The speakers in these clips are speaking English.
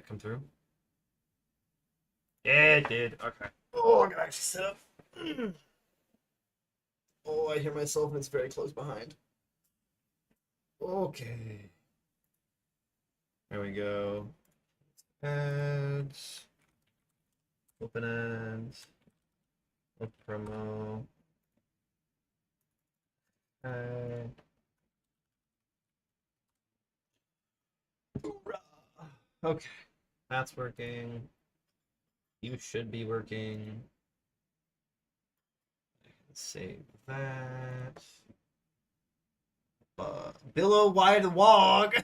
that come through? Yeah, it did. Okay. Oh, I can actually sit up. Oh, I hear myself and it's very close behind. Okay. There we go. Ads. Open ads. Look promo. Okay. Hoorah. Okay. That's working. You should be working. Save that. Billow Wide Wog.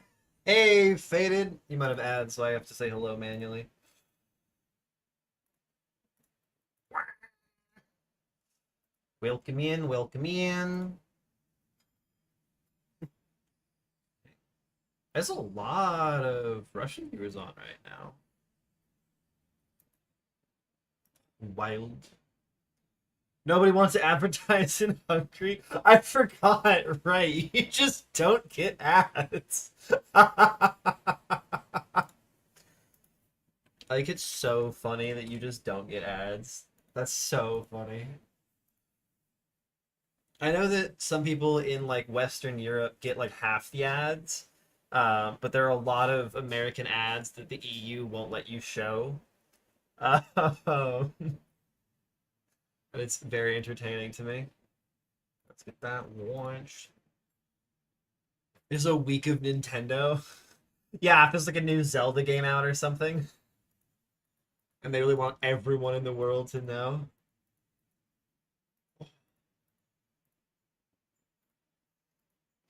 Hey, Faded. You might have ads, so I have to say hello manually. Welcome in, welcome in. There's a lot of Russian viewers on right now. Wild. Nobody wants to advertise in Hungary. I forgot, right? You just don't get ads. Like, it's so funny that you just don't get ads. That's so funny. I know that some people in like Western Europe get like half the ads, but there are a lot of American ads that the EU won't let you show. And it's very entertaining to me. Let's get that launched. There's a week of Nintendo. Yeah, if there's like a new Zelda game out or something, and they really want everyone in the world to know.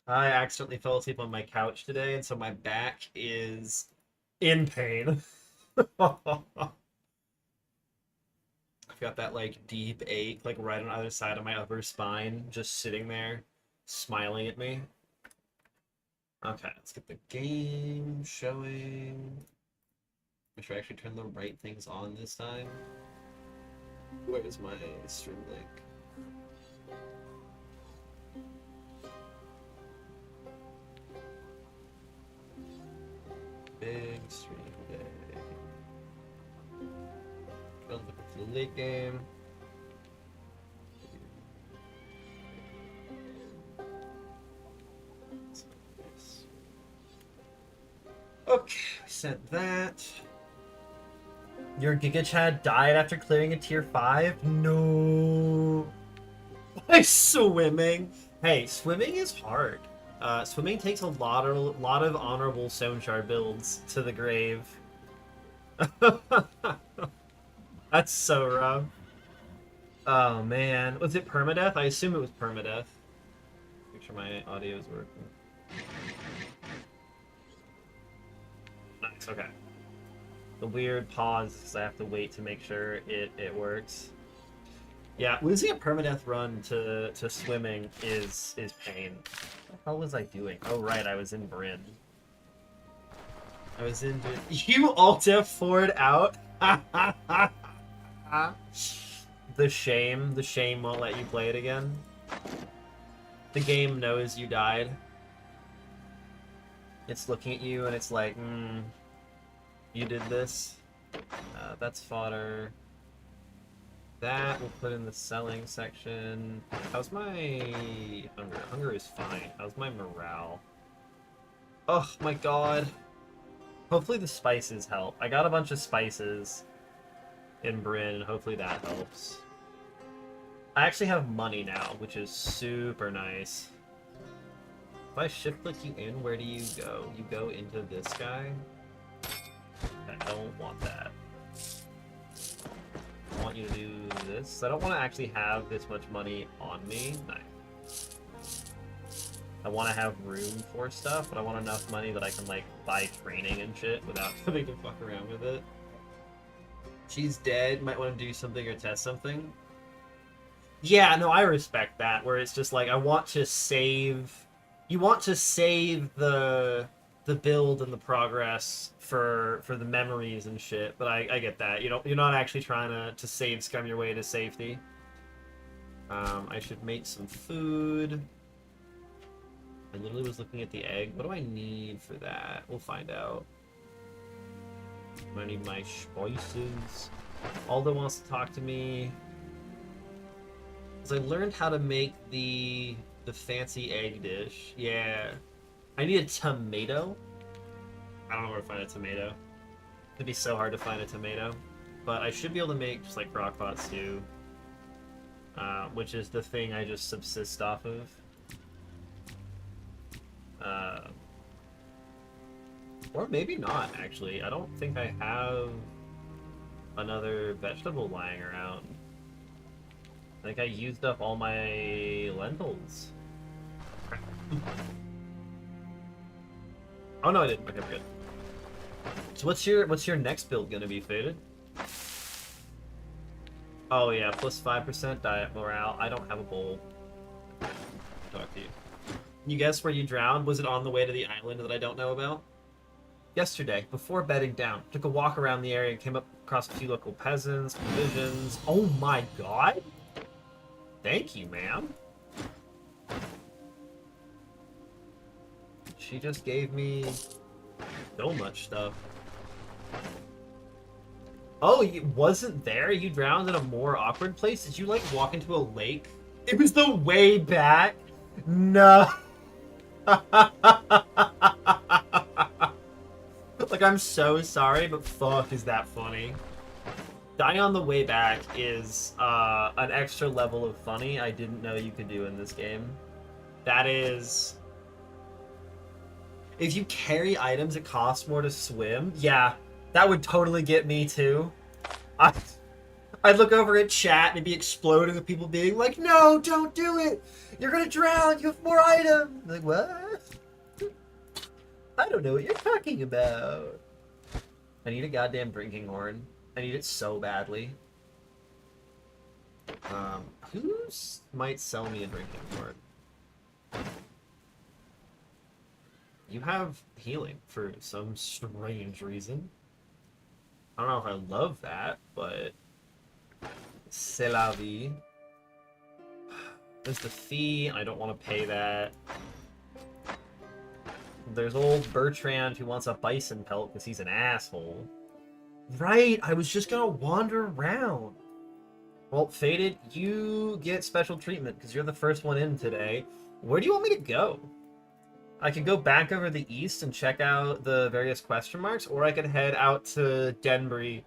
I accidentally fell asleep on my couch today, and so my back is in pain. I've got that like deep ache, like right on either side of my upper spine, just sitting there, smiling at me. Okay, let's get the game showing. Make sure I actually turn the right things on this time. Where's my stream link? Big stream day. Trying to look at the late game. Okay, we sent that. Your Giga Chad died after clearing a tier 5? No. By swimming? Hey, swimming is hard. Swimming takes a lot of honorable Stone builds to the grave. That's so rough. Oh man, was it permadeath? I assume it was permadeath. Make sure my audio is working. Nice, okay. The weird pause because I have to wait to make sure it works. Yeah, losing a permadeath run to swimming is pain. What the hell was I doing? Oh right, I was in Bryn. I was in You Alt F4'd out? The shame won't let you play it again. The game knows you died. It's looking at you and it's like, you did this. That's fodder. That we'll put in the selling section. How's my hunger? Hunger is fine. How's my morale? Oh my god. Hopefully the spices help. I got a bunch of spices in Bryn, and hopefully that helps. I actually have money now, which is super nice. If I shift click you in, where do you go? You go into this guy? I don't want that. I want you to do this. I don't want to actually have this much money on me. Nice. I want to have room for stuff, but I want enough money that I can, like, buy training and shit without having to fuck around with it. She's dead. Might want to do something or test something. Yeah, no, I respect that, where it's just like, I want to save... You want to save the build and the progress for the memories and shit, but I get that. You're not actually trying to save scum your way to safety. I should make some food. I literally was looking at the egg. What do I need for that? We'll find out. I need my spices. Aldo wants to talk to me. Because I learned how to make the fancy egg dish. Yeah. I need a tomato. I don't know where to find a tomato. It'd be so hard to find a tomato. But I should be able to make just like crockpot stew. Which is the thing I just subsist off of. Or maybe not, actually. I don't think I have another vegetable lying around. I think I used up all my lentils. Oh no, I didn't. Okay, good. So what's your next build gonna be, Faded? Oh yeah, plus 5% diet morale. I don't have a bowl. Talk to you. You guess where you drowned? Was it on the way to the island that I don't know about? Yesterday, before bedding down, took a walk around the area and came up across a few local peasants, provisions. Oh my god! Thank you, ma'am. She just gave me so much stuff. Oh, you wasn't there? You drowned in a more awkward place? Did you, like, walk into a lake? It was the way back? No. Like, I'm so sorry, but fuck, is that funny. Dying on the way back is an extra level of funny I didn't know you could do in this game. That is... If you carry items that cost more to swim, yeah, that would totally get me too. I'd look over at chat and it'd be exploding with people being like, no, don't do it! You're gonna drown, you have more items! Like, what? I don't know what you're talking about. I need a goddamn drinking horn. I need it so badly. Who might sell me a drinking horn? You have healing for some strange reason. I don't know if I love that, but... C'est la vie. There's the fee, I don't want to pay that. There's old Bertrand who wants a bison pelt because he's an asshole. Right, I was just gonna wander around. Well, Faded, you get special treatment because you're the first one in today. Where do you want me to go? I could go back over the east and check out the various question marks, or I could head out to Denbury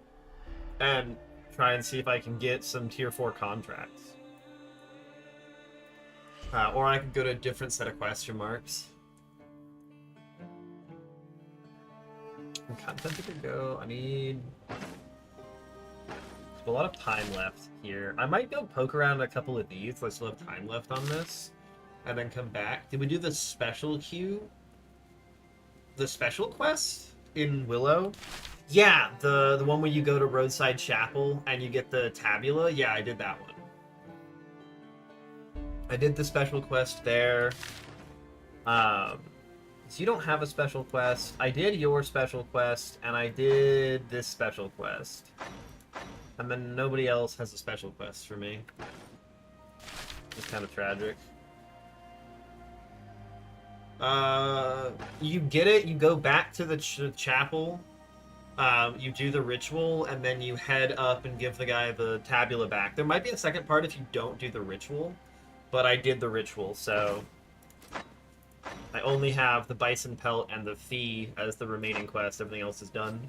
and try and see if I can get some tier 4 contracts. Or I could go to a different set of question marks. I'm kind of tempted to go. I need a lot of time left here. I might go poke around a couple of these. I still have time left on this. And then come back. Did we do the special queue? The special quest in Willow? Yeah, the one where you go to Roadside Chapel and you get the tabula. Yeah, I did that one. I did the special quest there. So you don't have a special quest. I did your special quest, and I did this special quest. And then nobody else has a special quest for me. It's kind of tragic. You get it, you go back to the chapel, you do the ritual, and then you head up and give the guy the tabula back. There might be a second part if you don't do the ritual, but I did the ritual, so I only have the bison pelt and the fee as the remaining quest. Everything else is done.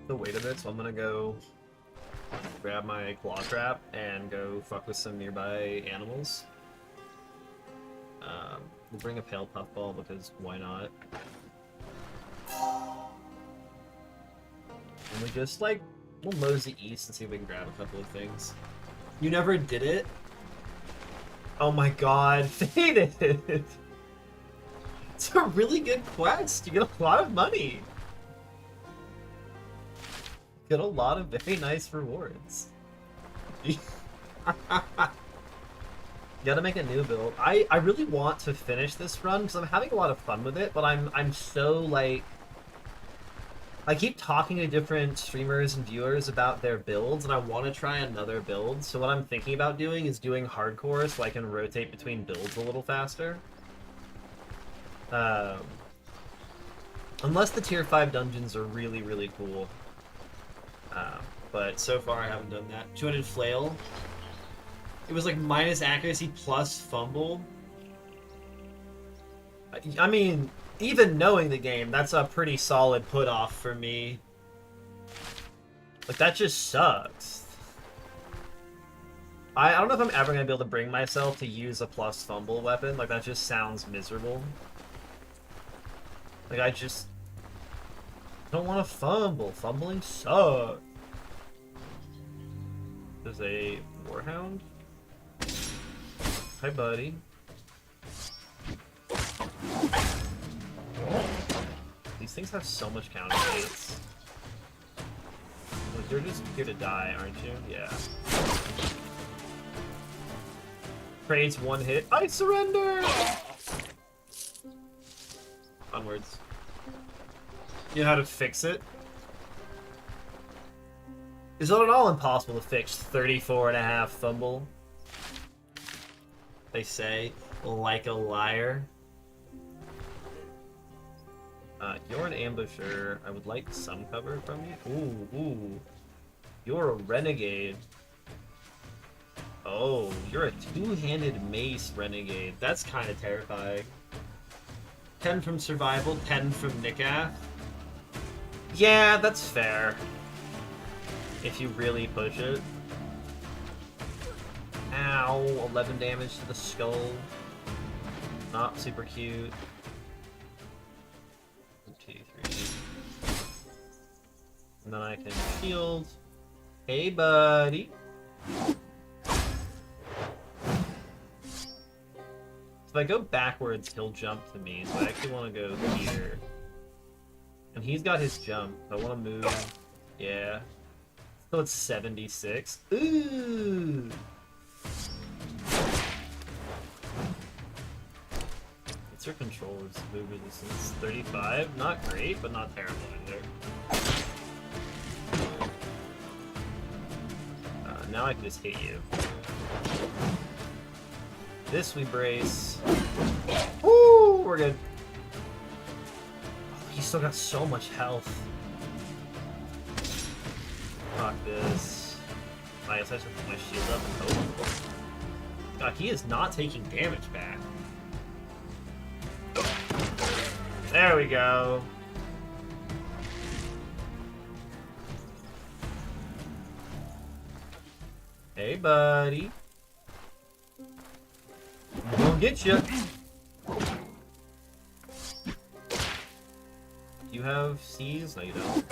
So wait a bit, so I'm gonna go grab my claw trap and go fuck with some nearby animals. We'll bring a pale puffball because why not? And we just like, we'll mosey east and see if we can grab a couple of things. You never did it? Oh my god, Faded! It's a really good quest. You get a lot of money. Get a lot of very nice rewards. You gotta make a new build. I really want to finish this run because I'm having a lot of fun with it, but I'm so like, I keep talking to different streamers and viewers about their builds, and I want to try another build. So what I'm thinking about doing is doing hardcore so I can rotate between builds a little faster. Um, unless the tier 5 dungeons are really, really cool. But so far I haven't done that. 200 flail. It was like minus accuracy plus fumble. I mean, even knowing the game, that's a pretty solid put off for me. Like, that just sucks. I don't know if I'm ever going to be able to bring myself to use a plus fumble weapon. Like, that just sounds miserable. Like, I just don't want to fumble. Fumbling sucks. There's a Warhound. Hi, buddy. These things have so much counter hits. Like, you're just here to die, aren't you? Yeah. Trades one hit. I surrender! Onwards. You know how to fix it? Is it at all impossible to fix 34.5 fumble? They say, like a liar. You're an ambusher. I would like some cover from you. Ooh. You're a renegade. Oh, you're a two-handed mace renegade. That's kind of terrifying. 10 from survival, 10 from Nikath. Yeah, that's fair. If you really push it. Ow, 11 damage to the skull. Not super cute. 1, 2, 3. And then I can shield. Hey, buddy. If I go backwards, he'll jump to me, so I actually want to go here. And he's got his jump. I want to move. Yeah. So it's 76. Ooh! What's your controller's move resistance? 35? Not great, but not terrible either. Now I can just hit you. This we brace. Woo! We're good. Oh, he's still got so much health. Fuck this. I guess I should put my shield up and hope. God, he is not taking damage back. There we go. Hey, buddy. I'm gonna get you. You have C's? No, you don't.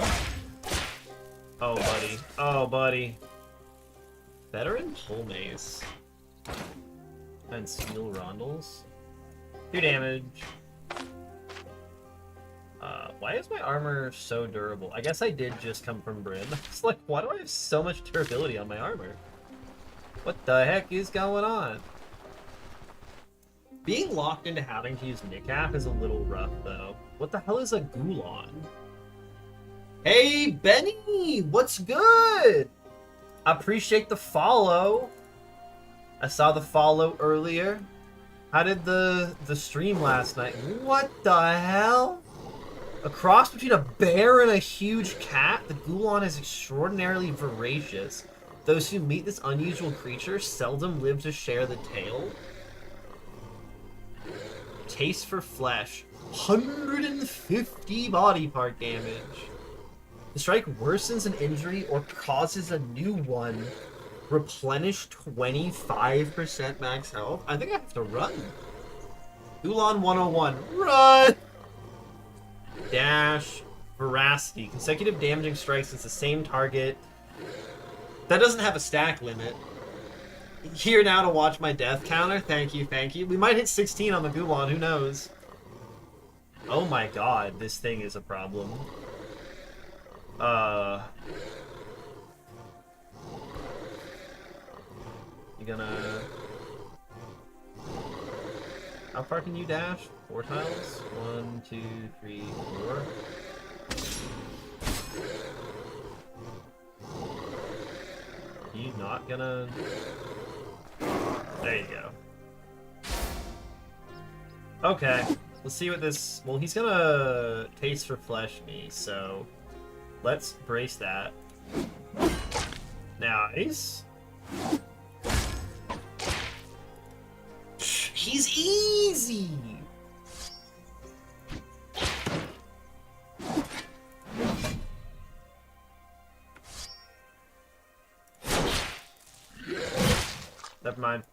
Oh, buddy. Oh, buddy. Veteran Pull Mace. And Steel Rondels. 2 damage. Why is my armor so durable? I guess I did just come from Bryn. It's like, why do I have so much durability on my armor? What the heck is going on? Being locked into having to use Nikath is a little rough, though. What the hell is a Gulon? Hey, Benny! What's good? Appreciate the follow. I saw the follow earlier. How did the stream last night? What the hell? A cross between a bear and a huge cat? The Gulon is extraordinarily voracious. Those who meet this unusual creature seldom live to share the tale. Taste for flesh. 150 body part damage. The strike worsens an injury or causes a new one. Replenish 25% max health. I think I have to run. Gulon 101. Run! Dash. Veracity. Consecutive damaging strikes against the same target. That doesn't have a stack limit. Here now to watch my death counter. Thank you, thank you. We might hit 16 on the Gulon, who knows? Oh my god, this thing is a problem. You gonna... How far can you dash? 4 tiles? 1, 2, 3, 4. You not gonna... There you go. Okay. Let's see what this... Well, he's gonna taste for flesh me, so... Let's brace that. Nice. He's easy! Never mind.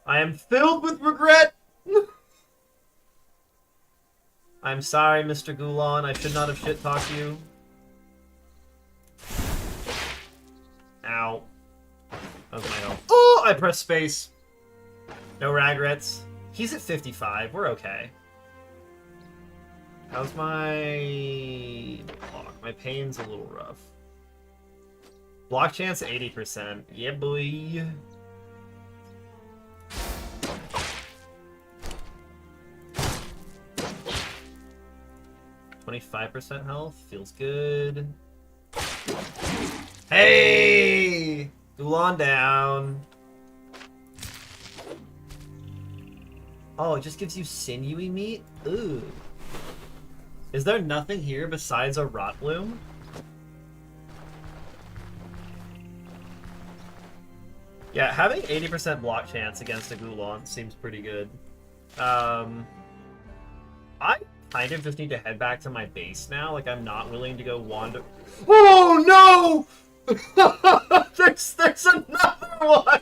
I am filled with regret! I'm sorry, Mr. Gulan. I should not have shit-talked you. Ow. That was my health. Oh! I pressed space. No regrets. He's at 55. We're okay. How's my block? My pain's a little rough. Block chance 80%. Yeah, boy. %health. Feels good. Hey! Gulan down. Oh, it just gives you sinewy meat? Ooh. Is there nothing here besides a rot bloom? Yeah, having 80% block chance against a Gulan seems pretty good. I kind of just need to head back to my base now. Like, I'm not willing to go wander. Oh no! there's another one!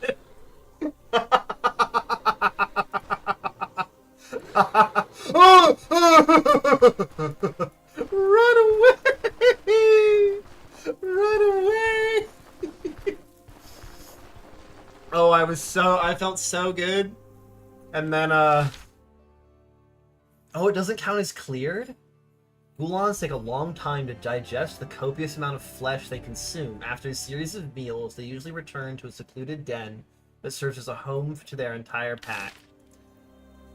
Run away! Run away! Oh, I felt so good. And then, oh, it doesn't count as cleared? Gulans take a long time to digest the copious amount of flesh they consume. After a series of meals, they usually return to a secluded den that serves as a home to their entire pack.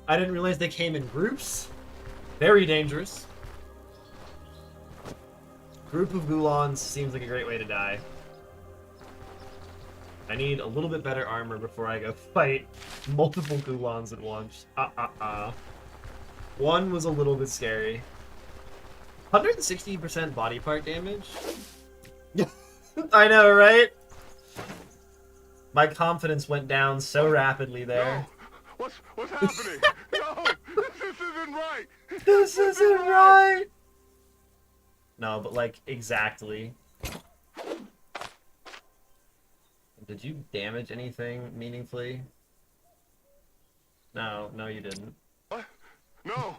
I didn't realize they came in groups. Very dangerous. Group of Gulans seems like a great way to die. I need a little bit better armor before I go fight multiple Gulans at once. One was a little bit scary. 160% body part damage? I know, right? My confidence went down so rapidly there. No. What's happening? No! This isn't right! This isn't right! No, but like, exactly. Did you damage anything meaningfully? No, you didn't. What? No!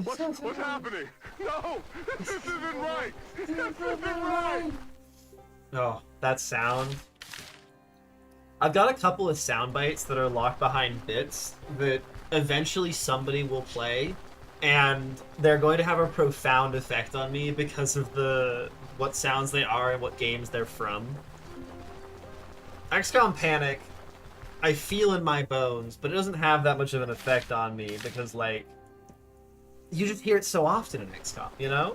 What's happening? No! This isn't right! This isn't right! Oh, that sound. I've got a couple of sound bites that are locked behind bits that eventually somebody will play, and they're going to have a profound effect on me because of what sounds they are and what games they're from. XCOM Panic, I feel in my bones, but it doesn't have that much of an effect on me because, like, you just hear it so often in XCOM, you know?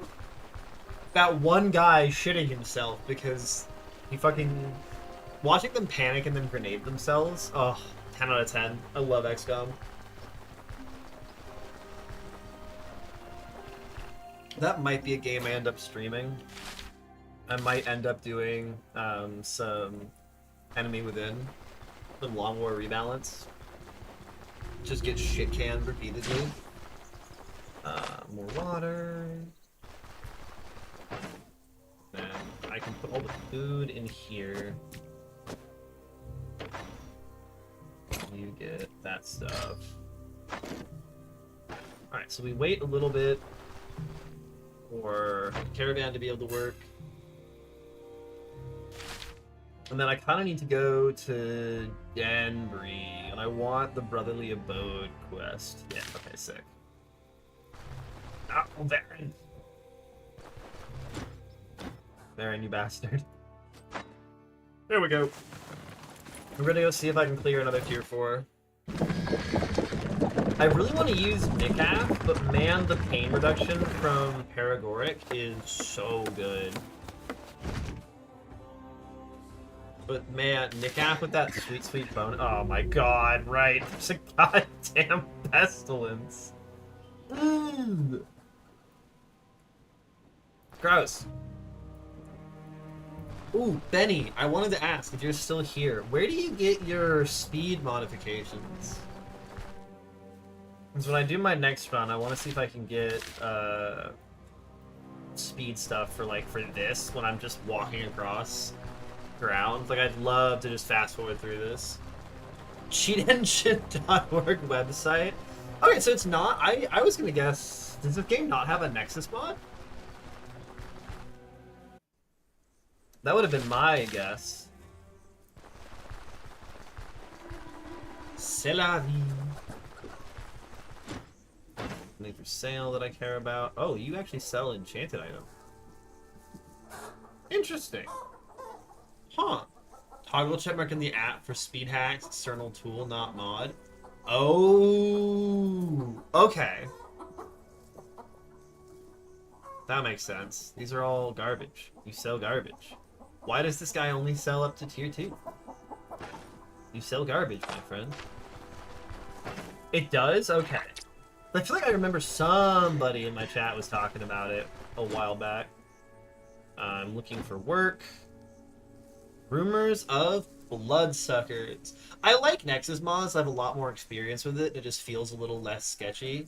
That one guy shitting himself because he fucking... Watching them panic and then grenade themselves, oh, 10 out of 10. I love XCOM. That might be a game I end up streaming. I might end up doing some Enemy Within, some Long War Rebalance. Just get shit canned repeatedly. More water. Then I can put all the food in here. You get that stuff. Alright, so we wait a little bit for the caravan to be able to work. And then I kind of need to go to Denbury, and I want the Brotherly Abode quest. Yeah, okay, sick. Ah, oh, Varen. Varen, you bastard. There we go. I'm gonna go see if I can clear another tier 4. I really want to use Nikaf, but man, the pain reduction from Paragoric is so good. But man, Nikaf with that sweet, sweet bone. Oh my god, right. There's a goddamn Pestilence. Ugh. Gross. Ooh, Benny, I wanted to ask if you're still here. Where do you get your speed modifications? Because when I do my next run, I want to see if I can get speed stuff for this when I'm just walking across ground. Like, I'd love to just fast forward through this. Cheatengine.org website. Okay, so it's not. I was gonna guess. Does this game not have a Nexus mod? That would have been my guess. C'est la vie. Something for sale that I care about. Oh, you actually sell enchanted items. Interesting. Huh. Toggle checkmark in the app for speed hacks, external tool, not mod. Oh, okay. That makes sense. These are all garbage. You sell garbage. Why does this guy only sell up to tier 2? You sell garbage, my friend. It does? Okay. I feel like I remember somebody in my chat was talking about it a while back. I'm looking for work. Rumors of Bloodsuckers. I like Nexus mods. I have a lot more experience with it. It just feels a little less sketchy.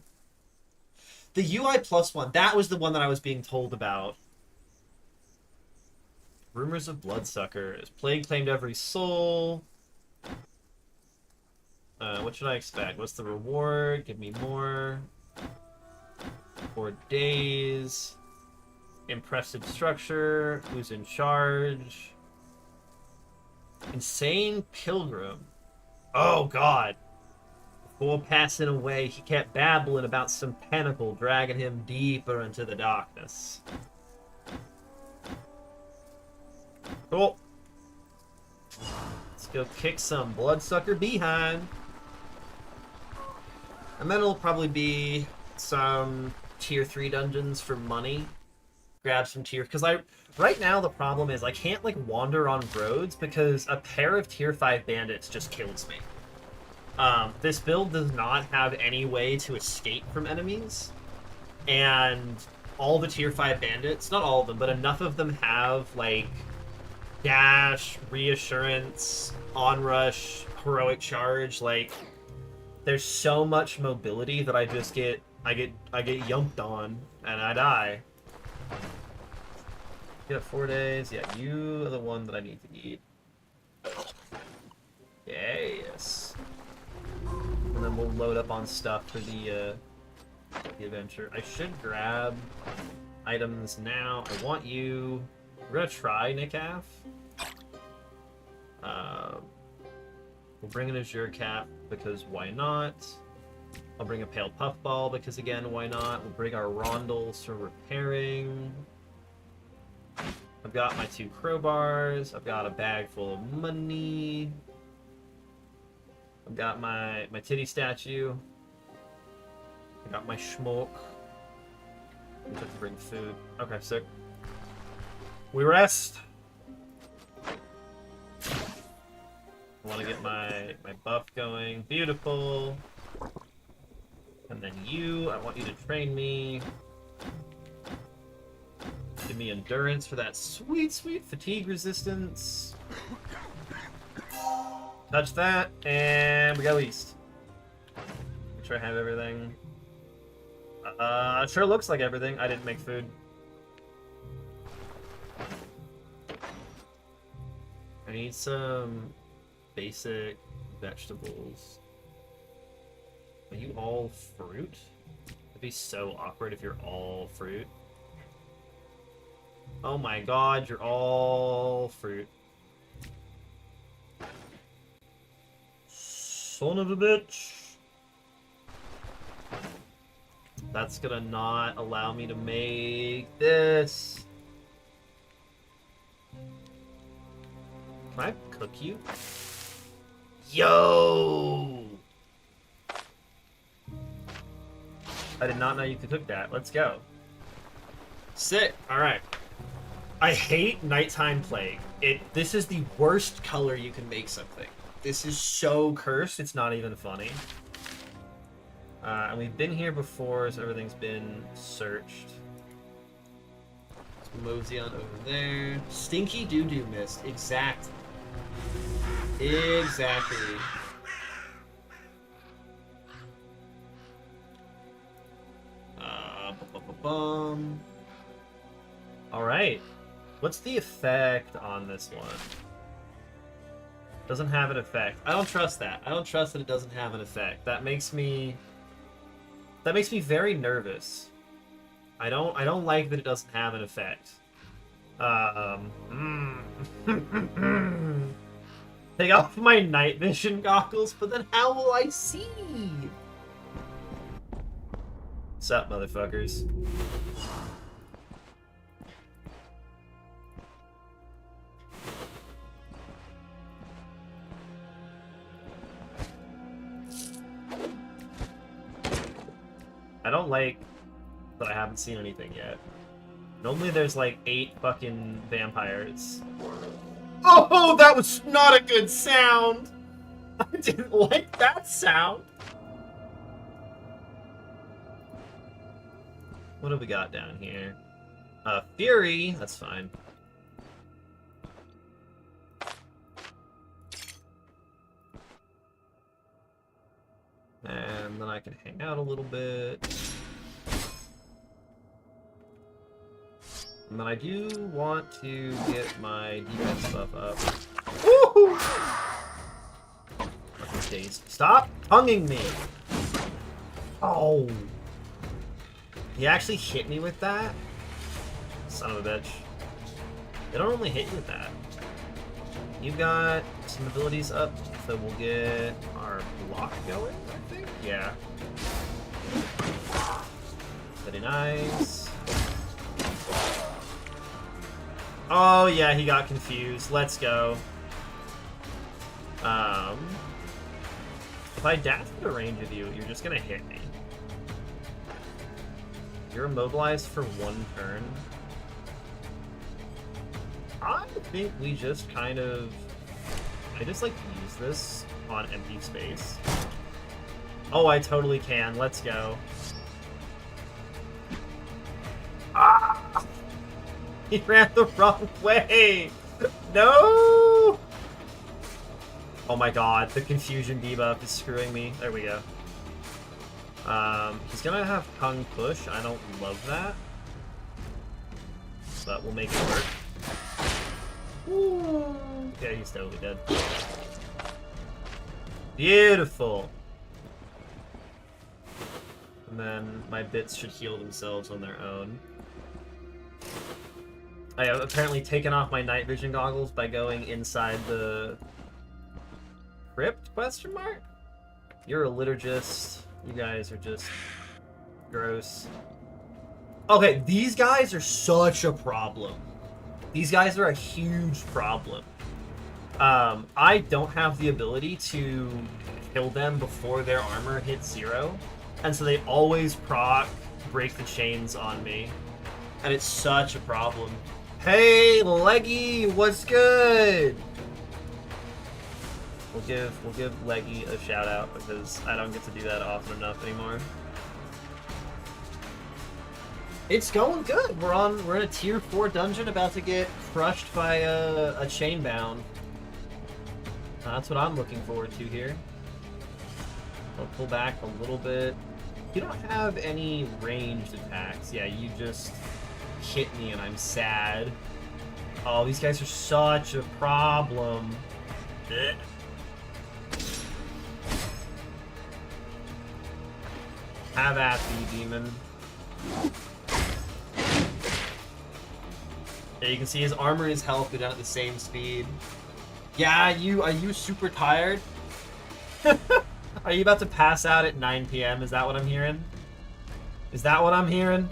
The UI Plus one, that was the one that I was being told about. Rumors of Bloodsuckers. Plague claimed every soul. What should I expect? What's the reward? Give me more. 4 days. Impressive structure. Who's in charge? Insane Pilgrim. Oh, God. Before passing away, he kept babbling about some pinnacle dragging him deeper into the darkness. Cool. Let's go kick some Bloodsucker behind. And then it'll probably be some tier 3 dungeons for money. Grab some tier... Because right now the problem is I can't wander on roads because a pair of tier 5 bandits just kills me. This build does not have any way to escape from enemies. And all the tier 5 bandits, not all of them, but enough of them have dash, reassurance, onrush, heroic charge. There's so much mobility that I just get yumped on and I die. You got 4 days. Yeah, you are the one that I need to eat. Yes. And then we'll load up on stuff for the adventure. I should grab items now. I want you. We're gonna try Nikaf. We'll bring an Azure Cap because why not? I'll bring a Pale Puffball because again, why not? We'll bring our Rondels for repairing. I've got my 2 crowbars. I've got a bag full of money. I've got my titty statue. I got my schmoke. I have to bring food. Okay, sick. We rest. I want to get my buff going. Beautiful. And then I want you to train me. Give me endurance for that sweet, sweet fatigue resistance. Touch that, and we got least. Make sure I have everything. Sure looks like everything. I didn't make food. I need some basic vegetables. Are you all fruit? It'd be so awkward if you're all fruit. Oh my god, you're all fruit. Son of a bitch. That's gonna not allow me to make this. Can I cook you? Yo! I did not know you could cook that. Let's go. Sick. Alright. I hate Nighttime Plague. This is the worst color you can make something. This is so cursed, it's not even funny. And we've been here before, so everything's been searched. Let's mosey on over there. Stinky doo-doo mist. Exactly. Exactly. Bum. Alright. What's the effect on this one? Doesn't have an effect. I don't trust that. I don't trust that it doesn't have an effect. That makes me very nervous. I don't like that it doesn't have an effect. Take off my night vision goggles, but then how will I see? What's up, motherfuckers? I don't like that I haven't seen anything yet. Normally there's like 8 fucking vampires. Oh, that was not a good sound! I didn't like that sound! What have we got down here? Fury, that's fine. And then I can hang out a little bit. And then I do want to get my defense buff up. Woohoo! Fucking dazed. Stop tonguing me! Oh! He actually hit me with that? Son of a bitch. They don't only hit you with that. You've got some abilities up, so we'll get our block going, I think? Yeah. Very nice. Oh yeah, he got confused. Let's go. If I dash to the range of you, you're just gonna hit me. You're immobilized for 1 turn. I think we just kind of... I just like to use this on empty space. Oh, I totally can. Let's go. Ah! He ran the wrong way! No! Oh my god, the confusion debuff is screwing me. There we go. He's gonna have Kung Push. I don't love that. But we'll make it work. Ooh. Yeah, he's totally dead. Beautiful! And then my bits should heal themselves on their own. I have apparently taken off my night vision goggles by going inside the crypt, question mark? You're a liturgist. You guys are just gross. Okay, these guys are such a problem. These guys are a huge problem. I don't have the ability to kill them before their armor hits 0. And so they always proc break the chains on me. And it's such a problem. Hey, Leggy, what's good? We'll give Leggy a shout out because I don't get to do that often enough anymore. It's going good. We're in a tier 4 dungeon about to get crushed by a chainbound. That's what I'm looking forward to here. I'll pull back a little bit. You don't have any ranged attacks. Yeah, you just hit me and I'm sad. Oh, these guys are such a problem. Ugh. Have at me, demon. Yeah, you can see his armor and his health go down at the same speed. Yeah, are you super tired? Are you about to pass out at 9 PM? Is that what I'm hearing? Is that what I'm hearing?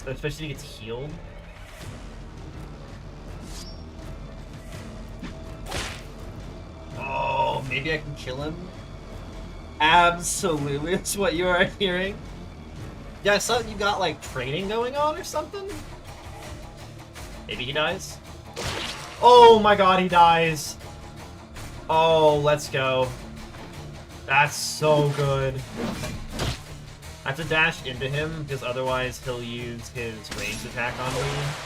Especially if he gets healed. Oh, maybe I can kill him? Absolutely, that's what you are hearing. Yeah, I saw you got like training going on or something? Maybe he dies? Oh my god, he dies! Oh, let's go. That's so good. I have to dash into him, because otherwise he'll use his ranged attack on me,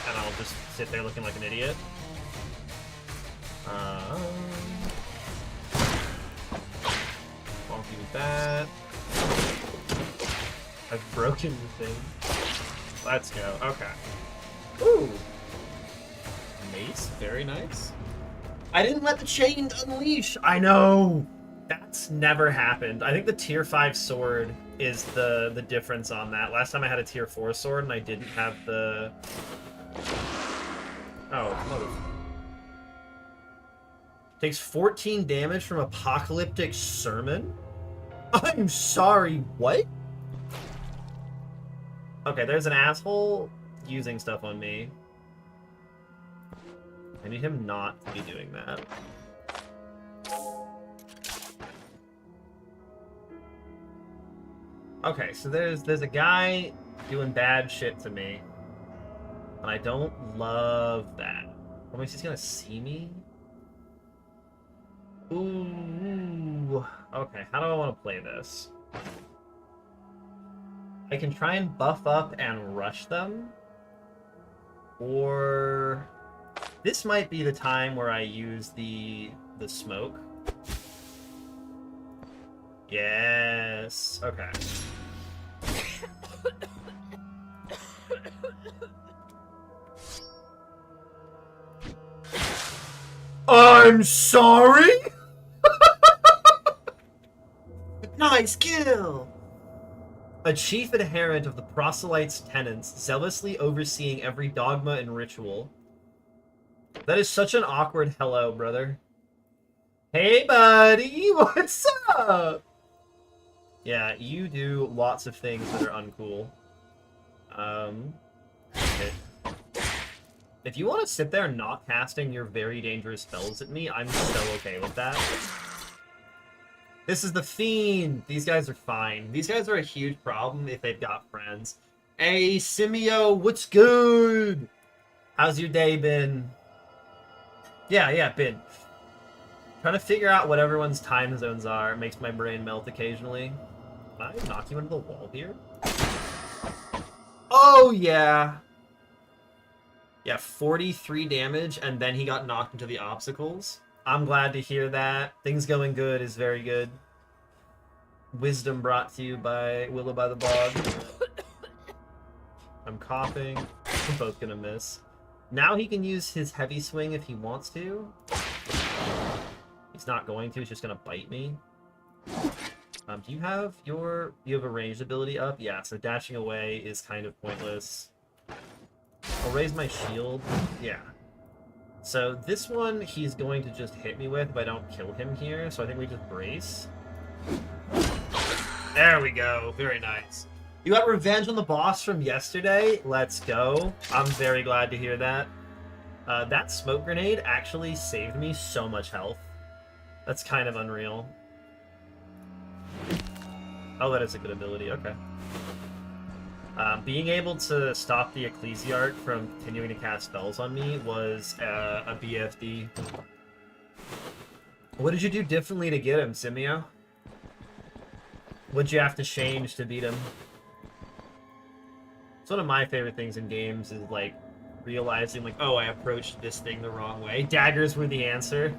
and I'll just sit there looking like an idiot. Bonky with that. I've broken the thing. Let's go. Okay. Ooh. Mace. Very nice. I didn't let the chain unleash. I know. That's never happened. I think the tier 5 sword is the difference on that. Last time I had a tier 4 sword and I didn't have the... Oh, mother... Takes 14 damage from Apocalyptic Sermon? I'm sorry, what? Okay, there's an asshole using stuff on me. I need him not to be doing that. Okay, so there's a guy doing bad shit to me. And I don't love that. What means he's gonna see me? Ooh. Okay, how do I want to play this? I can try and buff up and rush them. Or... This might be the time where I use the smoke. Yes. Okay. I'm sorry? Nice kill! A chief adherent of the proselytes' tenets, zealously overseeing every dogma and ritual. That is such an awkward hello, brother. Hey, buddy! What's up? Yeah, you do lots of things that are uncool. Okay. If you want to sit there not casting your very dangerous spells at me, I'm so okay with that. This is the Fiend! These guys are fine. These guys are a huge problem if they've got friends. Hey, Simio, what's good? How's your day been? Yeah, been. Trying to figure out what everyone's time zones are makes my brain melt occasionally. Can I knock you into the wall here? Oh, yeah. Yeah, 43 damage, and then he got knocked into the obstacles. I'm glad to hear that. Things going good is very good. Wisdom brought to you by Willow by the Bog. I'm coughing. We're both gonna miss. Now he can use his heavy swing if he wants to. He's not going to, he's just gonna bite me. Do you have a ranged ability up? Yeah, so dashing away is kind of pointless. I'll raise my shield. Yeah. So this one he's going to just hit me with if I don't kill him here, so I think we just brace. There we go. Very nice. You got revenge on the boss from yesterday? Let's go. I'm very glad to hear that. That smoke grenade actually saved me so much health. That's kind of unreal. Oh, that is a good ability. Okay. Being able to stop the Ecclesiarch from continuing to cast spells on me was a BFD. What did you do differently to get him, Simio? What'd you have to change to beat him? It's one of my favorite things in games is, like, realizing, like, oh, I approached this thing the wrong way. Daggers were the answer.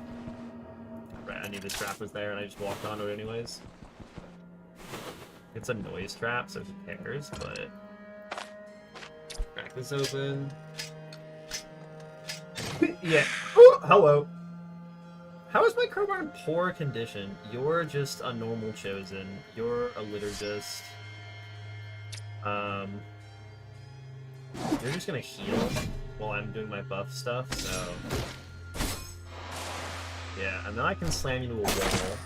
Right, I knew this trap was there and I just walked onto it anyways. It's a noise trap, so who cares, but... Crack this open. Yeah. Ooh, hello. How is my crowbar in poor condition? You're just a normal chosen. You're a liturgist. You're just gonna heal while I'm doing my buff stuff, so... Yeah, and then I can slam you to a wall.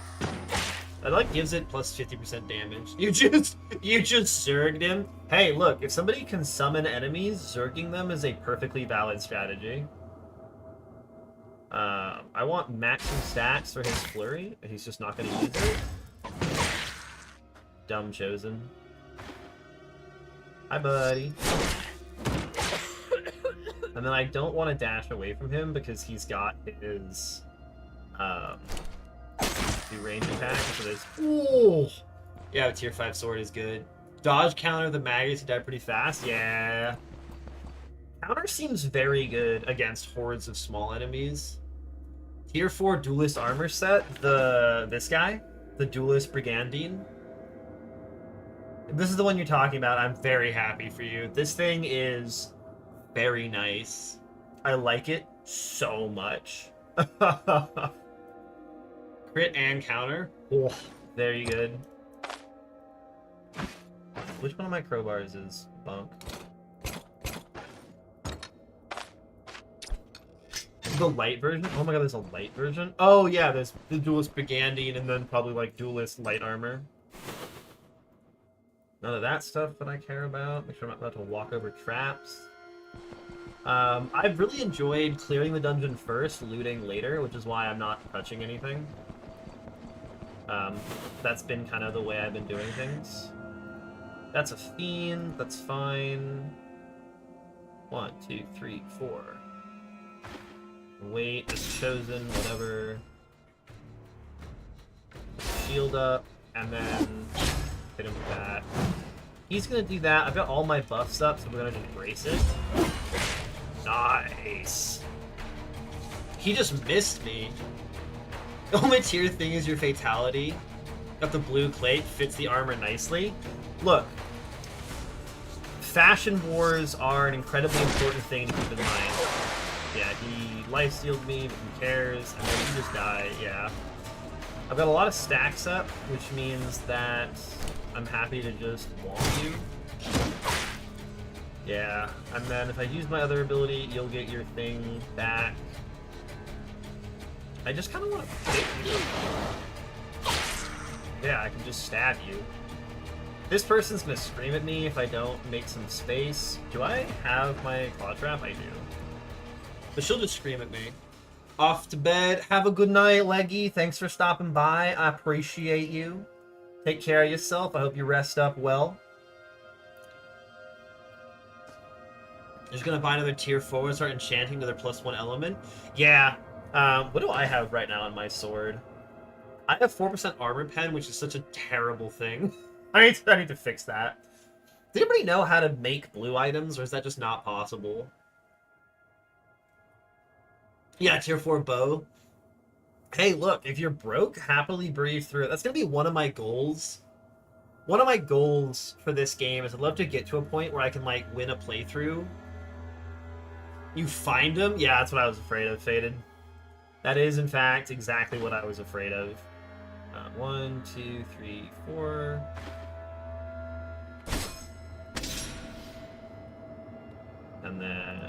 That, like, gives it plus 50% damage. You just zerged him. Hey, look, if somebody can summon enemies, zerging them is a perfectly valid strategy. I want maximum stats for his flurry, and he's just not gonna use it. Dumb chosen. Hi, buddy. And then I don't want to dash away from him because he's got his do range attack. So there's ooh, yeah, a tier 5 sword is good. Dodge counter the maggots who die pretty fast. Yeah, counter seems very good against hordes of small enemies. Tier 4 duelist armor set. This guy, the duelist brigandine. This is the one you're talking about. I'm very happy for you. This thing is very nice. I like it so much. Crit and counter. Oh, very good. Which one of my crowbars is bunk? The light version? Oh my god, there's a light version? Oh yeah, there's the duelist brigandine and then probably like duelist light armor. None of that stuff that I care about. Make sure I'm not about to walk over traps. I've really enjoyed clearing the dungeon first, looting later, which is why I'm not touching anything. That's been kind of the way I've been doing things. That's a fiend, that's fine. 1, 2, 3, 4. Wait, it's chosen, whatever. Shield up, and then hit him with that. He's gonna do that. I've got all my buffs up, so we're gonna just brace it. Nice. He just missed me. The only tier thing is your fatality. Got the blue plate, fits the armor nicely. Look, fashion wars are an incredibly important thing to keep in mind. Yeah, he lifestealed me, but who cares? And then you just die, yeah. I've got a lot of stacks up, which means that I'm happy to just wall you. Yeah, and then if I use my other ability, you'll get your thing back. I just kind of want to hit you. Yeah, I can just stab you. This person's gonna scream at me if I don't make some space. Do I have my claw trap? I do. But she'll just scream at me. Off to bed. Have a good night, Leggy. Thanks for stopping by. I appreciate you. Take care of yourself. I hope you rest up well. Just gonna buy another tier 4 and start enchanting another +1 element. Yeah. What do I have right now on my sword? I have 4% armor pen, which is such a terrible thing. I need to fix that. Does anybody know how to make blue items, or is that just not possible? Yeah, tier 4 bow. Hey, look, if you're broke, happily breathe through it. That's gonna be one of my goals. One of my goals for this game is I'd love to get to a point where I can, like, win a playthrough. You find them? Yeah, that's what I was afraid of, Faded. That is, in fact, exactly what I was afraid of. 1, 2, 3, 4. And then...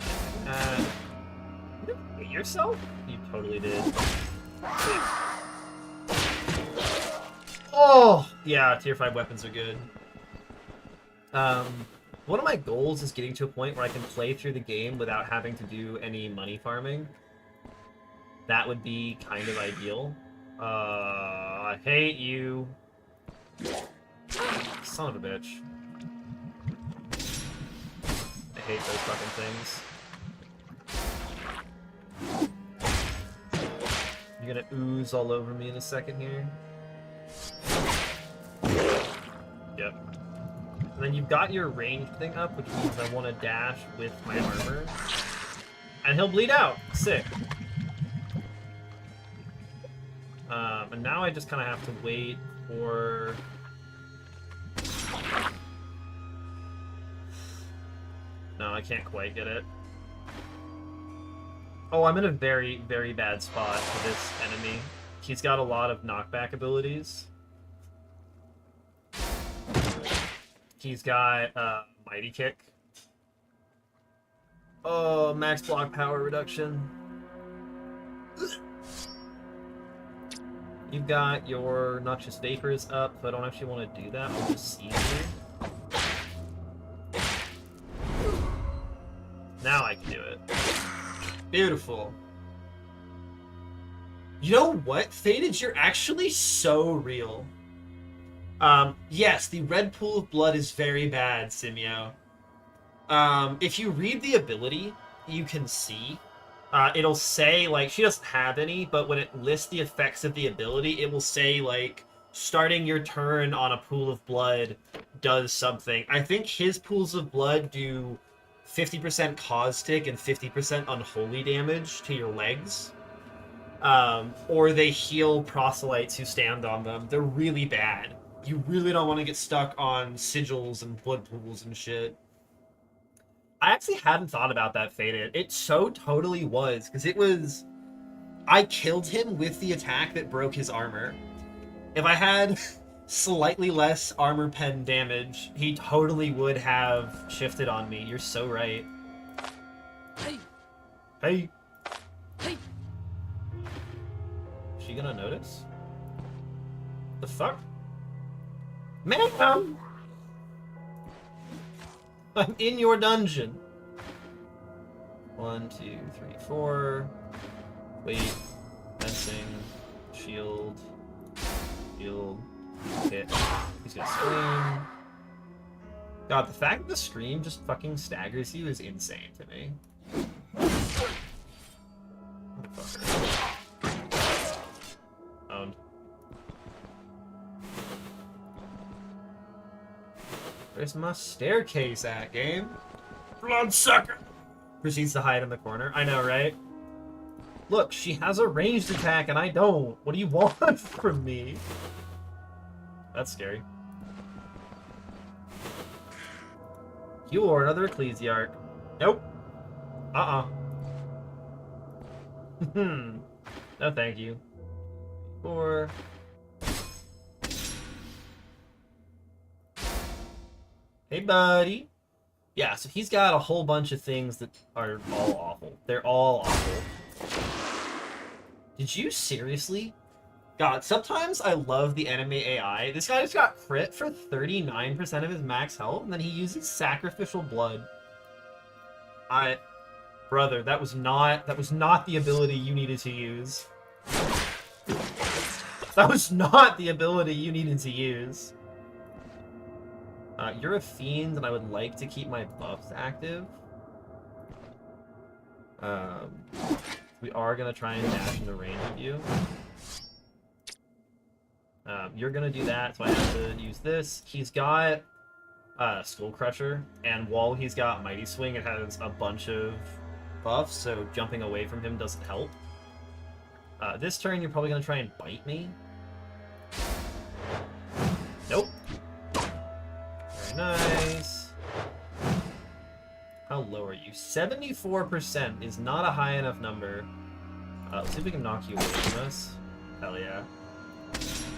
you hit yourself? You totally did. Oh! Yeah, tier 5 weapons are good. One of my goals is getting to a point where I can play through the game without having to do any money farming. That would be kind of ideal. I hate you. Son of a bitch. I hate those fucking things. You're gonna ooze all over me in a second here. Yep. And then you've got your range thing up, which means I want to dash with my armor. And he'll bleed out. Sick. And now I just kind of have to wait for... No, I can't quite get it. Oh, I'm in a very, very bad spot for this enemy. He's got a lot of knockback abilities. He's got Mighty Kick. Oh, max block power reduction. You've got your Noxious Vapors up, so I don't actually want to do that. I'll just see you. Now I can do it. Beautiful. You know what, Faded? You're actually so real. Yes, the red pool of blood is very bad, Simio. If you read the ability, you can see It'll say, like, she doesn't have any, but when it lists the effects of the ability, it will say, like, starting your turn on a pool of blood does something. I think his pools of blood do 50% caustic and 50% unholy damage to your legs. Or they heal proselytes who stand on them. They're really bad. You really don't want to get stuck on sigils and blood pools and shit. I actually hadn't thought about that, Faded. It so totally was, because it was... I killed him with the attack that broke his armor. If I had slightly less armor pen damage, he totally would have shifted on me. You're so right. Hey. Hey. Hey. Is she gonna notice? The fuck? Man! I'm in your dungeon. 1, 2, 3, 4. Wait. Fencing. Shield. Shield. Hit. He's gonna scream. God, the fact that the scream just fucking staggers you is insane to me. Motherfucker. Owned. Where's my staircase at, game? Bloodsucker! Proceeds to hide in the corner. I know, right? Look, she has a ranged attack and I don't. What do you want from me? That's scary. You are another Ecclesiarch. Nope. No, thank you. 4. Hey, buddy. Yeah, so he's got a whole bunch of things that are all awful. They're all awful. Did you seriously? God, sometimes I love the enemy AI. This guy just got crit for 39% of his max health, and then he uses sacrificial blood. Brother, that was not the ability you needed to use. That was not the ability you needed to use. You're a fiend, and I would like to keep my buffs active. We are gonna try and dash into range of you. You're gonna do that, so I have to use this. He's got Skull Crusher, and while he's got Mighty Swing, it has a bunch of buffs, so jumping away from him doesn't help. This turn, you're probably gonna try and bite me. Nope. Very nice. How low are you? 74% is not a high enough number. Let's see if we can knock you away from us. Hell yeah.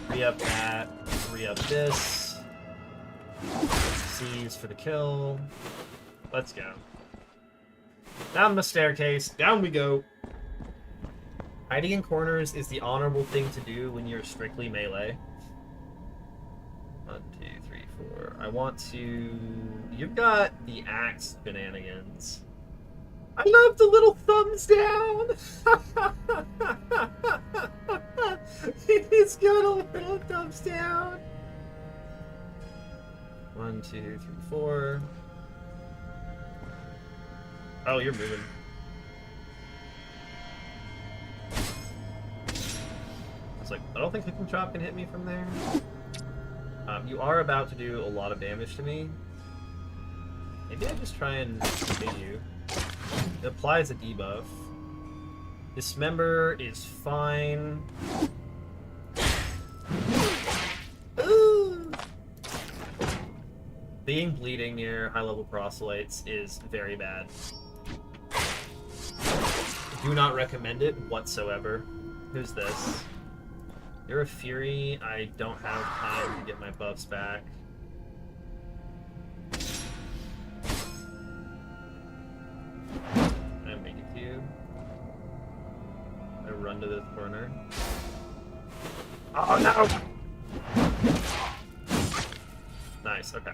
Re-up that. Re-up this. Seize for the kill. Let's go. Down the staircase. Down we go. Hiding in corners is the honorable thing to do when you're strictly melee. 1, 2, 3, 4. I want to... You've got the axe shenanigans. I love the little thumbs down! He's got a little thumbs down! 1, 2, 3, 4. Oh, you're moving. I was like, I don't think Clicking Chop can hit me from there. You are about to do a lot of damage to me. Maybe I just try and hit you. It applies a debuff. Dismember is fine. Ooh. Being bleeding near high-level proselytes is very bad. Do not recommend it whatsoever. Who's this? You're a Fury. I don't have time to get my buffs back. I make it to you. I run to this corner. Oh no! Nice, okay.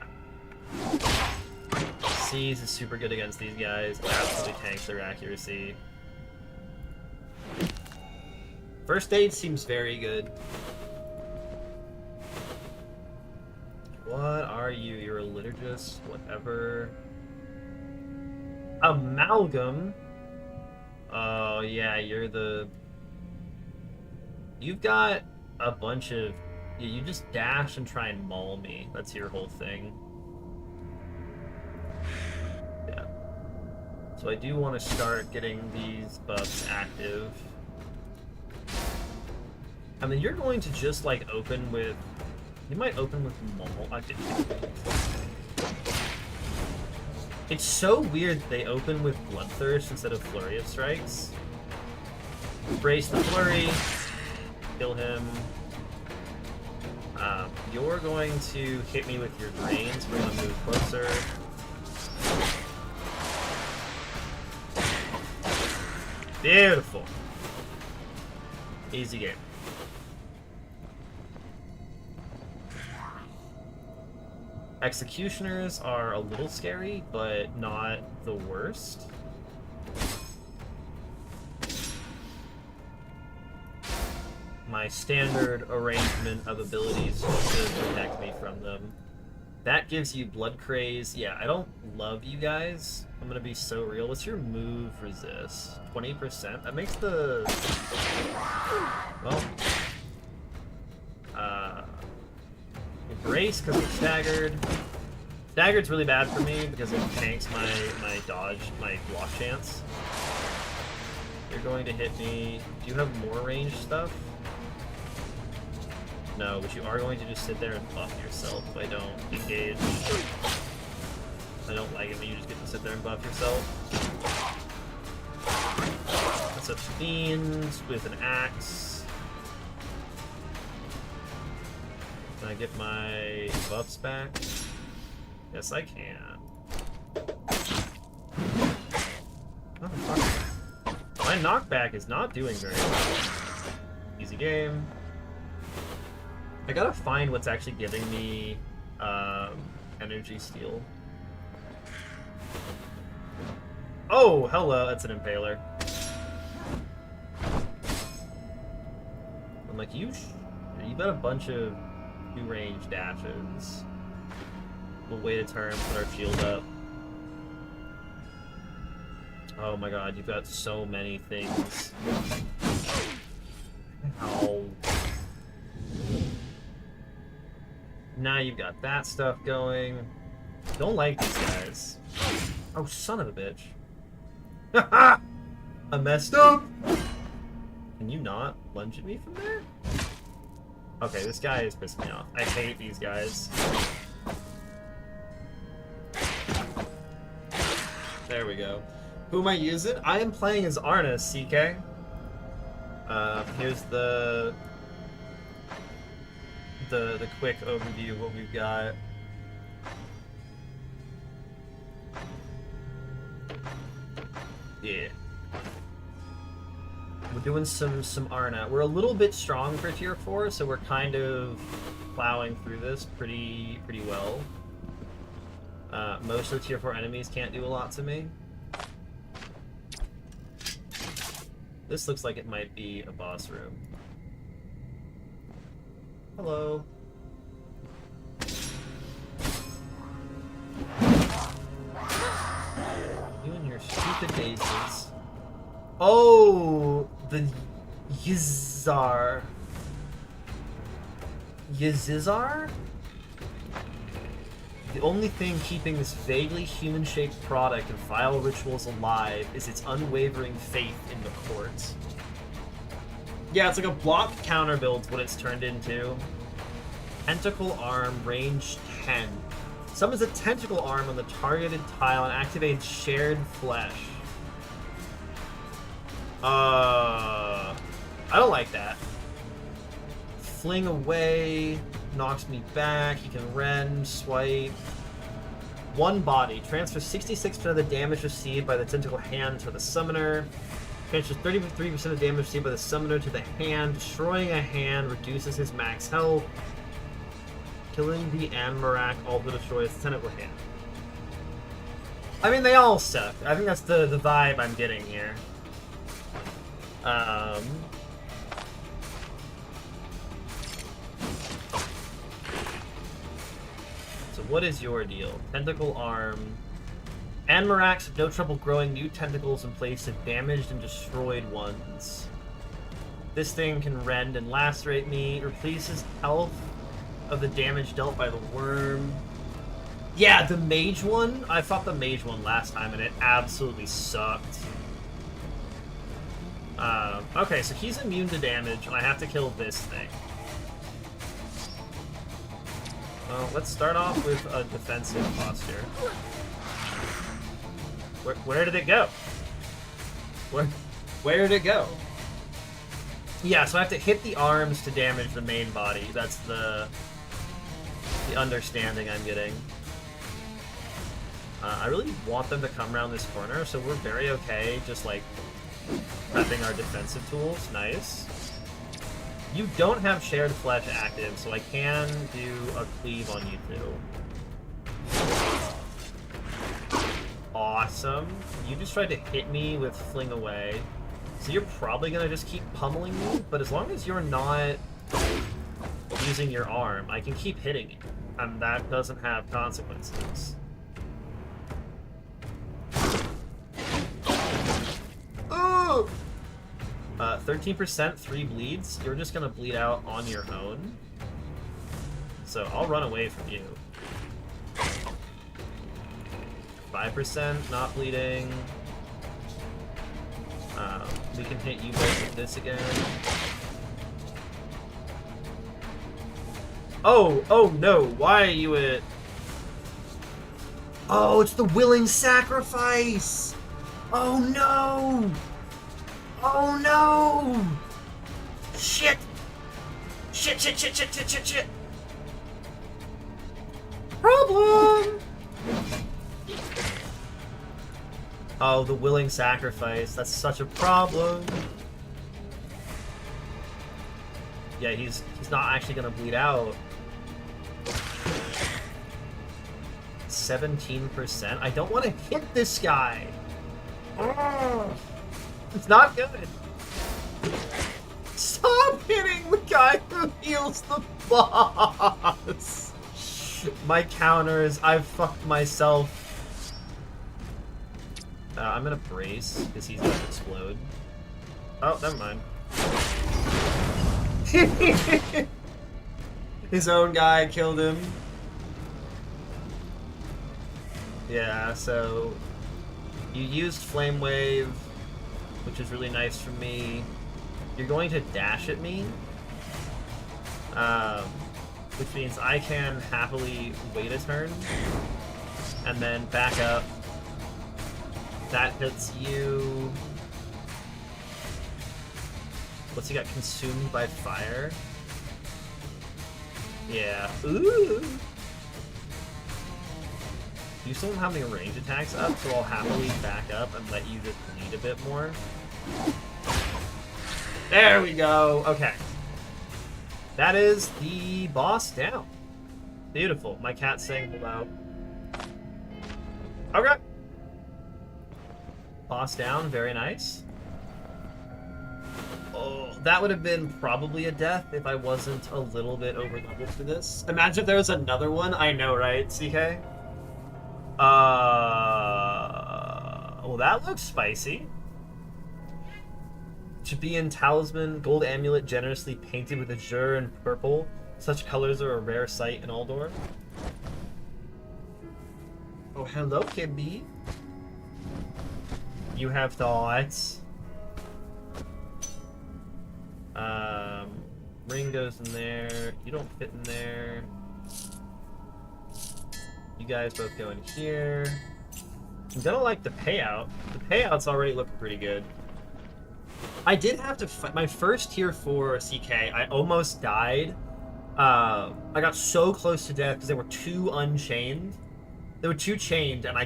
Seize is super good against these guys. Absolutely tanks their accuracy. First aid seems very good. What are you? You're a liturgist? Whatever. Amalgam? Oh, yeah, you're the... You've got a bunch of... Yeah, you just dash and try and maul me. That's your whole thing. Yeah. So I do want to start getting these buffs active. I mean, you're going to just, like, open with... You might open with maul. Okay. It's so weird they open with Bloodthirst instead of Flurry of Strikes. Brace the Flurry. Kill him. You're going to hit me with your Drains. We're going to move closer. Beautiful. Easy game. Executioners are a little scary, but not the worst. My standard arrangement of abilities should protect me from them. That gives you Blood Craze. Yeah, I don't love you guys. I'm gonna be so real. What's your move resist? 20%? That makes the... Well... Brace, because we're staggered. Staggered's really bad for me because it tanks my dodge, my block chance. You're going to hit me. Do you have more ranged stuff? No, but you are going to just sit there and buff yourself if I don't engage. I don't like it when you just get to sit there and buff yourself. That's a fiend with an axe. Can I get my buffs back? Yes, I can. Oh, fuck. My knockback is not doing very well. Easy game. I gotta find what's actually giving me energy steal. Oh, hello, that's an impaler. I'm like, you got a bunch of two-range dashes. We'll wait a turn, put our shield up. Oh my god, you've got so many things. Ow. Now you've got that stuff going. Don't like these guys. Oh, son of a bitch. Haha! I messed up! Can you not lunge at me from there? Okay, this guy is pissing me off. I hate these guys. There we go. Who am I using? I am playing as Arna, CK. Here's the quick overview of what we've got. Yeah. We're doing some Arna. We're a little bit strong for tier 4, so we're kind of plowing through this pretty well. Most of the tier 4 enemies can't do a lot to me. This looks like it might be a boss room. Hello. You and your stupid daisies. Oh, the Yizar. Yizar? The only thing keeping this vaguely human-shaped product of vile rituals alive is its unwavering faith in the courts. Yeah, it's like a block counter build's what it's turned into. Tentacle arm, range 10. Summons a tentacle arm on the targeted tile and activates shared flesh. I don't like that. Fling away, knocks me back, he can rend, swipe. One body, transfers 66% of the damage received by the tentacle hand to the summoner. Transfers 33% of damage received by the summoner to the hand. Destroying a hand reduces his max health. Killing the Anmarak also destroys the tentacle hand. I mean, they all suck. I think that's the vibe I'm getting here. So what is your deal? Tentacle arm. Anmarax have no trouble growing new tentacles in place of damaged and destroyed ones. This thing can rend and lacerate me, replaces health of the damage dealt by the worm. Yeah, the mage one, I fought the mage one last time and it absolutely sucked. Okay, so he's immune to damage and I have to kill this thing. Well, let's start off with a defensive posture. Where did it go? Where did it go? Yeah, so I have to hit the arms to damage the main body. That's the understanding I'm getting. I really want them to come around this corner, so we're very okay just, like, prepping our defensive tools. Nice. You don't have Shared Flesh active, so I can do a cleave on you two. Awesome. You just tried to hit me with Fling Away. So you're probably going to just keep pummeling me, but as long as you're not using your arm, I can keep hitting you. And that doesn't have consequences. Ooh! 13%, 3 bleeds. You're just going to bleed out on your own. So I'll run away from you. 5%, not bleeding. We can hit you both with this again. Oh no, why are you at... Oh, it's the willing sacrifice! Oh no! Oh no! Shit! Shit! Problem! Oh, the willing sacrifice. That's such a problem. Yeah, he's not actually gonna bleed out. 17%? I don't want to hit this guy! Oh, it's not good! Stop hitting the guy who heals the boss! My counters, I've fucked myself. I'm gonna brace, because he's gonna explode. Oh, never mind. His own guy killed him. Yeah, so... You used Flame Wave, which is really nice for me. You're going to dash at me. Which means I can happily wait a turn. And then back up. That hits you. What's he got? Consumed by fire? Yeah. Ooh! You still don't have any range attacks up, so I'll happily back up and let you just bleed a bit more. There we go! Okay. That is the boss down. Beautiful. My cat's saying hello. Okay. Boss down, very nice. Oh, that would have been probably a death if I wasn't a little bit over-leveled for this. Imagine if there was another one. I know, right, CK? Well, that looks spicy. Jabian Talisman, gold amulet generously painted with azure and purple. Such colors are a rare sight in Aldor. Oh, hello, Kibby. You have thoughts. Ring goes in there. You don't fit in there. You guys both go in here. I'm gonna like the payout. The payouts already look pretty good. I did have to fight my first tier 4 CK. I almost died. I got so close to death because they were too unchained. They were too chained, and I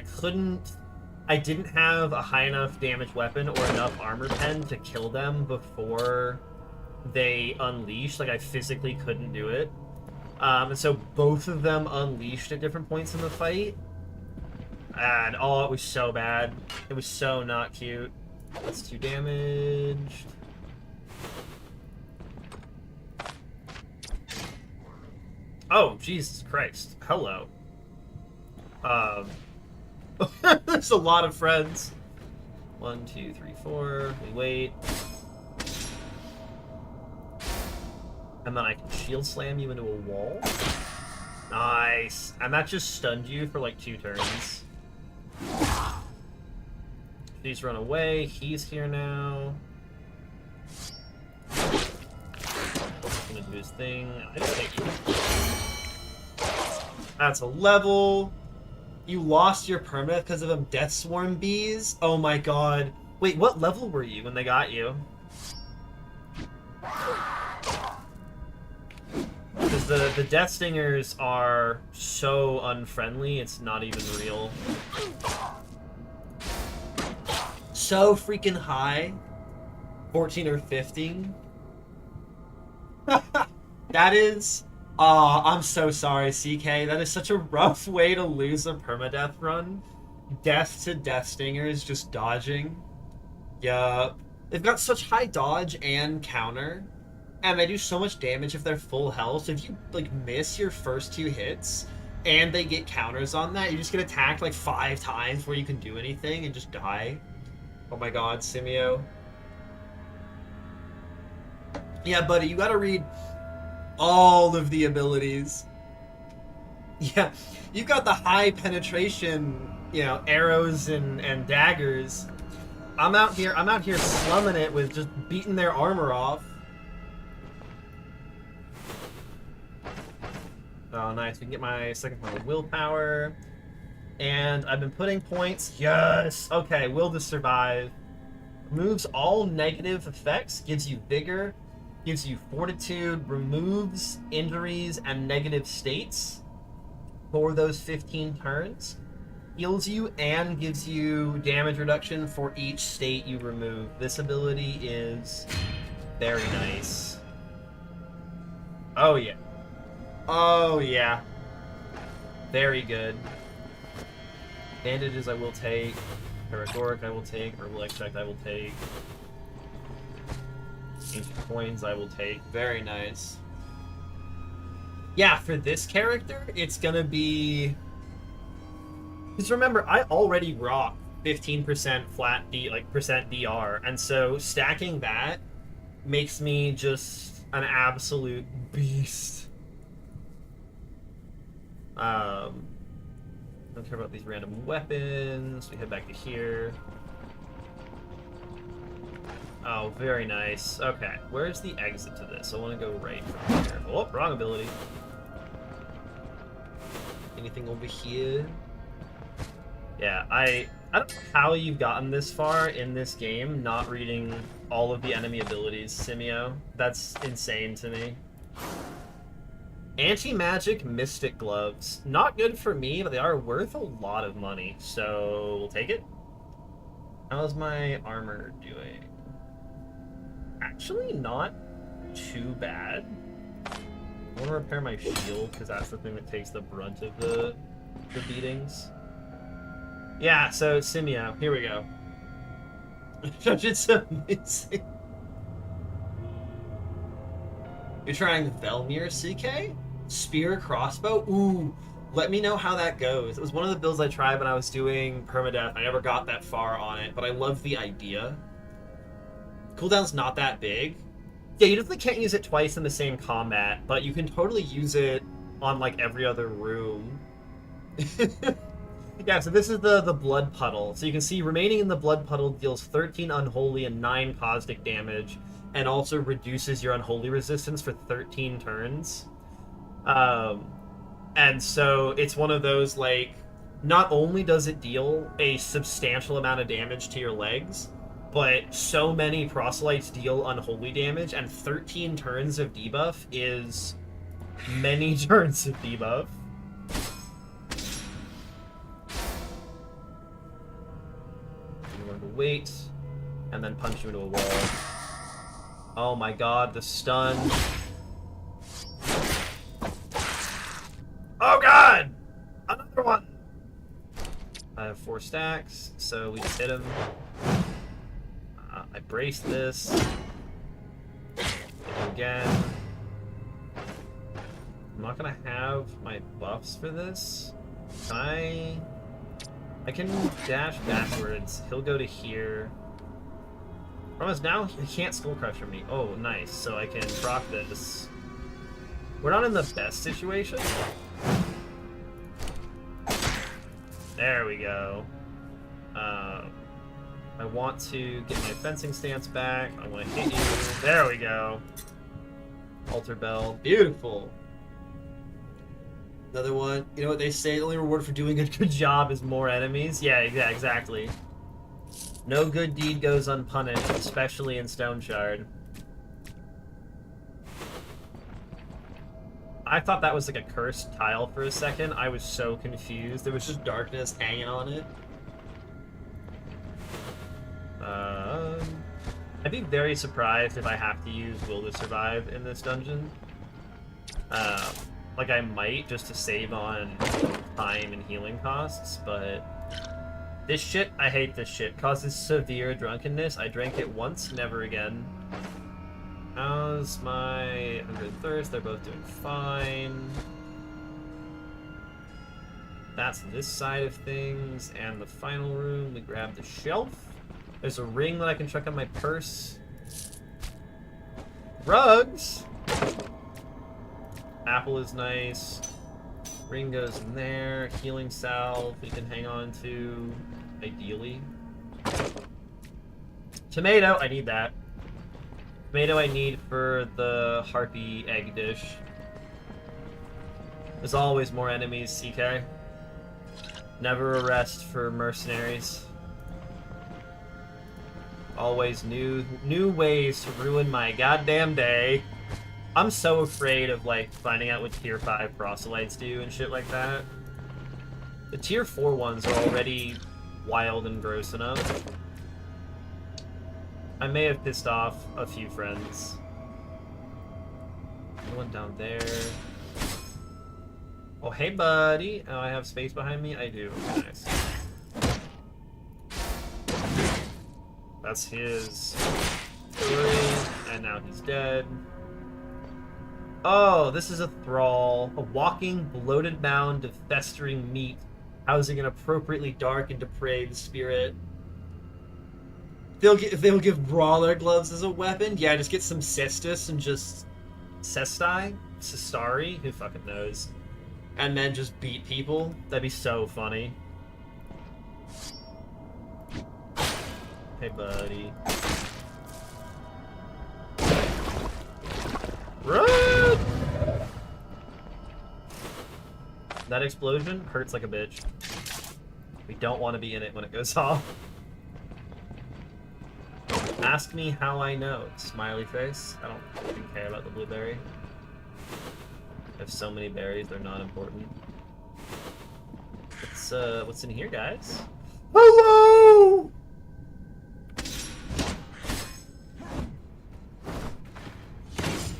didn't have a high enough damage weapon or enough armor pen to kill them before they unleashed. Like, I physically couldn't do it. And so both of them unleashed at different points in the fight. And, oh, it was so bad. It was so not cute. That's 2 damaged. Oh, Jesus Christ. Hello. There's a lot of friends. 1, 2, 3, 4. We wait. And then I can shield slam you into a wall. Nice. And that just stunned you for like 2 turns. Please run away. He's here now. Gonna do his thing. I just take you. That's a level. You lost your permanent because of them Death Swarm bees? Oh my god. Wait, what level were you when they got you? Because the Death Stingers are so unfriendly, it's not even real. So freaking high. 14 or 15. That is... I'm so sorry, CK. That is such a rough way to lose a permadeath run. Death to Death Stingers just dodging. Yup. They've got such high dodge and counter. And they do so much damage if they're full health. If you, like, miss your first 2 hits, and they get counters on that, you just get attacked, like, 5 times before you can do anything and just die. Oh my god, Simio. Yeah, buddy, you gotta read all of the abilities. Yeah, you've got the high penetration, you know, arrows and daggers. I'm out here slumming it with just beating their armor off. Oh, nice. We can get my second point of willpower. And I've been putting points. Yes! Okay, will to survive. Removes all negative effects, gives you vigor, gives you fortitude, removes injuries and negative states for those 15 turns, heals you, and gives you damage reduction for each state you remove. This ability is very nice. Oh yeah. Oh yeah. Very good. Bandages I will take. Paragoric I will take. Herbal Extract I will take. Ancient Coins I will take. Very nice. Yeah, for this character, it's gonna be... Because remember, I already rock 15% flat D, like percent DR, and so stacking that makes me just an absolute beast. Don't care about these random weapons. We head back to here. Oh, very nice. Okay, where's the exit to this? I want to go right from here. Oh, wrong ability. Anything over here? Yeah, I don't know how you've gotten this far in this game not reading all of the enemy abilities, Simio. That's insane to me. Anti-magic Mystic Gloves. Not good for me, but they are worth a lot of money, so we'll take it. How's my armor doing? Actually, not too bad. I want to repair my shield, because that's the thing that takes the brunt of the beatings. Yeah, so Simio, here we go. It's amazing. You're trying Velmir, CK? Spear, crossbow? Ooh, let me know how that goes. It was one of the builds I tried when I was doing permadeath. I never got that far on it, but I love the idea. Cooldown's not that big. Yeah, you definitely can't use it twice in the same combat, but you can totally use it on, like, every other room. Yeah, so this is the Blood Puddle. So you can see remaining in the Blood Puddle deals 13 unholy and 9 caustic damage, and also reduces your unholy resistance for 13 turns. And so it's one of those, like, not only does it deal a substantial amount of damage to your legs, but so many proselytes deal unholy damage, and 13 turns of debuff is many turns of debuff. I'm going to wait, and then punch you into a wall. Oh my god, the stun. Oh god! Another one! I have 4 stacks, so we just hit him. I brace this. Hit him again. I'm not gonna have my buffs for this. Can I... I can dash backwards. He'll go to here. Promise now he can't Skull Crusher me. Oh, nice. So I can proc this. We're not in the best situation. There we go. I want to get my fencing stance back. I want to hit you. There we go. Altar Bell. Beautiful. Another one. You know what they say? The only reward for doing a good job is more enemies. Yeah, exactly. No good deed goes unpunished, especially in Stone Shard. I thought that was like a cursed tile for a second. I was so confused. There was just darkness hanging on it. I'd be very surprised if I have to use Will to Survive in this dungeon. Like I might, just to save on time and healing costs, but this shit, I hate this shit. Causes severe drunkenness. I drank it once, never again. How's my Hunger and Thirst? They're both doing fine. That's this side of things, and the final room, we grab the shelf. There's a ring that I can chuck on my purse. Rugs! Apple is nice. Ring goes in there. Healing salve we can hang on to, ideally. Tomato, I need that. Tomato I need for the harpy egg dish. There's always more enemies, CK. Never a rest for mercenaries. Always new ways to ruin my goddamn day. I'm so afraid of like finding out what tier 5 proselytes do and shit like that. The tier 4 ones are already wild and gross enough. I may have pissed off a few friends. One down there. Oh, hey, buddy. Oh, I have space behind me? I do. Okay, nice. That's his story, and now he's dead. Oh, this is a thrall. A walking, bloated mound of festering meat, housing an appropriately dark and depraved spirit. If they'll give brawler gloves as a weapon, yeah, just get some cestus and just Cestari, who fucking knows, and then just beat people. That'd be so funny. Hey, buddy. Run! That explosion hurts like a bitch. We don't want to be in it when it goes off. Ask me how I know. Smiley face. I don't even care about the blueberry. I have so many berries, they're not important. What's in here, guys? Hello!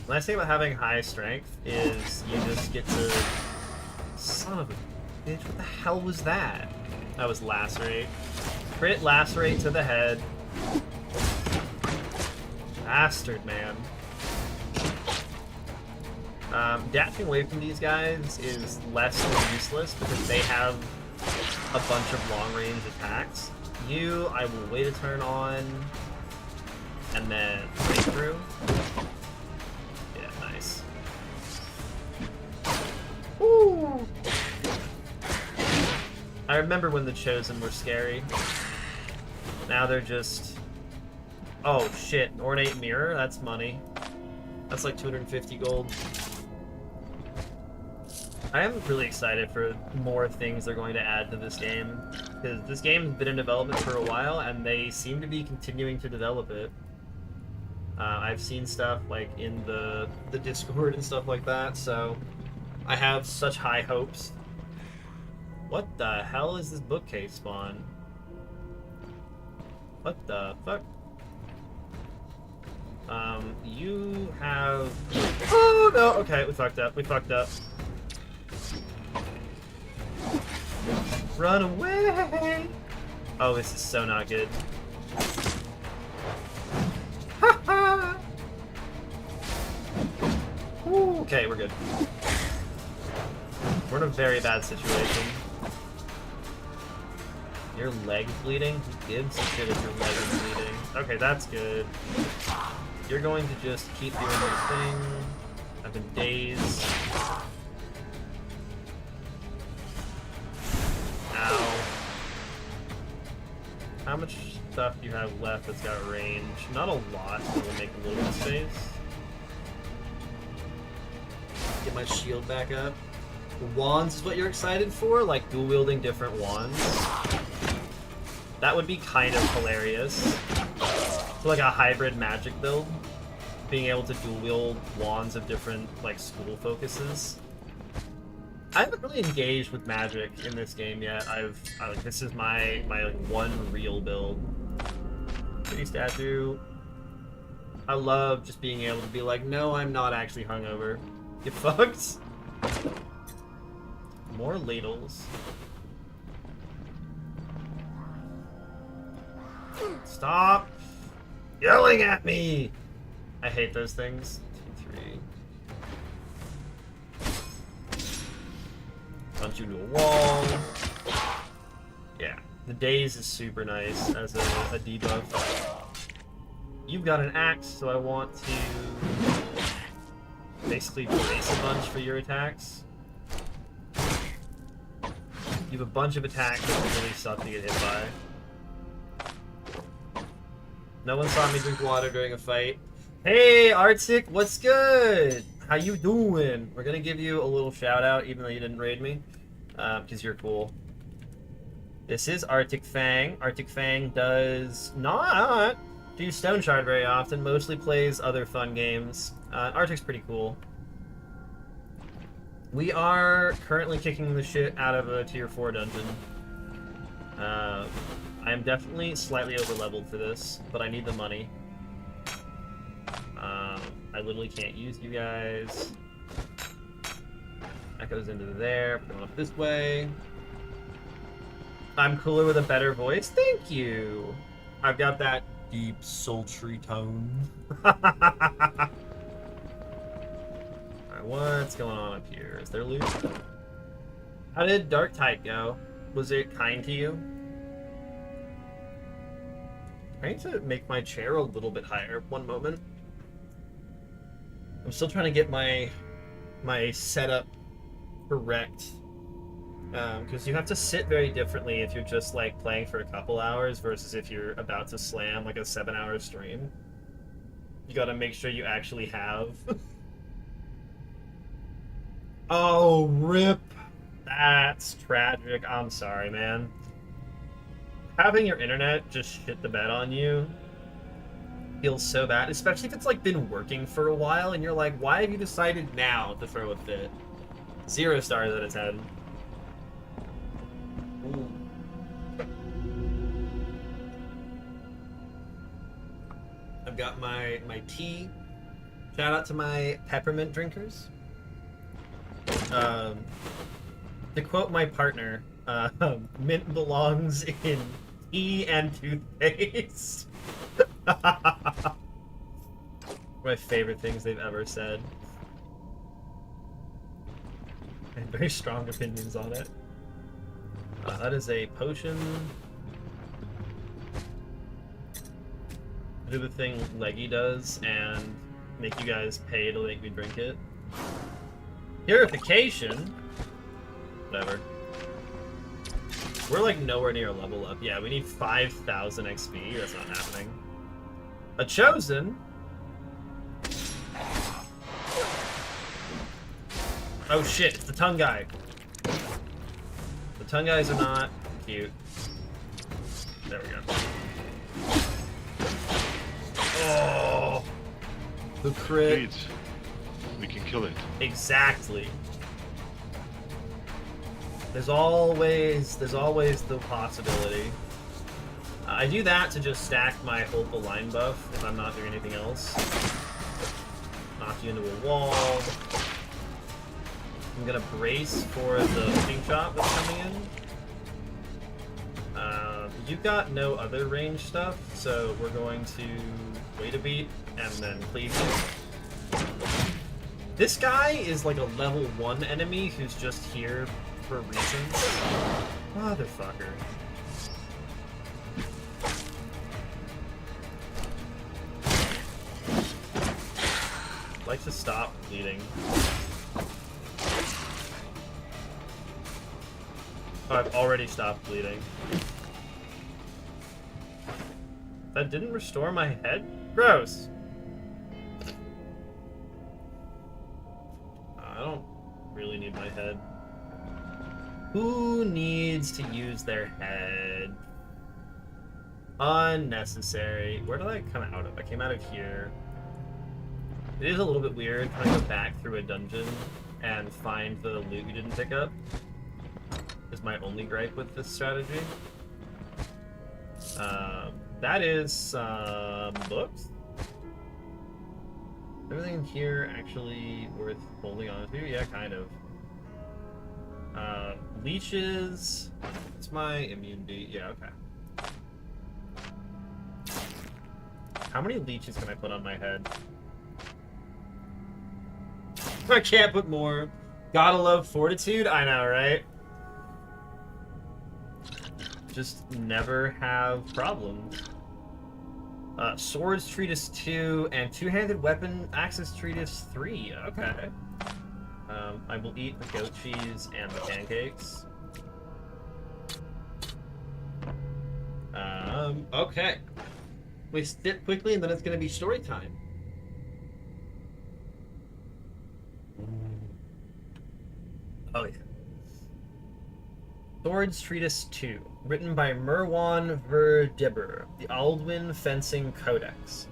The nice thing about having high strength is you just get to... Son of a bitch, what the hell was that? That was lacerate. Crit lacerate to the head. Bastard, man. Dashing away from these guys is less than useless because they have a bunch of long-range attacks. You, I will wait a turn on, and then breakthrough. Yeah, nice. Woo! I remember when the Chosen were scary. Now they're just... Oh shit, Ornate Mirror? That's money. That's like 250 gold. I am really excited for more things they're going to add to this game, because this game's been in development for a while, and they seem to be continuing to develop it. I've seen stuff like in the Discord and stuff like that, so I have such high hopes. What the hell is this bookcase spawn? What the fuck? You have... Oh, no! Okay, we fucked up. We fucked up. Run away! Oh, this is so not good. Ha Okay, we're good. We're in a very bad situation. Your leg's bleeding? Who gives a shit if your leg is bleeding? Okay, that's good. You're going to just keep doing your thing. I've been dazed. Ow. How much stuff do you have left that's got range? Not a lot, but we'll make a little bit of space. Get my shield back up. Wands is what you're excited for? Like dual wielding different wands? That would be kind of hilarious. For like a hybrid magic build. Being able to dual wield wands of different like school focuses. I haven't really engaged with magic in this game yet. This is my like one real build. Pretty statue. I love just being able to be like, no, I'm not actually hungover. Get fucked. More ladles. Stop yelling at me! I hate those things. 2, 3. Punch you to a wall. Yeah, the daze is super nice as a debuff. You've got an axe, so I want to basically brace a bunch for your attacks. You have a bunch of attacks that really suck to get hit by. No one saw me drink water during a fight. Hey, Arctic, what's good? How you doing? We're gonna give you a little shout out, even though you didn't raid me, because you're cool. This is Arctic Fang. Arctic Fang does not do Stone Shard very often, mostly plays other fun games. Arctic's pretty cool. We are currently kicking the shit out of a tier 4 dungeon. I am definitely slightly over-leveled for this, but I need the money. I literally can't use you guys. That goes into there, going up this way. I'm cooler with a better voice? Thank you! I've got that deep, sultry tone. Alright, what's going on up here? Is there loot? How did Dark Tide go? Was it kind to you? I need to make my chair a little bit higher. One moment. I'm still trying to get my setup correct. Because you have to sit very differently if you're just like playing for a couple hours versus if you're about to slam like a 7-hour stream. You gotta make sure you actually have. Oh, rip. That's tragic. I'm sorry, man. Having your internet just shit the bed on you feels so bad, especially if it's like been working for a while and you're like, why have you decided now to throw a fit? 0 stars out of 10. Ooh. I've got my tea. Shout out to my peppermint drinkers. To quote my partner, mint belongs in tea and toothpaste. My favorite things they've ever said. I have very strong opinions on it. That is a potion. Do the thing Leggy does and make you guys pay to make me drink it. Purification? Whatever. We're like nowhere near a level up. Yeah, we need 5,000 XP. That's not happening. A Chosen? Oh shit, it's the tongue guy. The tongue guys are not cute. There we go. Oh! The crit. Please. We can kill it. Exactly. There's always the possibility. I do that to just stack my Hold the Line buff if I'm not doing anything else. Knock you into a wall. I'm gonna brace for the looting shot that's coming in. You've got no other range stuff, so we're going to wait a beat and then cleave you. This guy is like a level 1 enemy who's just here for reasons. Motherfucker. just to stop bleeding. Oh, I've already stopped bleeding. That didn't restore my head? Gross. I don't really need my head. Who needs to use their head? Unnecessary. Where did I come out of? I came out of here. It is a little bit weird trying to go back through a dungeon and find the loot you didn't pick up. Is my only gripe with this strategy. That is some books. Everything here actually worth holding on to? Yeah, kind of. Leeches. What's my immunity? Yeah, okay. How many leeches can I put on my head? I can't put more. Gotta love fortitude? I know, right? Just never have problems. Swords Treatise 2 and Two-Handed Weapon Axis Treatise 3. Okay. I will eat the goat cheese and the pancakes. Okay. We sit quickly and then it's gonna be story time. Oh yeah. Swords Treatise 2, written by Merwan Verdeber, the Aldwin Fencing Codex.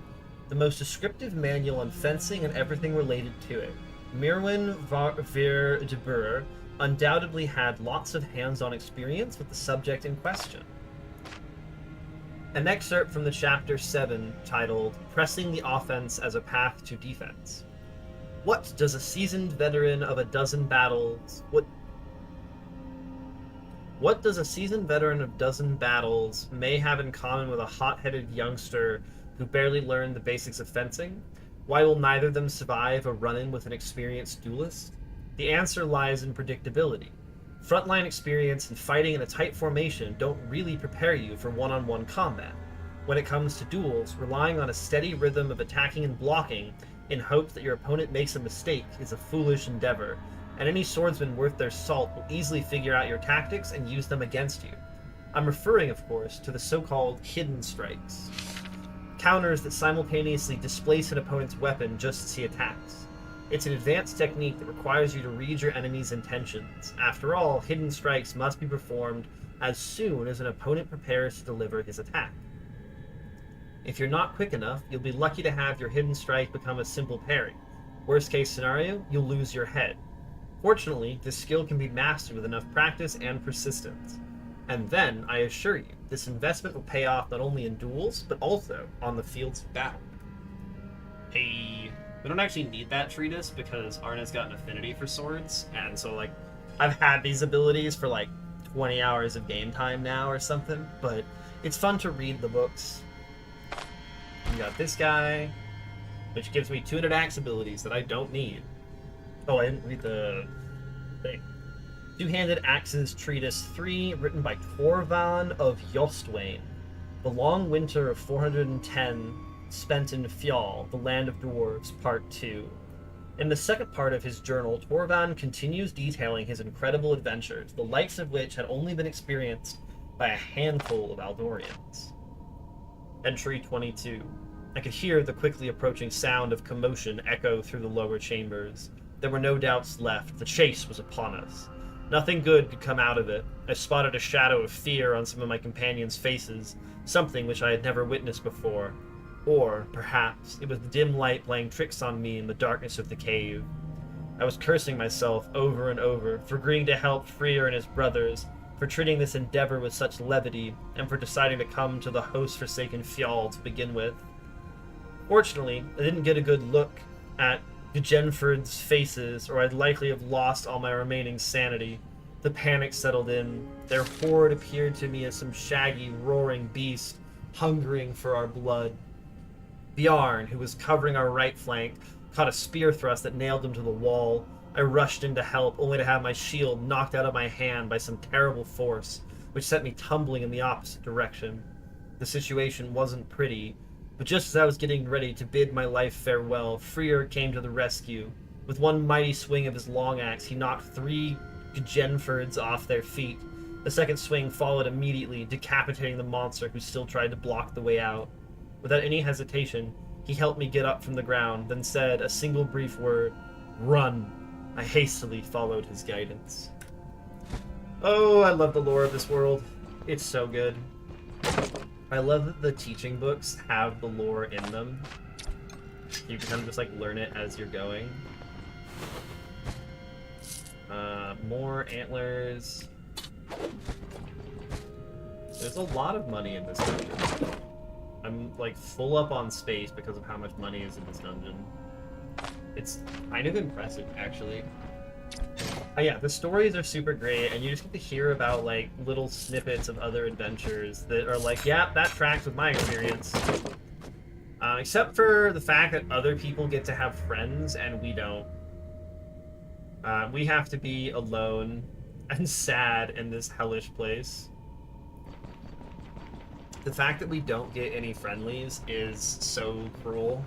The most descriptive manual on fencing and everything related to it. Merwan Verdeber undoubtedly had lots of hands-on experience with the subject in question. An excerpt from the chapter 7 titled Pressing the Offense as a Path to Defense. What does a seasoned veteran of a dozen battles... What does a seasoned veteran of dozen battles may have in common with a hot-headed youngster who barely learned the basics of fencing? Why will neither of them survive a run-in with an experienced duelist? The answer lies in predictability. Frontline experience and fighting in a tight formation don't really prepare you for one-on-one combat. When it comes to duels, relying on a steady rhythm of attacking and blocking in hopes that your opponent makes a mistake is a foolish endeavor, and any swordsman worth their salt will easily figure out your tactics and use them against you. I'm referring, of course, to the so-called hidden strikes. Counters that simultaneously displace an opponent's weapon just as he attacks. It's an advanced technique that requires you to read your enemy's intentions. After all, hidden strikes must be performed as soon as an opponent prepares to deliver his attack. If you're not quick enough, you'll be lucky to have your hidden strike become a simple parry. Worst case scenario, you'll lose your head. Fortunately, this skill can be mastered with enough practice and persistence. And then, I assure you, this investment will pay off not only in duels, but also on the fields of battle. Hey, we don't actually need that treatise because Arna's got an affinity for swords, and so, like, I've had these abilities for, like, 20 hours of game time now or something, but it's fun to read the books. We got this guy, which gives me 200 axe abilities that I don't need. Oh, I didn't read the thing. Two-Handed Axes Treatise 3, written by Torvan of Jostwain. The Long Winter of 410, spent in Fjall, the Land of Dwarves, Part 2. In the second part of his journal, Torvan continues detailing his incredible adventures, the likes of which had only been experienced by a handful of Aldorians. Entry 22. I could hear the quickly approaching sound of commotion echo through the lower chambers. There were no doubts left. The chase was upon us. Nothing good could come out of it. I spotted a shadow of fear on some of my companions' faces, something which I had never witnessed before. Or, perhaps, it was the dim light playing tricks on me in the darkness of the cave. I was cursing myself over and over for agreeing to help Freer and his brothers, for treating this endeavor with such levity, and for deciding to come to the host-forsaken Fjall to begin with. Fortunately, I didn't get a good look at Genford's faces, or I'd likely have lost all my remaining sanity. The panic settled in. Their horde appeared to me as some shaggy, roaring beast, hungering for our blood. Bjarn, who was covering our right flank, caught a spear thrust that nailed him to the wall. I rushed in to help, only to have my shield knocked out of my hand by some terrible force, which sent me tumbling in the opposite direction. The situation wasn't pretty, But just as I was getting ready to bid my life farewell, Freer came to the rescue. With one mighty swing of his long axe, he knocked 3 Genfords off their feet. The second swing followed immediately, decapitating the monster who still tried to block the way out. Without any hesitation, he helped me get up from the ground, then said a single brief word, "Run." I hastily followed his guidance. Oh, I love the lore of this world. It's so good. I love that the teaching books have the lore in them. You can kind of just like learn it as you're going. More antlers. There's a lot of money in this dungeon. I'm like full up on space because of how much money is in this dungeon. It's kind of impressive, actually. Yeah, the stories are super great, and you just get to hear about like little snippets of other adventures that are like, yeah, that tracks with my experience. Except for the fact that other people get to have friends and we don't. We have to be alone and sad in this hellish place. The fact that we don't get any friendlies is so cruel.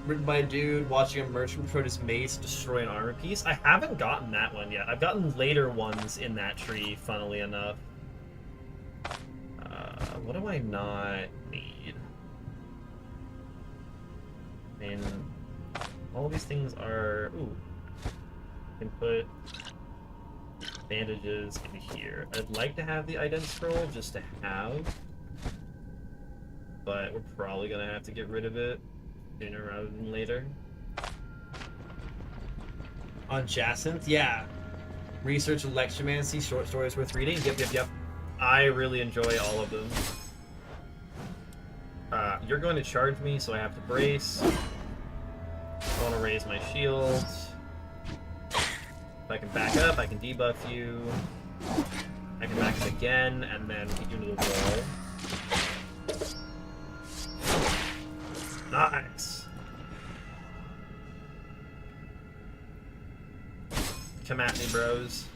Written by a dude watching a merchant throw his mace destroy an armor piece. I haven't gotten that one yet. I've gotten later ones in that tree, funnily enough. What do I not need? I mean, all of these things are... Ooh. I can put bandages in here. I'd like to have the ident scroll just to have. But we're probably going to have to get rid of it sooner rather than later. On Jacinth? Yeah. Research Electromancy, short stories worth reading? Yep. I really enjoy all of them. You're going to charge me, so I have to brace. I want to raise my shield. If I can back up, I can debuff you. I can back up again, and then hit you into the wall. Nice. Come at me, bros.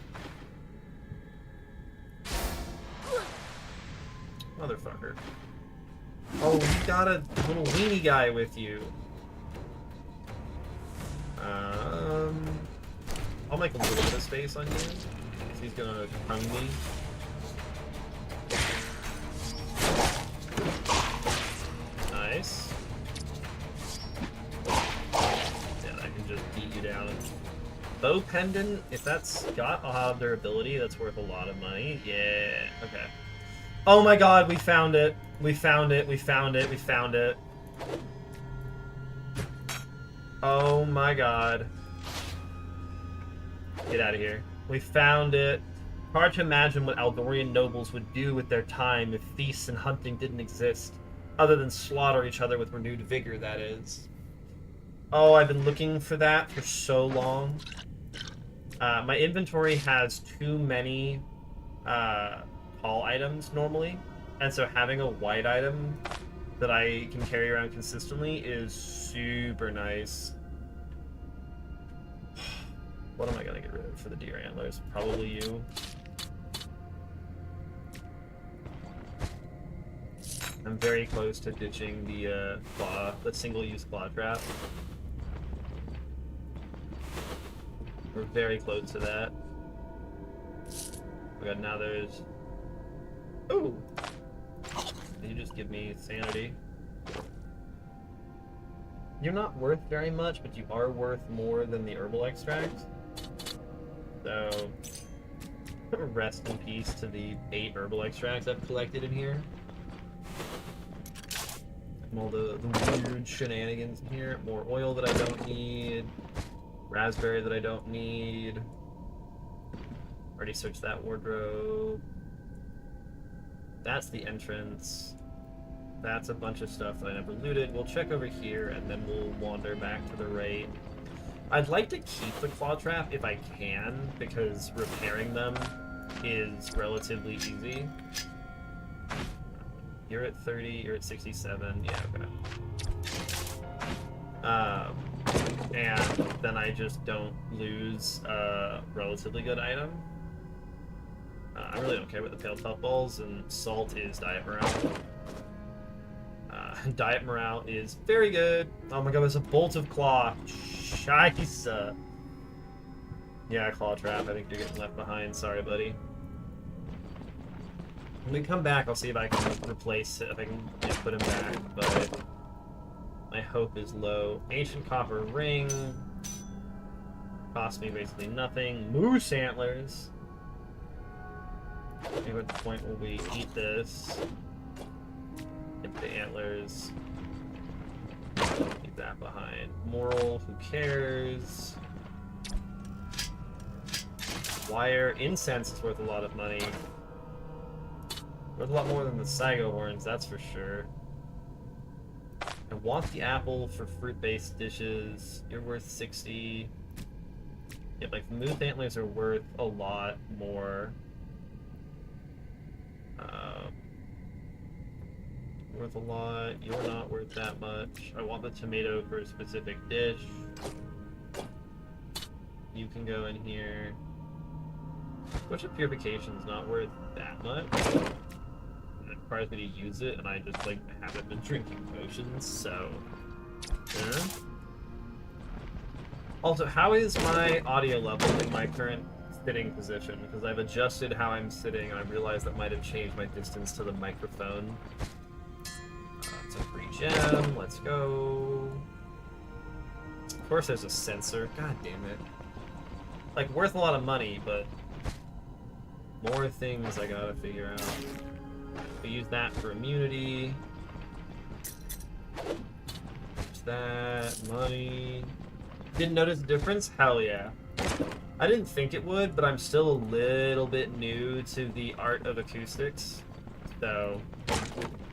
Motherfucker. Oh, you got a little weenie guy with you. I'll make a little bit of space on you. He's gonna tongue me. Nice. Yeah, I can just beat you down. Bow pendant, if that's got a durability, that's worth a lot of money. Yeah, okay. Oh my god, we found it. We found it. Oh my god. Get out of here. We found it. Hard to imagine what Aldorian nobles would do with their time if feasts and hunting didn't exist. Other than slaughter each other with renewed vigor, that is. Oh, I've been looking for that for so long. My inventory has too many tall items normally, and so having a white item that I can carry around consistently is super nice. What am I gonna get rid of for the deer antlers? Probably you. I'm very close to ditching the single-use claw trap. We're very close to that. Oh god, now there's... Ooh! You just give me sanity. You're not worth very much, but you are worth more than the herbal extracts. So, rest in peace to the 8 herbal extracts I've collected in here. And all the weird shenanigans in here. More oil that I don't need. Raspberry that I don't need. Already searched that wardrobe. That's the entrance. That's a bunch of stuff that I never looted. We'll check over here, and then we'll wander back to the right. I'd like to keep the claw trap if I can, because repairing them is relatively easy. You're at 30, you're at 67, yeah, okay. And then I just don't lose a relatively good item. I really don't care about the pale puff balls, and salt is diet morale. Diet morale is very good. Oh my god, there's a bolt of claw. Scheisse. Yeah, claw trap. I think you're getting left behind. Sorry, buddy. When we come back, I'll see if I can replace it, if I can put him back, but my hope is low. Ancient copper ring. Cost me basically nothing. Moose antlers. Maybe at the point where we eat this. Get the antlers. Leave that behind. Moral, who cares? Wire. Incense is worth a lot of money. Worth a lot more than the Saigo horns, that's for sure. I want the apple for fruit-based dishes. You're worth 60. Yeah, like moose antlers are worth a lot more. Worth a lot. You're not worth that much. I want the tomato for a specific dish. You can go in here. Butcher purification's not worth that much. It requires me to use it, and I just like haven't been drinking potions, so. Yeah. Also, how is my audio level in my current sitting position? Because I've adjusted how I'm sitting, and I realized that might have changed my distance to the microphone. It's a free gem. Let's go. Of course, there's a sensor. God damn it. Like, worth a lot of money, but more things I gotta figure out. We use that for immunity. There's that. Money. Didn't notice the difference? Hell yeah. I didn't think it would, but I'm still a little bit new to the art of acoustics. So,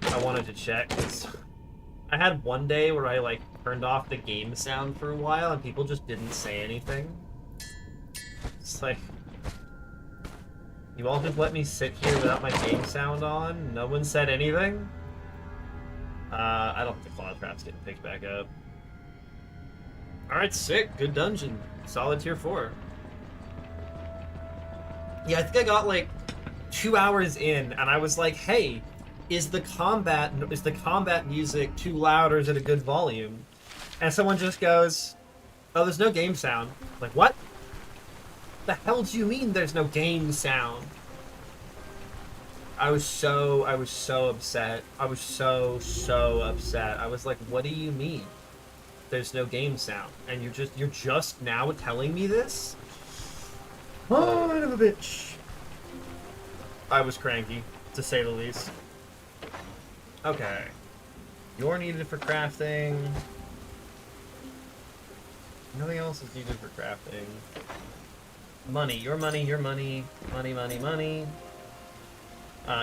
I wanted to check, because I had one day where I, like, turned off the game sound for a while, and people just didn't say anything. It's like, you all just let me sit here without my game sound on? No one said anything? I don't think the claw trap's getting picked back up. Alright, sick. Good dungeon. Solid tier 4. Yeah, I think I got like 2 hours in, and I was like, hey, is the combat music too loud, or is it a good volume? And someone just goes, oh, there's no game sound. Like, what? The hell do you mean there's no game sound? I was so upset. I was so upset. I was like, what do you mean there's no game sound? And you're just now telling me this? Oh, son of a bitch. I was cranky, to say the least. Okay. You're needed for crafting. Nothing else is needed for crafting. Money. Your money, your money. Money, money, money.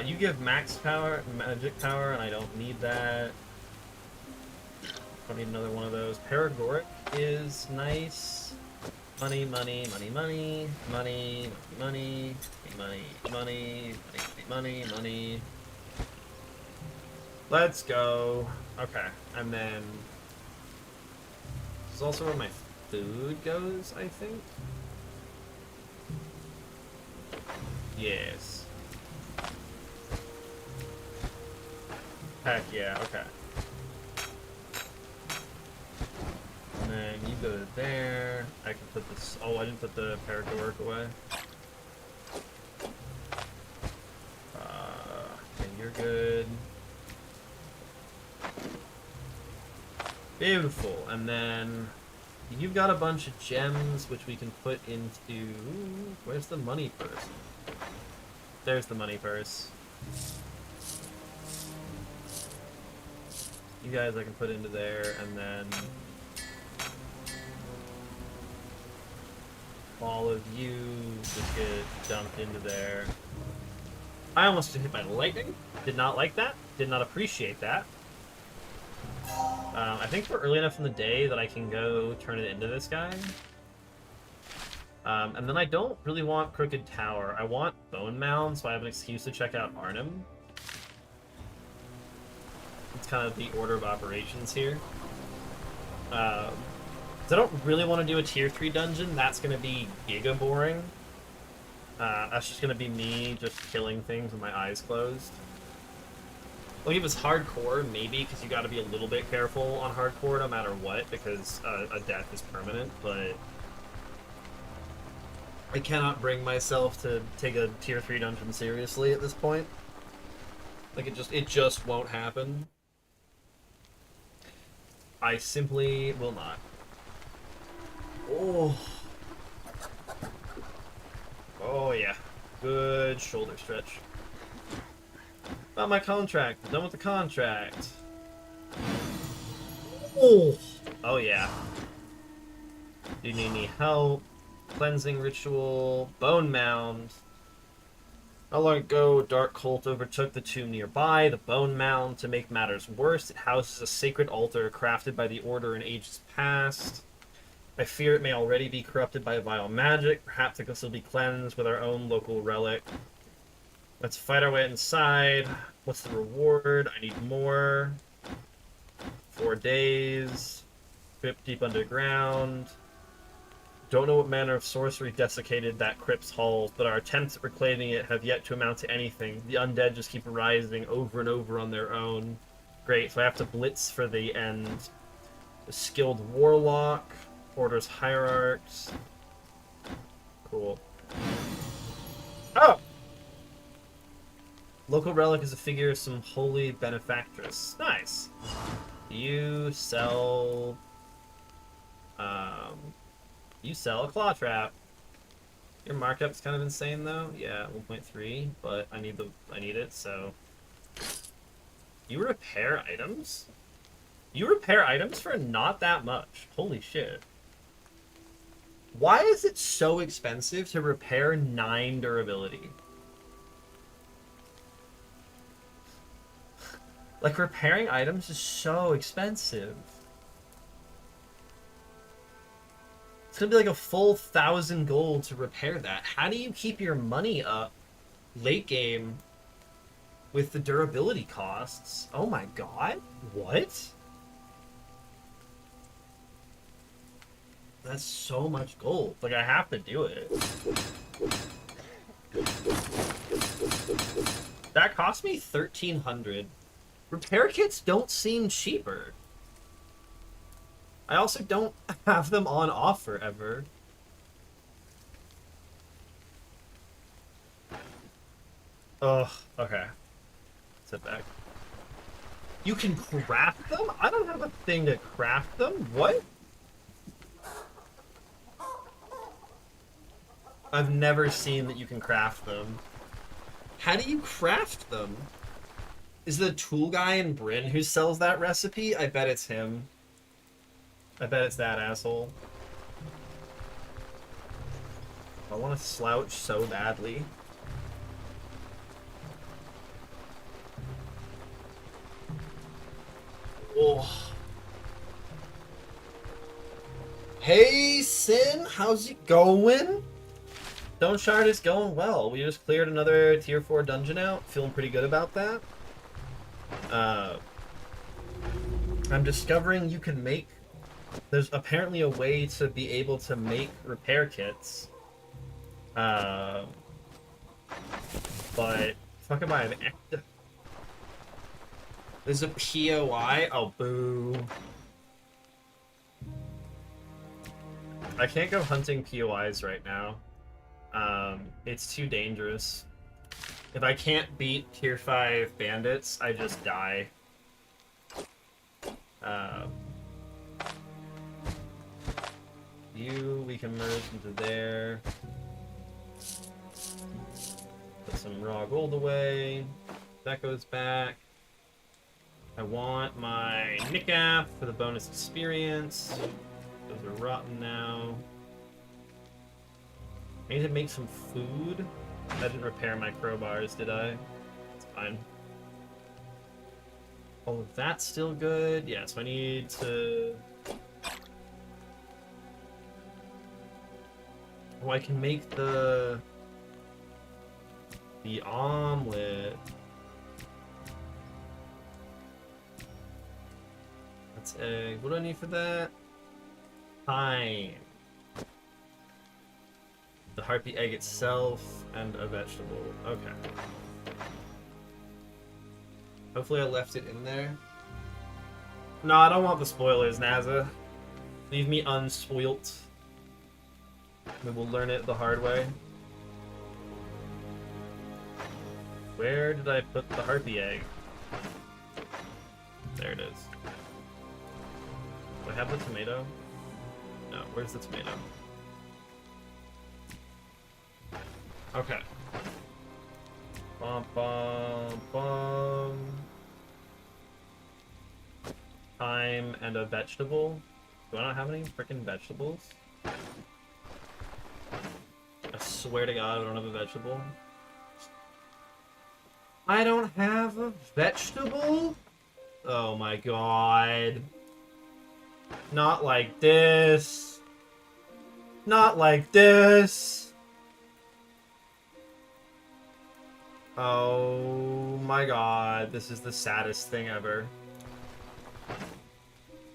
You give max power, magic power, and I don't need that. Don't need another one of those. Paragoric is nice. Money, money, money, money, money, money, money, money, money, money, money. Let's go. Okay, and then this is also where my food goes, I think. Yes. Heck yeah, okay. And then you go to there. I can put this. Oh, I didn't put the Paragoric away. Okay, you're good. Beautiful. And then you've got a bunch of gems which we can put into. Where's the money purse? There's the money purse. You guys I can put into there, and then all of you just get dumped into there. I almost hit by lightning. Did not like that. Did not appreciate that. I think we're early enough in the day that I can go turn it into this guy. And then I don't really want Crooked Tower. I want Bone Mound, so I have an excuse to check out Arnhem. It's kind of the order of operations here. I don't really want to do a tier 3 dungeon. That's going to be giga boring. That's just going to be me just killing things with my eyes closed. Like if it's hardcore, maybe, because you got to be a little bit careful on hardcore no matter what, because a death is permanent, but I cannot bring myself to take a tier 3 dungeon seriously at this point. Like it just won't happen. I simply will not. Oh. Oh yeah. Good shoulder stretch. About my contract. I'm done with the contract. Oh. Oh yeah. Do you need any help? Cleansing ritual. Bone mound. Not long ago, Dark Cult overtook the tomb nearby, the Bone Mound. To make matters worse, it houses a sacred altar crafted by the Order in ages past. I fear it may already be corrupted by vile magic. Perhaps it can still be cleansed with our own local relic. Let's fight our way inside. What's the reward? I need more. 4 days. Crypt deep underground. Don't know what manner of sorcery desiccated that crypt's halls, but our attempts at reclaiming it have yet to amount to anything. The undead just keep arising over and over on their own. Great, so I have to blitz for the end. The skilled warlock. Order's hierarchs. Cool. Oh! Local relic is a figure of some holy benefactress. Nice. You sell... You sell a claw trap. Your markup's kind of insane though. Yeah, 1.3, but I need it, so. You repair items? You repair items for not that much. Holy shit. Why is it so expensive to repair 9 durability? Like, repairing items is so expensive. It's gonna be like a full 1,000 gold to repair that. How do you keep your money up late game with the durability costs? Oh my god. What? That's so much gold. Like, I have to do it. That cost me 1,300. Repair kits don't seem cheaper. I also don't have them on offer ever. Ugh, okay. Sit back. You can craft them? I don't have a thing to craft them. What? I've never seen that you can craft them. How do you craft them? Is the tool guy in Bryn who sells that recipe? I bet it's him. I bet it's that asshole. I want to slouch so badly. Oh. Hey, Sin, how's it going? Stone Shard is going well. We just cleared another tier 4 dungeon out. Feeling pretty good about that. I'm discovering you can make... There's apparently a way to be able to make repair kits. But... Fuck, am I an active? There's a POI? Oh, boo. I can't go hunting POIs right now. It's too dangerous. If I can't beat tier 5 bandits, I just die. We can merge into there. Put some raw gold away. That goes back. I want my Nickap for the bonus experience. Those are rotten now. I need to make some food. I didn't repair my crowbars, did I? It's fine. All of that's still good. Yeah, so I need to... Oh, I can make the omelet. That's egg. What do I need for that? Thyme. The harpy egg itself and a vegetable. Okay. Hopefully I left it in there. No, I don't want the spoilers, Naza. Leave me unspoilt. We will learn it the hard way. Where did I put the harpy egg? There it is. Do I have the tomato? No, where's the tomato? Okay. Bum, bum, bum. Thyme and a vegetable. Do I not have any freaking vegetables? I swear to God, I don't have a vegetable. I don't have a vegetable? Oh my God. Not like this. Not like this. Oh my God. This is the saddest thing ever.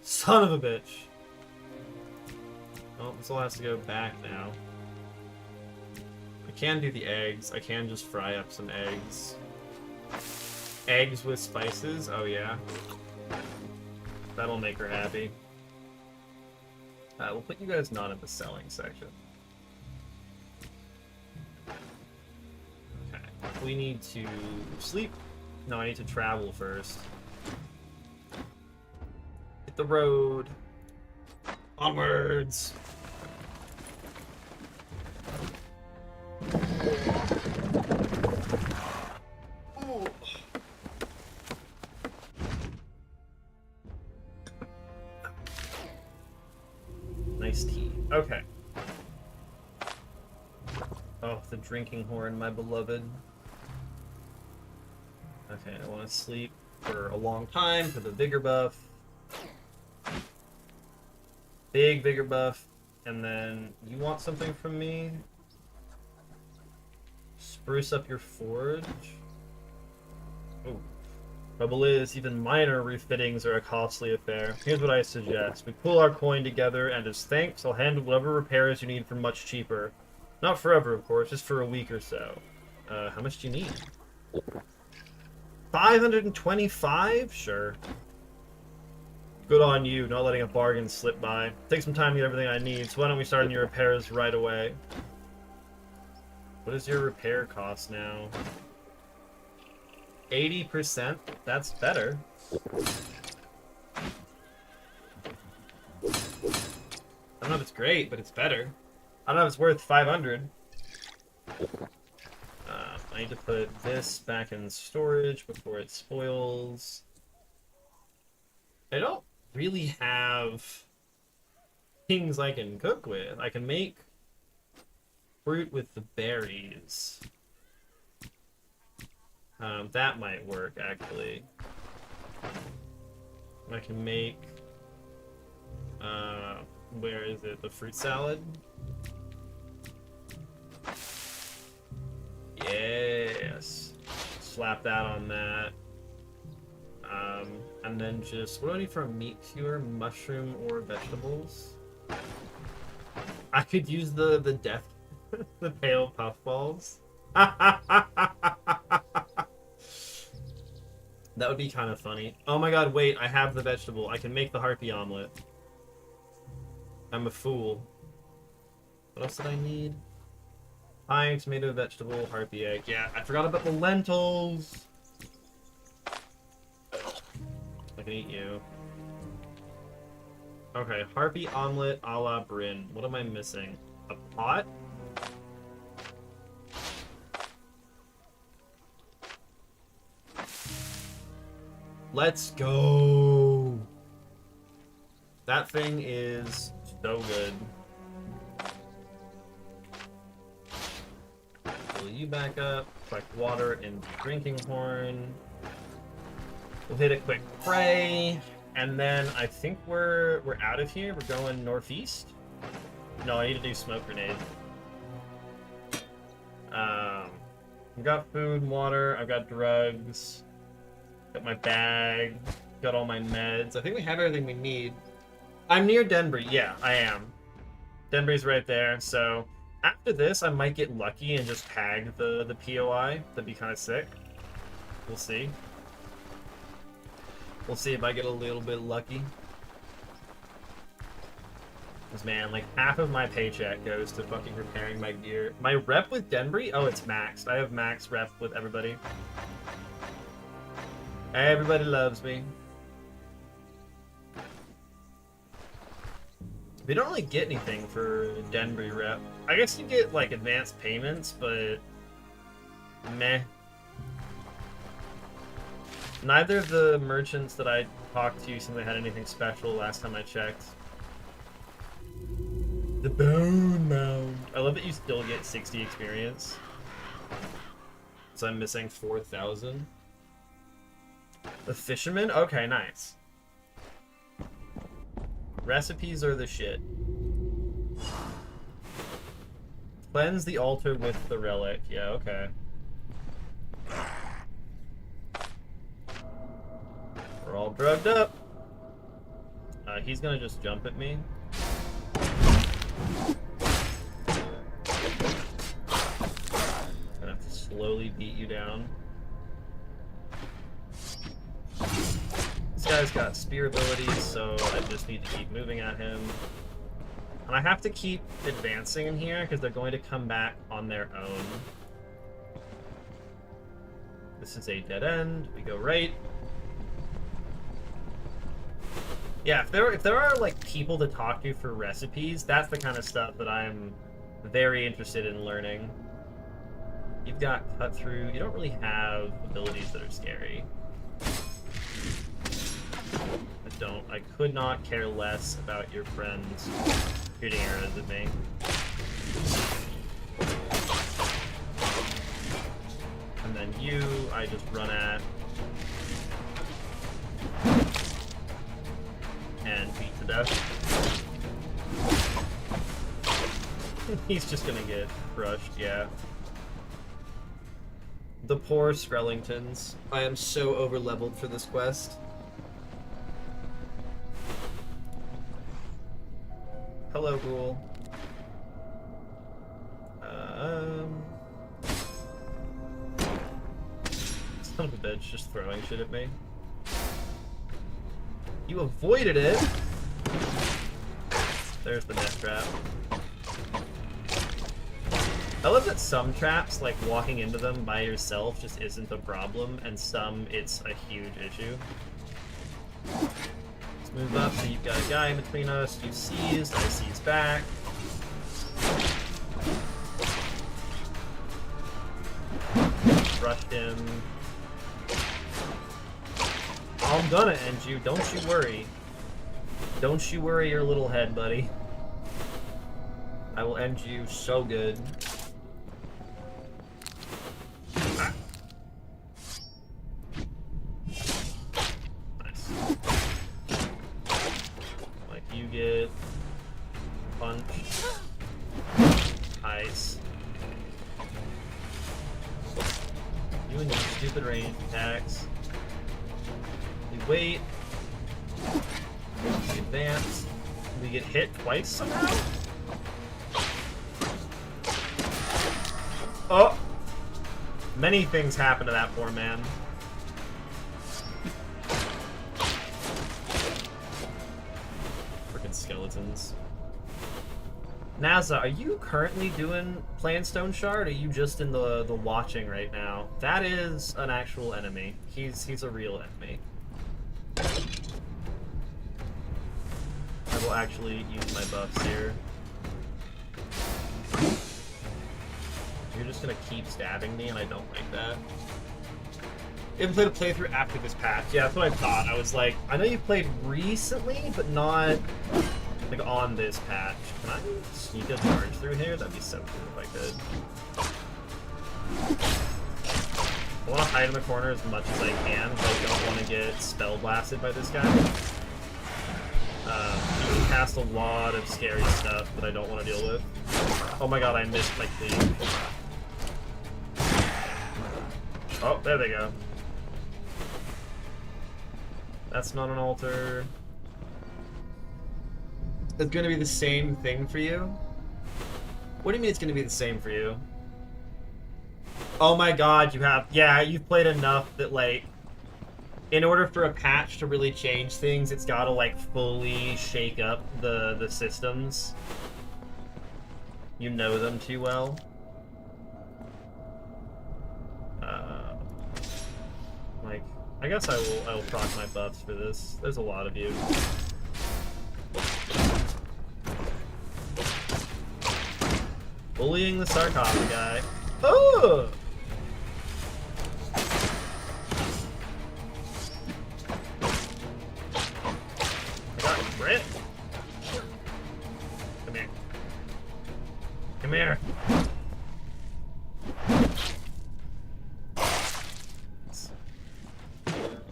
Son of a bitch. Oh, this all has to go back now. I can do the eggs. I can just fry up some eggs. Eggs with spices? Oh yeah. That'll make her happy. We'll put you guys not in the selling section. Okay. We need to sleep. No, I need to travel first. Hit the road. Onwards. Ooh. Nice tea. Okay. Oh, the drinking horn, my beloved. Okay, I want to sleep for a long time for the vigor buff. Big vigor buff. And then you want something from me? Spruce up your forge. Oh. Trouble is, even minor refittings are a costly affair. Here's what I suggest. We pool our coin together, and as thanks, I'll handle whatever repairs you need for much cheaper. Not forever, of course, just for a week or so. How much do you need? 525? Sure. Good on you, not letting a bargain slip by. Take some time to get everything I need, so why don't we start on your repairs right away? What is your repair cost now? 80%? That's better. I don't know if it's great, but it's better. I don't know if it's worth 500. I need to put this back in storage before it spoils. I don't really have things I can cook with. I can make fruit with the berries. That might work, actually. I can make... where is it? The fruit salad? Yes! Slap that on that. And then just... What do I need for a meat cure? Mushroom or vegetables? I could use the death... the pale puffballs. That would be kind of funny. Oh my god, wait, I have the vegetable. I can make the harpy omelet. I'm a fool. What else did I need? Pie, tomato, vegetable, harpy egg. Yeah, I forgot about the lentils! I can eat you. Okay, harpy omelet a la Bryn. What am I missing? A pot? Let's go! That thing is so good. Fill you back up, collect water in the drinking horn. We'll hit a quick pray, and then I think we're out of here. We're going northeast. No, I need to do smoke grenade. I've got food and water. I've got drugs. Got my bag. Got all my meds. I think we have everything we need. I'm near Denbury. Yeah, I am. Denbury's right there. So after this, I might get lucky and just tag the POI. That'd be kind of sick. We'll see. We'll see if I get a little bit lucky. Because, man, like, half of my paycheck goes to fucking repairing my gear. My rep with Denbury? Oh, it's maxed. I have max rep with everybody. Everybody loves me. We don't really get anything for Denbury rep. I guess you get, like, advanced payments, but... meh. Neither of the merchants that I talked to seemed to had anything special last time I checked. The Bone Mound. I love that you still get 60 experience. So I'm missing 4,000. The Fisherman? Okay, nice. Recipes are the shit. Cleanse the altar with the relic. Yeah, okay. We're all drugged up. He's gonna just jump at me. Gonna have to slowly beat you down. This guy's got spear abilities, so I just need to keep moving at him. And I have to keep advancing in here because they're going to come back on their own. This is a dead end. We go right. Yeah, if there are like people to talk to for recipes, that's the kind of stuff that I'm very interested in learning. You've got cut through. You don't really have abilities that are scary. I could not care less about your friends shooting arrows at me. And then you, I just run at. And beat to death. He's just gonna get crushed, yeah. The poor Skrellingtons. I am so over-leveled for this quest. Hello, Ghoul. Son of a bitch, just throwing shit at me. You avoided it! There's the net trap. I love that some traps, like walking into them by yourself just isn't a problem, and some it's a huge issue. Let's move up, so you've got a guy in between us. You seized, I seize back. Rushed him. I'm gonna end you, don't you worry. Don't you worry your little head, buddy. I will end you so good. Ah. Nice. Like, you get punched. Ice. You and your stupid range attacks. We wait. We advance. We get hit twice somehow? Oh! Many things happen to that poor man. Frickin' skeletons. Naza, are you currently playing Stone Shard, or are you just in the watching right now? That is an actual enemy. He's a real enemy. I will actually use my buffs here. You're just gonna keep stabbing me, and I don't like that. You haven't played a playthrough after this patch. Yeah, that's what I thought. I was like, I know you played recently, but not like on this patch. Can I sneak a charge through here? That'd be so cool if I could. I want to hide in the corner as much as I can, but I don't want to get spell blasted by this guy. He can cast a lot of scary stuff that I don't want to deal with. Oh my god, I missed my cleave. Oh, there they go. That's not an altar. It's gonna be the same thing for you? What do you mean it's gonna be the same for you? Oh my god, you have... Yeah, you've played enough that, like... in order for a patch to really change things, it's gotta like fully shake up the systems. You know them too well. Like, I guess I will proc my buffs for this. There's a lot of you. Bullying the sarcophagi. Oh! I got Brit. Come here. Come here.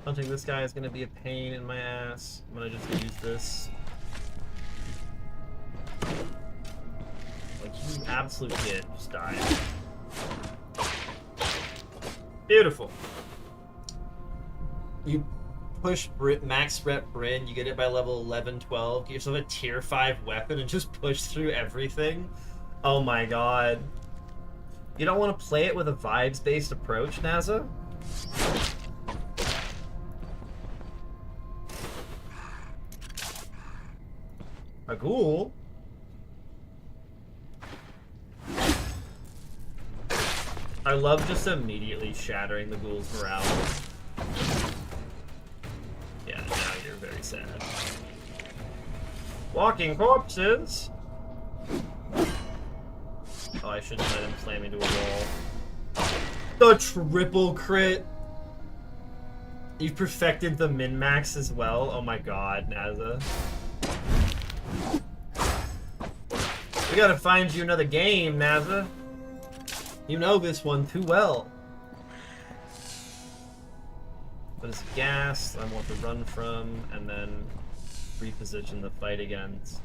Punching this guy is gonna be a pain in my ass. I'm gonna just use this. Like, you absolute kid, just die. Beautiful. You push max rep Bryn, you get it by level 11, 12, get yourself a tier 5 weapon and just push through everything. Oh my god. You don't want to play it with a vibes-based approach, Naza? A ghoul? I love just immediately shattering the ghoul's morale. Yeah, now you're very sad. Walking corpses! Oh, I shouldn't let him slam into a wall. The triple crit! You've perfected the min-max as well? Oh my god, Naza. We gotta find you another game, Naza. You know this one too well. But it's gas, I want to run from, and then reposition the fight against.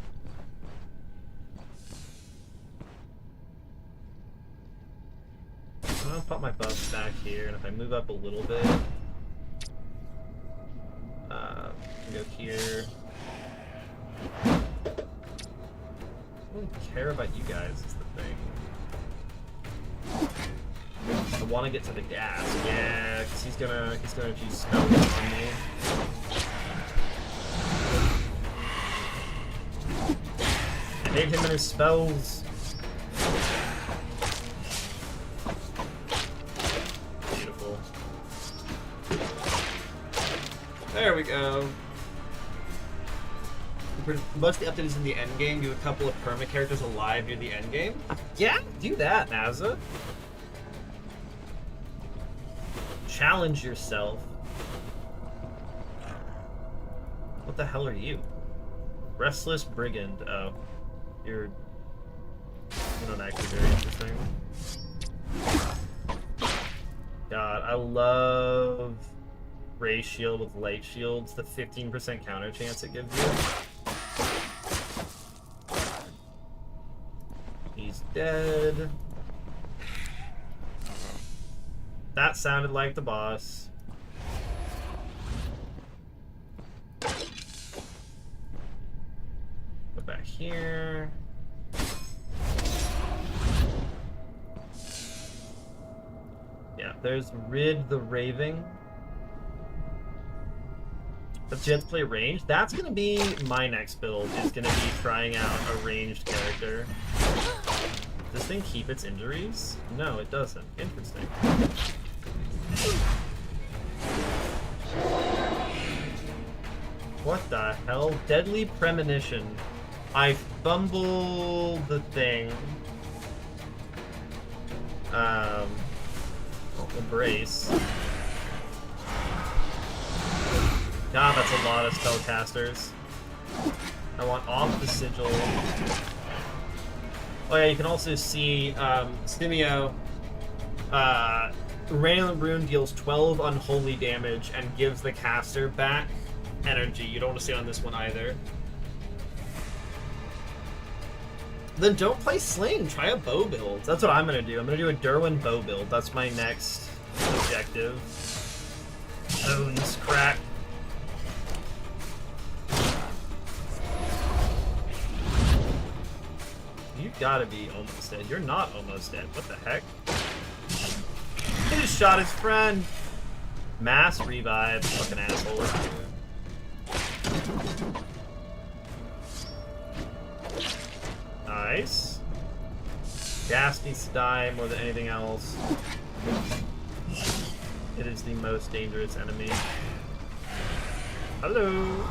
I'm gonna put my buffs back here, and if I move up a little bit, go here. I don't care about you guys, is the thing. I want to get to the gas, yeah, because he's gonna use spells on me. I hate him and his spells. Beautiful. There we go. Most of the update is in the end game. Do a couple of perma characters alive near the end game. Yeah, do that, Naza. Challenge yourself. What the hell are you? Restless Brigand. Oh, you're not actually very interesting. God, I love Ray Shield with Light Shields. The 15% counter chance it gives you. He's dead. That sounded like the boss. Go back here. Yeah, there's Rid the Raving. But you have to play ranged. That's gonna be my next build, is gonna be trying out a ranged character. Does this thing keep its injuries? No, it doesn't. Interesting. What the hell? Deadly Premonition. I fumbled the thing. Embrace. God, that's a lot of spellcasters. I want off the sigil. Oh yeah, you can also see Stimio. Radiant Rune deals 12 unholy damage and gives the caster back energy. You don't want to see it on this one either. Then don't play Sling. Try a bow build. That's what I'm gonna do. I'm gonna do a Derwin bow build. That's my next objective. Bones crack. You gotta be almost dead. You're not almost dead. What the heck? He just shot his friend. Mass revive, fucking asshole. Nice. Gas needs to die more than anything else. It is the most dangerous enemy. Hello.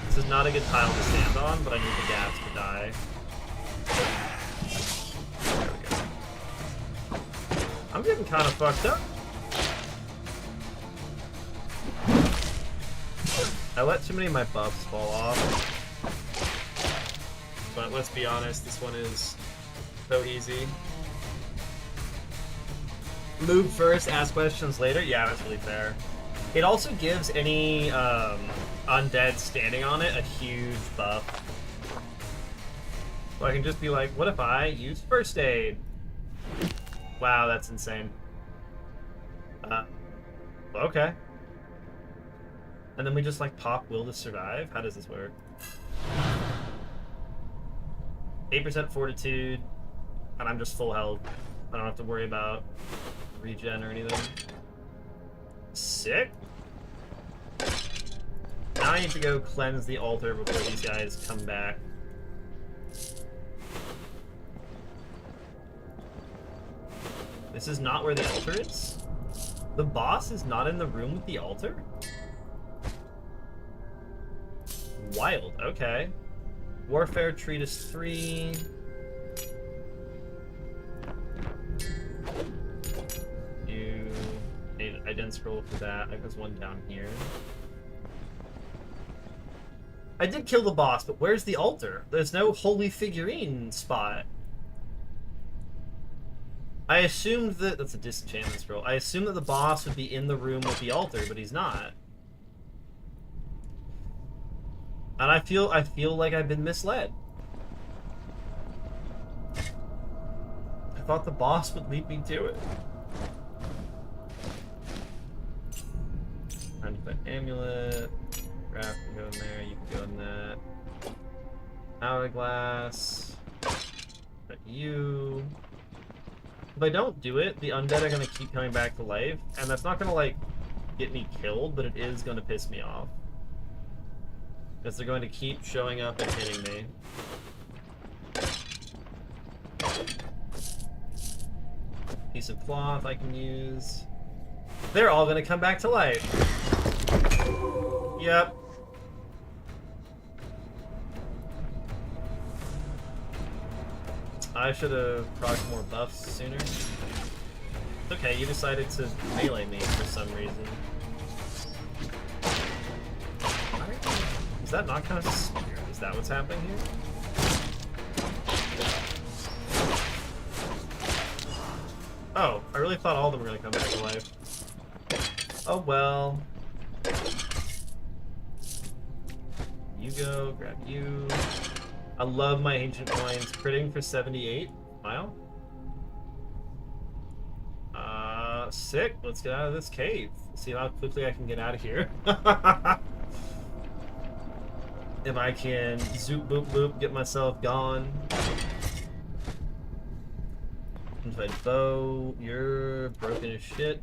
This is not a good tile to stand on, but I need the gas to die. There we go. I'm getting kind of fucked up. I let too many of my buffs fall off. But let's be honest, this one is so easy. Move first, ask questions later. Yeah, that's really fair. It also gives any undead standing on it a huge buff. So I can just be like, what if I use first aid? Wow, that's insane. Okay. And then we just like pop will to survive? How does this work? 8% fortitude, and I'm just full health. I don't have to worry about regen or anything. Sick. Now I need to go cleanse the altar before these guys come back. This is not where the altar is? The boss is not in the room with the altar? Wild, okay. Warfare Treatise 3. You need an ident scroll for that. There's one down here. I did kill the boss, but where's the altar? There's no holy figurine spot. I assumed that... That's a disenchantment scroll. I assumed that the boss would be in the room with the altar, but he's not. And I feel like I've been misled. I thought the boss would lead me to it. Time to put amulet. Graph can go in there, you can go in that. Hourglass. Put you. If I don't do it, the undead are gonna keep coming back to life, and that's not gonna like get me killed, but it is gonna piss me off. Because they're going to keep showing up and hitting me. Piece of cloth I can use. They're all going to come back to life. Yep. I should have procced more buffs sooner. It's okay, you decided to melee me for some reason. Is that not kind of weird? Is that what's happening here? Oh, I really thought all of them were going to come back to life. Oh well. You go, grab you. I love my ancient coins. Critting for 78. Wow. Sick. Let's get out of this cave. See how quickly I can get out of here. If I can zoop boop boop, get myself gone. Inside bow, you're broken as shit.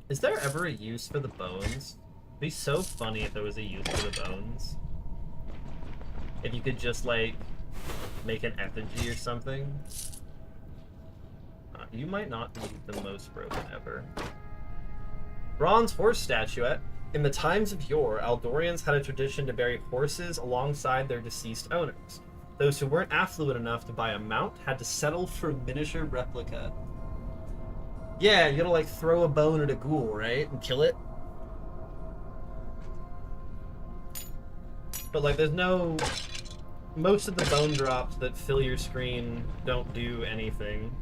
Is there ever a use for the bones? It'd be so funny if there was a use for the bones. If you could just like make an effigy or something. You might not be the most broken ever. Bronze horse statuette. In the times of yore, Aldorians had a tradition to bury horses alongside their deceased owners. Those who weren't affluent enough to buy a mount had to settle for a miniature replica. Yeah, you gotta like throw a bone at a ghoul, right? And kill it. But like there's no... Most of the bone drops that fill your screen don't do anything.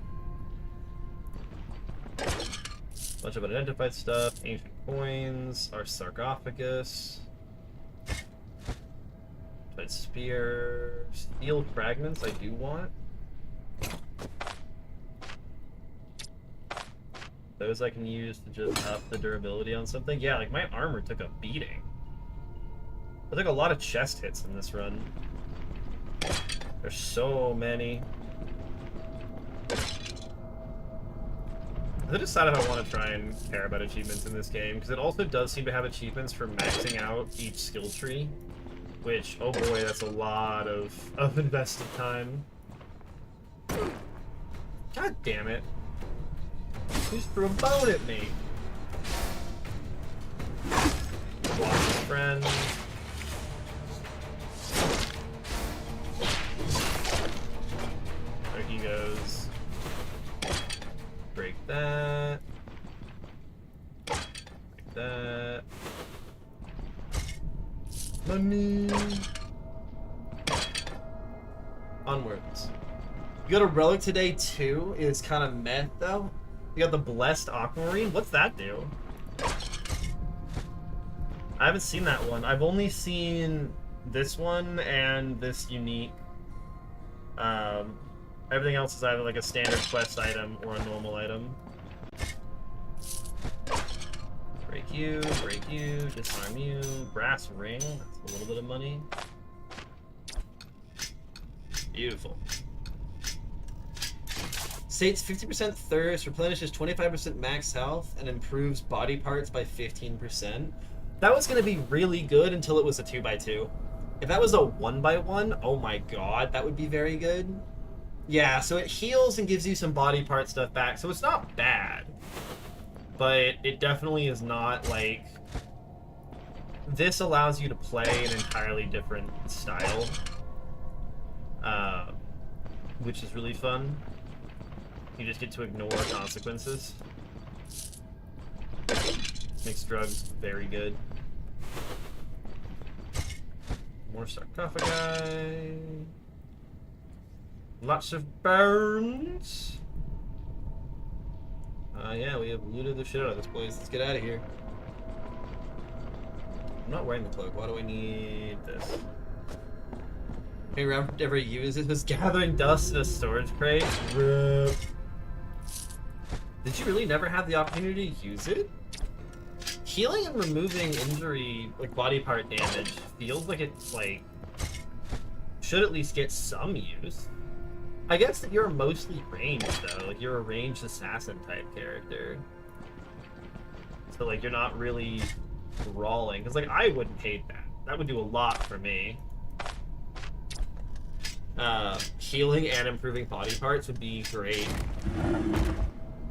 Bunch of unidentified stuff, ancient coins, our sarcophagus, spear, steel fragments I do want. Those I can use to just up the durability on something. Yeah, like my armor took a beating. I took a lot of chest hits in this run. There's so many. I decided I want to try and care about achievements in this game, because it also does seem to have achievements for maxing out each skill tree, which, oh boy, that's a lot of invested time. God damn it. Who's threw a bone at me? Lost his friend. There he goes. Break that. Break that. Money. Onwards. You got a relic today too? Is kind of meh though. You got the blessed aquamarine. What's that do? I haven't seen that one. I've only seen this one and this unique. Everything else is either like a standard quest item or a normal item. Break you, disarm you, brass ring. That's a little bit of money. Beautiful. States 50% thirst, replenishes 25% max health, and improves body parts by 15%. That was going to be really good until it was a 2x2. If that was a 1x1, oh my god, that would be very good. Yeah, so it heals and gives you some body part stuff back, so it's not bad. But it definitely is not like... This allows you to play an entirely different style. Which is really fun. You just get to ignore consequences. Makes drugs very good. More sarcophagi. Lots of bones. Yeah, we have looted the shit out of this place. Let's get out of here. I'm not wearing the cloak. Why do I need this? Any round ever used it was gathering dust in a storage crate. Rip. Did you really never have the opportunity to use it? Healing and removing injury, like body part damage, feels like it's like should at least get some use. I guess that you're mostly ranged though, like you're a ranged assassin type character. So like you're not really brawling, because like I wouldn't hate that. That would do a lot for me. Healing and improving body parts would be great.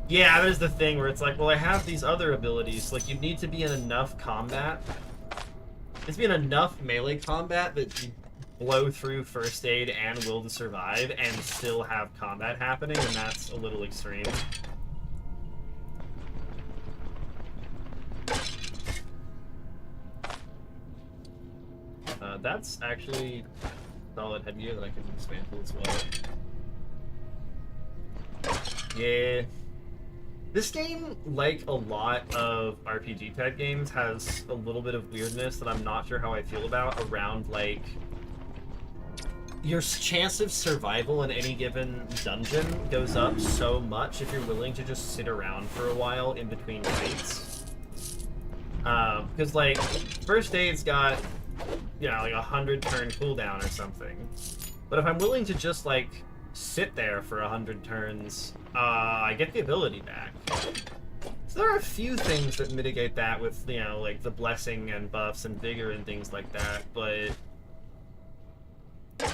Yeah, there's the thing where it's like, well, I have these other abilities. Like, you need to be in enough combat. It's be in enough melee combat that you blow through first aid and will to survive and still have combat happening, and that's a little extreme. That's actually solid headgear that I can dismantle as well. Yeah. This game, like a lot of RPG type games, has a little bit of weirdness that I'm not sure how I feel about around, like, your chance of survival in any given dungeon goes up so much if you're willing to just sit around for a while in between fights. Because, like, first aid's got, you know, like 100 turn cooldown or something. But if I'm willing to just, like, sit there for 100 turns, I get the ability back. So there are a few things that mitigate that with, you know, like the blessing and buffs and vigor and things like that, but I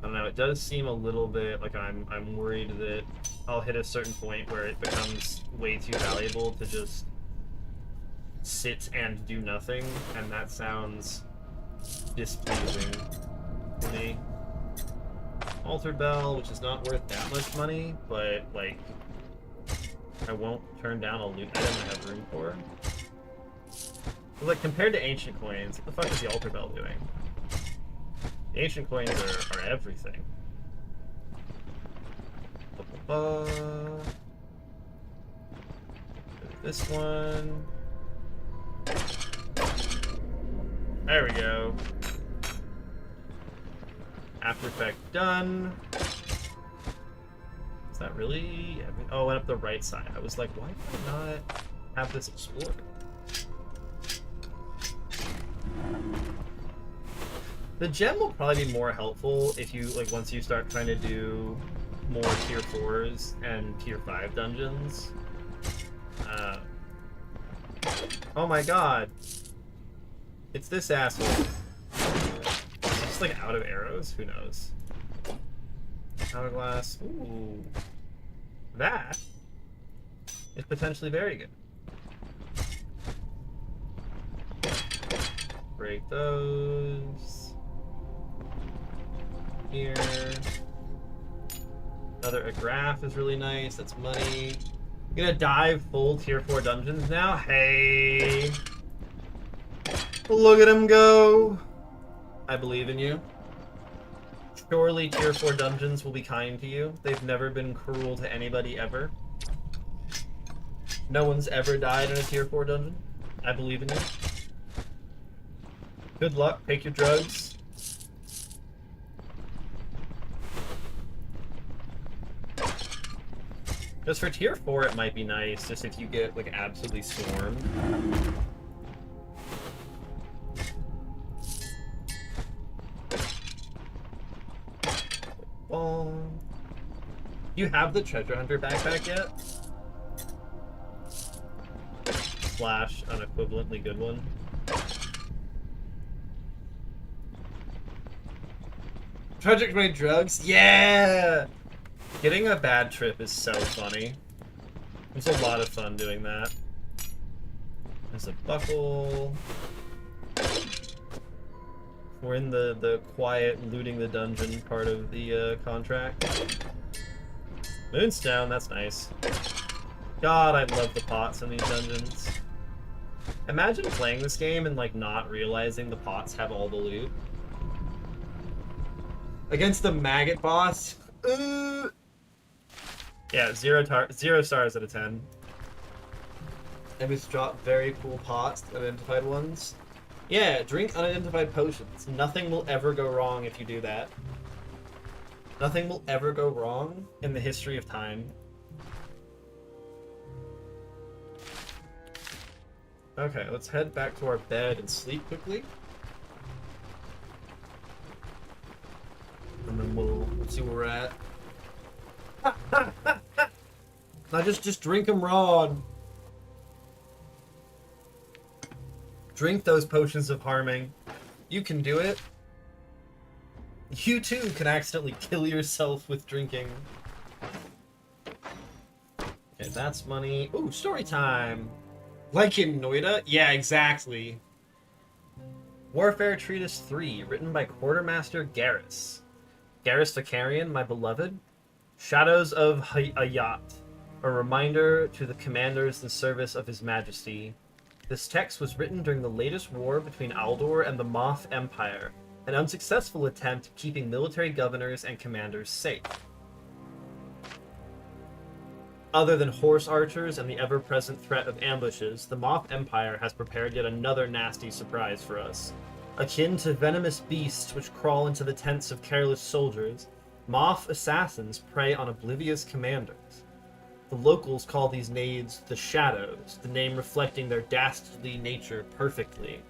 don't know, it does seem a little bit like I'm worried that I'll hit a certain point where it becomes way too valuable to just sit and do nothing, and that sounds displeasing to me. Altar Bell, which is not worth that much money, but, like, I won't turn down a loot item I have room for. But, like, compared to Ancient Coins, what the fuck is the Altar Bell doing? The Ancient Coins are everything. This one. There we go. After Effect done. Is that really... Oh, it went up the right side. I was like, why did I not have this explored? The gem will probably be more helpful if you, like, once you start trying to do more tier 4s and tier 5 dungeons. Oh my god. It's this asshole. Is he just like out of arrows? Who knows? Hourglass. Ooh. That is potentially very good. Break those. Here. Another Agraph is really nice. That's money. I'm gonna dive full tier 4 dungeons now. Hey. Look at him go. I believe in you. Surely tier 4 dungeons will be kind to you. They've never been cruel to anybody ever. No one's ever died in a tier 4 dungeon. I believe in you. Good luck. Take your drugs. Just for tier 4 it might be nice, just if you get like absolutely swarmed. You have the Treasure Hunter backpack yet? Slash an equivalently good one. Project Grade Drugs? Yeah! Getting a bad trip is so funny. It's a lot of fun doing that. There's a buckle. We're in the quiet looting the dungeon part of the contract. Moonstone, that's nice. God, I love the pots in these dungeons. Imagine playing this game and like not realizing the pots have all the loot. Against the maggot boss. Yeah, 0 stars out of 10. And we've dropped very cool pots, unidentified ones. Yeah, drink unidentified potions. Nothing will ever go wrong if you do that. Nothing will ever go wrong in the history of time. Okay, let's head back to our bed and sleep quickly. And then we'll see where we're at. Now just drink them raw. Drink those potions of harming. You can do it. You too can accidentally kill yourself with drinking. Okay, that's money. Ooh, story time. Like in Noida? Yeah, exactly. Warfare Treatise 3, written by Quartermaster Garrus. Garrus Vakarian, my beloved. Shadows of Hayat, a reminder to the commanders in service of His Majesty. This text was written during the latest war between Aldor and the Moth Empire, an unsuccessful attempt at keeping military governors and commanders safe. Other than horse archers and the ever-present threat of ambushes, the Moth Empire has prepared yet another nasty surprise for us. Akin to venomous beasts which crawl into the tents of careless soldiers, Moth assassins prey on oblivious commanders. The locals call these nades the Shadows, the name reflecting their dastardly nature perfectly.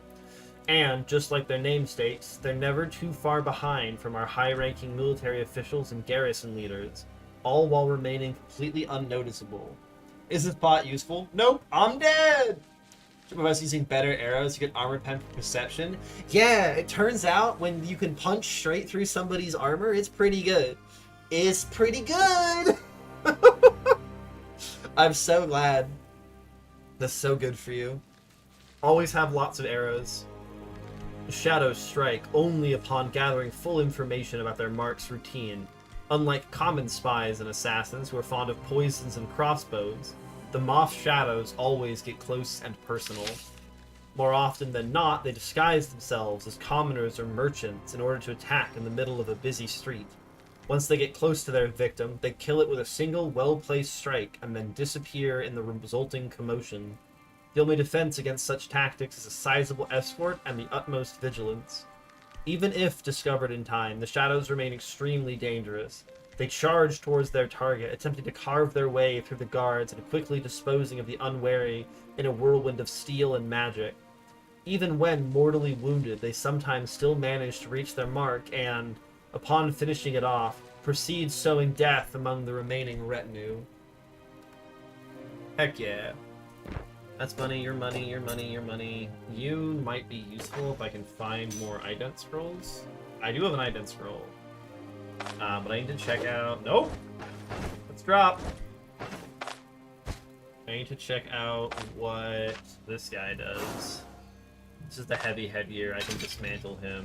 And, just like their name states, they're never too far behind from our high-ranking military officials and garrison leaders, all while remaining completely unnoticeable. Is this bot useful? Nope, I'm dead! Of us using better arrows to get armor pen for perception. Yeah, it turns out when you can punch straight through somebody's armor, it's pretty good. It's pretty good! I'm so glad. That's so good for you. Always have lots of arrows. The Shadows strike only upon gathering full information about their mark's routine. Unlike common spies and assassins who are fond of poisons and crossbows, the Moth Shadows always get close and personal. More often than not, they disguise themselves as commoners or merchants in order to attack in the middle of a busy street. Once they get close to their victim, they kill it with a single well-placed strike and then disappear in the resulting commotion. The only defense against such tactics is a sizable escort and the utmost vigilance. Even if discovered in time, the Shadows remain extremely dangerous. They charge towards their target, attempting to carve their way through the guards and quickly disposing of the unwary in a whirlwind of steel and magic. Even when mortally wounded, they sometimes still manage to reach their mark and, upon finishing it off, proceed sowing death among the remaining retinue. Heck yeah. That's money, your money, your money, your money. You might be useful if I can find more ident scrolls. I do have an ident scroll. But I need to check out... Nope! Let's drop! I need to check out what this guy does. This is the heavy headgear. I can dismantle him.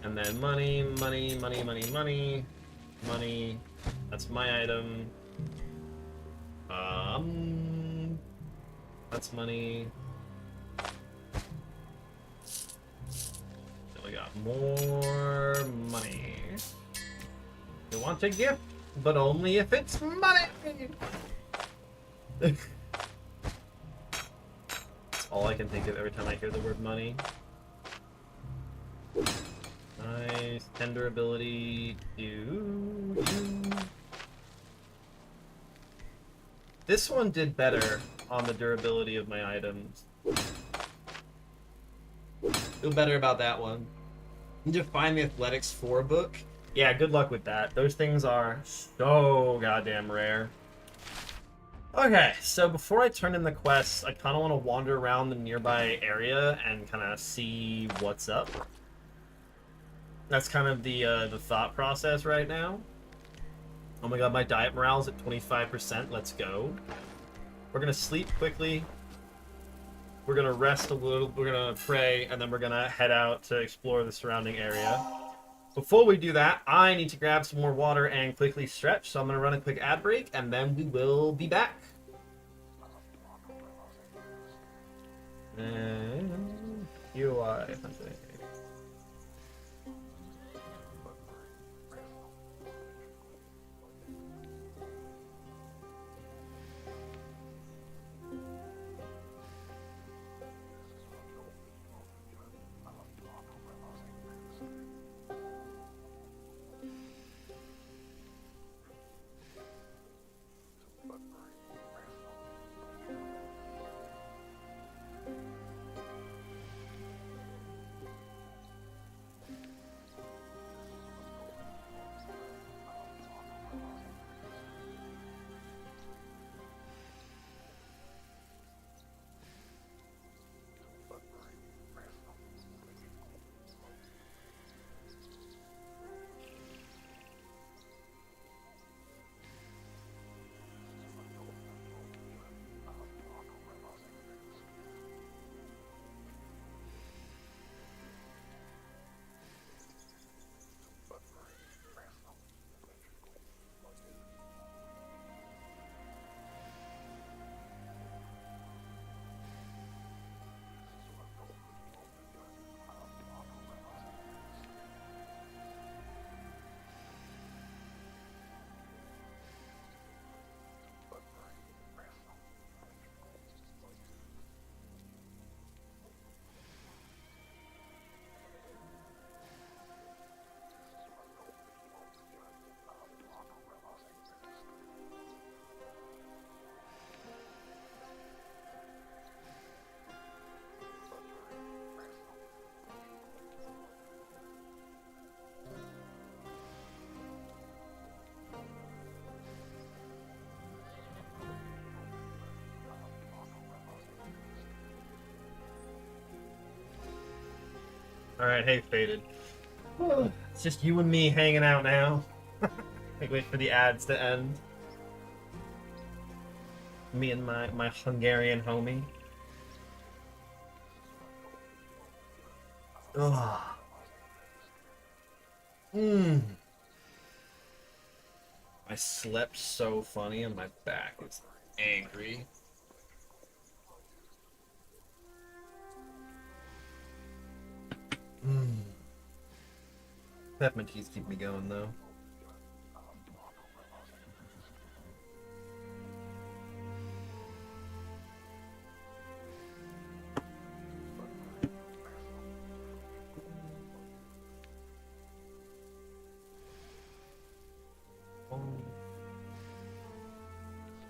And then money, money, money, money, money. Money. That's my item. That's money. Then we got more money. You want a gift, but only if it's money! That's all I can think of every time I hear the word money. Nice. Tender ability. This one did better on the durability of my items. Feel better about that one. Need to find the Athletics 4 book. Yeah, good luck with that. Those things are so goddamn rare. Okay, so before I turn in the quests, I kind of want to wander around the nearby area and kind of see what's up. That's kind of the thought process right now. Oh my god, my diet morale's at 25%. Let's go. We're gonna sleep quickly. We're gonna rest a little. We're gonna pray, and then we're gonna head out to explore the surrounding area. Before we do that, I need to grab some more water and quickly stretch. So I'm gonna run a quick ad break, and then we will be back. And UI. Alright, hey, Faded. It's just you and me hanging out now. I wait for the ads to end. Me and my Hungarian homie. Ugh. I slept so funny and my back is angry. Peppermint teas keep me going though.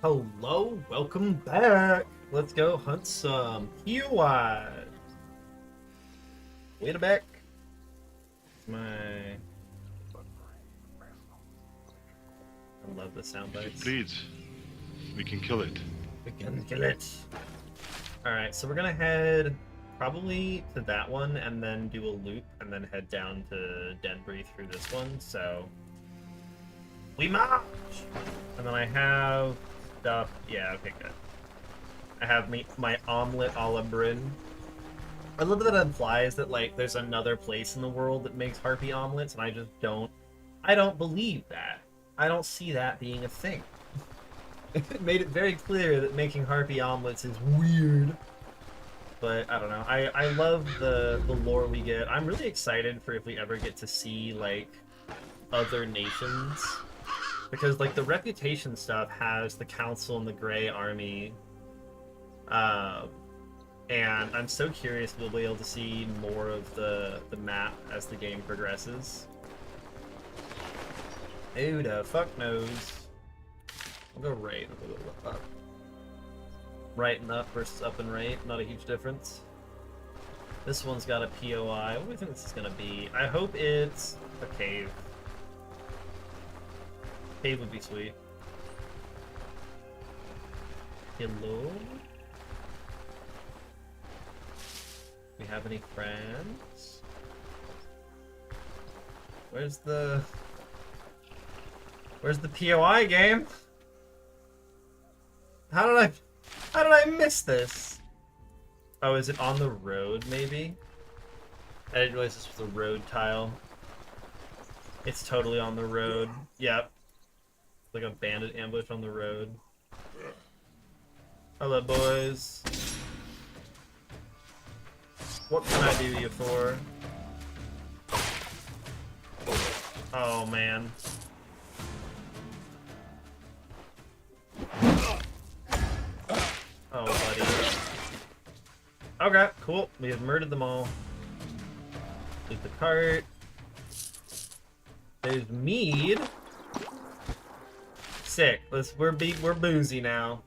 Hello, welcome back. Let's go hunt some Hewide. Wait a back. My I love the sound If it bites. bleeds, we can kill it. We can kill it. Alright, so we're gonna head probably to that one and then do a loop and then head down to Denbury through this one, so we march! And then I have stuff. Yeah, okay, good. I have my omelet a la Bryn. I love that it implies that like there's another place in the world that makes harpy omelets, and I don't believe that. I don't see that being a thing. It made it very clear that making harpy omelets is weird. But I don't know. I love the lore we get. I'm really excited for if we ever get to see like other nations. Because like the reputation stuff has the Council and the Grey Army. And I'm so curious if we'll be able to see more of the map as the game progresses. Who the fuck knows? I'll go right. I'll go up. Right and up versus up and right. Not a huge difference. This one's got a POI. What do you think this is gonna be? I hope it's a cave. Cave would be sweet. Hello? We have any friends? Where's the POI game? How did I miss this? Oh, is it on the road maybe? I didn't realize this was a road tile. It's totally on the road. Yep. Like a bandit ambush on the road. Hello, boys. What can I do you for? Oh, man. Oh, buddy. Okay, cool. We have murdered them all. Leave the cart. There's mead. Sick. We're boozy now.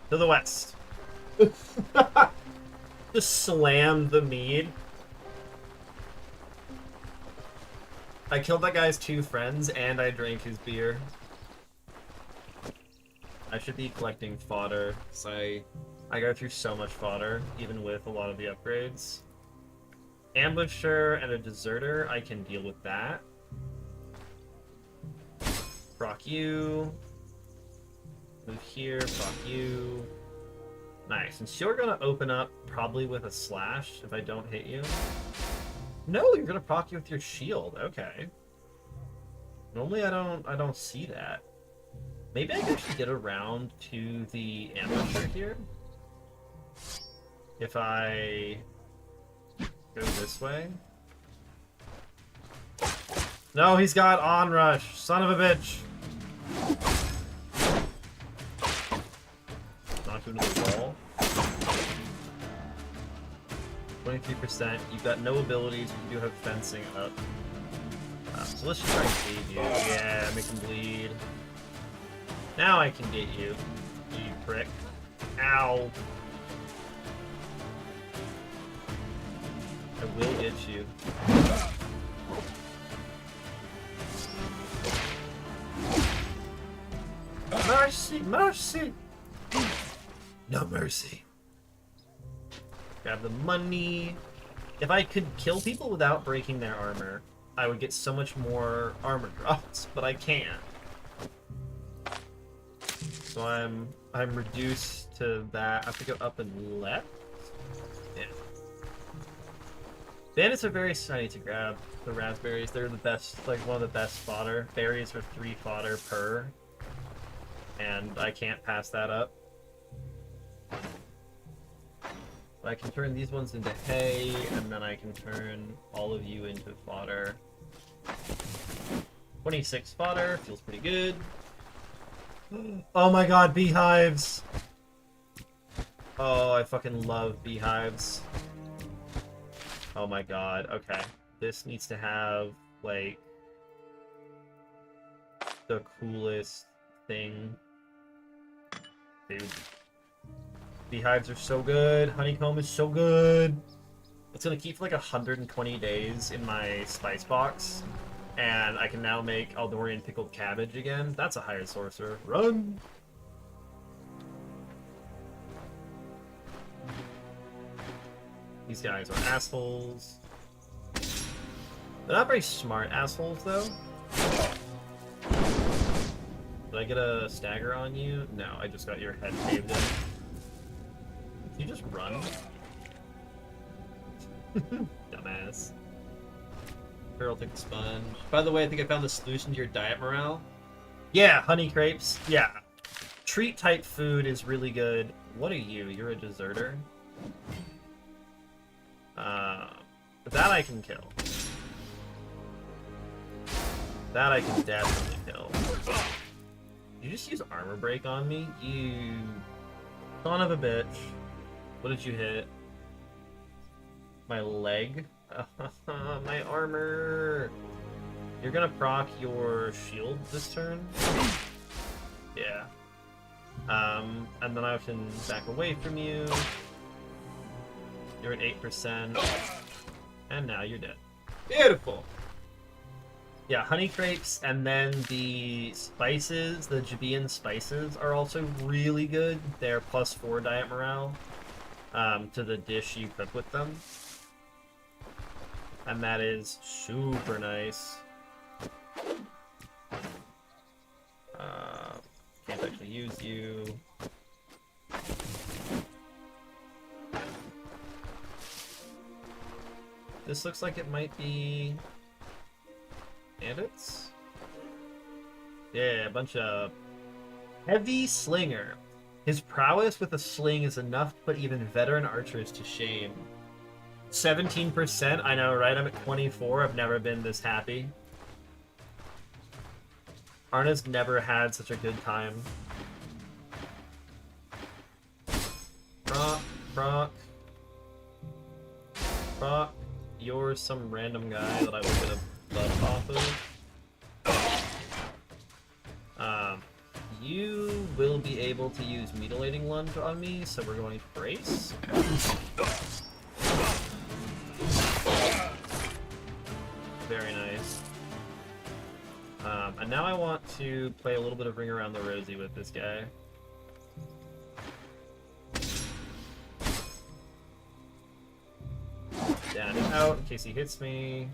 To the west. Just slammed the mead. I killed that guy's 2 friends and I drank his beer. I should be collecting fodder, because I go through so much fodder, even with a lot of the upgrades. Ambusher and a deserter, I can deal with that. Proc you. Move here, proc you. Nice, and so you're gonna open up probably with a slash if I don't hit you. No, you're gonna proc you with your shield, okay. Normally I don't see that. Maybe I can actually get around to the ambusher here. If I go this way. No, he's got onrush, son of a bitch. Knock him to the wall. 23%. You've got no abilities, but you do have fencing up. So let's just try and save you. Yeah, make him bleed. Now I can get you, you prick. Ow. I will get you. Mercy, mercy! No mercy. Grab the money. If I could kill people without breaking their armor, I would get so much more armor drops, but I can't. So I'm reduced to that. I have to go up and left. Yeah. Bandits are very exciting to grab. The raspberries, they're the best, like one of the best fodder. Berries are 3 fodder per, and I can't pass that up. I can turn these ones into hay, and then I can turn all of you into fodder. 26 fodder, feels pretty good. Oh my god, beehives! Oh, I fucking love beehives. Oh my god, okay. This needs to have, like, the coolest thing. Dude. Beehives are so good. Honeycomb is so good. It's gonna keep for like 120 days in my spice box. And I can now make Eldorian pickled cabbage again. That's a hired sorcerer. Run! These guys are assholes. They're not very smart assholes, though. Did I get a stagger on you? No, I just got your head caved in. Can you just run? Dumbass. Here, I'll take the sponge. By the way, I think I found the solution to your diet morale. Yeah, honey crepes. Yeah. Treat type food is really good. What are you? You're a deserter? That I can kill. That I can definitely kill. You just use armor break on me? You son of a bitch. What did you hit? My leg? My armor! You're gonna proc your shield this turn? Yeah. And then I can back away from you. You're at 8%. And now you're dead. Beautiful! Yeah, honey crepes, and then the spices, the Jabian spices, are also really good. They're +4 diet morale to the dish you cook with them. And that is super nice. Can't actually use you. This looks like it might be bandits? Yeah, a bunch of heavy slinger. His prowess with a sling is enough to put even veteran archers to shame. 17%? I know, right? I'm at 24. I've never been this happy. Arna's never had such a good time. Proc. You're some random guy that I was gonna buff off of. You will be able to use Mutilating Lunge on me, so we're going to brace. Very nice. And now I want to play a little bit of Ring Around the Rosie with this guy. Down and out in case he hits me.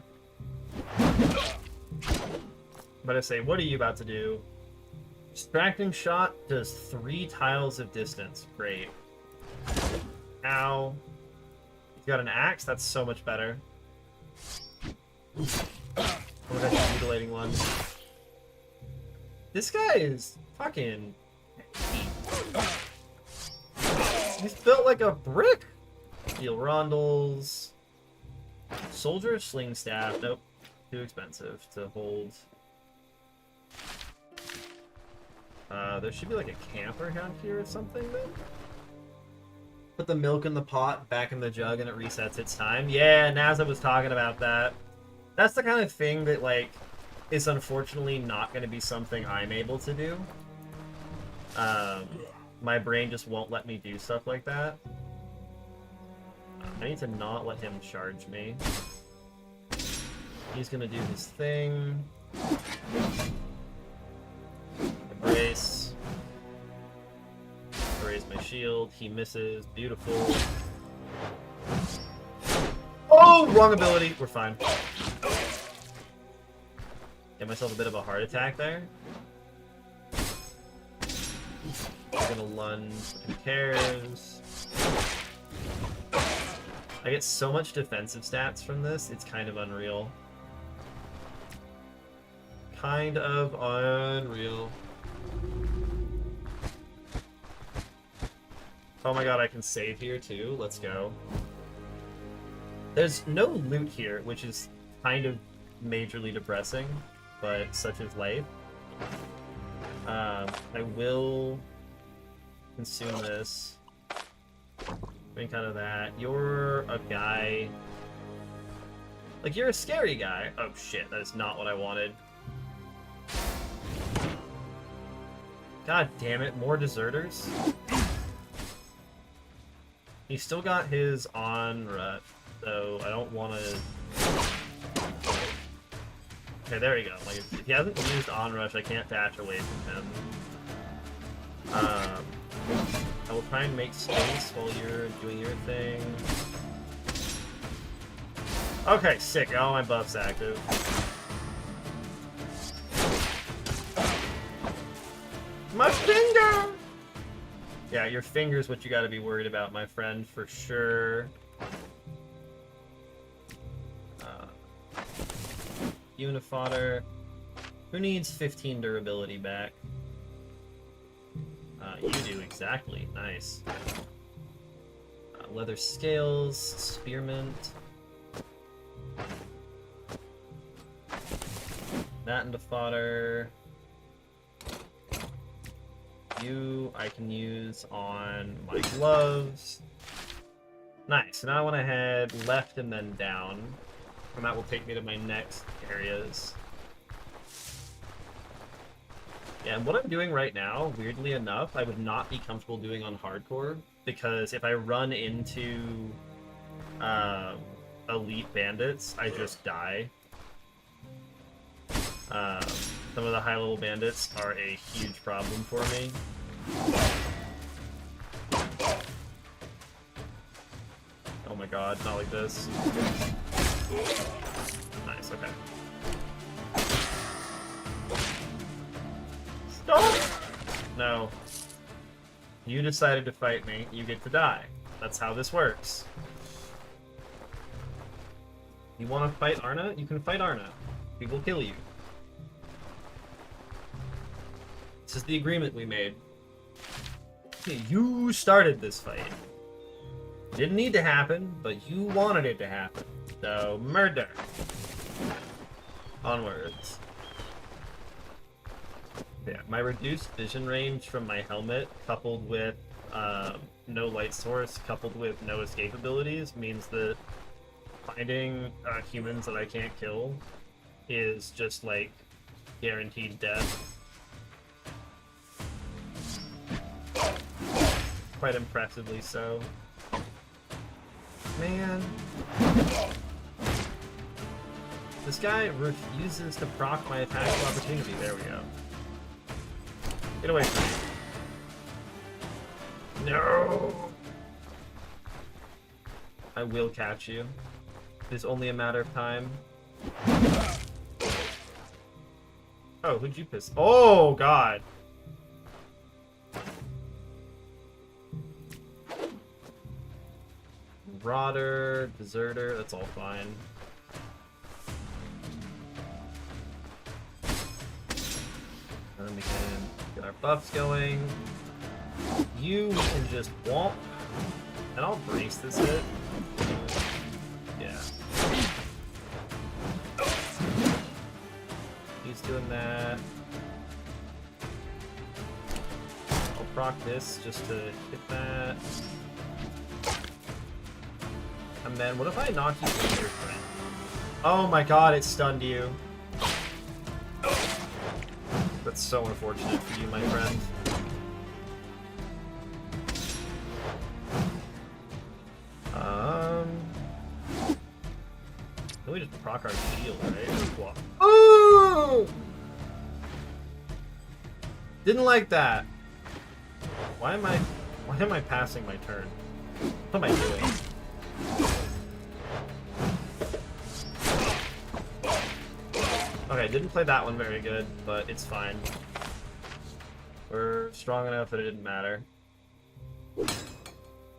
But I say, what are you about to do? Distracting Shot does 3 tiles of distance. Great. Ow. He's got an axe? That's so much better. What about the Mutilating one? This guy is fucking... He's built like a brick! Steel Rondels. Soldier Sling Staff. Nope. Too expensive to hold. There should be like a camper around here or something, then? Put the milk in the pot, back in the jug, and it resets its time. Yeah, Nazza was talking about that. That's the kind of thing that, like, is unfortunately not going to be something I'm able to do. My brain just won't let me do stuff like that. I need to not let him charge me. He's gonna do his thing. Brace. Raise my shield. He misses. Beautiful. Oh, wrong ability. We're fine. Get myself a bit of a heart attack there. I'm gonna lunge. Who cares? I get so much defensive stats from this, it's kind of unreal. Kind of unreal. Oh my god, I can save here too. Let's go. There's no loot here, which is kind of majorly depressing, but such is life. I will consume this. Make out of that. You're a guy. Like, you're a scary guy. Oh shit, that is not what I wanted. God damn it, more deserters? He's still got his on rut, so I don't want to... Okay, there we go. Like, if he hasn't used Onrush, I can't dash away from him. I will try and make space while you're doing your thing. Okay, sick. All my buffs active. My finger! Yeah, your finger's what you gotta be worried about, my friend, for sure. Unifodder. Who needs 15 durability back? You do, exactly. Nice. Leather scales, spearmint. That into fodder. You, I can use on my gloves. Nice. So now I want to head left and then down. And that will take me to my next areas. Yeah, and what I'm doing right now, weirdly enough, I would not be comfortable doing on hardcore, because if I run into elite bandits, I just die. Some of the high-level bandits are a huge problem for me. Oh my god, not like this. Nice, okay. Stop! No. You decided to fight me, you get to die. That's how this works. You want to fight Arna? You can fight Arna. We will kill you. This is the agreement we made. You started this fight. It didn't need to happen, but you wanted it to happen. So, murder. Onwards. Yeah, my reduced vision range from my helmet, coupled with no light source, coupled with no escape abilities, means that finding humans that I can't kill is just, like, guaranteed death. Quite impressively so. Man. This guy refuses to proc my attack of opportunity. There we go. Get away from me. No! I will catch you. It is only a matter of time. Oh, who'd you piss? Oh, God! Marauder, Deserter, that's all fine. And then we can get our buffs going. You can just womp. And I'll brace this hit. Yeah. He's doing that. I'll proc this just to hit that. And then, what if I knock you into your friend? Oh my god, it stunned you. That's so unfortunate for you, my friend. We just proc our shield, right? Ooh! Didn't like that. Why am I passing my turn? What am I doing? Okay, didn't play that one very good, but it's fine. We're strong enough that it didn't matter.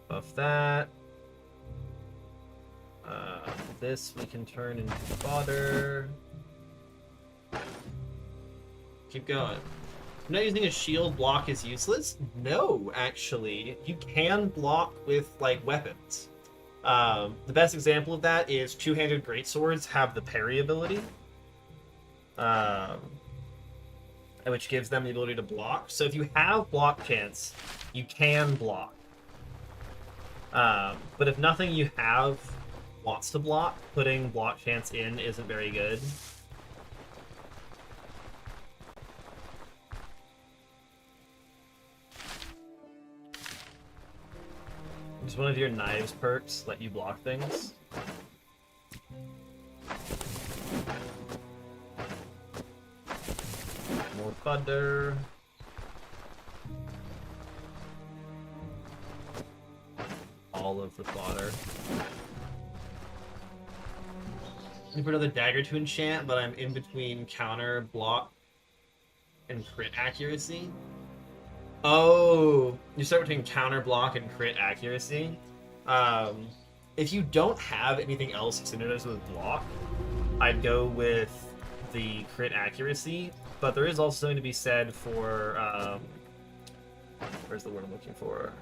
Buff that. This we can turn into fodder. Keep going. I'm not using a shield. Block is useless? No, actually. You can block with, like, weapons. The best example of that is two-handed greatswords have the parry ability. Which gives them the ability to block. So if you have block chance, you can block. But if nothing you have wants to block, putting block chance in isn't very good. Does one of your knives perks let you block things? More butter. All of the fodder. Looking for another dagger to enchant, but I'm in between counter, block, and crit accuracy. Oh, you start between counter, block, and crit accuracy. If you don't have anything else synergized with block, I'd go with the crit accuracy, but there is also something to be said for, where's the word I'm looking for?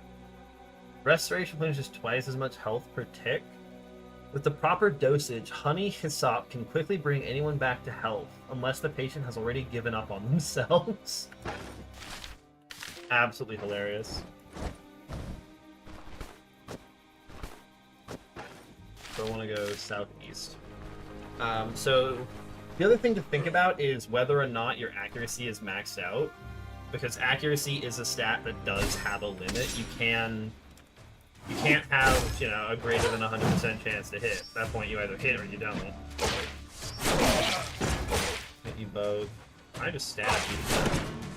Restoration replenishes twice as much health per tick. With the proper dosage, honey hyssop can quickly bring anyone back to health, unless the patient has already given up on themselves. Absolutely hilarious. So I want to go southeast. So the other thing to think about is whether or not your accuracy is maxed out, because accuracy is a stat that does have a limit. You can't have, you know, a greater than 100% chance to hit. At that point, you either hit or you don't. Hit you both. I just stabbed you.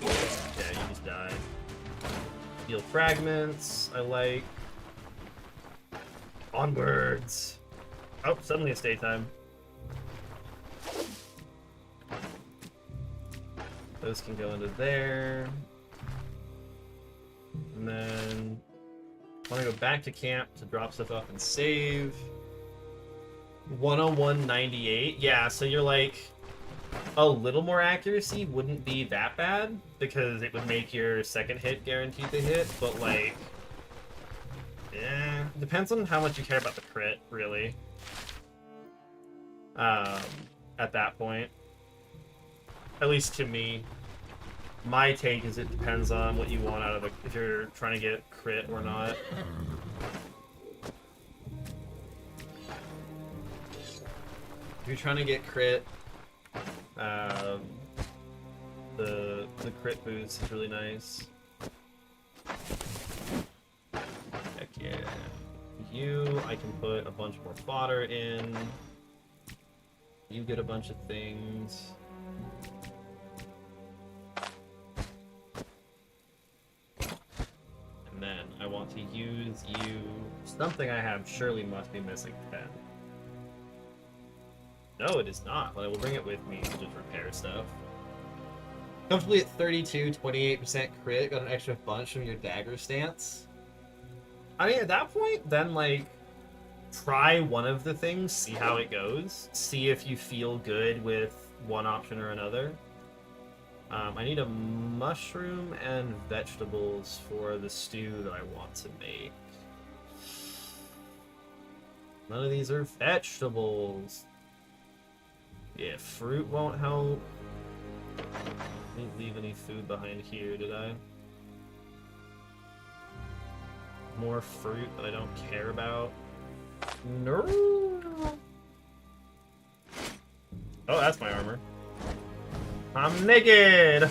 Yeah, you just die. Heal fragments. I like. Onwards. Oh, suddenly it's daytime. Those can go into there. And then I want to go back to camp to drop stuff off and save. 101.98. Yeah, so you're like a little more accuracy wouldn't be that bad because it would make your second hit guaranteed to hit, but like, yeah, depends on how much you care about the crit, really. At that point, at least to me, my take is it depends on what you want out of it, if you're trying to get crit or not. If you're trying to get crit, the crit boost is really nice. Heck yeah. You, I can put a bunch more fodder in. You get a bunch of things. And then I want to use you. Something I have surely must be missing 10. No, it is not, but I will bring it with me to just repair stuff. Comfortably at 32, 28% crit, got an extra bunch from your dagger stance. I mean, at that point, then, like, try one of the things, see how it goes, see if you feel good with one option or another. I need a mushroom and vegetables for the stew that I want to make. None of these are vegetables. Yeah, fruit won't help. Didn't leave any food behind here, did I? More fruit that I don't care about. No. Oh, that's my armor. I'm naked!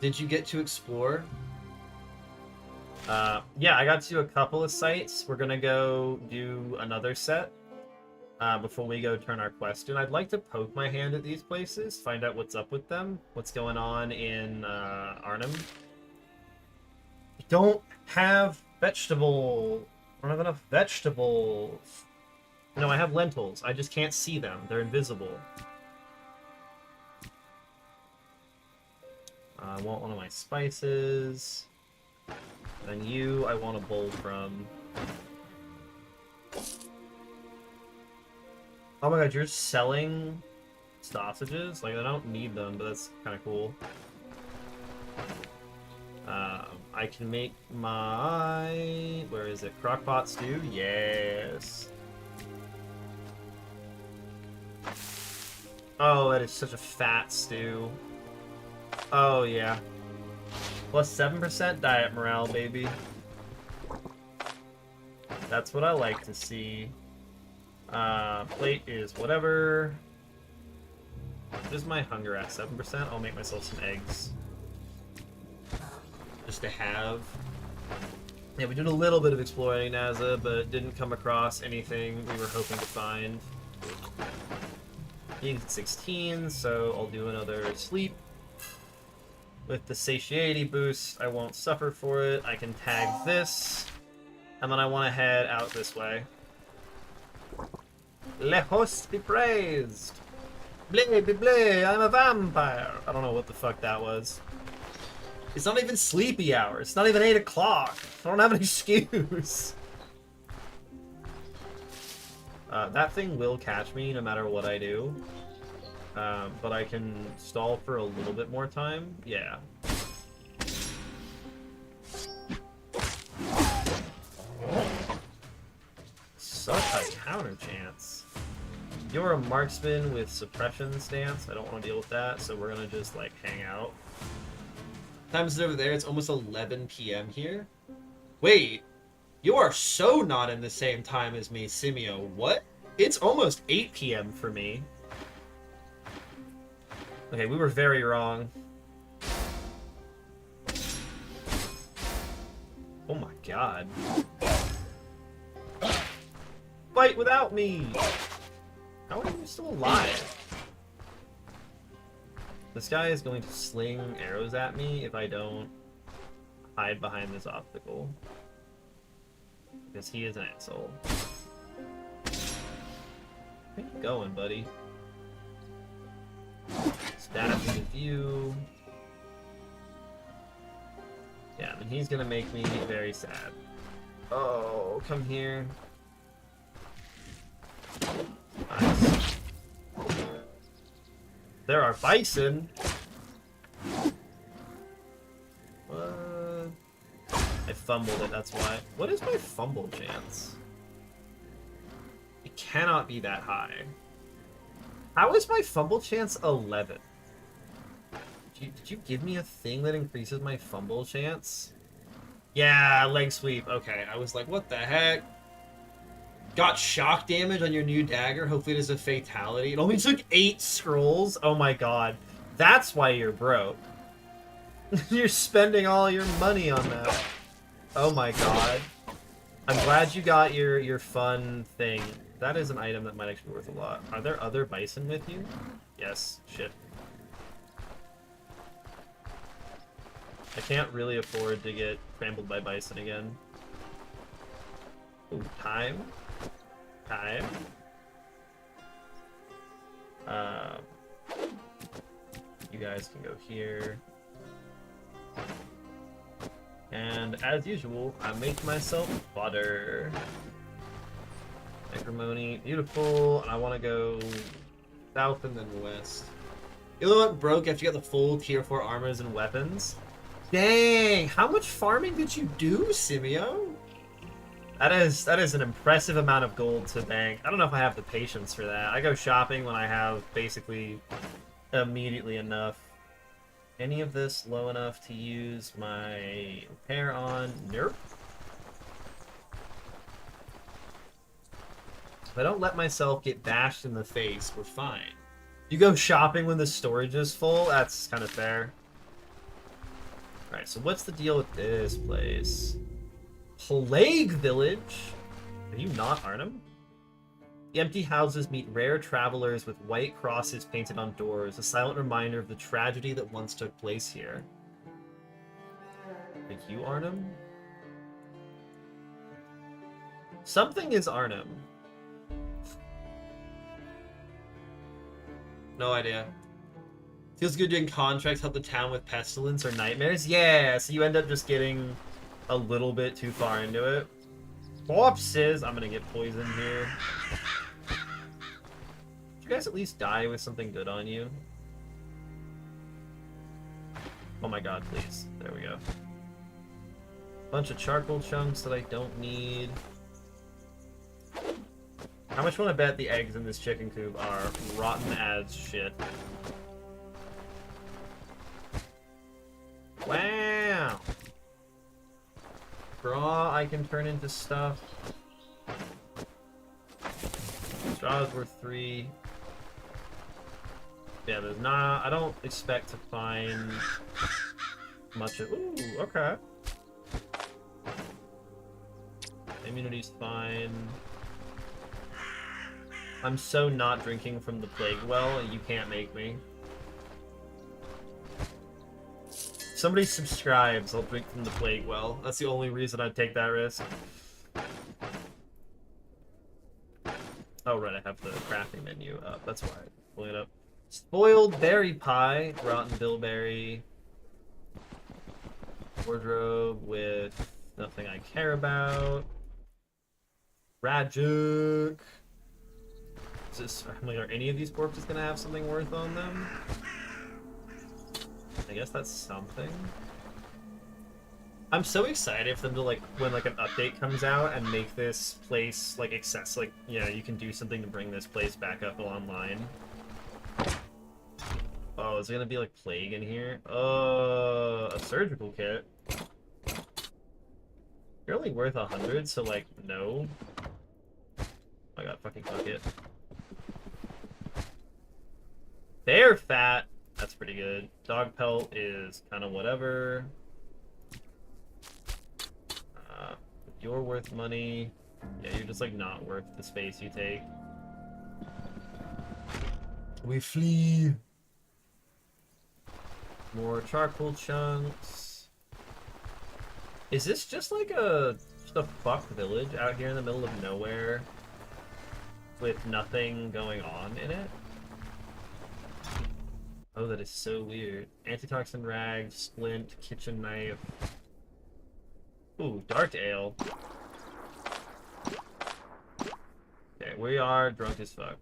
Did you get to explore? Yeah, I got to a couple of sites. We're gonna go do another set before we go turn our quest in. I'd like to poke my hand at these places, find out what's up with them, what's going on in Arnhem. I don't have vegetable. I don't have enough vegetables. No, I have lentils. I just can't see them. They're invisible. I want one of my spices. And you, I want a bowl from. Oh my god, you're selling sausages? Like, I don't need them, but that's kind of cool. I can make my... Where is it? Crockpot stew? Yes. Oh, that is such a fat stew. Oh, yeah. Plus 7% diet morale, baby. That's what I like to see. Plate is whatever. What is my hunger at? 7%? I'll make myself some eggs. Just to have. Yeah, we did a little bit of exploring NASA, but didn't come across anything we were hoping to find. He's at 16, so I'll do another sleep. With the satiety boost, I won't suffer for it. I can tag this. And then I want to head out this way. Le host be praised! Bleh, bleh, bleh, I'm a vampire! I don't know what the fuck that was. It's not even sleepy hour. It's not even 8 o'clock. I don't have an excuse. That thing will catch me no matter what I do. But I can stall for a little bit more time. Yeah. Such a counter chance. You're a marksman with suppression stance. I don't want to deal with that, so we're gonna just like hang out. Time is over there. It's almost 11 p.m. here. Wait, you are so not in the same time as me, Simio. What? It's almost 8 p.m. for me. Okay, we were very wrong. Oh my god. Fight without me! How are you still alive? This guy is going to sling arrows at me if I don't hide behind this obstacle. Because he is an asshole. Where you going, buddy? Stab into view. Yeah, and he's gonna make me very sad. Oh, come here. Nice. There are bison. What? I fumbled it, that's why. What is my fumble chance? It cannot be that high. How is my fumble chance 11? Did you give me a thing that increases my fumble chance? Yeah, leg sweep. Okay, I was like, what the heck? Got shock damage on your new dagger. Hopefully it is a fatality. It only took 8 scrolls. Oh my god. That's why you're broke. You're spending all your money on that. Oh my god. I'm glad you got your fun thing. That is an item that might actually be worth a lot. Are there other bison with you? Yes. Shit. I can't really afford to get trampled by bison again. Ooh, time. Time. You guys can go here. And as usual, I make myself butter. Acrimony, beautiful. And I want to go south and then west. You know what broke after you got the full tier 4 armors and weapons? Dang! How much farming did you do, Simio? That is an impressive amount of gold to bank. I don't know if I have the patience for that. I go shopping when I have basically immediately enough. Any of this low enough to use my repair on? Nope. If I don't let myself get bashed in the face, we're fine. You go shopping when the storage is full? That's kind of fair. Alright, so what's the deal with this place? Plague Village? Are you not Arnhem? The empty houses meet rare travelers with white crosses painted on doors, a silent reminder of the tragedy that once took place here. Like you, Arnhem? Something is Arnhem. No idea. Feels good doing contracts, help the town with pestilence or nightmares? Yeah, so you end up just getting a little bit too far into it. Corpses! I'm gonna get poisoned here. Did you guys at least die with something good on you? Oh my god, please. There we go. Bunch of charcoal chunks that I don't need. How much want to bet the eggs in this chicken coop are rotten as shit? Wow! Straw I can turn into stuff. Straw's worth 3. Yeah, there's not... I don't expect to find much of... Ooh, okay. Immunity's fine. I'm so not drinking from the plague well, you can't make me. Somebody subscribes, I'll drink from the plague well. That's the only reason I'd take that risk. Oh, right, I have the crafting menu up. That's why I'm pulling it up. Spoiled berry pie, rotten bilberry. Wardrobe with nothing I care about. Rajuk. Is this, like, are any of these corpses gonna have something worth on them? I guess that's something. I'm so excited for them to, like, when, like, an update comes out and make this place, like, like, you know, you can do something to bring this place back up online. Oh, is there gonna be, like, plague in here? A surgical kit. You're only worth 100, so, like, no. Oh my god, fucking bucket. Bear fat! That's pretty good. Dog pelt is kind of whatever. You're worth money. Yeah, you're just, like, not worth the space you take. We flee! More charcoal chunks. Is this just like just a fuck village out here in the middle of nowhere with nothing going on in it? Oh, that is so weird. Antitoxin rag, splint, kitchen knife. Ooh, dark ale. Okay, we are drunk as fuck.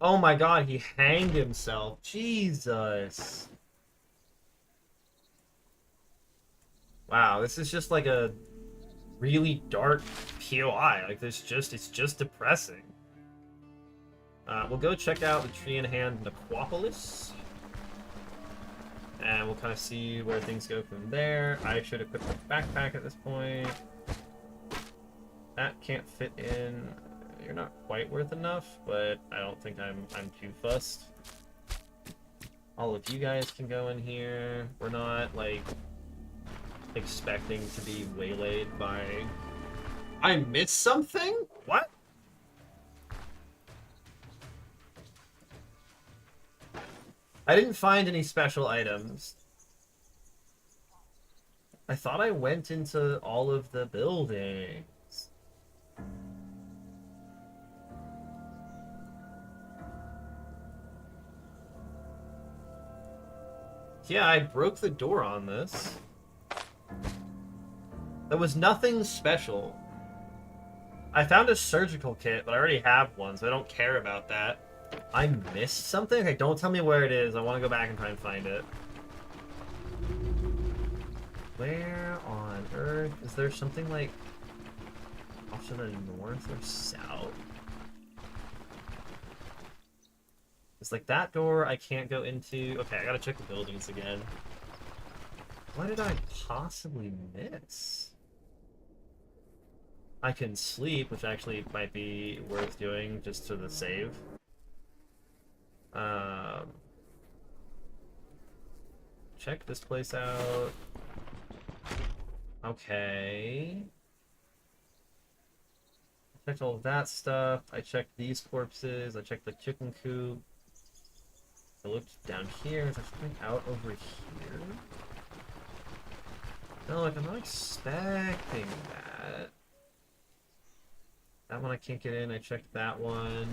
Oh my god, he hanged himself. Jesus. Wow, this is just like a really dark POI. Like, it's just depressing. We'll go check out the Tree in Hand Necropolis. And we'll kind of see where things go from there. I should equip my backpack at this point. That can't fit in. You're not quite worth enough, but I don't think I'm too fussed. All of you guys can go in here. We're not, like, expecting to be waylaid by... I missed something? What? I didn't find any special items. I thought I went into all of the buildings. Yeah, I broke the door on this. There was nothing special. I found a surgical kit, but I already have one, so I don't care about that. I missed something? Okay, don't tell me where it is. I want to go back and try and find it. Where on earth? Is there something, like, off to the north or south? It's like that door I can't go into. Okay, I gotta check the buildings again. What did I possibly miss? I can sleep, which actually might be worth doing just to the save. Check this place out. Okay. I checked all of that stuff. I checked these corpses. I checked the chicken coop. I looked down here. Is there something out over here? No, like, I'm not expecting that. That one I can't get in. I checked that one.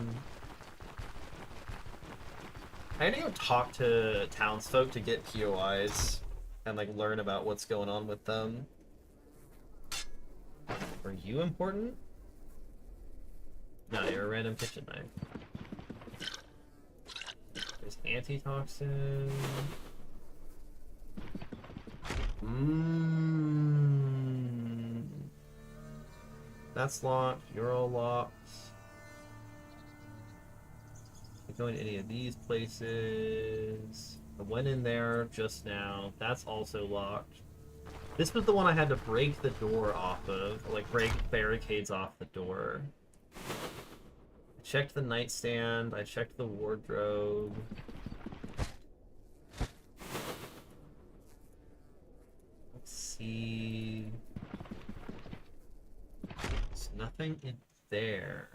I need to go talk to townsfolk to get POIs and, like, learn about what's going on with them. Are you important? No, you're a random kitchen knife. There's antitoxin. That's locked. You're all locked. Can't go in any of these places. I went in there just now. That's also locked. This was the one I had to break the door off of. Like, break barricades off the door. I checked the nightstand. I checked the wardrobe. Let's see. There's nothing in there.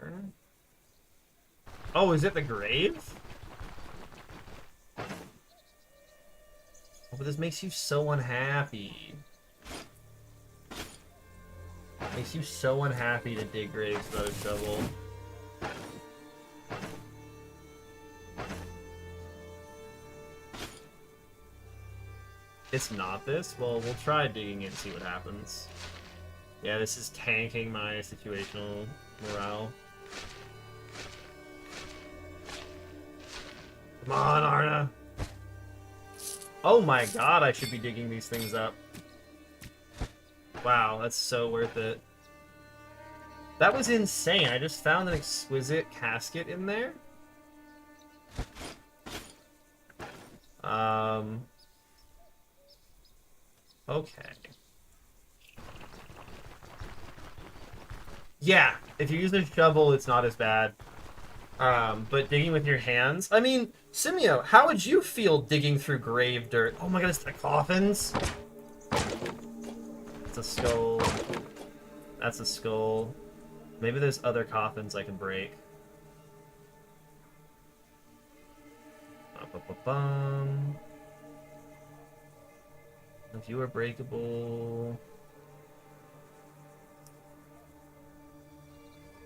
Oh, is it the grave? Oh, but this makes you so unhappy. Makes you so unhappy to dig graves without a shovel. It's not this? Well, we'll try digging it and see what happens. Yeah, this is tanking my situational morale. Come on, Arna! Oh my god, I should be digging these things up. Wow, that's so worth it. That was insane. I just found an exquisite casket in there. Okay. Yeah, if you're using a shovel, it's not as bad. But digging with your hands... I mean, Simio, how would you feel digging through grave dirt? Oh my god, it's the coffins? It's a skull. That's a skull. Maybe there's other coffins I can break. Ba-ba-ba-bum. If you are breakable...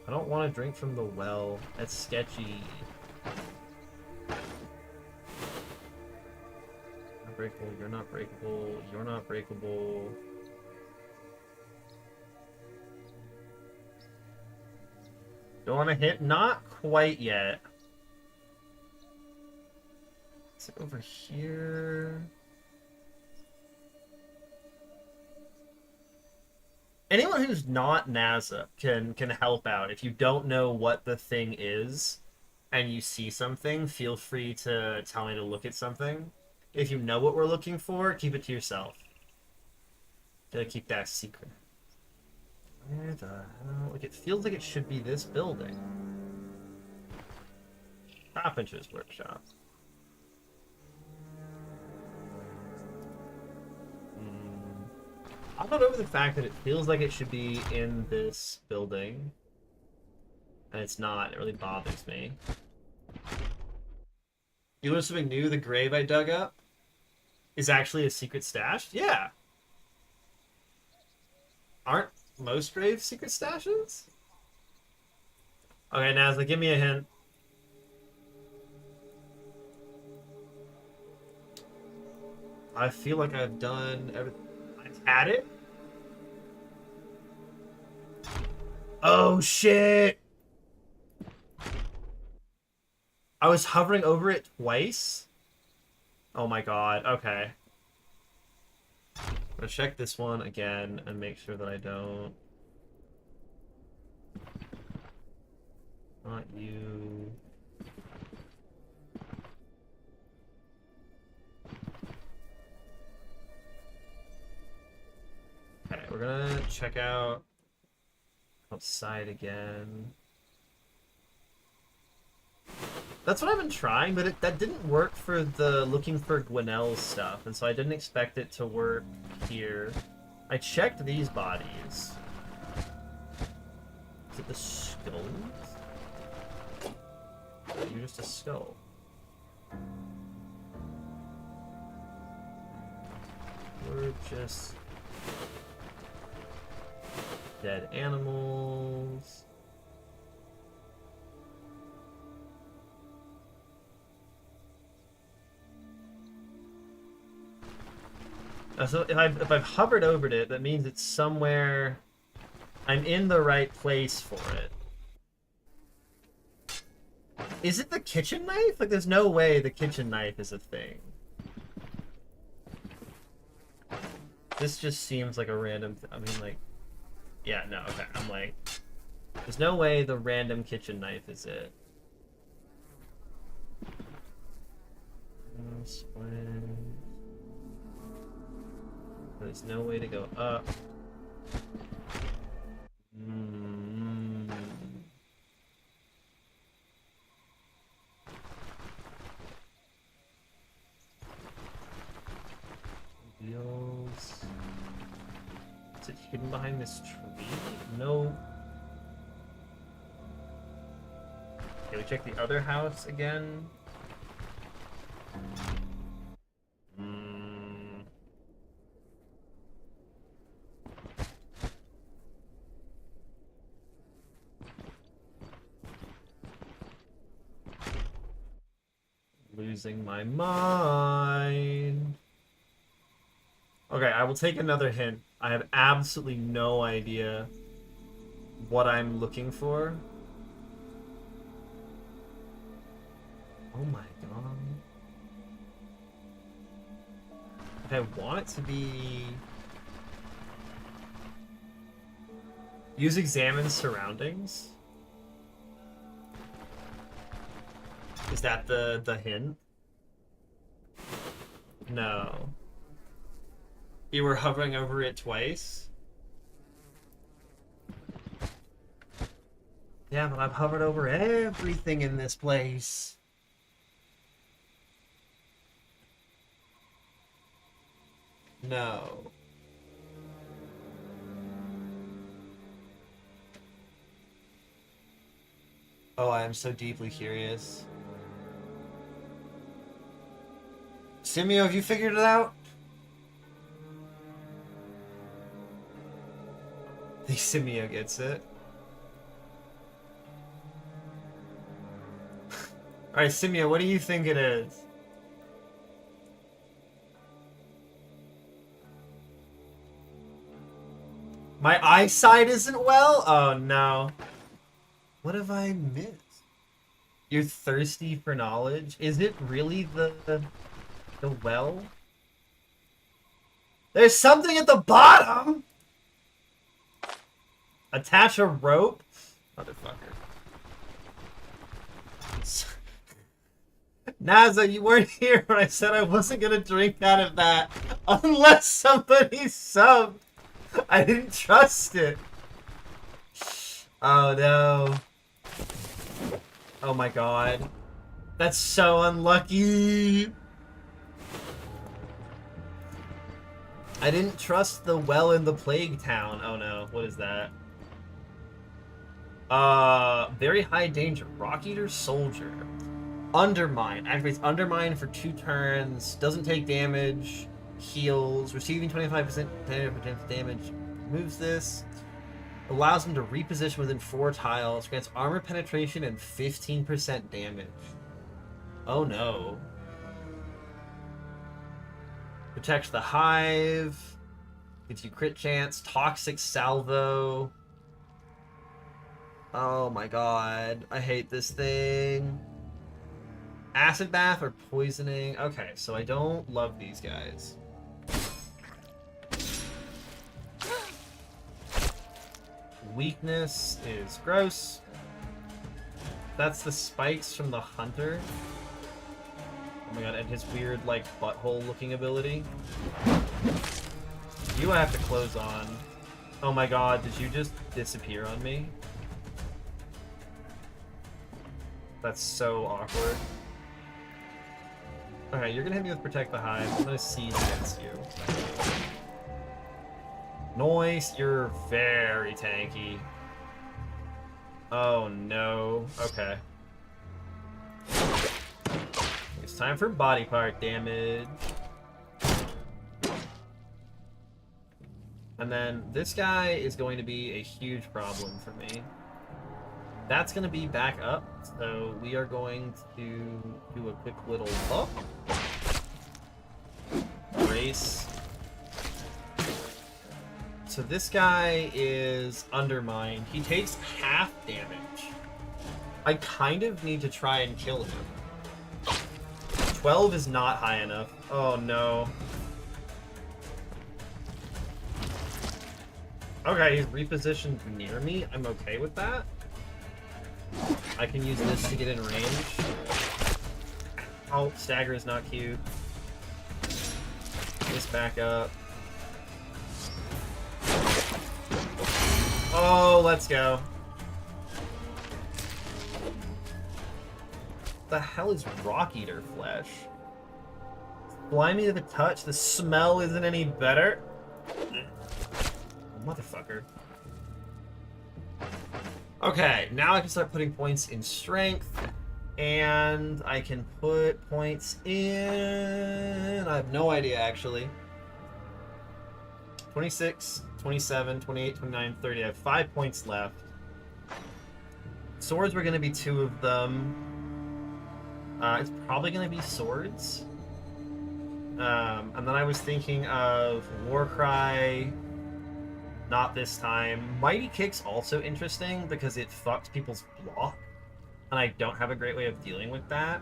I don't want to drink from the well. That's sketchy. Not breakable, you're not breakable, you're not breakable. Don't want to hit? Not quite yet. Is it over here? Anyone who's not NASA can help out. If you don't know what the thing is and you see something, feel free to tell me to look at something. If you know what we're looking for, keep it to yourself. Gotta keep that secret. Where the hell? Like, it feels like it should be this building. Carpenter's workshop. I'll get over the fact that it feels like it should be in this building. And it's not. It really bothers me. You learn something new? The grave I dug up is actually a secret stash? Yeah. Aren't most graves secret stashes? Okay, Nazla, give me a hint. I feel like I've done everything. I've had it? Oh, shit! I was hovering over it twice? Oh my god, okay. I'm gonna check this one again and make sure that I don't... Not you... Okay, we're gonna check out outside again. That's what I've been trying, but that didn't work for the looking for Gwinnell's stuff, and so I didn't expect it to work here. I checked these bodies. Is it the skulls? You're just a skull. We're just... dead animals. So if I've hovered over it, that means it's somewhere. I'm in the right place for it. Is it the kitchen knife? Like, there's no way the kitchen knife is a thing. This just seems like a random. I mean, like, yeah, no, okay. I'm like, there's no way the random kitchen knife is it. There's no way to go up. Wheels. Is it hidden behind this tree? No. Can we check the other house again? Losing my mind. Okay, I will take another hint. I have absolutely no idea what I'm looking for. Oh my god. Okay, I want it to be... Use examine surroundings. Is that the hint? No. You were hovering over it twice? Yeah, but I've hovered over everything in this place. No. Oh, I am so deeply curious. Simio, have you figured it out? The Simio gets it. Alright, Simio, what do you think it is? My eyesight isn't well? Oh no. What have I missed? You're thirsty for knowledge? Is it really the well? There's something at the bottom! Attach a rope? Motherfucker. Naza, you weren't here when I said I wasn't gonna drink out of that unless somebody subbed. I didn't trust it. Oh no. Oh my god. That's so unlucky. I didn't trust the well in the plague town. Oh no, what is that? Very high danger. Rock Eater Soldier. Undermine. Activates Undermine for 2 turns. Doesn't take damage. Heals. Receiving 25% damage. Moves this. Allows him to reposition within 4 tiles. Grants armor penetration and 15% damage. Oh no. Protects the hive. Gives you crit chance. Toxic salvo. Oh my god. I hate this thing. Acid bath or poisoning. Okay, so I don't love these guys. Weakness is gross. That's the spikes from the hunter. Oh my god, and his weird, like, butthole looking ability. You have to close on. Oh my god, did you just disappear on me? That's so awkward. Okay, you're gonna hit me with Protect the Hive. I'm gonna siege against you. Noise, you're very tanky. Oh no. Okay. It's time for body part damage. And then this guy is going to be a huge problem for me. That's going to be back up, so we are going to do a quick little buff. Brace. So this guy is Undermined. He takes half damage. I kind of need to try and kill him. 12 is not high enough. Oh no. Okay, he's repositioned near me. I'm okay with that. I can use this to get in range. Oh, stagger is not cute. This back up. Oh, let's go. What the hell is Rock Eater flesh? Slimy to the touch. The smell isn't any better. Motherfucker. Okay, now I can start putting points in strength, and I can put points in... I have no idea, actually. 26, 27, 28, 29, 30. I have 5 points left. Swords were going to be 2 of them. It's probably going to be swords. And then I was thinking of Warcry... Not this time. Mighty Kick's also interesting because it fucks people's block, and I don't have a great way of dealing with that.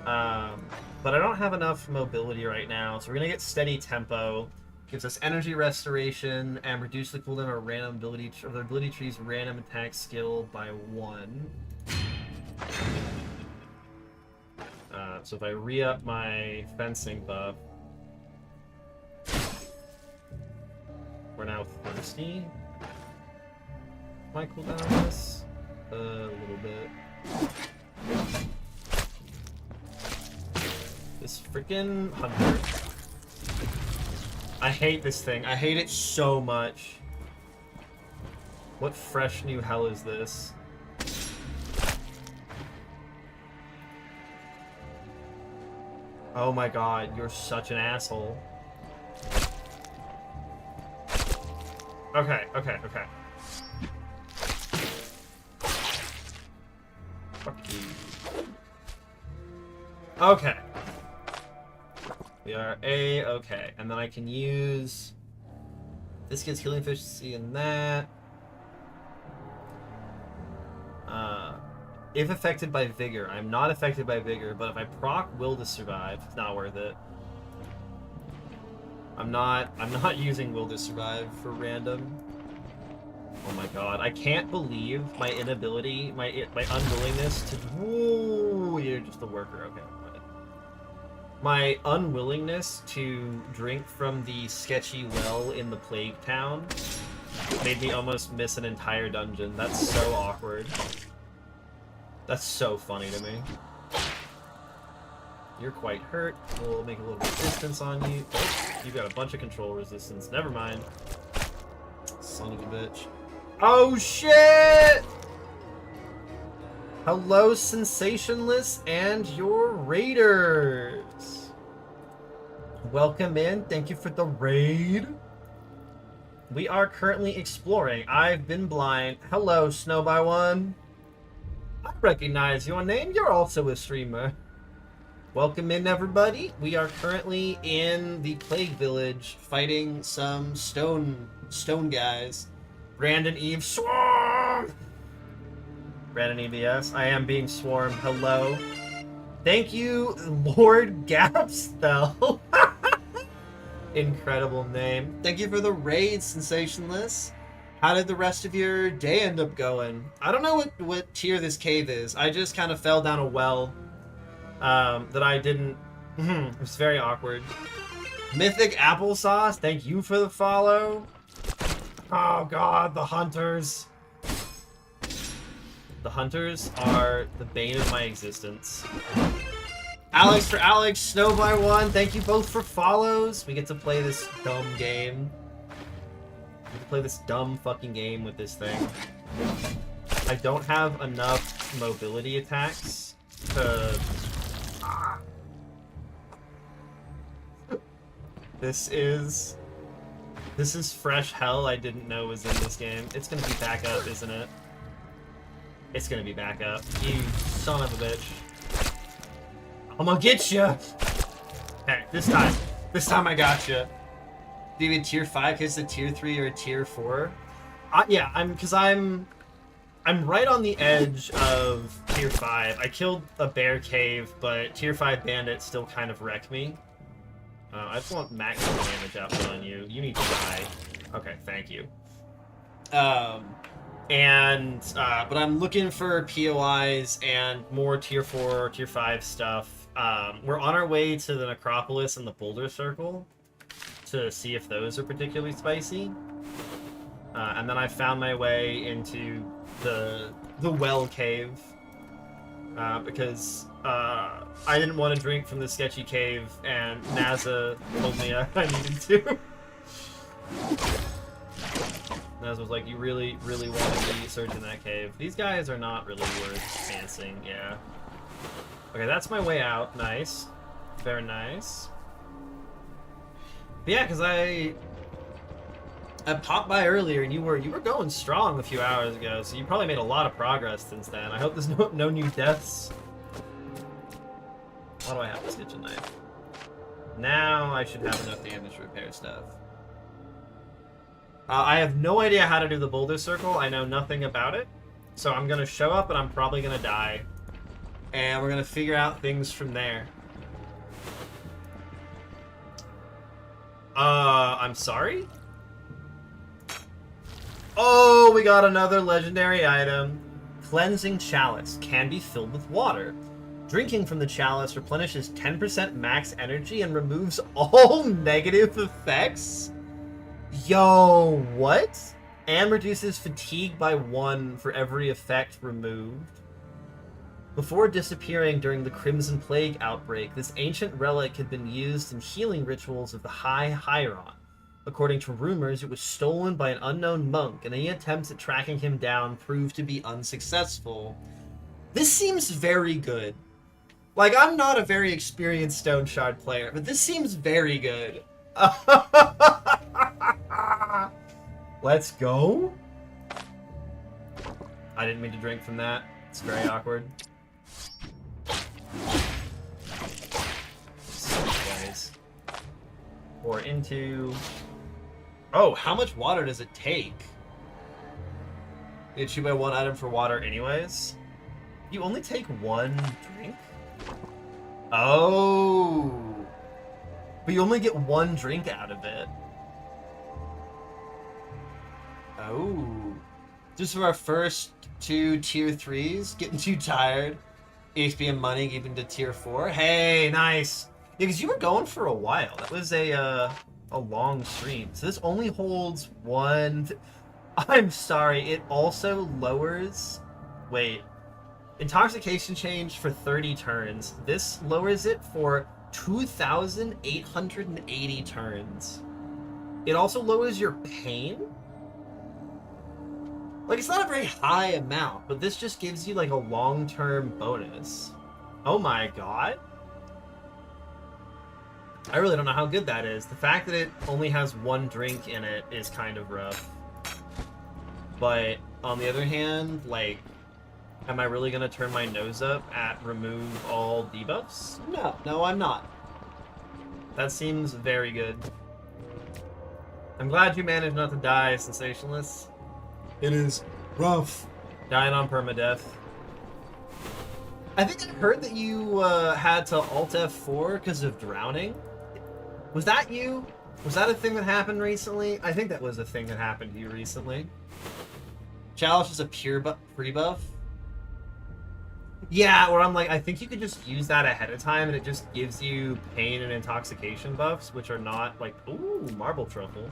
But I don't have enough mobility right now, so we're gonna get Steady Tempo. Gives us energy restoration and reduce the cooldown of random ability of the ability tree's random attack skill by 1. So if I re-up my fencing buff. We're now thirsty. Might cool down on this a little bit. This freaking hunter. I hate this thing. I hate it so much. What fresh new hell is this? Oh my god, you're such an asshole. Okay. Fuck you. Okay. We are A-okay. And then I can use... This gets healing efficiency and that. If affected by Vigor. I'm not affected by Vigor, but if I proc Will to Survive, it's not worth it. I'm not using Will to Survive for random. Oh my god, I can't believe my inability, my unwillingness to... Ooh, you're just a worker, okay. My unwillingness to drink from the sketchy well in the Plague Town made me almost miss an entire dungeon. That's so awkward. That's so funny to me. You're quite hurt. We'll make a little resistance on you. Oh, you've got a bunch of control resistance. Never mind. Son of a bitch. Oh, shit! Hello, Sensationless and your raiders. Welcome in. Thank you for the raid. We are currently exploring. I've been blind. Hello, Snow by One. I recognize your name. You're also a streamer. Welcome in, everybody. We are currently in the Plague Village fighting some stone guys. Brandon Eve Swarm! Brandon Eve, yes. I am being swarmed. Hello. Thank you, Lord Gapspell. Incredible name. Thank you for the raid, Sensationless. How did the rest of your day end up going? I don't know what tier this cave is. I just kind of fell down a well. That I didn't... It was very awkward. Mythic Applesauce, thank you for the follow. Oh god, the hunters. The hunters are the bane of my existence. Alex for Alex, Snow by One, thank you both for follows. We get to play this dumb game. We get to play this dumb fucking game with this thing. I don't have enough mobility attacks to... This is fresh hell I didn't know was in this game. It's gonna be back up, isn't it? It's gonna be back up. You son of a bitch. I'm gonna get you. Hey, this time I got you. Do you mean tier 5 because it's a tier 3 or a tier 4? Yeah, I'm right on the edge of tier 5. I killed a bear cave, but tier 5 bandits still kind of wreck me. I just want maximum damage output on you. You need to die. Okay, thank you. But I'm looking for POIs and more tier 4 or tier 5 stuff. We're on our way to the Necropolis and the Boulder Circle to see if those are particularly spicy. And then I found my way into the well cave because I didn't want to drink from the sketchy cave, and NASA told me I needed to. As was like, you really, really want to be searching that cave. These guys are not really worth chancing, yeah. Okay, that's my way out. Nice. Very nice. But yeah, because I popped by earlier and you were going strong a few hours ago, so you probably made a lot of progress since then. I hope there's no new deaths. Why do I have this kitchen knife? Now I should have enough damage to repair stuff. I have no idea how to do the boulder circle. I know nothing about it. So I'm going to show up and I'm probably going to die. And we're going to figure out things from there. I'm sorry? Oh, we got another legendary item. Cleansing Chalice. Can be filled with water. Drinking from the chalice replenishes 10% max energy and removes all negative effects? Yo, what? And reduces fatigue by 1 for every effect removed. Before disappearing during the Crimson Plague outbreak, this ancient relic had been used in healing rituals of the High Hieron. According to rumors, it was stolen by an unknown monk, and any attempts at tracking him down proved to be unsuccessful. This seems very good. Like, I'm not a very experienced Stone Shard player, but this seems very good. Let's go. I didn't mean to drink from that. It's very awkward. Guys. Pour into... Oh, how much water does it take? Did you buy 1 item for water anyways? You only take 1 drink? Oh. But you only get 1 drink out of it. Oh. Just for our first 2 tier 3s, getting too tired. EXP and money getting to tier 4. Hey, nice. Yeah, because you were going for a while. That was a long stream. So this only holds 1... I'm sorry, it also lowers... Wait. Intoxication change for 30 turns. This lowers it for 2,880 turns. It also lowers your pain? Like, it's not a very high amount, but this just gives you, like, a long-term bonus. Oh my god. I really don't know how good that is. The fact that it only has 1 drink in it is kind of rough. But, on the other hand, like, am I really going to turn my nose up at remove all debuffs? No, I'm not. That seems very good. I'm glad you managed not to die, Sensationalist. It is rough. Dying on permadeath. I think I heard that you had to Alt F4 because of drowning. Was that you? Was that a thing that happened recently? I think that was a thing that happened to you recently. Chalice is a pure pre-buff. Yeah, where I'm like, I think you could just use that ahead of time and it just gives you pain and intoxication buffs, which are not like, ooh, marble truffle.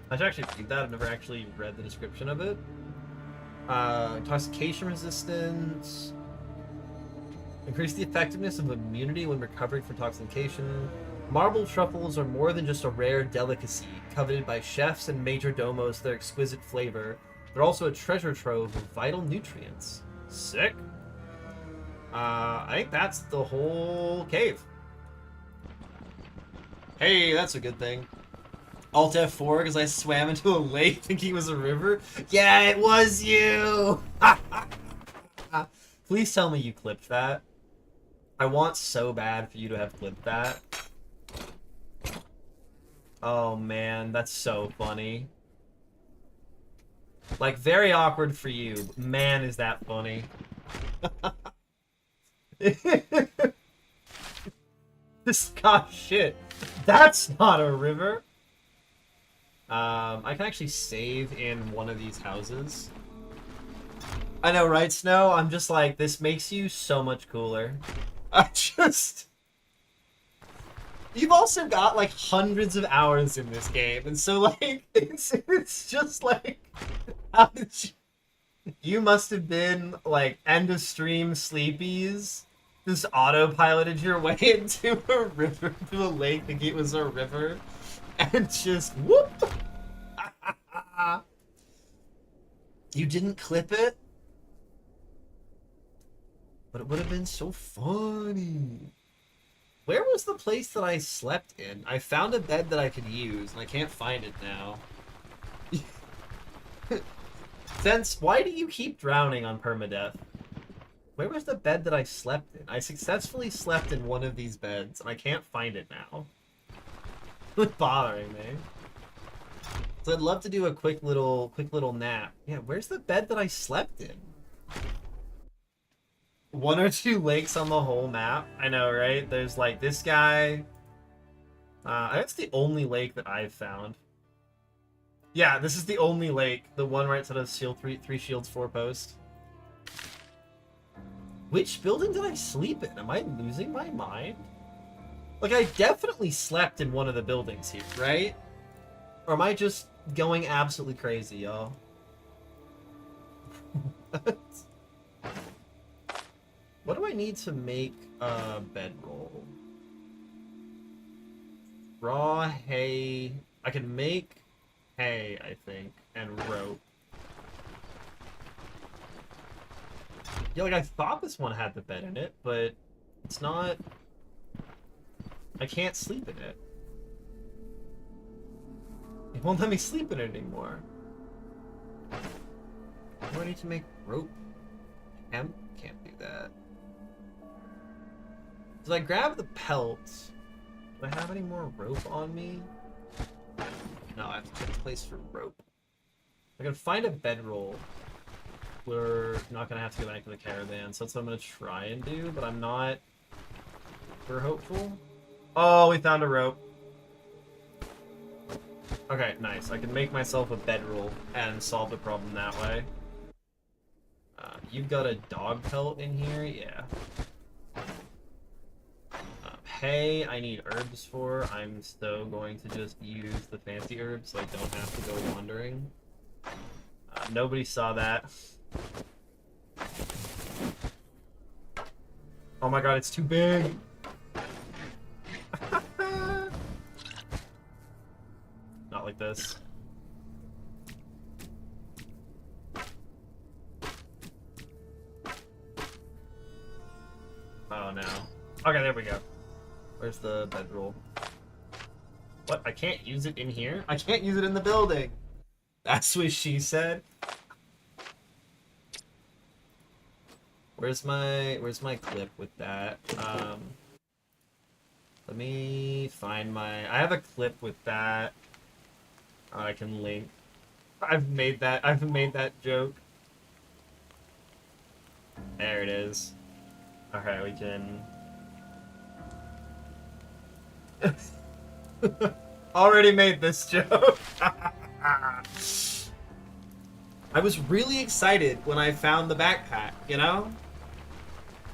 I should actually read that. I've never actually read the description of it. Intoxication resistance. Increase the effectiveness of immunity when recovering from intoxication. Marble truffles are more than just a rare delicacy, coveted by chefs and major domos for their exquisite flavor. They're also a treasure trove of vital nutrients. Sick. I think that's the whole cave. Hey, that's a good thing. Alt F4 because I swam into a lake thinking it was a river? Yeah, it was you! Please tell me you clipped that. I want so bad for you to have clipped that. Oh man, that's so funny. Like, very awkward for you, but man, is that funny. This gosh shit. That's not a river. I can actually save in one of these houses. I know, right, Snow? I'm just like, this makes you so much cooler. You've also got, like, hundreds of hours in this game, and so, like, it's just, like, how did you must have been, like, end of stream sleepies, just autopiloted your way into a river, to a lake, thinking it was a river, and just, whoop! You didn't clip it? But it would have been so funny. Where was the place that I slept in? I found a bed that I could use, and I can't find it now. Sense, why do you keep drowning on permadeath? Where was the bed that I slept in? I successfully slept in one of these beds, and I can't find it now. It's bothering me. So I'd love to do a quick little nap. Yeah, where's the bed that I slept in? 1 or 2 lakes on the whole map. I know, right? There's like this guy. That's the only lake that I've found. Yeah, this is the only lake. The one right side of shield 3 shields 4 post. Which building did I sleep in? Am I losing my mind? Like, I definitely slept in one of the buildings here, right? Or am I just going absolutely crazy, y'all? What do I need to make a bedroll? Raw hay. I can make hay, I think, and rope. Yeah, like I thought this one had the bed in it, but it's not. I can't sleep in it. It won't let me sleep in it anymore. Do I need to make rope? Hemp? Can't do that. Did I grab the pelts? Do I have any more rope on me? No, I have to check the place for rope. I can find a bedroll. We're not gonna have to go back to the caravan, so that's what I'm gonna try and do, but I'm not super hopeful. Oh, we found a rope. Okay, nice. I can make myself a bedroll and solve the problem that way. You've got a dog pelt in here? Yeah. Hay, I need herbs for. I'm still going to just use the fancy herbs so I don't have to go wandering. Nobody saw that. Oh my god, it's too big! Not like this. Oh no. Okay, there we go. Where's the bedroll? What? I can't use it in here? I can't use it in the building! That's what she said. Where's my clip with that? Let me find my... I have a clip with that. I can link. I've made that joke. There it is. Okay, we can... Already made this joke. I was really excited when I found the backpack, you know?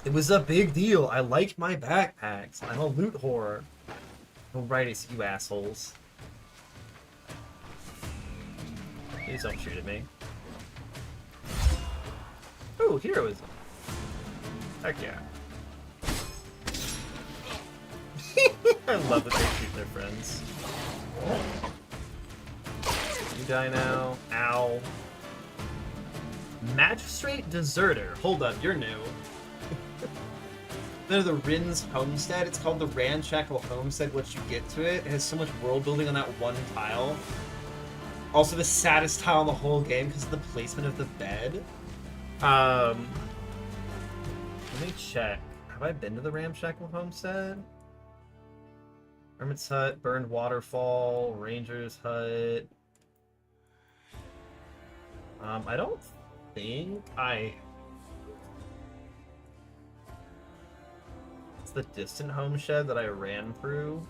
It was a big deal. I like my backpacks. I'm a loot whore. Alright, it's you assholes. Please don't shoot at me. Ooh, heroism. Heck yeah. I love that they shoot their friends. You die now. Ow. Magistrate Deserter. Hold up, you're new. They're the Rin's Homestead. It's called the Ramshackle Homestead. Once you get to it, it has so much world building on that one tile. Also the saddest tile in the whole game because of the placement of the bed. Let me check. Have I been to the Ramshackle Homestead? Hermit's Hut, Burned Waterfall, Ranger's Hut. I don't think I... It's the Distant Homestead that I ran through.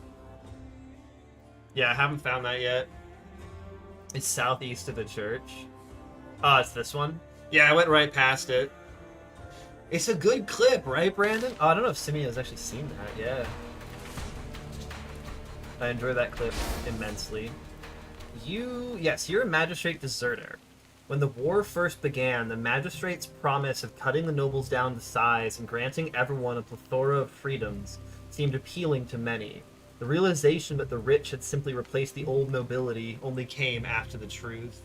Yeah, I haven't found that yet. It's southeast of the church. Oh, it's this one? Yeah, I went right past it. It's a good clip, right, Brandon? Oh, I don't know if Simia has actually seen that, yeah. I enjoy that clip immensely. Yes, you're a magistrate deserter. When the war first began, the magistrate's promise of cutting the nobles down to size and granting everyone a plethora of freedoms seemed appealing to many. The realization that the rich had simply replaced the old nobility only came after the truth.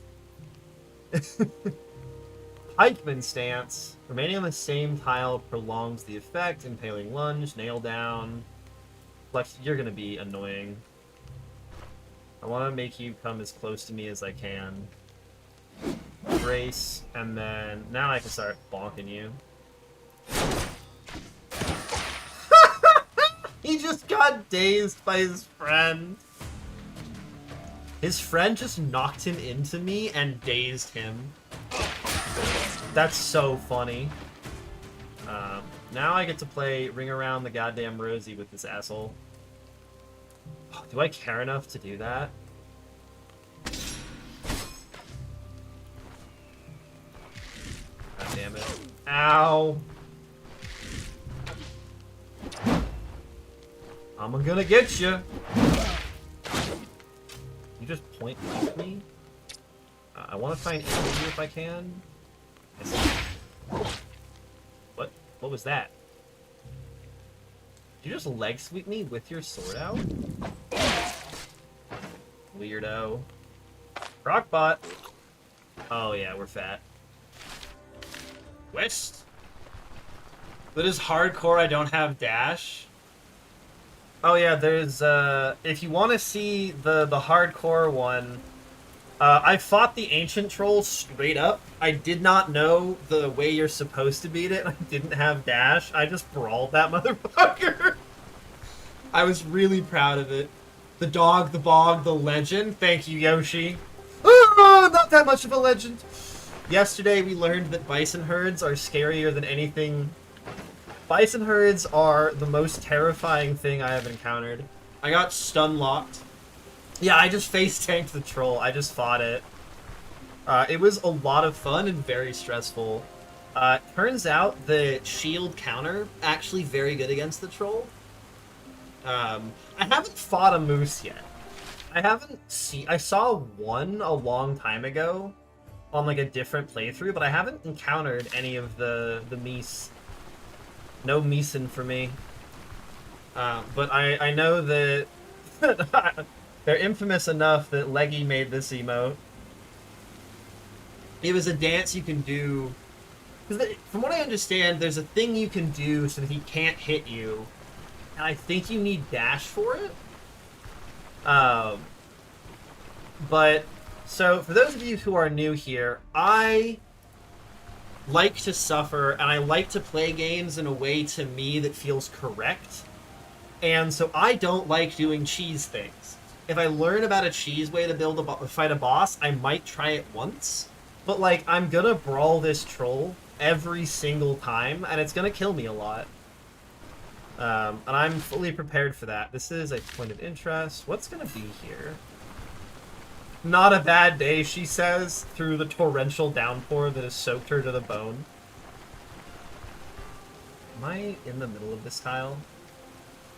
Pikeman stance. Remaining on the same tile prolongs the effect. Impaling lunge, nail down. Flex, you're gonna be annoying. I want to make you come as close to me as I can. Brace, and then now I can start bonking you. He just got dazed by his friend. His friend just knocked him into me and dazed him. That's so funny. Now I get to play Ring Around the Goddamn Rosie with this asshole. Oh, do I care enough to do that? God damn it. Ow! I'm gonna get you. You just point at me? I want to find energy if I can. What? What was that? Did you just leg sweep me with your sword out? Weirdo. Crockbot. Oh yeah, we're fat. West. But is hardcore I don't have dash? Oh yeah, there's if you want to see the hardcore one, I fought the ancient troll straight up. I did not know the way you're supposed to beat it. I didn't have dash. I just brawled that motherfucker. I was really proud of it. The dog, the bog, the legend. Thank you, Yoshi. Oh, not that much of a legend. Yesterday we learned that bison herds are scarier than anything. Bison herds are the most terrifying thing I have encountered. I got stun locked. Yeah, I just face tanked the troll. I just fought it. It was a lot of fun and very stressful. Turns out the shield counter actually very good against the troll. I haven't fought a moose yet. I saw one a long time ago on like a different playthrough, but I haven't encountered any of the meese. No meeson for me. But I know that they're infamous enough that Leggy made this emote. It was a dance you can do. From what I understand, there's a thing you can do so that he can't hit you. And I think you need dash for it. But, so for those of you who are new here, I like to suffer, and I like to play games in a way to me that feels correct. And so I don't like doing cheese things. If I learn about a cheese way to fight a boss, I might try it once. But like, I'm gonna brawl this troll every single time, and it's gonna kill me a lot. And I'm fully prepared for that. This is a point of interest. What's gonna be here? Not a bad day, she says, through the torrential downpour that has soaked her to the bone. Am I in the middle of this tile?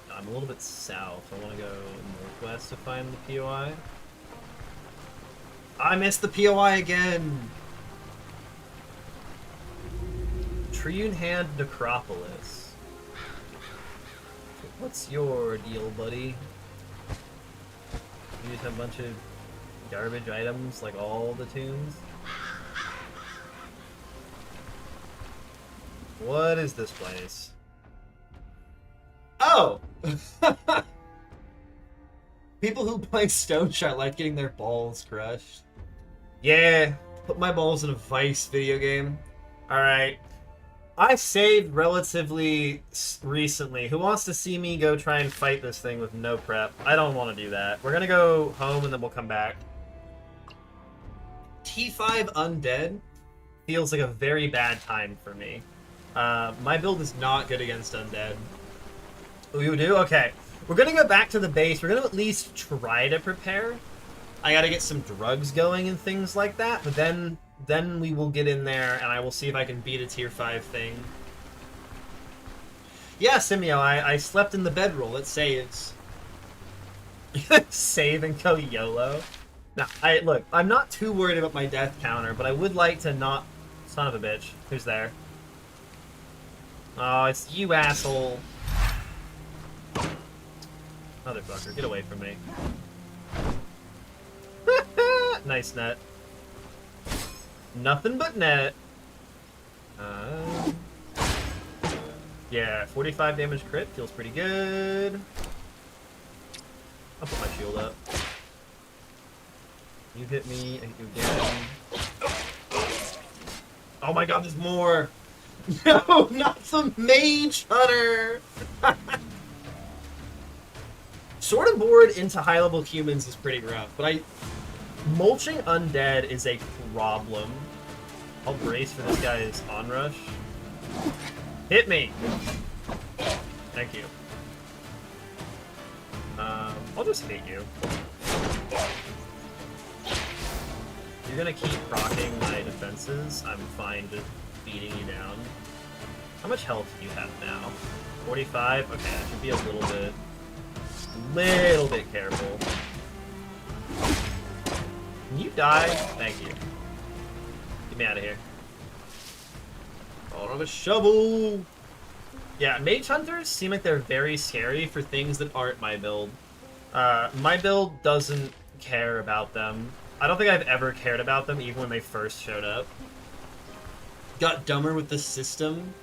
No, I'm a little bit south. I want to go northwest to find the POI. I missed the POI again! Triune Hand Necropolis. What's your deal, buddy? You just have a bunch of garbage items like all the tombs. What is this place? Oh! People who play Stone Shot like getting their balls crushed. Yeah, put my balls in a Vice video game. Alright. I saved relatively recently. Who wants to see me go try and fight this thing with no prep? I don't want to do that. We're gonna go home and then we'll come back. T5 Undead feels like a very bad time for me. My build is not good against Undead. We do? Okay. We're gonna go back to the base. We're gonna at least try to prepare. I gotta get some drugs going and things like that, but then we will get in there and I will see if I can beat a tier 5 thing. Yeah, Simeo, I slept in the bedroll. It saves. Save and go YOLO. Now, look, I'm not too worried about my death counter, but I would like to not... Son of a bitch. Who's there? Oh, it's you, asshole. Motherfucker, get away from me. Nice net. Nothing but net. Yeah, 45 damage crit feels pretty good. I'll put my shield up. You hit me, I hit you again. Oh my god, there's more! No, not the Mage Hunter! Sword and Board into high-level humans is pretty rough, but mulching undead is a problem. I'll brace for this guy's onrush. Hit me! Thank you. I'll just hit you. You're gonna keep proccing my defenses. I'm fine just beating you down. How much health do you have now? 45? Okay, I should be a little bit careful. Can you die? Thank you. Get me out of here. Oh, I don't have a shovel! Yeah, Mage Hunters seem like they're very scary for things that aren't my build. My build doesn't care about them. I don't think I've ever cared about them, even when they first showed up. Got dumber with the system.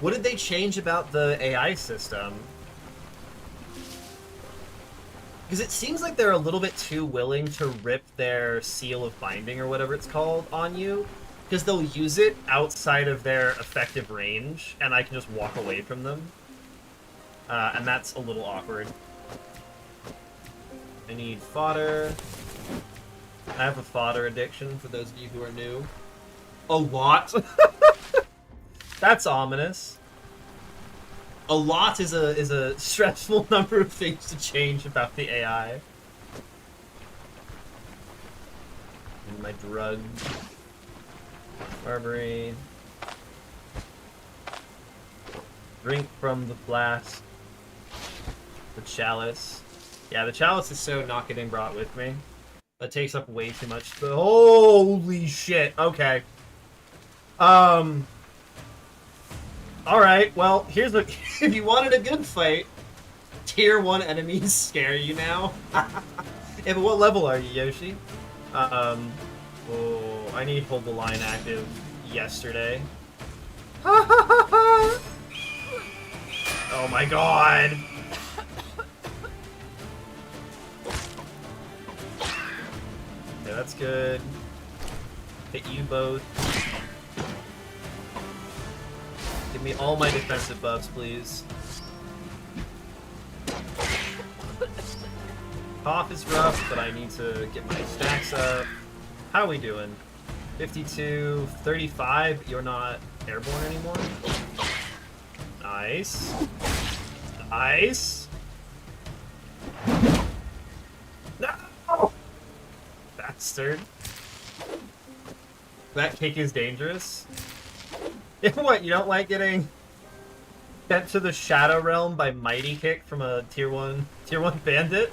What did they change about the AI system? Because it seems like they're a little bit too willing to rip their seal of binding, or whatever it's called, on you. Because they'll use it outside of their effective range, and I can just walk away from them. And that's a little awkward. I need fodder. I have a fodder addiction, for those of you who are new. A lot? That's ominous. A lot is a stressful number of things to change about the AI. And my drug. Armory. Drink from the flask. The chalice. Yeah, the chalice is so not getting brought with me. That takes up way too much. Holy shit. Okay. Alright, well, here's what... If you wanted a good fight, tier 1 enemies scare you now. Yeah, but what level are you, Yoshi? Oh, I need Hold the Line active yesterday. Oh my god! Okay, that's good. Hit you both. Give me all my defensive buffs, please. Cough is rough, but I need to get my stacks up. How are we doing? 52, 35, you're not airborne anymore? Nice. Nice. No! Bastard. That kick is dangerous. What, you don't like getting sent to the Shadow Realm by Mighty Kick from a tier 1 bandit?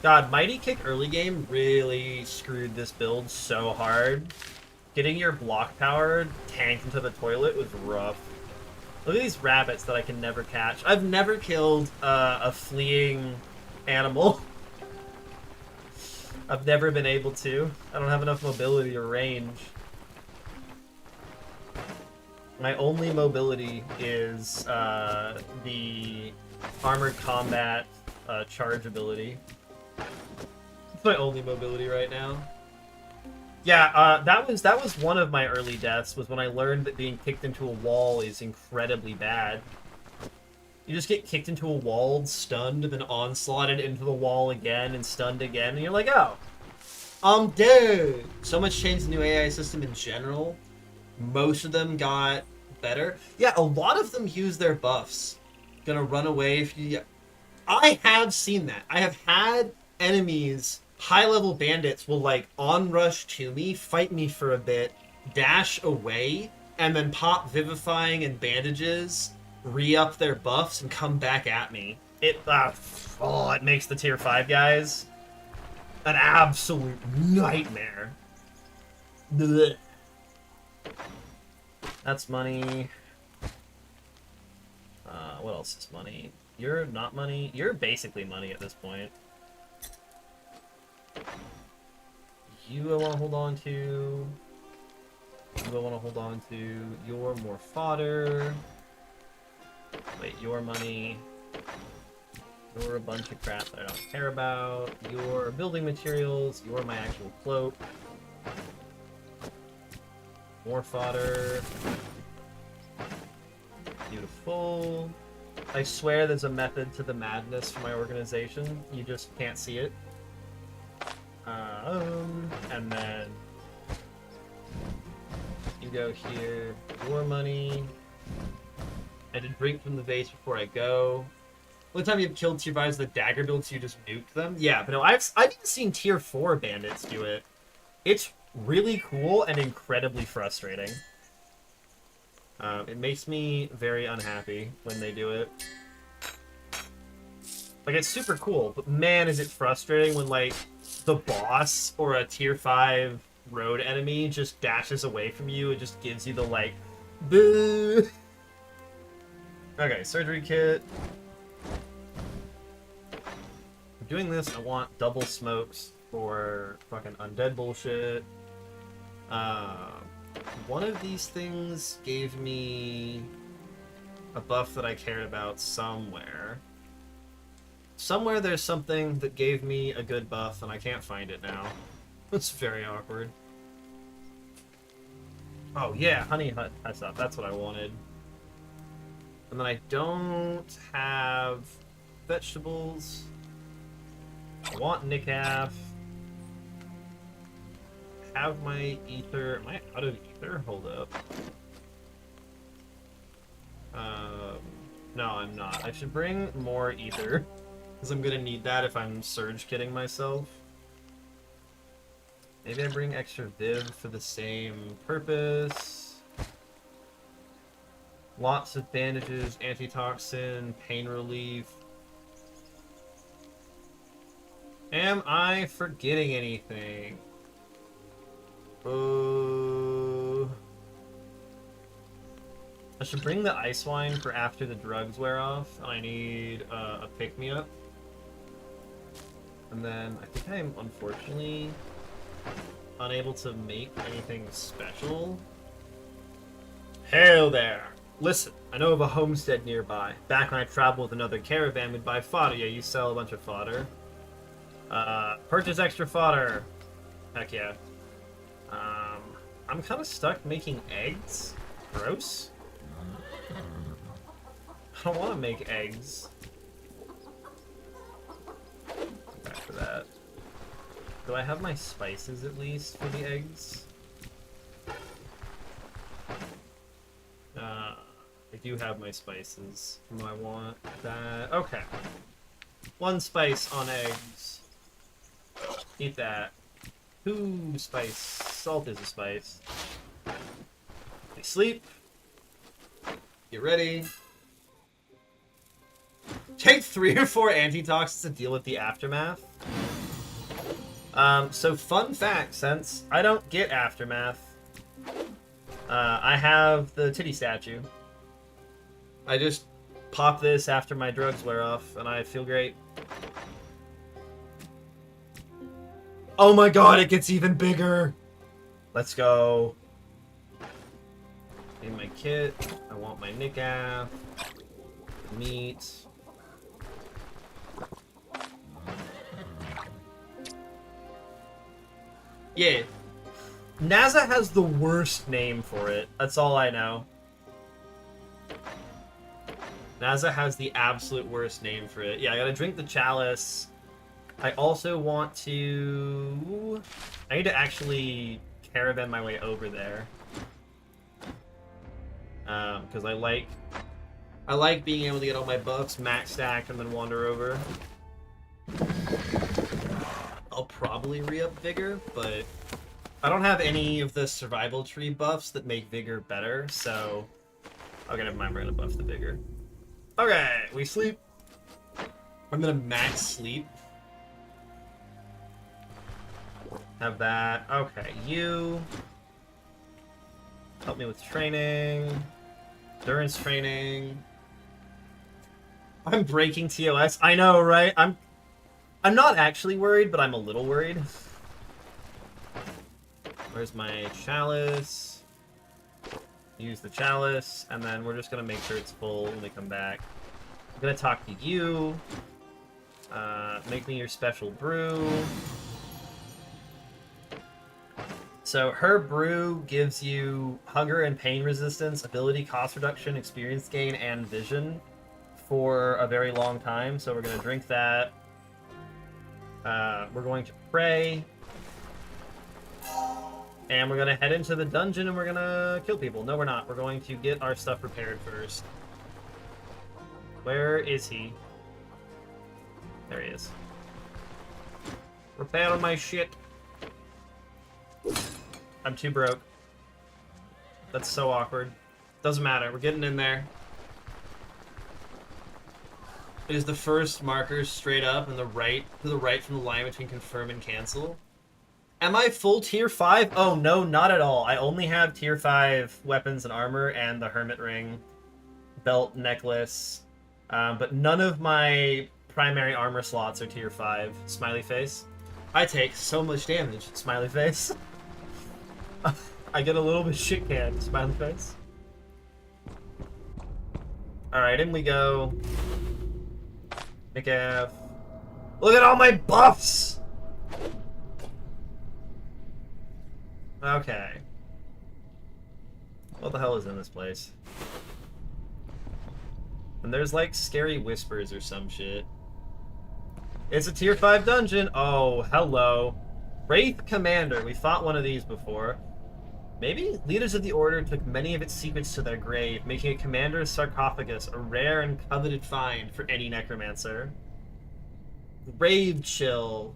God, Mighty Kick early game really screwed this build so hard. Getting your block power tanked into the toilet was rough. Look at these rabbits that I can never catch. I've never killed a fleeing animal. I've never been able to. I don't have enough mobility or range. My only mobility is the armored combat charge ability. It's my only mobility right now. Yeah, that was one of my early deaths, was when I learned that being kicked into a wall is incredibly bad. You just get kicked into a wall, stunned, then onslaughted into the wall again, and stunned again, and you're like, oh, I'm dead! So much changed in the new AI system in general. Most of them got better. Yeah, a lot of them use their buffs. Gonna run away if you... I have seen that. I have had enemies, high-level bandits, will, like, onrush to me, fight me for a bit, dash away, and then pop Vivifying and Bandages, re-up their buffs, and come back at me. It makes the tier 5 guys an absolute nightmare. Blech. That's money. What else is money? You're not money. You're basically money at this point. You I want to hold on to. You I want to hold on to. You're more fodder. Wait, your money. You're a bunch of crap that I don't care about. Your building materials. You're my actual cloak. More fodder. Beautiful. I swear there's a method to the madness for my organization. You just can't see it. And then you go here. Your money. I did drink from the vase before I go. One time you've killed survivors the dagger build, so you just nuke them. Yeah, but no, I've even seen tier 4 bandits do it. It's really cool and incredibly frustrating. It makes me very unhappy when they do it. Like, it's super cool, but man, is it frustrating when, like, the boss or a tier 5 road enemy just dashes away from you and just gives you the, like, boo. Okay, surgery kit. For doing this, I want double smokes for fucking undead bullshit. One of these things gave me a buff that I cared about somewhere. Somewhere there's something that gave me a good buff, and I can't find it now. It's very awkward. Oh yeah, honey hut stuff. That's what I wanted. And then I don't have vegetables. I want Nickaf. Have my ether. Am I out of ether? Hold up. No, I'm not. I should bring more ether, because I'm gonna need that if I'm surge kitting myself. Maybe I bring extra Viv for the same purpose. Lots of bandages, antitoxin, pain relief. Am I forgetting anything? I should bring the ice wine for after the drugs wear off, and I need a pick-me-up. And then I think I'm unfortunately unable to make anything special. Hail there! Listen, I know of a homestead nearby. Back when I traveled with another caravan, we'd buy fodder. Yeah, you sell a bunch of fodder. Purchase extra fodder. Heck yeah. I'm kind of stuck making eggs. Gross. I don't want to make eggs. Back to that. Do I have my spices at least for the eggs? I do have my spices. Do I want that? Okay. 1 spice on eggs. Eat that. 2 spice. Salt is a spice. I sleep. Get ready. Take 3 or 4 antitoxins to deal with the aftermath. So fun fact, since I don't get aftermath, I have the titty statue. I just pop this after my drugs wear off, and I feel great. Oh my god, it gets even bigger! Let's go. In my kit, I want my Nickaf, meat. Yeah. NASA has the worst name for it. That's all I know. NASA has the absolute worst name for it. Yeah, I gotta drink the chalice. I also want to... I need to actually caravan my way over there. Because I like being able to get all my buffs max stacked and then wander over. I'll probably re-up Vigor, but I don't have any of the survival tree buffs that make Vigor better, so... Okay, never mind, we're gonna buff the Vigor. Okay, we sleep. I'm gonna max sleep. Have that. Okay, you... Help me with training. Endurance training. I'm breaking TOS. I know, right? I'm not actually worried, but I'm a little worried. Where's my chalice? Use the chalice, and then we're just gonna make sure it's full when we come back. I'm gonna talk to you. Make me your special brew. So her brew gives you hunger and pain resistance, ability cost reduction, experience gain, and vision for a very long time. So we're gonna drink that. We're going to pray. And we're gonna head into the dungeon and we're gonna kill people. No, we're not. We're going to get our stuff prepared first. Where is he? There he is. Repair my shit. I'm too broke. That's so awkward. Doesn't matter. We're getting in there. It is the first marker straight up and the right to the right from the line between confirm and cancel. Am I full tier 5? Oh no, not at all. I only have tier 5 weapons and armor and the hermit ring, belt, necklace, but none of my primary armor slots are tier 5. Smiley face. I take so much damage. Smiley face. I get a little bit shit canned. Smiley face. Alright, in we go. McAv. Look at all my buffs! Okay. What the hell is in this place? And there's like scary whispers or some shit. It's a tier 5 dungeon! Oh, hello. Wraith Commander. We fought one of these before. Maybe? Leaders of the Order took many of its secrets to their grave, making a Commander's sarcophagus a rare and coveted find for any necromancer. Rave Chill.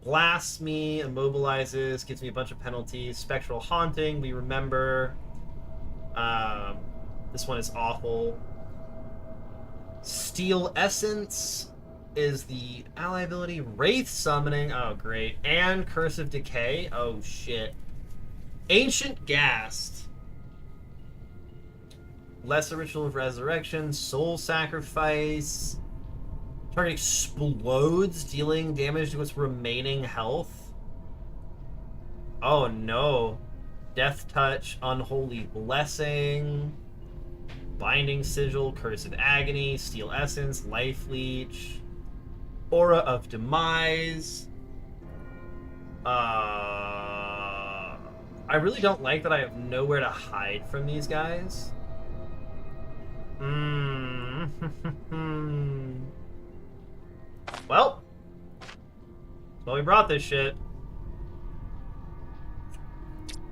Blasts me, immobilizes, gives me a bunch of penalties. Spectral Haunting, we remember. This one is awful. Steel Essence is the ally ability. Wraith Summoning, oh great. And Curse of Decay, oh shit. Ancient Ghast. Lesser Ritual of Resurrection, Soul Sacrifice. Target explodes, dealing damage to its remaining health. Oh no. Death Touch, Unholy Blessing, Binding Sigil, Curse of Agony, Steel Essence, Life Leech, Aura of Demise. I really don't like that I have nowhere to hide from these guys. Well, that's why we brought this shit.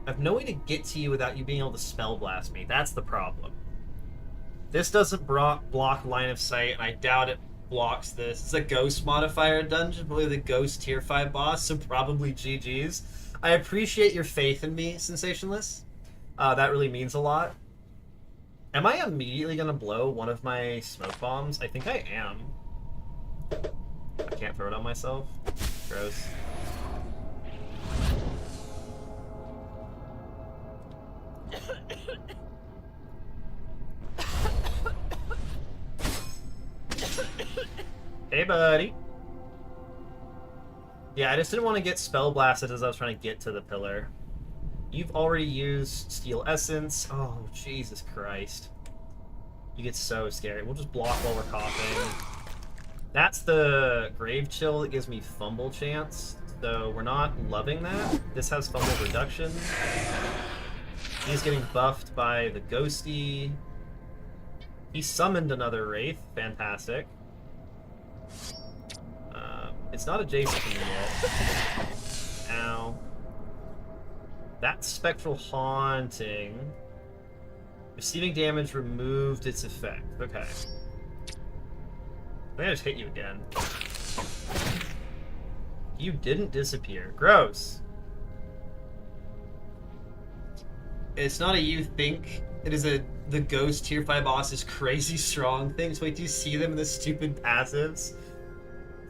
I have no way to get to you without you being able to spell blast me. That's the problem. This doesn't block line of sight, and I doubt it blocks this. It's a ghost modifier dungeon, probably the ghost tier 5 boss, so probably GG's. I appreciate your faith in me, Sensationless. That really means a lot. Am I immediately gonna blow one of my smoke bombs? I think I am. I can't throw it on myself. Gross. Hey, buddy. Yeah, I just didn't want to get spell blasted as I was trying to get to the pillar. You've already used Steel Essence. Oh, Jesus Christ. You get so scary. We'll just block while we're coughing. That's the Grave Chill that gives me fumble chance. So we're not loving that. This has fumble reduction. He's getting buffed by the Ghosty. He summoned another Wraith. Fantastic. It's not adjacent to me yet. Ow. That's Spectral Haunting. Receiving damage removed its effect. Okay. I'm gonna just hit you again. You didn't disappear. Gross. It's not a you think. It is the ghost tier 5 boss is crazy strong things. Wait, do you see them in the stupid passives?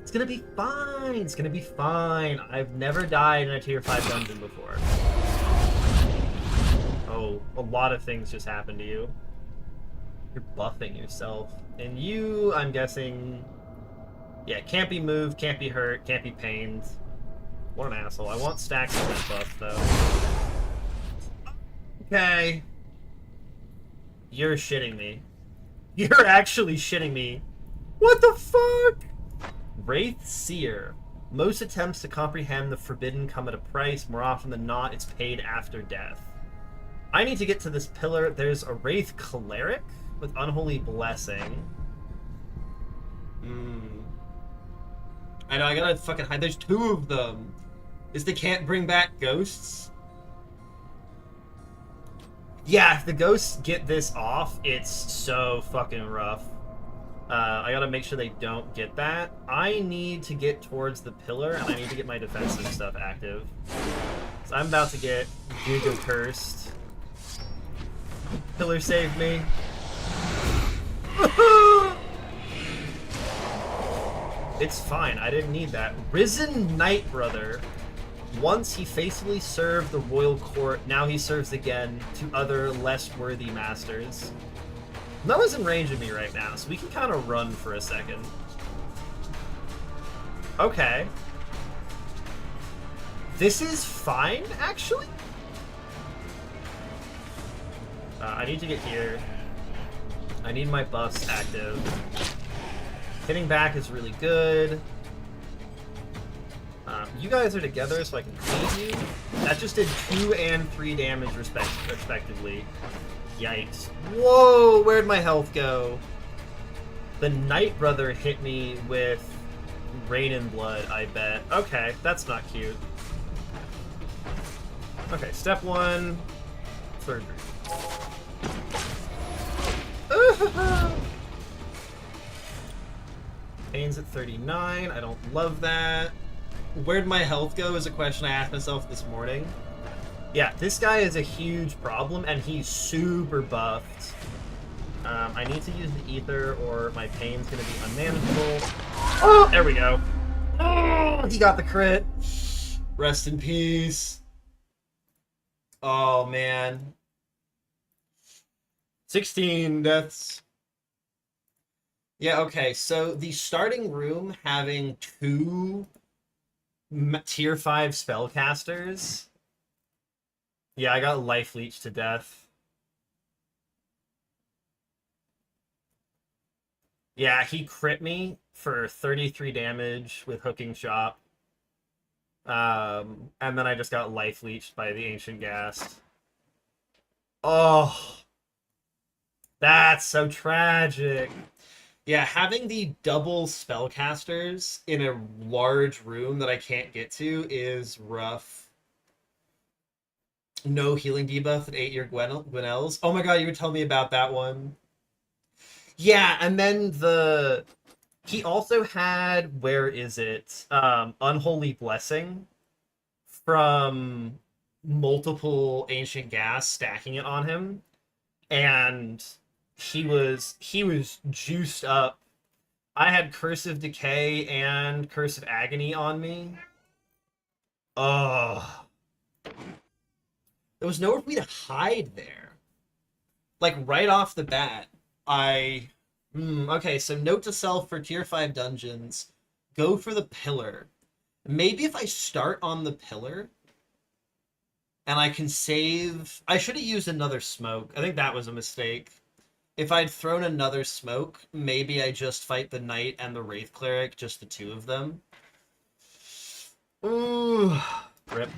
It's gonna be fine. It's gonna be fine. I've never died in a tier 5 dungeon before. Oh, a lot of things just happened to you. You're buffing yourself. And you, I'm guessing... Yeah, can't be moved, can't be hurt, can't be pained. What an asshole. I want stacks of that buff, though. Okay. You're shitting me. You're actually shitting me. What the fuck? Wraith Seer. Most attempts to comprehend the forbidden come at a price. More often than not, it's paid after death. I need to get to this pillar. There's a Wraith Cleric with Unholy Blessing. I know, I gotta fucking hide. There's 2 of them. Is they can't bring back ghosts? Yeah, if the ghosts get this off, it's so fucking rough. I gotta make sure they don't get that. I need to get towards the pillar, and I need to get my defensive stuff active. So I'm about to get Giga Cursed. Pillar saved me. It's fine, I didn't need that. Risen Knight Brother. Once he faithfully served the royal court, now he serves again to other less worthy masters. Noah's in range of me right now, so we can kind of run for a second. Okay. This is fine, actually. I need to get here. I need my buffs active. Hitting back is really good. You guys are together, so I can feed you. That just did 2 and 3 damage respectively. Yikes. Whoa, where'd my health go? The Knight Brother hit me with Rain and Blood, I bet. Okay, that's not cute. Okay, step 1. Surgery. Pain's at 39. I don't love that. Where'd my health go is a question I asked myself this morning. Yeah, this guy is a huge problem, and he's super buffed. I need to use the ether, or my pain's gonna be unmanageable. Oh, there we go. Oh, he got the crit. Rest in peace. Oh, man. 16 deaths. Yeah, okay, so the starting room having 2 tier 5 spellcasters. Yeah, I got life leech to death. Yeah, he crit me for 33 damage with Hooking Shop. And then I just got life leeched by the Ancient Ghast. Oh, that's so tragic. Yeah, having the double spellcasters in a large room that I can't get to is rough. No healing debuff at 8-year Gwenels. Oh my god, you would tell me about that one. Yeah, and then he also had, where is it? Unholy Blessing from multiple Ancient Ghast stacking it on him. And he was juiced up. I had Curse of Decay and Curse of Agony on me. Oh. There was nowhere for me to hide there. Like, right off the bat, okay, so note to self for tier 5 dungeons, go for the pillar. Maybe if I start on the pillar, and I can save... I should have used another smoke. I think that was a mistake. If I'd thrown another smoke, maybe I just fight the Knight and the Wraith Cleric, just the 2 of them. Ooh. Rip.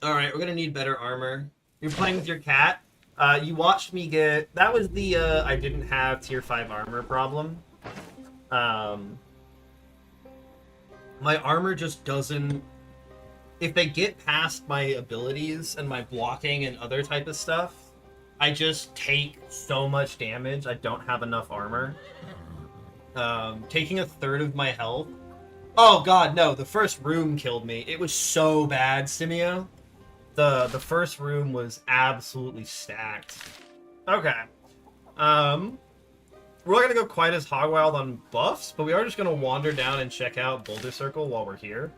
Alright, we're gonna need better armor. You're playing with your cat. You watched me get... That was the, I didn't have tier 5 armor problem. My armor just doesn't... If they get past my abilities and my blocking and other type of stuff, I just take so much damage. I don't have enough armor. Taking 1/3 of my health. Oh god, no, the first room killed me. It was so bad, Simio. The first room was absolutely stacked. Okay. We're not gonna go quite as hog wild on buffs, but we are just gonna wander down and check out Boulder Circle while we're here.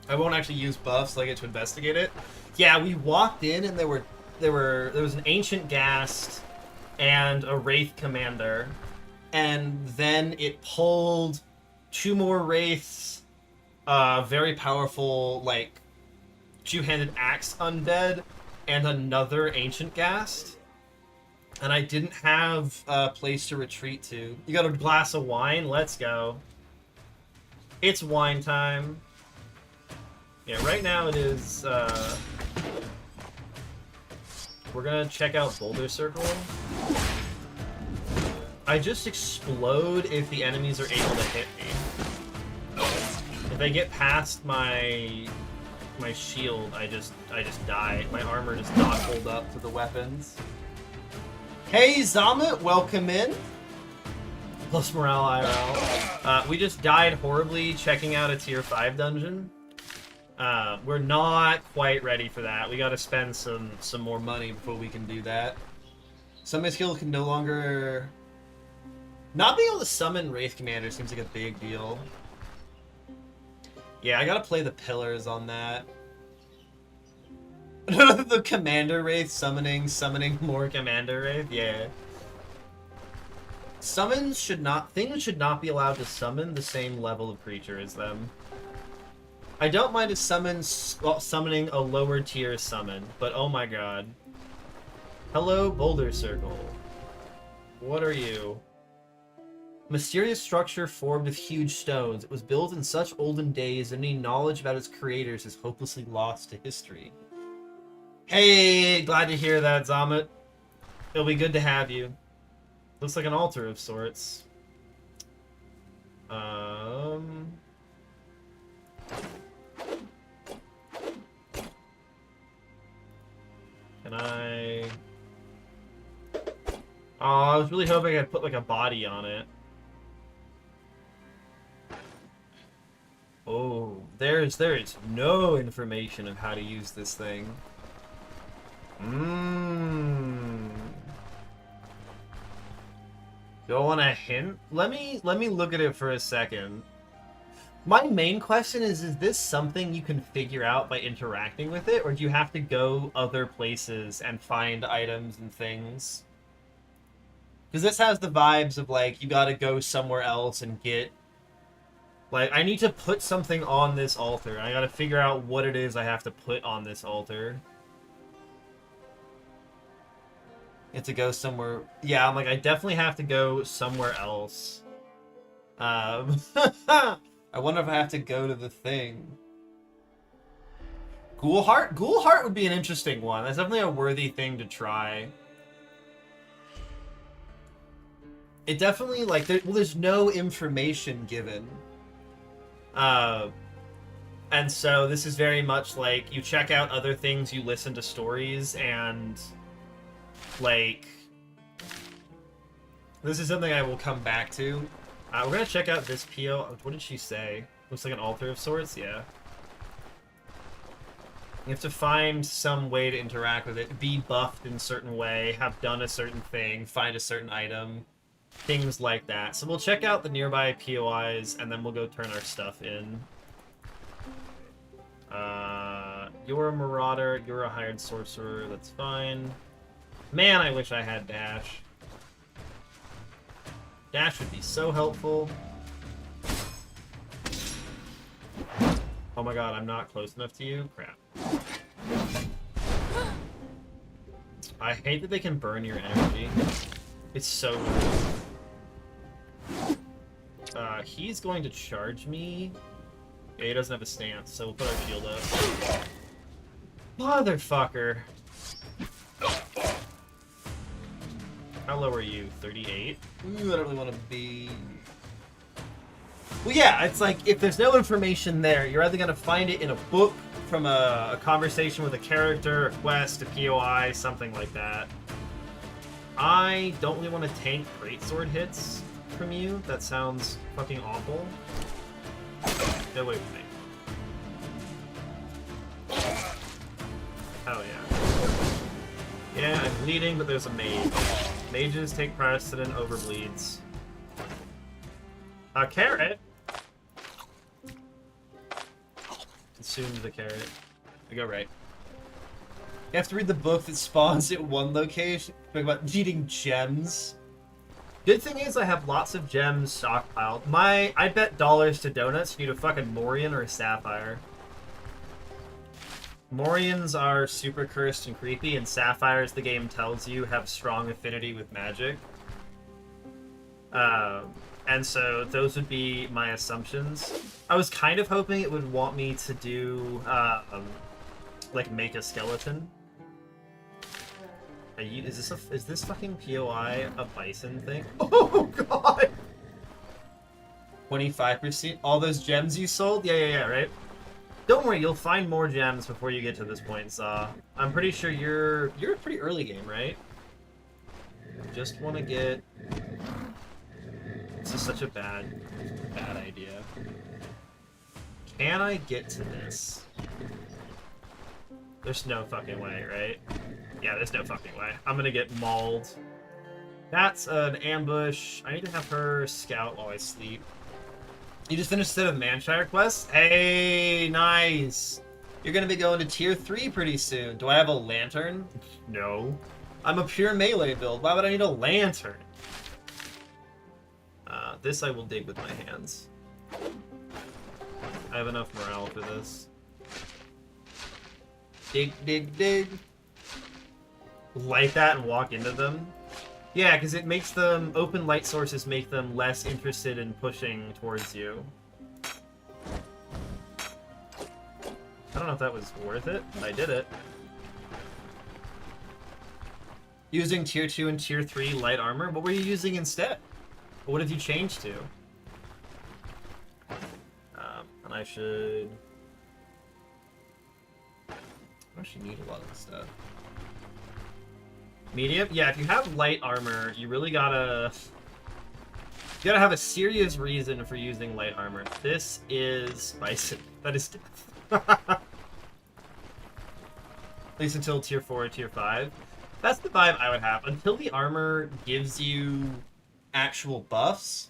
I won't actually use buffs like it to investigate it. Yeah, we walked in and there was an Ancient Ghast and a Wraith Commander, and then it pulled 2 more Wraiths very powerful, like, two-handed axe undead, and another ancient ghast. And I didn't have a place to retreat to. You got a glass of wine? Let's go. It's wine time. Yeah, right now it is, we're gonna check out Boulder Circle. I just explode if the enemies are able to hit me. If they get past my shield, I just die. My armor does not hold up to the weapons. Hey Zamet, welcome in. Plus morale IRL. We just died horribly checking out a tier 5 dungeon. We're not quite ready for that. We gotta spend some more money before we can do that. Summon skill can no longer... Not being able to summon Wraith Commander seems like a big deal. Yeah, I gotta play the pillars on that. The Commander Wraith summoning more Commander Wraith, yeah. Things should not be allowed to summon the same level of creature as them. I don't mind summoning a lower tier summon, but oh my god. Hello, Boulder Circle. What are you? Mysterious structure formed of huge stones. It was built in such olden days, and any knowledge about its creators is hopelessly lost to history. Hey, glad to hear that, Zamet. It'll be good to have you. Looks like an altar of sorts. Can I... Oh, I was really hoping I could put like a body on it. Oh, there is no information of how to use this thing. Go on a hint? Let me look at it for a second. My main question is this something you can figure out by interacting with it, or do you have to go other places and find items and things? Because this has the vibes of, like, you gotta go somewhere else and get... Like, I need to put something on this altar. I gotta figure out what it is I have to put on this altar. You have to go somewhere... Yeah, I'm like, I definitely have to go somewhere else. I wonder if I have to go to the thing. Ghoulheart? Ghoulheart would be an interesting one. That's definitely a worthy thing to try. It definitely, like, there's no information given. And so this is very much like, you check out other things, you listen to stories, and, like, this is something I will come back to. We're gonna check out this PO. What did she say? Looks like an altar of sorts? Yeah. You have to find some way to interact with it, be buffed in a certain way, have done a certain thing, find a certain item, things like that. So we'll check out the nearby POIs, and then we'll go turn our stuff in. You're a Marauder, you're a hired sorcerer, that's fine. Man, I wish I had Dash. Dash would be so helpful. Oh my god, I'm not close enough to you? Crap. I hate that they can burn your energy. It's so good. He's going to charge me. Yeah, he doesn't have a stance, so we'll put our shield up. Motherfucker. How low are you? 38? Ooh, I don't really want to be... Well, yeah, it's like, if there's no information there, you're either going to find it in a book, from a conversation with a character, a quest, a POI, something like that. I don't really want to tank greatsword hits from you. That sounds fucking awful. Get away from me. Oh, yeah. Yeah, I'm bleeding, but there's a mage. Mages take precedent over bleeds. A carrot? Consumed the carrot. I go right. You have to read the book that spawns at one location. Talk about eating gems. Good thing is I have lots of gems stockpiled. I bet dollars to donuts you need a fucking Morian or a Sapphire. Morians are super cursed and creepy, and Sapphires, the game tells you, have strong affinity with magic. And so those would be my assumptions. I was kind of hoping it would want me to do, like, make a skeleton. Is this fucking POI a bison thing? Oh god! 25%? All those gems you sold? Yeah, right? Don't worry, you'll find more gems before you get to this point, Saw. I'm pretty sure you're a pretty early game, right? Just want to get... This is such a bad idea. Can I get to this? There's no fucking way, right? Yeah, there's no fucking way. I'm gonna get mauled. That's an ambush. I need to have her scout while I sleep. You just finished a set of Manshire quests? Hey, nice! You're gonna be going to tier 3 pretty soon. Do I have a lantern? No. I'm a pure melee build. Why would I need a lantern? This I will dig with my hands. I have enough morale for this. Dig, dig, dig. Light that and walk into them. Yeah, because it makes them... Open light sources make them less interested in pushing towards you. I don't know if that was worth it, but I did it. Using tier 2 and tier 3 light armor? What were you using instead? What have you changed to? And I should... I actually need a lot of this stuff. Medium? Yeah, if you have light armor, you really gotta... You gotta have a serious reason for using light armor. This is bison. That is death. At least until tier 4 or tier 5. That's the vibe I would have. Until the armor gives you actual buffs.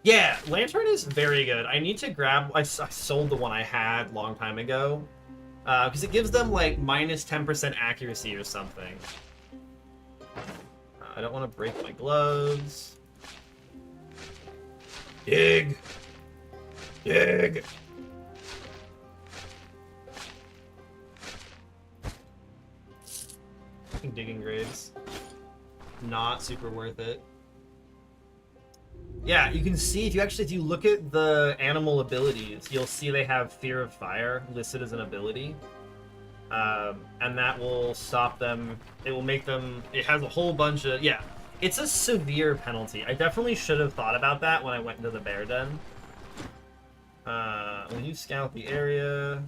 Yeah, Lantern is very good. I need to grab... I sold the one I had a long time ago. Because it gives them, like, minus 10% accuracy or something. I don't want to break my gloves. Dig! Dig! Fucking digging graves. Not super worth it. Yeah, you can see, if you look at the animal abilities, you'll see they have Fear of Fire listed as an ability. And that will stop them, it will make them, it has a whole bunch of, yeah. It's a severe penalty. I definitely should have thought about that when I went into the bear den. When you scout the area,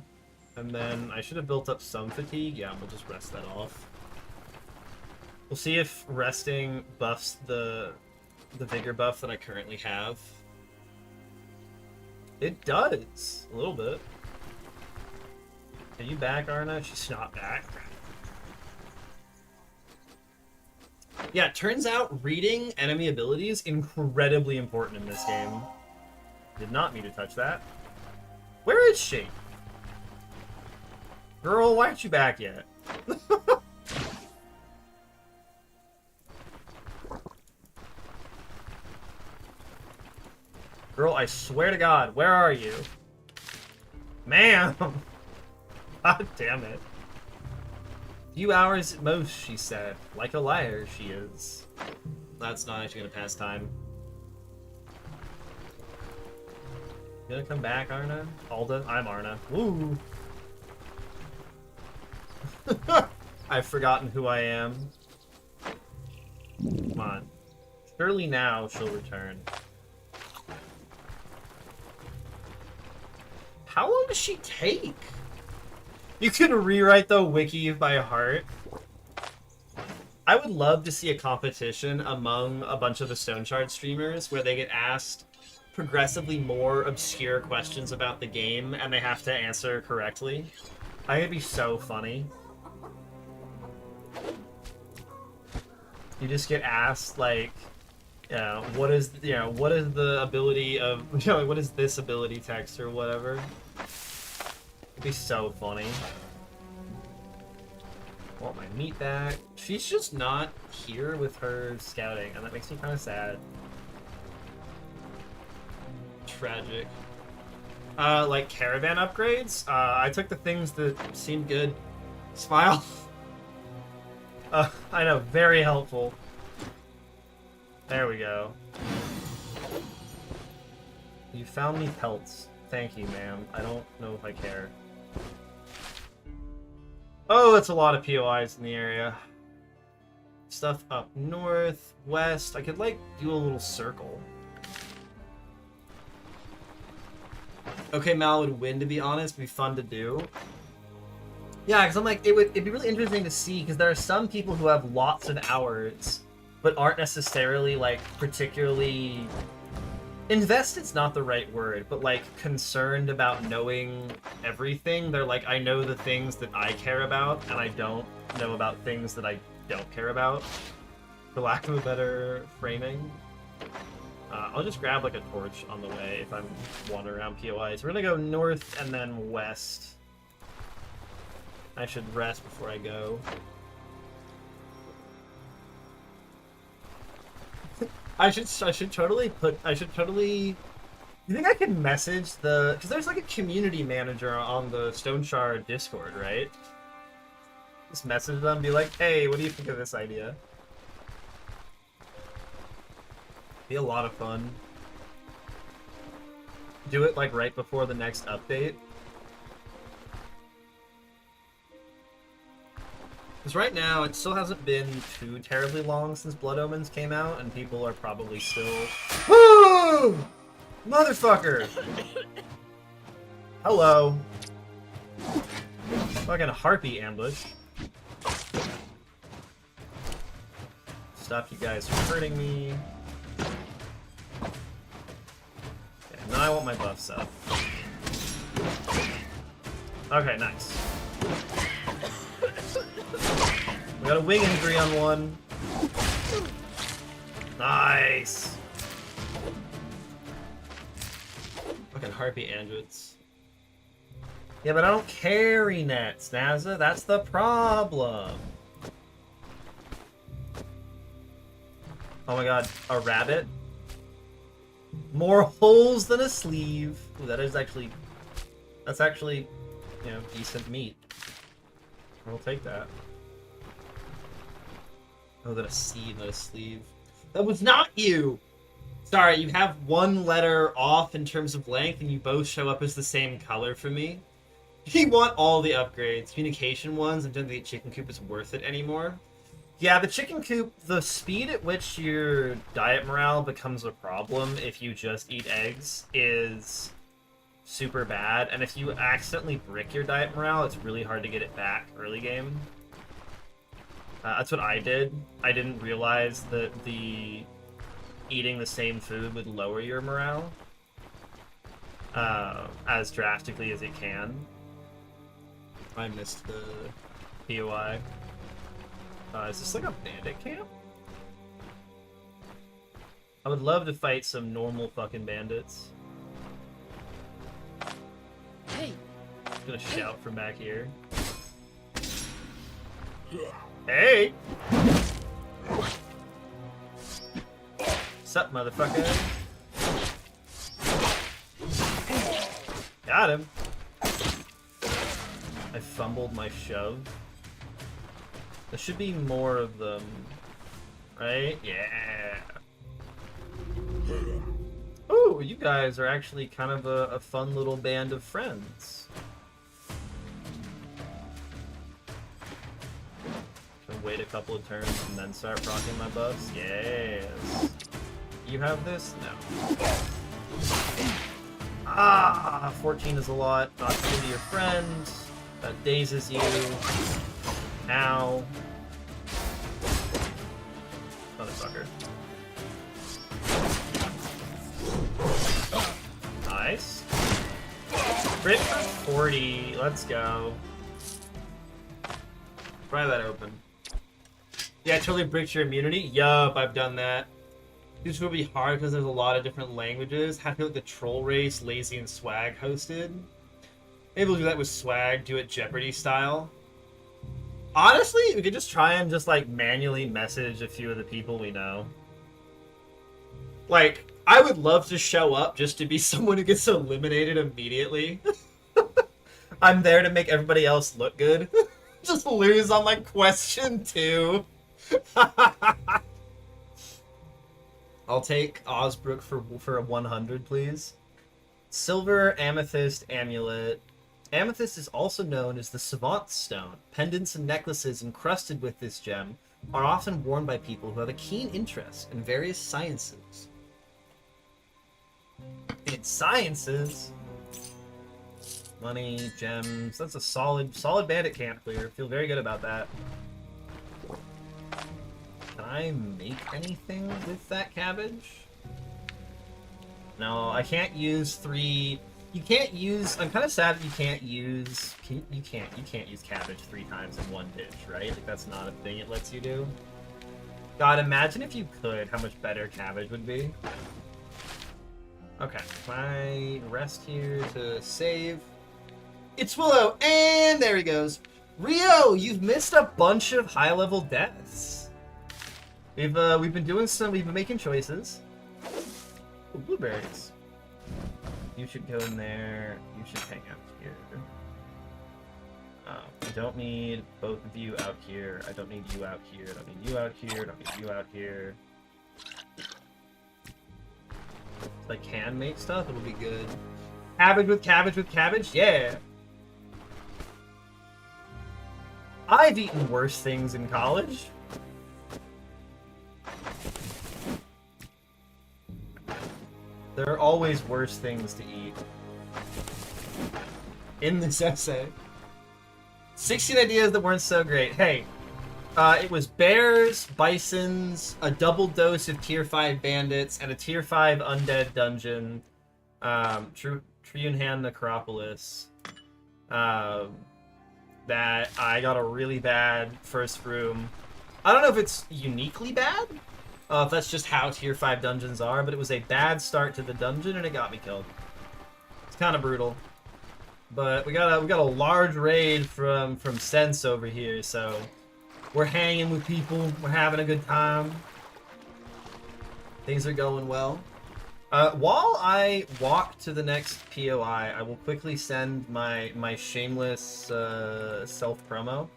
and then I should have built up some fatigue. Yeah, we'll just rest that off. We'll see if resting buffs the vigor buff that I currently have. It does, a little bit. Are you back, Arna? She's not back. Yeah, it turns out reading enemy abilities incredibly important in this game. Did not mean to touch that. Where is she? Girl, why aren't you back yet? Girl, I swear to God, where are you? Ma'am! God damn it. Few hours at most, she said. Like a liar, she is. That's not actually gonna pass time. You gonna come back, Arna? Alda? I'm Arna. Woo! I've forgotten who I am. Come on. Surely now she'll return. How long does she take? You can rewrite the wiki by heart. I would love to see a competition among a bunch of the Stone Shard streamers where they get asked progressively more obscure questions about the game and they have to answer correctly. I think it'd be so funny. You just get asked, like, what is the ability of, what is this ability text or whatever. It'd be so funny. I want my meat back. She's just not here with her scouting, and that makes me kind of sad. Tragic. Like caravan upgrades? I took the things that seemed good. Smile. I know, very helpful. There we go. You found me pelts. Thank you, ma'am. I don't know if I care. Oh, that's a lot of POIs in the area. Stuff up north, west. I could, like, do a little circle. Okay, Mal would win, to be honest. It'd be fun to do. Yeah, because I'm like, it'd be really interesting to see, because there are some people who have lots of hours, but aren't necessarily, like, particularly... Invested's not the right word, but, like, concerned about knowing everything. They're like, I know the things that I care about, and I don't know about things that I don't care about. For lack of a better framing. I'll just grab, like, a torch on the way if I'm wandering around POIs. We're gonna go north and then west. I should rest before I go. I should totally. You think I can message the? Because there's like a community manager on the Stone Shard Discord, right? Just message them, be like, "Hey, what do you think of this idea?" Be a lot of fun. Do it like right before the next update. Because right now, it still hasn't been too terribly long since Blood Omens came out, and people are probably still... Woo! Motherfucker! Hello. Fucking harpy ambush. Stop you guys from hurting me. Okay, now I want my buffs up. Okay, nice. We got a wing injury on one. Nice. Fucking harpy androids. Yeah, but I don't carry nets, Nazza. That's the problem. Oh my god, a rabbit? More holes than a sleeve. Ooh, that's actually, you know, decent meat. I'll take that. Oh, that a seed, not a sleeve. That was not you! Sorry, you have one letter off in terms of length, and you both show up as the same color for me. You want all the upgrades. Communication ones, and don't think the chicken coop is worth it anymore. Yeah, the chicken coop, the speed at which your diet morale becomes a problem if you just eat eggs is super bad. And if you accidentally brick your diet morale, it's really hard to get it back early game. That's what I did. I didn't realize that eating the same food would lower your morale as drastically as it can. I missed the POI. Is this like a bandit camp? I would love to fight some normal fucking bandits. Hey! I'm gonna shout from back here. Hey! Sup, motherfucker? Got him. I fumbled my shove. There should be more of them, right? Yeah. Ooh, you guys are actually kind of a fun little band of friends. Can wait a couple of turns and then start rocking my buffs? Yes. You have this? No. Ah, 14 is a lot. Not to give to your friend. That dazes you. Ow. Motherfucker. Nice. Crit for 40. Let's go. Try that open. Yeah, I totally bricked your immunity. Yup, I've done that. This will be hard because there's a lot of different languages. Have to like the troll race, lazy and swag hosted. Maybe we'll do that with swag. Do it Jeopardy style. Honestly, we could just try and just like manually message a few of the people we know. Like, I would love to show up just to be someone who gets eliminated immediately. I'm there to make everybody else look good. Just lose on like question 2. I'll take Osbrook for a 100, please. Silver Amethyst Amulet. Amethyst is also known as the Savant Stone. Pendants and necklaces encrusted with this gem are often worn by people who have a keen interest in various sciences. In sciences? Money, gems. That's a solid bandit camp clear. Feel very good about that. Can I make anything with that cabbage? No, I can't use 3. You can't use. I'm kind of sad that you can't use. You can't use cabbage 3 times in one dish, right? Like that's not a thing it lets you do. God, imagine if you could. How much better cabbage would be. Okay, can I rest here to save? It's Willow, and there he goes. Rio, you've missed a bunch of high-level deaths. We've been making choices. Ooh, blueberries. You should go in there. You should hang out here. I don't need both of you out here. I don't need you out here. I don't need you out here. I don't need you out here. If I can make stuff, it'll be good. Cabbage with cabbage with cabbage? Yeah! I've eaten worse things in college. There are always worse things to eat. In this essay. 16 ideas that weren't so great. Hey, it was bears, bisons, a double dose of tier 5 bandits, and a tier 5 undead dungeon. Triunhan Necropolis. That I got a really bad first room. I don't know if it's uniquely bad. If that's just how tier 5 dungeons are, but it was a bad start to the dungeon and it got me killed. It's kind of brutal. But we got a large raid from Sense over here, so we're hanging with people, we're having a good time. Things are going well. While I walk to the next POI, I will quickly send my shameless self-promo.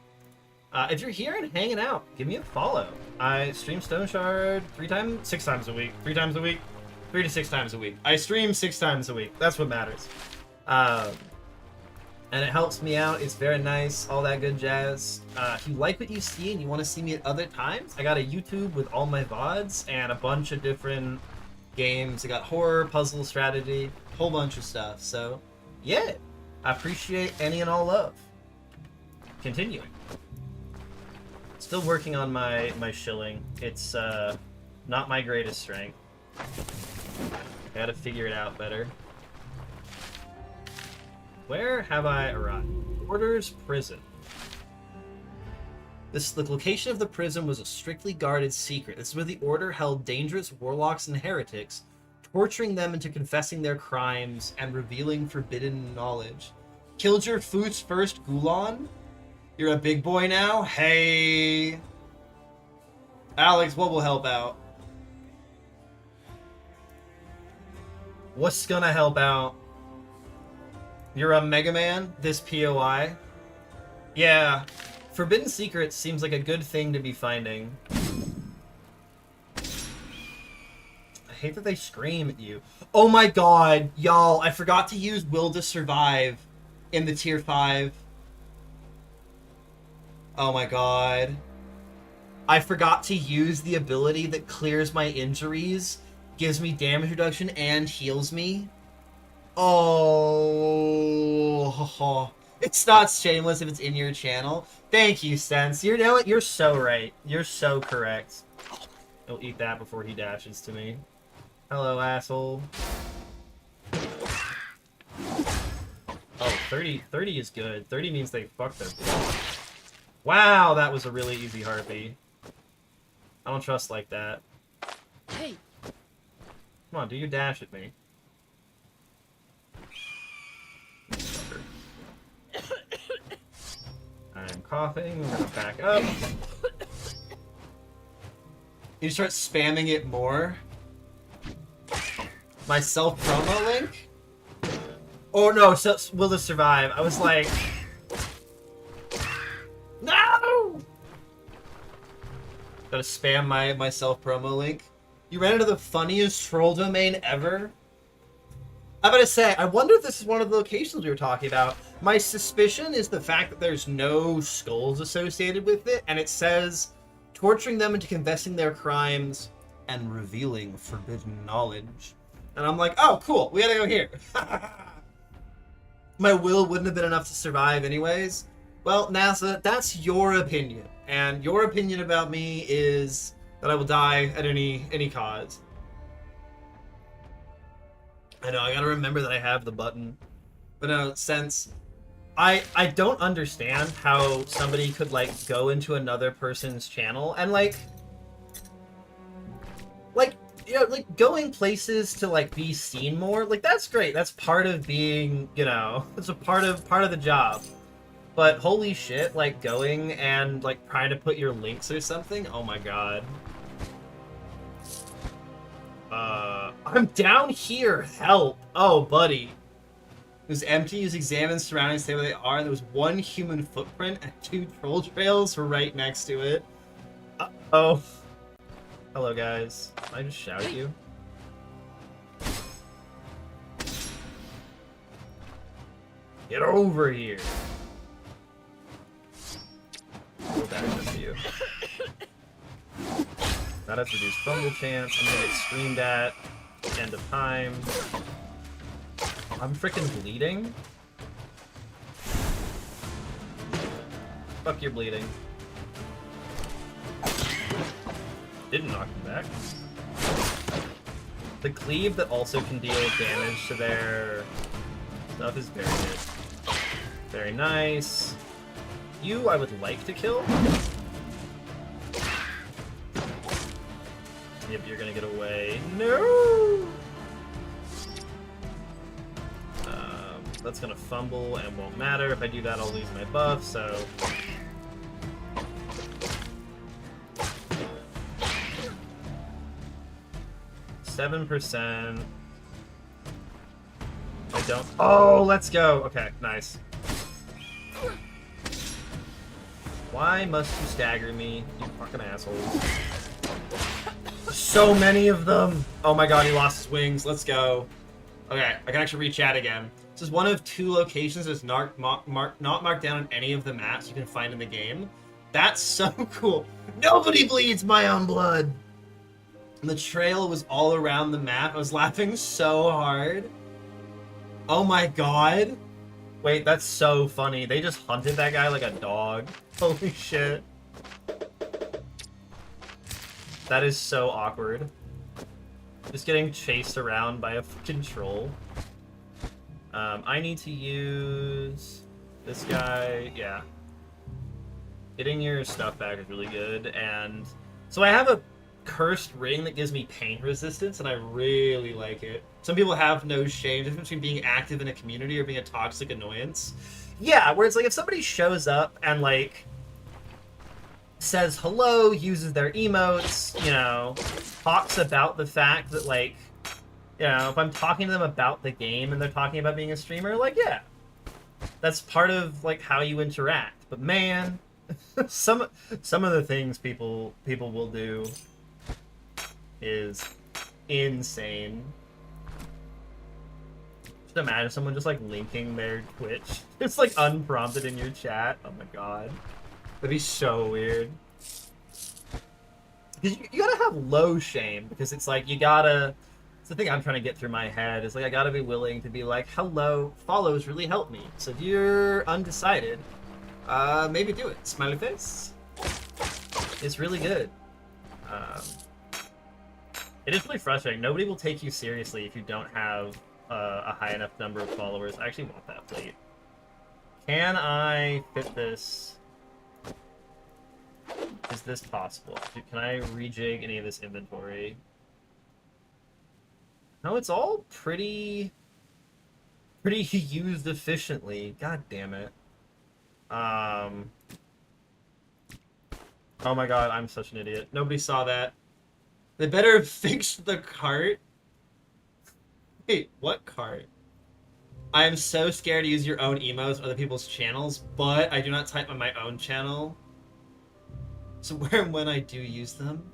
If you're here and hanging out, give me a follow. I stream Stone Shard 6 times a week. 3 times a week? 3 to 6 times a week. I stream 6 times a week. That's what matters. And it helps me out. It's very nice. All that good jazz. If you like what you see and you want to see me at other times, I got a YouTube with all my VODs and a bunch of different games. I got horror, puzzle, strategy, a whole bunch of stuff. So, yeah. I appreciate any and all love. Continuing. Still working on my shilling. It's not my greatest strength. I gotta figure it out better. Where have I arrived? Order's prison. The location of the prison was a strictly guarded secret. This is where the Order held dangerous warlocks and heretics, torturing them into confessing their crimes and revealing forbidden knowledge. Killed your food's first Gulan? You're a big boy now? Hey! Alex, what will help out? What's gonna help out? You're a Mega Man? This POI? Yeah. Forbidden Secrets seems like a good thing to be finding. I hate that they scream at you. Oh my god, y'all, I forgot to use Will to Survive in the tier 5. Oh my god. I forgot to use the ability that clears my injuries, gives me damage reduction, and heals me. Oh, it's not shameless if it's in your channel. Thank you, Sense. You know what? You're so right. You're so correct. He'll eat that before he dashes to me. Hello, asshole. Oh, 30 is good. 30 means they fucked their blood. Wow, that was a really easy harpy. I don't trust like that. Hey. Come on, do your dash at me. I'm coughing. We're gonna back up. You start spamming it more. My self promo link? Oh no, so, will this survive? I was like... No! Gotta spam my self promo link. You ran into the funniest troll domain ever? I'm gonna say, I wonder if this is one of the locations we were talking about. My suspicion is the fact that there's no skulls associated with it, and it says, torturing them into confessing their crimes and revealing forbidden knowledge. And I'm like, oh, cool, we gotta go here. My will wouldn't have been enough to survive anyways. Well, NASA, that's your opinion. And your opinion about me is that I will die at any cause. I know, I gotta remember that I have the button. But no, since I don't understand how somebody could, like, go into another person's channel and, like, you know, like, going places to, like, be seen more, like, that's great. That's part of being, you know, it's a part of the job. But holy shit, like, going and, like, trying to put your links or something? Oh my god. I'm down here, help! Oh, buddy. It was empty, you examine surroundings, stay where they are, and there was one human footprint and 2 troll trails right next to it. Uh-oh. Hello, guys. Can I just shout at you? Get over here! We'll dash up to you. That has reduced fumble chance. I'm gonna get screamed at. End of time. I'm freaking bleeding. Fuck, you're bleeding. Didn't knock him back. The cleave that also can deal damage to their stuff is very good. Very nice. You, I would like to kill. Yep, you're gonna get away. No! That's gonna fumble and won't matter. If I do that, I'll lose my buff, so... 7%. I don't... Oh, let's go! Okay, nice. Why must you stagger me, you fucking assholes? So many of them! Oh my god, he lost his wings. Let's go. Okay, I can actually reach out again. This is one of 2 locations that's not marked down on any of the maps you can find in the game. That's so cool. Nobody bleeds my own blood! And the trail was all around the map. I was laughing so hard. Oh my god. Wait, that's so funny. They just hunted that guy like a dog. Holy shit. That is so awkward. Just getting chased around by a fucking troll. I need to use this guy. Yeah. Getting your stuff back is really good. And so I have a cursed ring that gives me pain resistance, and I really like it. Some people have no shame. The difference between being active in a community or being a toxic annoyance. Yeah, where it's like if somebody shows up and like says hello, uses their emotes, you know, talks about the fact that like, you know, if I'm talking to them about the game and they're talking about being a streamer, like, yeah, that's part of like how you interact. But man, some of the things people will do is insane. Just imagine someone just like linking their Twitch. It's like unprompted in your chat. Oh my god. That'd be so weird. Because you gotta have low shame, because it's like you gotta... It's the thing I'm trying to get through my head, is like I gotta be willing to be like, hello, follows really help me. So if you're undecided, maybe do it. Smiley face. It's really good. It is really frustrating. Nobody will take you seriously if you don't have a high enough number of followers. I actually want that plate. Can I fit this? Is this possible? Can I rejig any of this inventory? No, it's all pretty used efficiently. God damn it. Oh my god, I'm such an idiot. Nobody saw that. They better have fixed the cart. Wait, what cart? I am so scared to use your own emotes on other people's channels, but I do not type on my own channel. So where and when I do use them.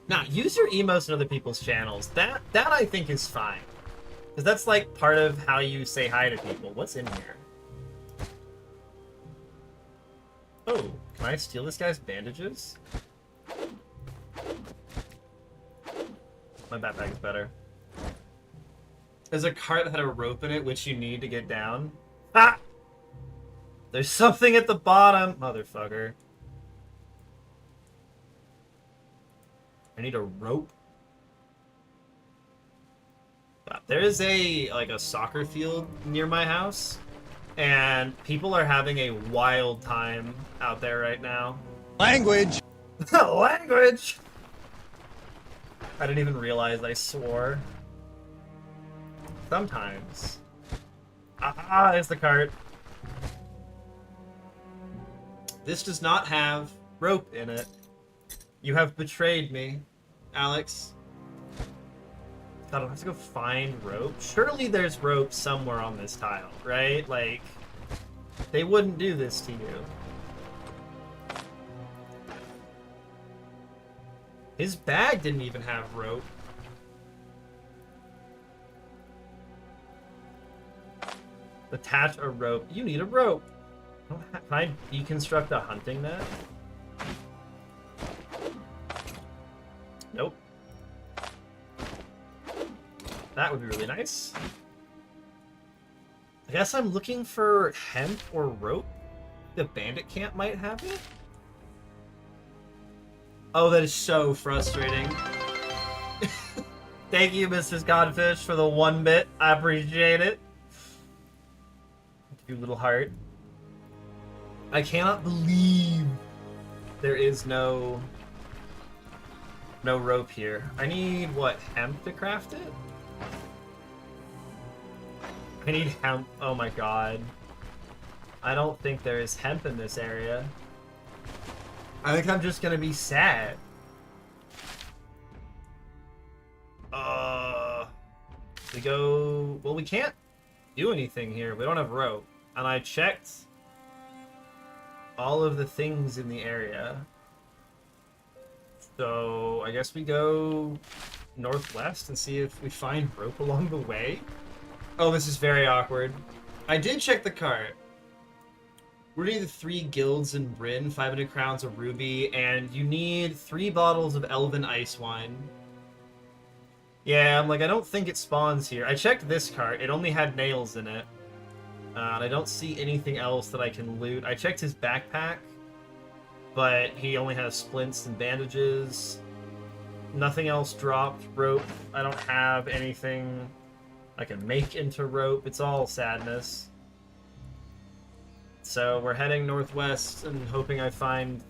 Nah, use your emotes on other people's channels. That I think is fine. Because that's like part of how you say hi to people. What's in here? Oh, can I steal this guy's bandages? My backpack is better. There's a cart that had a rope in it, which you need to get down. Ah! There's something at the bottom, motherfucker. I need a rope. There is a soccer field near my house, and people are having a wild time out there right now. Language! Language! I didn't even realize I swore. Sometimes. Ah, there's the cart. This does not have rope in it. You have betrayed me, Alex. God, I have to go find rope. Surely there's rope somewhere on this tile, right? Like, they wouldn't do this to you. His bag didn't even have rope. Attach a rope. You need a rope. Can I deconstruct a hunting net? Nope. That would be really nice. I guess I'm looking for hemp or rope. The bandit camp might have it. Oh, that is so frustrating. Thank you, Mrs. Godfish, for the 1 bit. I appreciate it. You little heart. I cannot believe there is no rope here. I need, what, hemp to craft it? I need hemp. Oh my god. I don't think there is hemp in this area. I think I'm just gonna be sad. We go... Well, we can't do anything here. We don't have rope. And I checked all of the things in the area. So I guess we go northwest and see if we find rope along the way. Oh, this is very awkward. I did check the cart. We're gonna need the 3 guilds in Bryn, 500 crowns of ruby, and you need 3 bottles of elven ice wine. Yeah, I'm like, I don't think it spawns here. I checked this cart. It only had nails in it. And I don't see anything else that I can loot. I checked his backpack, but he only has splints and bandages. Nothing else dropped. Rope. I don't have anything I can make into rope. It's all sadness. So we're heading northwest and hoping I find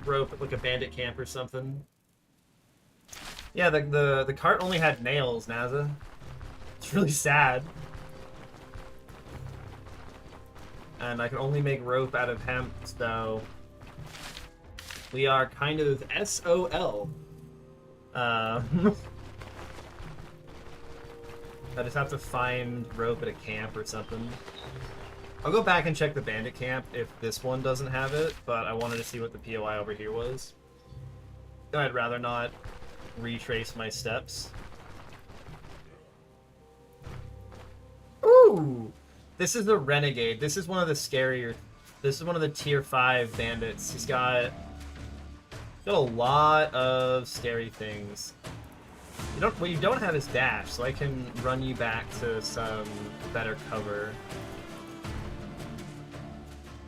rope at like a bandit camp or something. Yeah, the cart only had nails, Naza. It's really sad. And I can only make rope out of hemp, so we are kind of SOL. I just have to find rope at a camp or something. I'll go back and check the bandit camp if this one doesn't have it, but I wanted to see what the POI over here was. I'd rather not retrace my steps. Ooh! This is the Renegade. This is one of the scarier... This is one of the tier 5 bandits. He's got a lot of scary things. What you don't have is dash, so I can run you back to some better cover.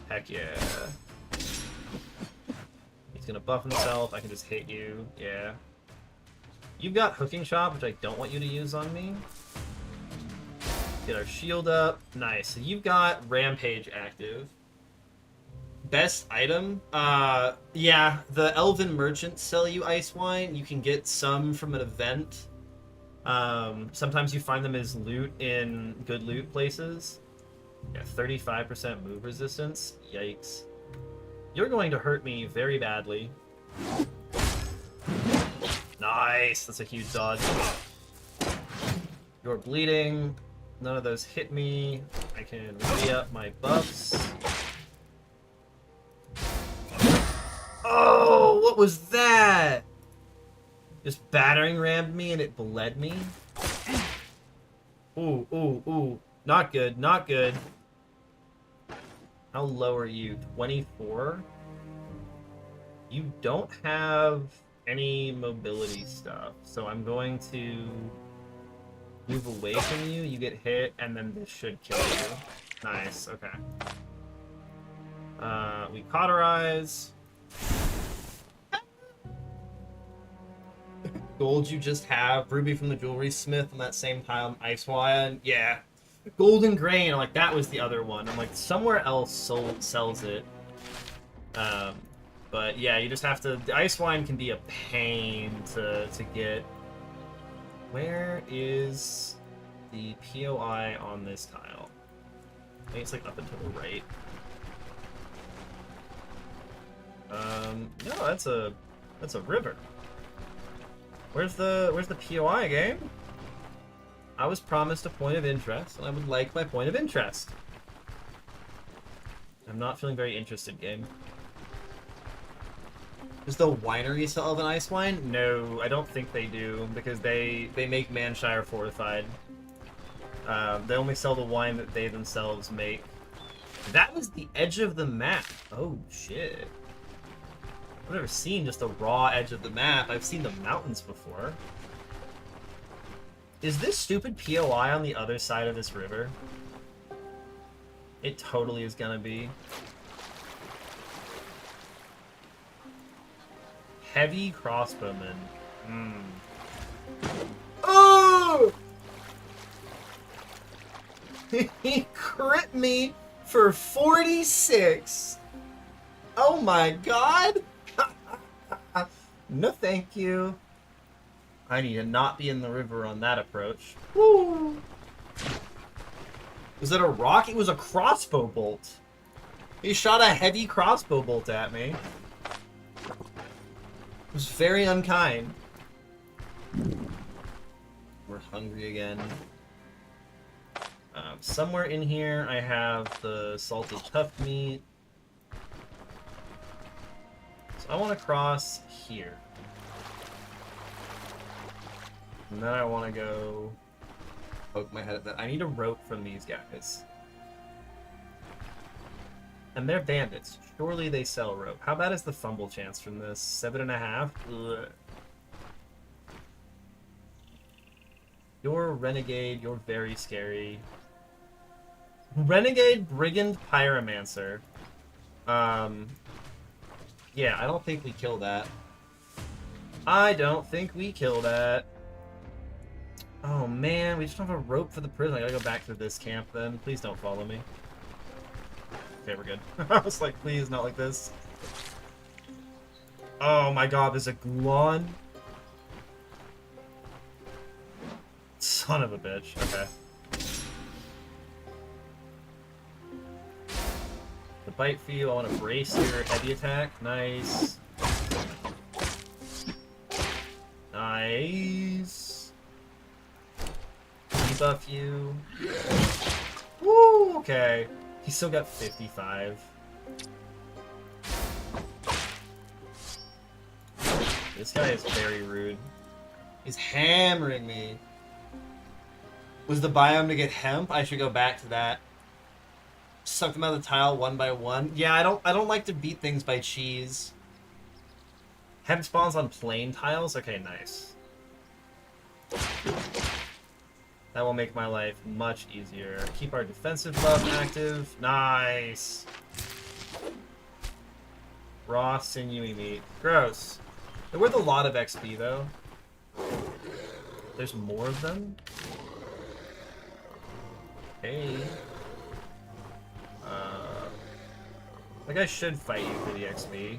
Heck yeah. He's gonna buff himself, I can just hit you, yeah. You've got Hooking Shot, which I don't want you to use on me. Get our shield up. Nice. So you've got Rampage active. Best item? Yeah, the Elven Merchants sell you ice wine. You can get some from an event. Sometimes you find them as loot in good loot places. Yeah, 35% move resistance. Yikes. You're going to hurt me very badly. Nice! That's a huge dodge. You're bleeding. None of those hit me. I can re-up my buffs. Oh, what was that? Just battering rammed me and it bled me? Ooh, ooh, ooh. Not good, not good. How low are you? 24? You don't have any mobility stuff, so I'm going to move away from you. You get hit, and then this should kill you. Nice, okay. We cauterize. Gold you just have. Ruby from the Jewelry Smith on that same tile. Ice Wire. Yeah. Golden Grain. Like, that was the other one. I'm like, somewhere else sells it. But yeah, you just have to... The Ice Wine can be a pain to get. Where is the POI on this tile? I think it's like up and to the right. No, that's a river. Where's the POI, game? I was promised a point of interest, and I would like my point of interest. I'm not feeling very interested, game. Does the winery sell an ice wine? No, I don't think they do, because they make Manshire Fortified. They only sell the wine that they themselves make. That was the edge of the map. Oh, shit. I've never seen just a raw edge of the map. I've seen the mountains before. Is this stupid POI on the other side of this river? It totally is gonna be. Heavy crossbowman. Oh! He crit me for 46. Oh my god. No thank you. I need to not be in the river on that approach. Woo! Was it a rock? It was a crossbow bolt. He shot a heavy crossbow bolt at me. It was very unkind. We're hungry again. Somewhere in here I have the salted tough meat. So I want to cross here. And then I want to go poke my head at that. I need a rope from these guys. And they're bandits. Surely they sell rope. How bad is the fumble chance from this? 7.5? Ugh. You're a renegade. You're very scary. Renegade Brigand Pyromancer. Yeah, I don't think we kill that. I don't think we kill that. Oh man, we just don't have a rope for the prison. I gotta go back to this camp then. Please don't follow me. Okay, we're good. I was like, please, not like this. Oh my god, there's a Gulon. Son of a bitch. Okay. The bite for you, I want to brace your heavy attack. Nice. Nice. Debuff you. Woo, okay. He still got 55. This guy is very rude. He's hammering me. Was the biome to get hemp? I should go back to that. Suck them out of the tile one by one. Yeah, I don't like to beat things by cheese. Hemp spawns on plain tiles? Okay, nice. That will make my life much easier. Keep our defensive buff active. Nice. Raw sinewy meat. Gross. They're worth a lot of XP though. There's more of them? Hey. Like I should fight you for the XP.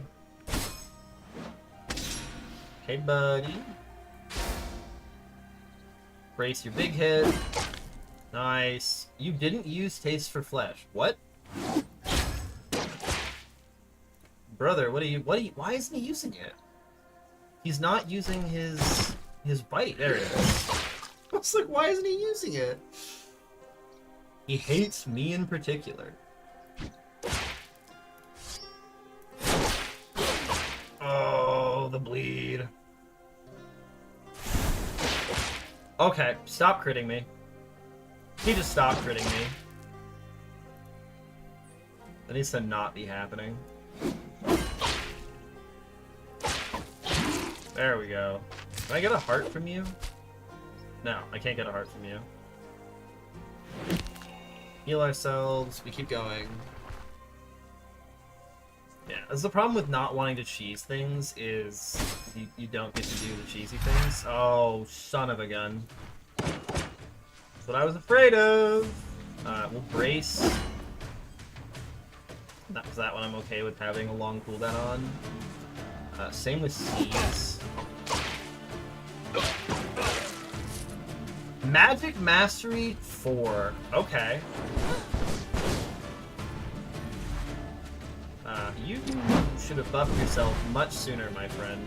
Hey, buddy. Brace your big hit. Nice. You didn't use Taste for Flesh. What? Brother, why isn't he using it? He's not using his bite. There it is. I was like, why isn't he using it? He hates me in particular. Oh, the bleed. Okay, stop critting me. He just stopped critting me. That needs to not be happening. There we go. Can I get a heart from you? No, I can't get a heart from you. Heal ourselves. We keep going. Yeah, that's the problem with not wanting to cheese things is you don't get to do the cheesy things. Oh, son of a gun. That's what I was afraid of. We'll brace. That was that one I'm okay with having a long cooldown on. Same with Seeds. Magic Mastery 4. Okay. You should have buffed yourself much sooner, my friend.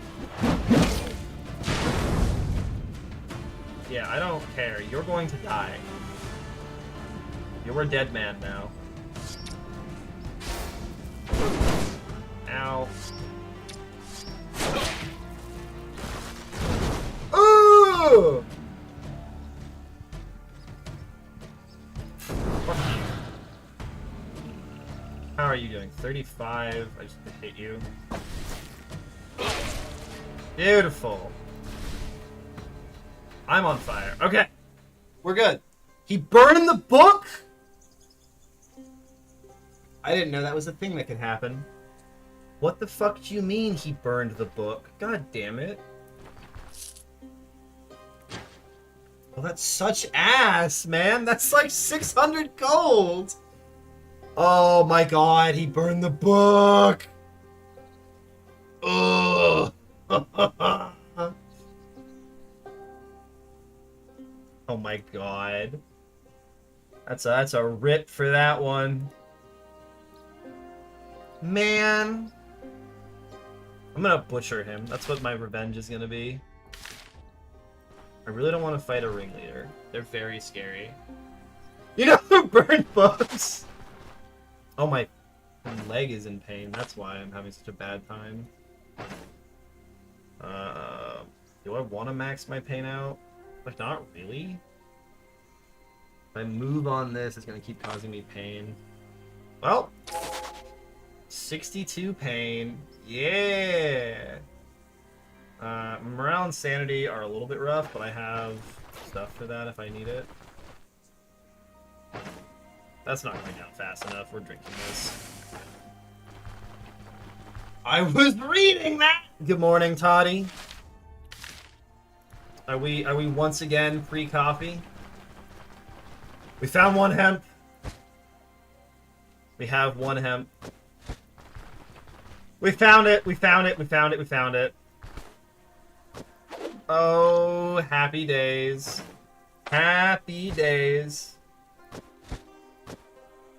Yeah, I don't care. You're going to die. You're a dead man now. Ow. Ooh! How are you doing? 35. I just hit you. Beautiful. I'm on fire. Okay. We're good. He burned the book? I didn't know that was a thing that could happen. What the fuck do you mean he burned the book? God damn it. Well, that's such ass, man. That's like 600 gold. Oh my god, he burned the book. Ugh. Oh my god. That's a rip for that one. Man. I'm gonna butcher him. That's what my revenge is gonna be. I really don't want to fight a ringleader. They're very scary. You know who burned books? Oh, my leg is in pain. That's why I'm having such a bad time. Do I want to max my pain out? Like, not really. If I move on this, it's going to keep causing me pain. Well, 62 pain. Yeah! Morale and sanity are a little bit rough, but I have stuff for that if I need it. That's not going down fast enough. We're drinking this. I was reading that! Good morning, Toddy. Are we once again pre-coffee? We found one hemp. We have one hemp. We found it! We found it! We found it! We found it! Oh, happy days. Happy days.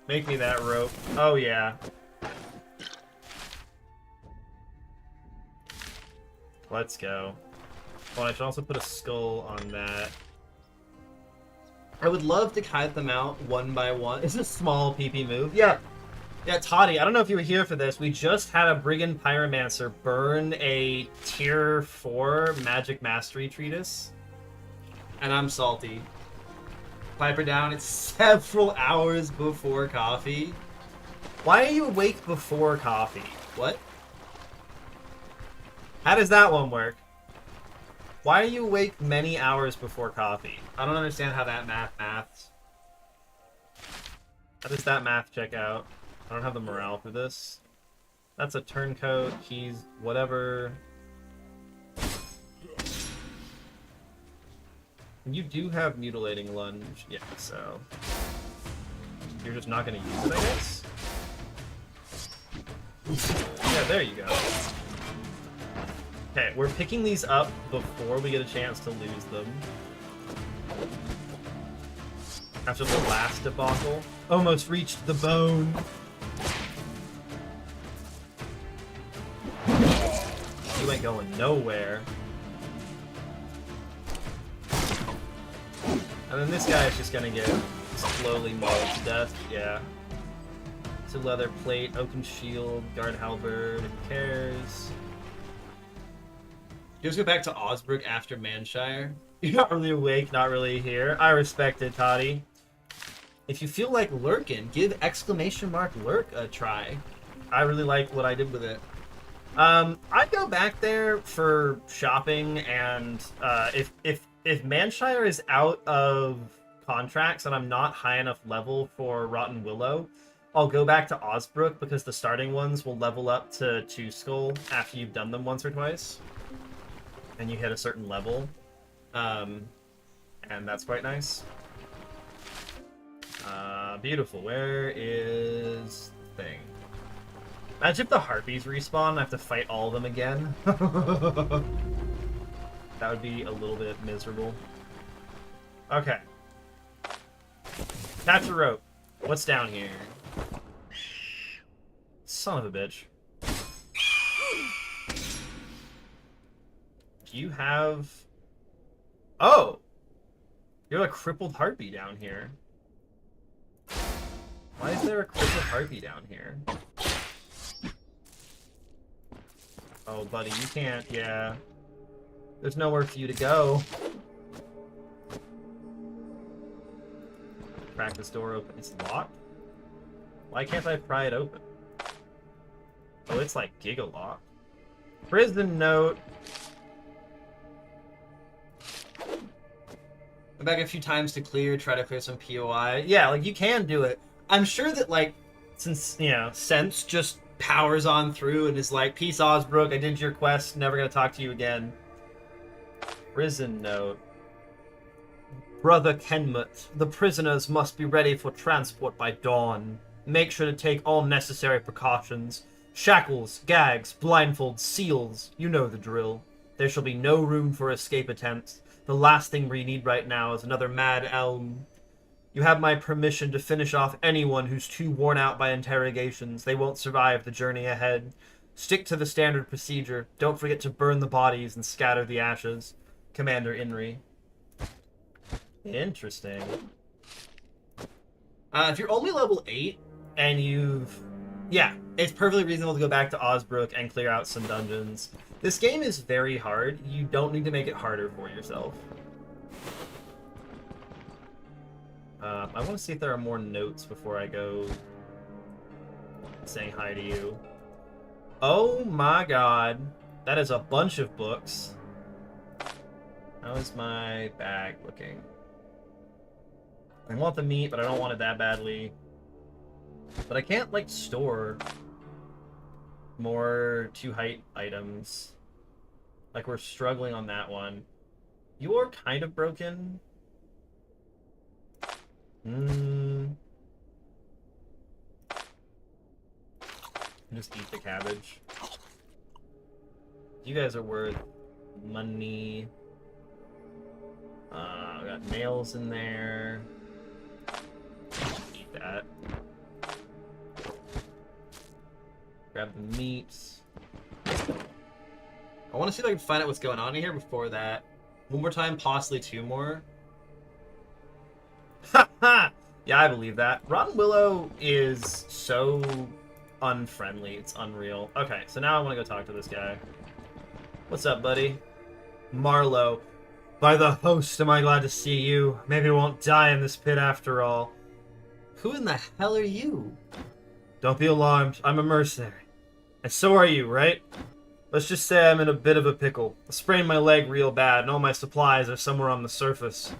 Make me that rope. Oh, yeah. Let's go. Well, I should also put a skull on that. I would love to kite them out one by one. It's a small PP move. Yeah. Yeah, Toddy, I don't know if you were here for this. We just had a Brigand Pyromancer burn a tier 4 Magic Mastery Treatise. And I'm salty. Piper down, it's several hours before coffee. Why are you awake before coffee? What? How does that one work? Why are you awake many hours before coffee? I don't understand how that maths. How does that math check out? I don't have the morale for this. That's a turncoat. He's whatever. You do have mutilating lunge. Yeah, so. You're just not going to use it, I guess? Yeah, there you go. Okay, we're picking these up before we get a chance to lose them. After the last debacle. Almost reached the bone. going nowhere. And then this guy is just gonna get slowly mauled to death. Yeah. So leather plate, oaken shield, guard halberd, who cares? You just go back to Osbrook after Manshire. You're not really awake, not really here. I respect it, Toddy. If you feel like lurking, give ¡lurk a try. I really like what I did with it. I'd go back there for shopping, and if Manshire is out of contracts and I'm not high enough level for Rotten Willow, I'll go back to Osbrook because the starting ones will level up to 2 skull after you've done them once or twice. And you hit a certain level. And that's quite nice. Beautiful. Where is the thing? Imagine if the harpies respawn and I have to fight all of them again. That would be a little bit miserable. Okay. Catch a rope. What's down here? Son of a bitch. Do you have... Oh! You have a crippled harpy down here. Why is there a crippled harpy down here? Oh, buddy, you can't, yeah. There's nowhere for you to go. Crack this door open. It's locked? Why can't I pry it open? Oh, it's like giga locked. Prison note. Went back a few times to try to clear some POI. Yeah, like, you can do it. I'm sure that, like, since, you know, Sense just powers on through and is like, peace, Osbrook, I did your quest, never gonna talk to you again. Prison note. Brother Kenmut, the prisoners must be ready for transport by dawn. Make sure to take all necessary precautions. Shackles, gags, blindfolds, seals, you know the drill. There shall be no room for escape attempts. The last thing we need right now is another mad elm. You have my permission to finish off anyone who's too worn out by interrogations. They won't survive the journey ahead. Stick to the standard procedure. Don't forget to burn the bodies and scatter the ashes. Commander Inri. Interesting. If you're only level 8 and you've... Yeah, it's perfectly reasonable to go back to Osbrook and clear out some dungeons. This game is very hard. You don't need to make it harder for yourself. I want to see if there are more notes before I go saying hi to you. Oh my god. That is a bunch of books. How is my bag looking? I want the meat, but I don't want it that badly. But I can't, like, store more 2-height items. Like, we're struggling on that one. You are kind of broken. Just eat the cabbage. You guys are worth money. Got nails in there. Eat that. Grab the meats. I want to see if I can find out what's going on in here before that. One more time, possibly 2 more. Ha ha! Yeah, I believe that. Rotten Willow is so unfriendly. It's unreal. Okay, so now I want to go talk to this guy. What's up, buddy? Marlowe. By the host, am I glad to see you. Maybe I won't die in this pit after all. Who in the hell are you? Don't be alarmed. I'm a mercenary. And so are you, right? Let's just say I'm in a bit of a pickle. I sprained my leg real bad, and all my supplies are somewhere on the surface.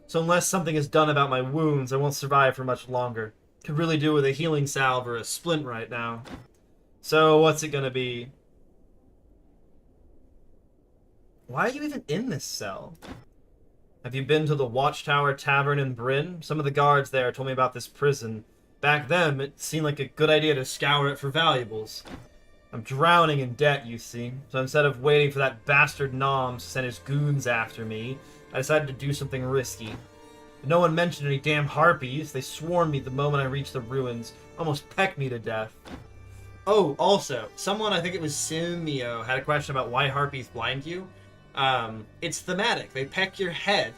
So unless something is done about my wounds, I won't survive for much longer. Could really do with a healing salve or a splint right now. So what's it gonna be? Why are you even in this cell? Have you been to the Watchtower Tavern in Bryn? Some of the guards there told me about this prison. Back then, it seemed like a good idea to scour it for valuables. I'm drowning in debt, you see. So instead of waiting for that bastard Noms to send his goons after me, I decided to do something risky. But no one mentioned any damn harpies. They swarmed me the moment I reached the ruins, almost pecked me to death. Oh, also, someone, I think it was Simio, had a question about why harpies blind you. It's thematic. They peck your head,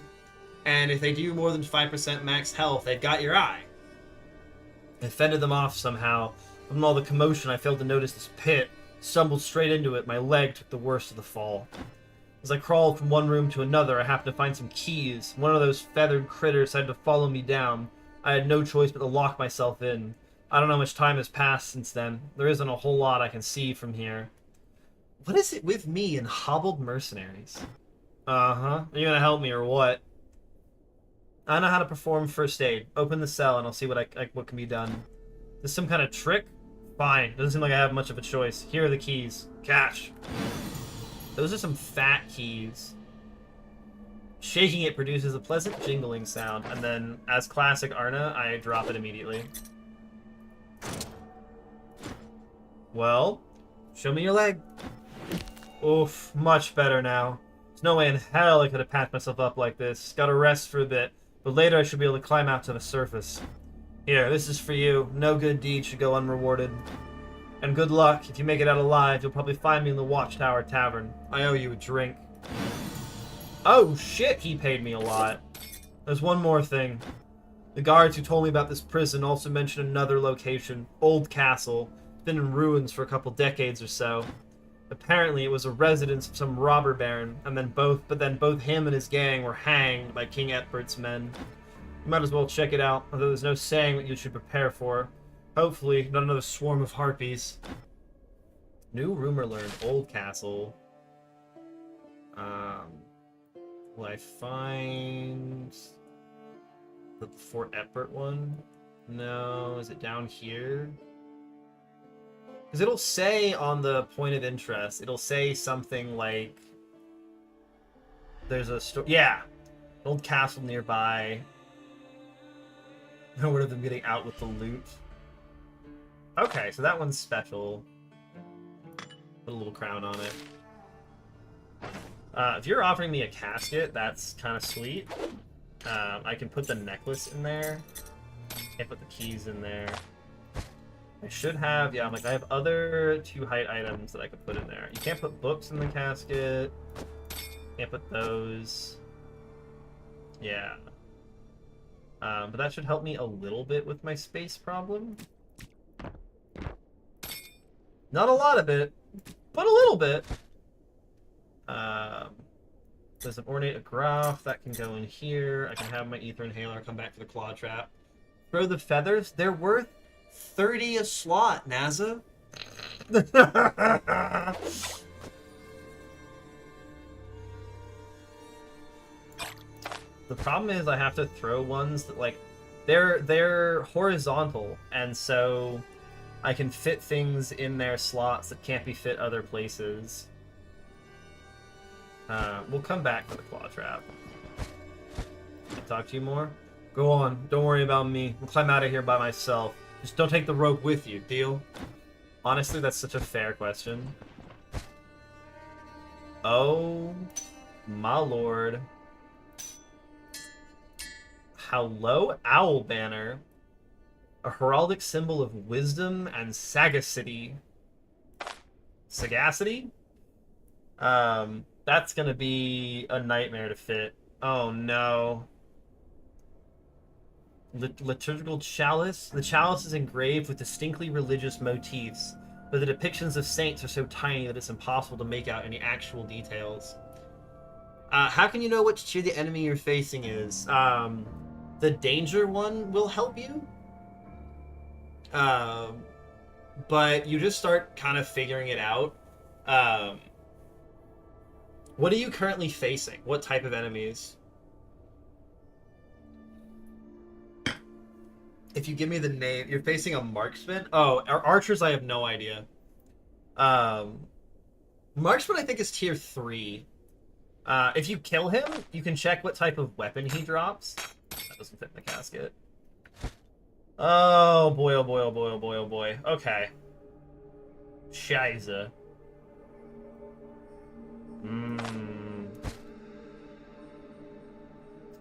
and if they do more than 5% max health, they've got your eye. I fended them off somehow. From all the commotion, I failed to notice this pit. Stumbled straight into it. My leg took the worst of the fall. As I crawled from one room to another, I happened to find some keys. One of those feathered critters decided to follow me down. I had no choice but to lock myself in. I don't know how much time has passed since then. There isn't a whole lot I can see from here. What is it with me and hobbled mercenaries? Uh-huh. Are you gonna help me or what? I know how to perform first aid. Open the cell and I'll see what what can be done. Is this some kind of trick? Fine. Doesn't seem like I have much of a choice. Here are the keys. Cash. Those are some fat keys. Shaking it produces a pleasant jingling sound, and then, as classic Arna, I drop it immediately. Well, show me your leg. Oof, much better now. There's no way in hell I could have patched myself up like this. Gotta rest for a bit, but later I should be able to climb out to the surface. Here, this is for you. No good deed should go unrewarded. And good luck. If you make it out alive, you'll probably find me in the Watchtower Tavern. I owe you a drink. Oh shit, he paid me a lot. There's one more thing. The guards who told me about this prison also mentioned another location, Old Castle. It's been in ruins for a couple decades or so. Apparently, it was a residence of some robber baron, but then both him and his gang were hanged by King Etbert's men. You might as well check it out, although there's no saying what you should prepare for. Hopefully, not another swarm of harpies. New rumor learned, Old Castle. Will I find the Fort Etbert one? No, is it down here? Because it'll say on the point of interest, it'll say something like, there's a yeah, old castle nearby. No word of them getting out with the loot. Okay, so that one's special. Put a little crown on it. If you're offering me a casket, that's kind of sweet. I can put the necklace in there. Can't put the keys in there. I should have, yeah, I have other 2 height items that I could put in there. You can't put books in the casket. Can't put those. Yeah. But that should help me a little bit with my space problem. Not a lot of it, but a little bit. There's an ornate agraff that can go in here. I can have my ether inhaler come back for the claw trap. Throw the feathers. They're worth 30 a slot, NASA. The problem is I have to throw ones that, like, they're horizontal, and so I can fit things in their slots that can't be fit other places. We'll come back for the claw trap. Can I talk to you more? Go on. Don't worry about me. I'll climb out of here by myself. Just don't take the rope with you. Deal? Honestly, that's such a fair question. Oh, my lord. Hello, Owl Banner. A heraldic symbol of wisdom and sagacity. Sagacity? That's gonna be a nightmare to fit. Oh no. Liturgical chalice? The chalice is engraved with distinctly religious motifs, but the depictions of saints are so tiny that it's impossible to make out any actual details. How can you know which tier the enemy you're facing is? The danger one will help you. But you just start kind of figuring it out. What are you currently facing? What type of enemies? If you give me the name, you're facing a marksman? Oh, archers, I have no idea. Marksman, I think, is tier 3. If you kill him, you can check what type of weapon he drops. That doesn't fit in the casket. Oh boy, oh boy, oh boy, oh boy, oh boy. Okay. Scheiße.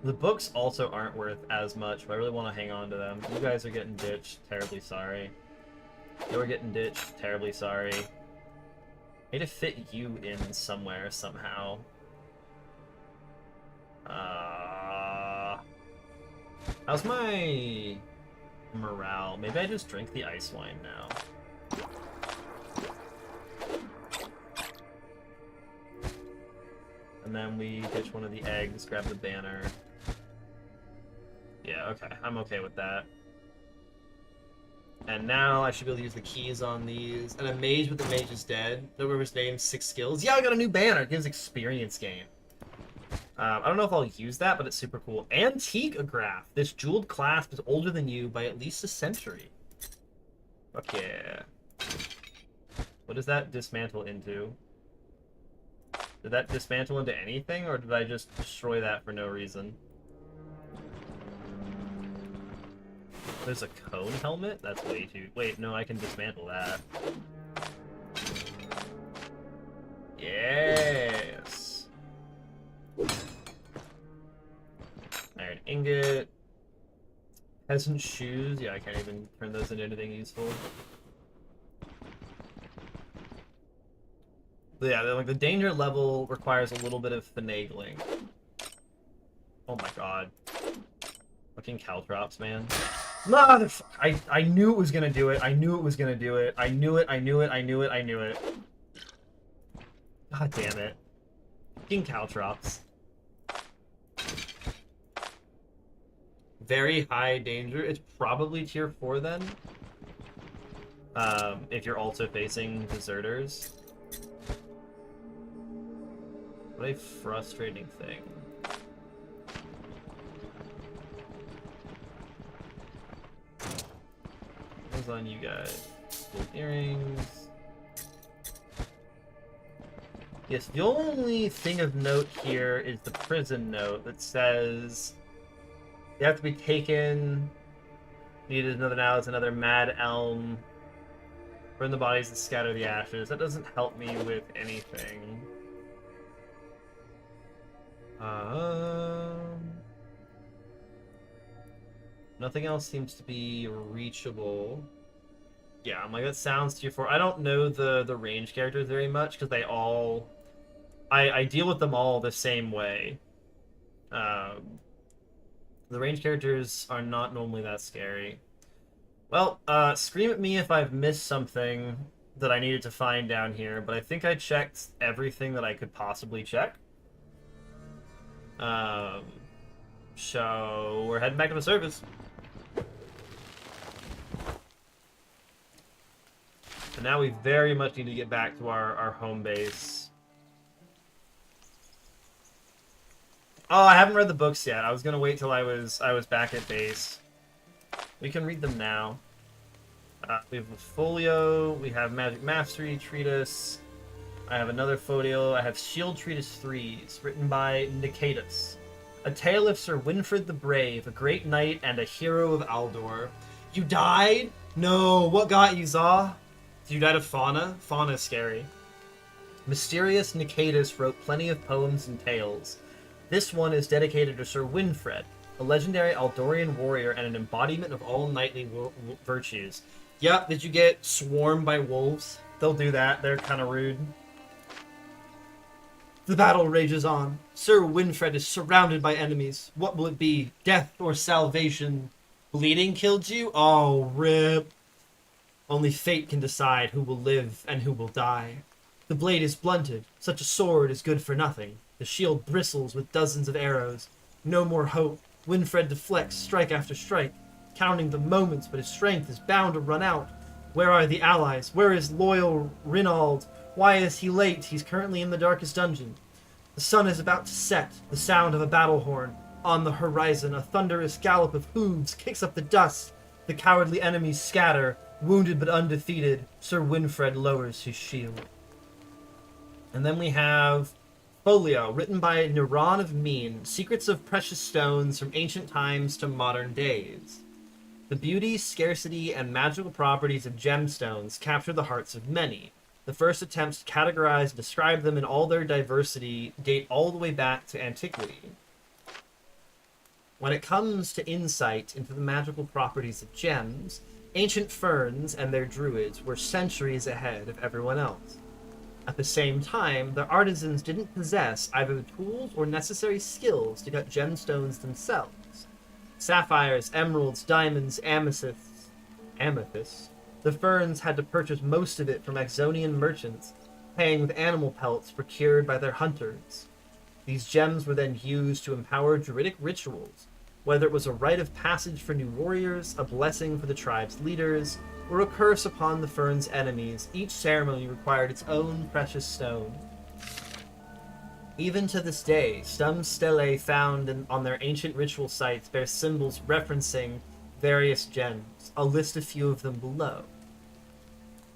The books also aren't worth as much, but I really want to hang on to them. You guys are getting ditched. Terribly sorry. You're getting ditched. Terribly sorry. Need to fit you in somewhere, somehow. How's my morale? Maybe I just drink the ice wine now. And then we ditch one of the eggs, grab the banner. Yeah, okay. I'm okay with that. And now I should be able to use the keys on these. And a mage with the mage is dead. No remember his name, 6 skills. Yeah, I got a new banner. It gives experience gain. I don't know if I'll use that, but it's super cool. Antiqueograph. This jeweled clasp is older than you by at least a century. Fuck yeah. What does that dismantle into? Did that dismantle into anything, or did I just destroy that for no reason? There's a cone helmet? That's way too... Wait, no, I can dismantle that. Yes! Iron ingot. Peasant shoes. Yeah, I can't even turn those into anything useful. But yeah, like the danger level requires a little bit of finagling. Oh my god. Fucking caltrops, man. Motherfucker! I knew it was gonna do it. I knew it was gonna do it. I knew it. I knew it. I knew it. I knew it. God damn it. Fucking caltrops. Very high danger. It's probably tier 4 then. If you're also facing deserters. What a frustrating thing. What's on you guys? Gold earrings. Yes, the only thing of note here is the prison note that says you have to be taken. Needed another now. It's another mad elm. Burn the bodies and scatter the ashes. That doesn't help me with anything. Nothing else seems to be reachable. Yeah, I'm like, that sounds tier 4. I don't know the range characters very much because they all... I deal with them all the same way. The range characters are not normally that scary. Well, scream at me if I've missed something that I needed to find down here, but I think I checked everything that I could possibly check. So we're heading back to the surface. And now we very much need to get back to our home base. Oh, I haven't read the books yet. I was gonna wait till I was back at base. We can read them now. We have a folio. We have Magic Mastery Treatise. I have another folio. I have Shield Treatise 3s, written by Nicatus. A tale of Sir Winfred the Brave, a great knight and a hero of Aldor. You died? No, what got you, Zaw? You died of fauna? Fauna's scary. Mysterious Nicatus wrote plenty of poems and tales. This one is dedicated to Sir Winfred, a legendary Aldorian warrior and an embodiment of all knightly virtues. Yep, did you get swarmed by wolves? They'll do that, they're kind of rude. The battle rages on. Sir Winfred is surrounded by enemies. What will it be? Death or salvation? Bleeding killed you? Oh, rip. Only fate can decide who will live and who will die. The blade is blunted. Such a sword is good for nothing. The shield bristles with dozens of arrows. No more hope. Winfred deflects strike after strike, counting the moments, but his strength is bound to run out. Where are the allies? Where is loyal Rinald? Why is he late? He's currently in the darkest dungeon. The sun is about to set, the sound of a battle horn. On the horizon, a thunderous gallop of hooves kicks up the dust. The cowardly enemies scatter. Wounded but undefeated, Sir Winfred lowers his shield. And then we have Folio, written by Neron of Mean, Secrets of Precious Stones from Ancient Times to Modern Days. The beauty, scarcity, and magical properties of gemstones capture the hearts of many. The first attempts to categorize and describe them in all their diversity date all the way back to antiquity. When it comes to insight into the magical properties of gems, Ancient ferns and their druids were centuries ahead of everyone else. At the same time, their artisans didn't possess either the tools or necessary skills to cut gemstones themselves. Sapphires, emeralds, diamonds, amethysts. The ferns had to purchase most of it from Exonian merchants, paying with animal pelts procured by their hunters. These gems were then used to empower druidic rituals, whether it was a rite of passage for new warriors, a blessing for the tribe's leaders, or a curse upon the fern's enemies. Each ceremony required its own precious stone. Even to this day, some stelae found on their ancient ritual sites bear symbols referencing various gems. I'll list a few of them below.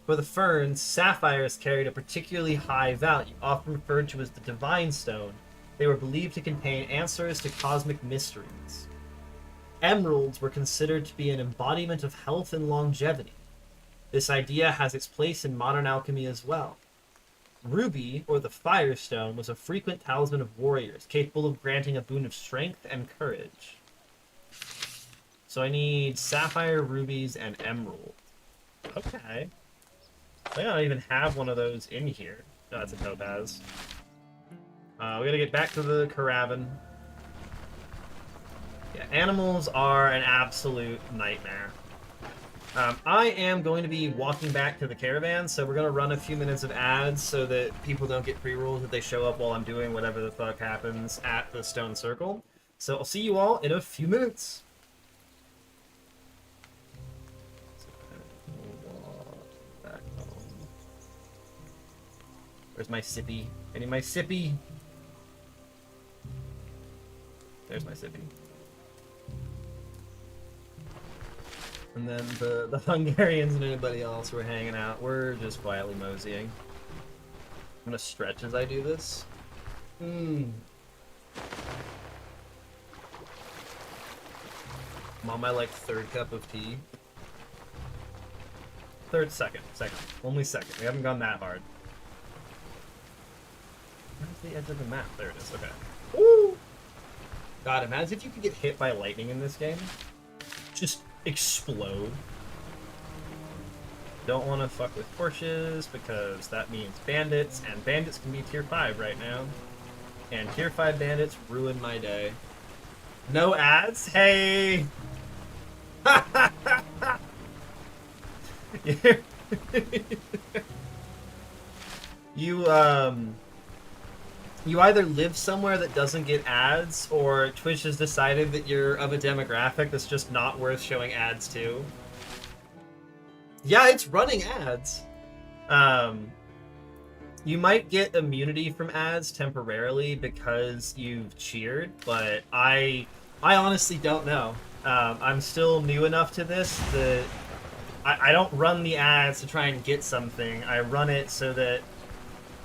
For the ferns, sapphires carried a particularly high value, often referred to as the Divine Stone. They were believed to contain answers to cosmic mysteries. Emeralds were considered to be an embodiment of health and longevity. This idea has its place in modern alchemy as well. Ruby, or the Firestone, was a frequent talisman of warriors, capable of granting a boon of strength and courage. So I need sapphire, rubies, and emerald. Okay. I don't even have one of those in here. No, that's a topaz. We gotta get back to the caravan. Yeah, animals are an absolute nightmare. I am going to be walking back to the caravan, so we're going to run a few minutes of ads so that people don't get pre-rolls if they show up while I'm doing whatever the fuck happens at the Stone Circle. So I'll see you all in a few minutes. Back home. Where's my sippy? I need my sippy. There's my sippy. And then the Hungarians and anybody else who are hanging out, we're just quietly moseying. I'm gonna stretch as I do this. I'm on my, like, third cup of tea. Second. Only second. We haven't gone that hard. Where's the edge of the map? There it is, okay. Woo! God, imagine if you could get hit by lightning in this game. Just explode. Don't want to fuck with Porsches because that means bandits, and bandits can be tier 5 right now. And tier 5 bandits ruin my day. No ads? Hey! You either live somewhere that doesn't get ads, or Twitch has decided that you're of a demographic that's just not worth showing ads to. Yeah, it's running ads. You might get immunity from ads temporarily because you've cheered, but I honestly don't know. I'm still new enough to this that I don't run the ads to try and get something. I run it so that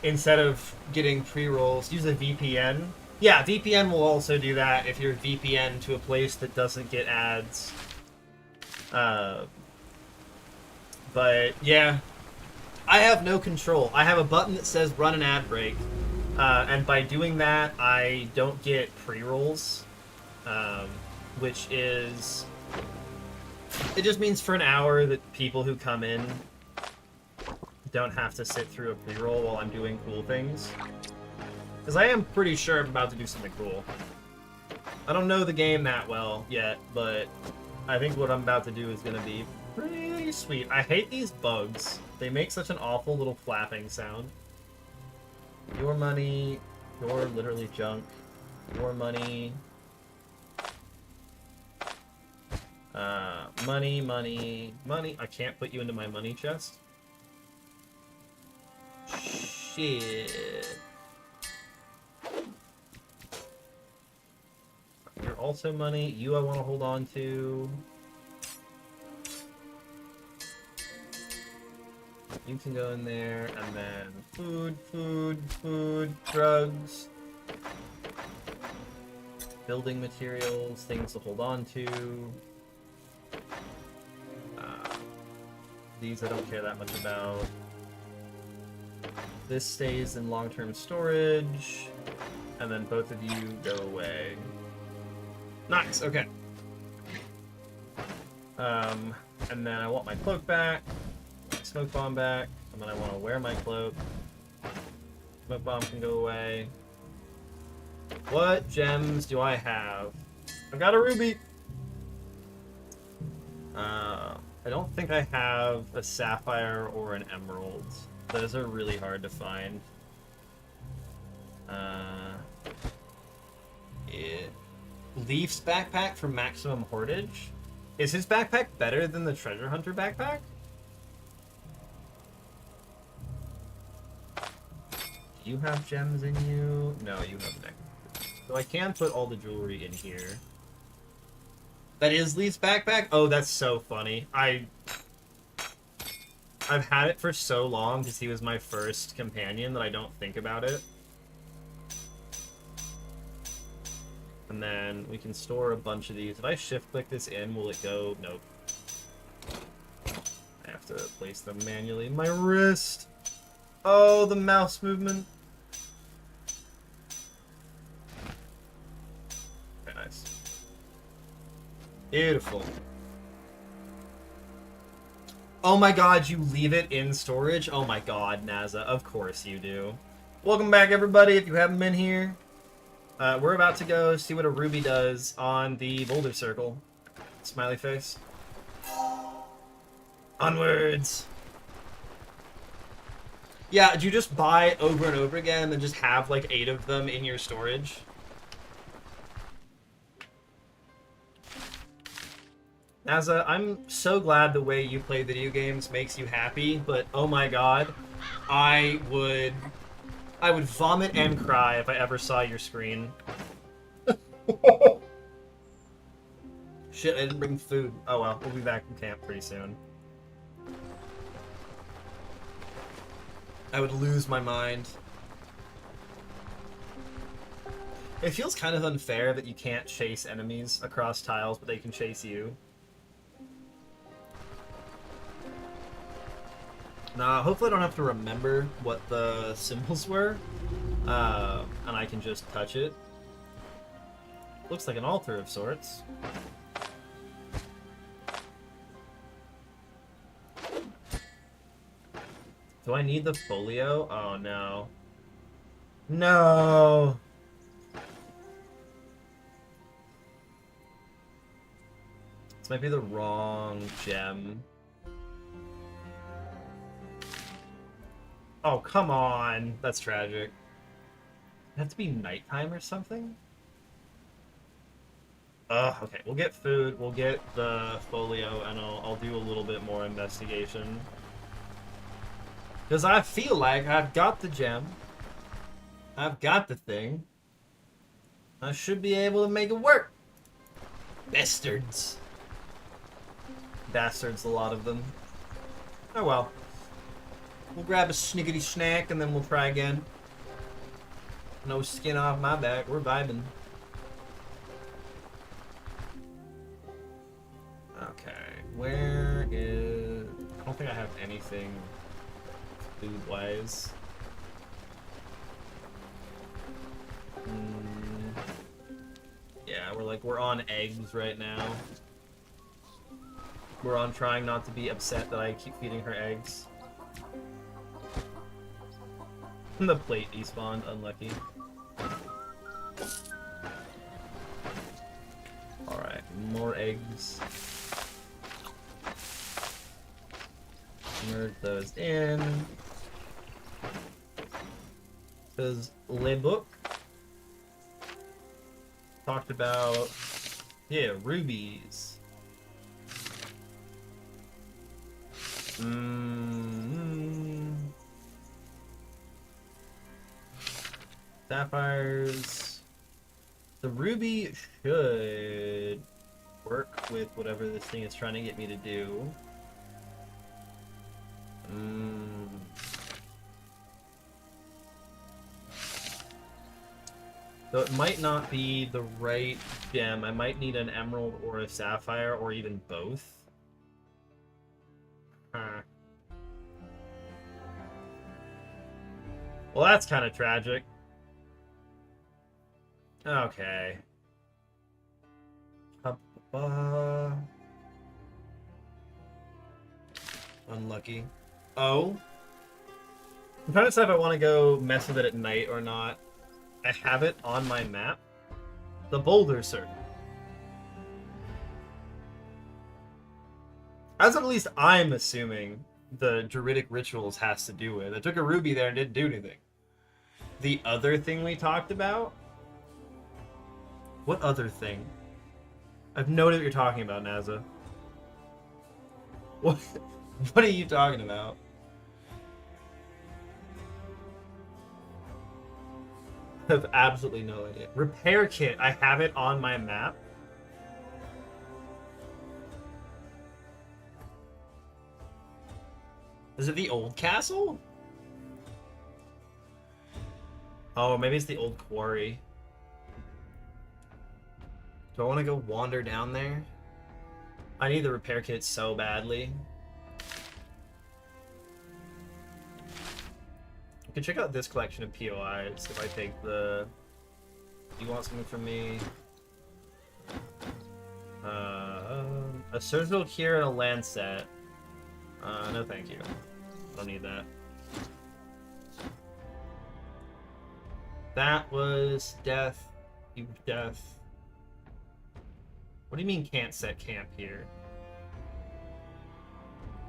instead of getting pre-rolls, use a VPN. Yeah, VPN will also do that if you're VPN to a place that doesn't get ads. But yeah, I have no control. I have a button that says run an ad break, and by doing that, I don't get pre-rolls, which is... It just means for an hour that people who come in don't have to sit through a pre-roll while I'm doing cool things. Because I am pretty sure I'm about to do something cool. I don't know the game that well yet, but I think what I'm about to do is going to be pretty sweet. I hate these bugs. They make such an awful little flapping sound. Your money, your literally junk, your money. Money. I can't put you into my money chest. Shit. You're also money. You I want to hold on to. You can go in there, and then food, drugs, building materials, things to hold on to. These I don't care that much about. This stays in long-term storage, and then both of you go away. Nice, okay. And then I want my cloak back, smoke bomb back, and then I want to wear my cloak. Smoke bomb can go away. What gems do I have? I've got a ruby. I don't think I have a sapphire or an emerald. Those are really hard to find. Leaf's backpack for maximum hoardage. Is his backpack better than the treasure hunter backpack? Do you have gems in you? No, you have necklaces. So I can put all the jewelry in here. That is Leaf's backpack? Oh, that's so funny. I've had it for so long because he was my first companion that I don't think about it. And then we can store a bunch of these. If I shift click this in, will it go? Nope. I have to place them manually. My wrist! Oh, the mouse movement. Okay, nice. Beautiful. Oh my god, you leave it in storage? Oh my god, NASA, of course you do. Welcome back, everybody, if you haven't been here. We're about to go see what a ruby does on the boulder circle. Smiley face. Onwards! Yeah, do you just buy over and over again and then just have like 8 of them in your storage? NASA, I'm so glad the way you play video games makes you happy, but oh my god, I would vomit and cry if I ever saw your screen. Shit, I didn't bring food. Oh well, we'll be back from camp pretty soon. I would lose my mind. It feels kind of unfair that you can't chase enemies across tiles, but they can chase you. Nah, hopefully I don't have to remember what the symbols were, and I can just touch it. Looks like an altar of sorts. Do I need the folio? Oh no. No! This might be the wrong gem. Oh, come on. That's tragic. It have to be nighttime or something? Okay. We'll get food, we'll get the folio, and I'll do a little bit more investigation. Because I feel like I've got the gem. I've got the thing. I should be able to make it work. Bastards. Bastards, a lot of them. Oh well. We'll grab a snickety snack and then we'll try again. No skin off my back. We're vibing. Okay. Where is... I don't think I have anything food-wise. Yeah, we're on eggs right now. We're on trying not to be upset that I keep feeding her eggs. The plate despawned, unlucky. Alright, more eggs. Merge those in. Says Le Book. Talked about, yeah, rubies. Sapphires. The ruby should work with whatever this thing is trying to get me to do. So it might not be the right gem. I might need an emerald or a sapphire or even both. Huh. Well, that's kind of tragic. Okay. Unlucky. Oh. I'm trying to decide if I want to go mess with it at night or not. I have it on my map. The Boulder Circle. As at least I'm assuming the Druidic rituals has to do with. I took a ruby there and didn't do anything. The other thing we talked about? What other thing? I have no idea what you're talking about, Naza. What? What are you talking about? I have absolutely no idea. Repair kit. I have it on my map. Is it the old castle? Oh, maybe it's the old quarry. Do I want to go wander down there? I need the repair kit so badly. You can check out this collection of POIs if I take the... Do you want something from me? A surgical cure and a lancet. No thank you. Don't need that. That was death. You death. What do you mean can't set camp here?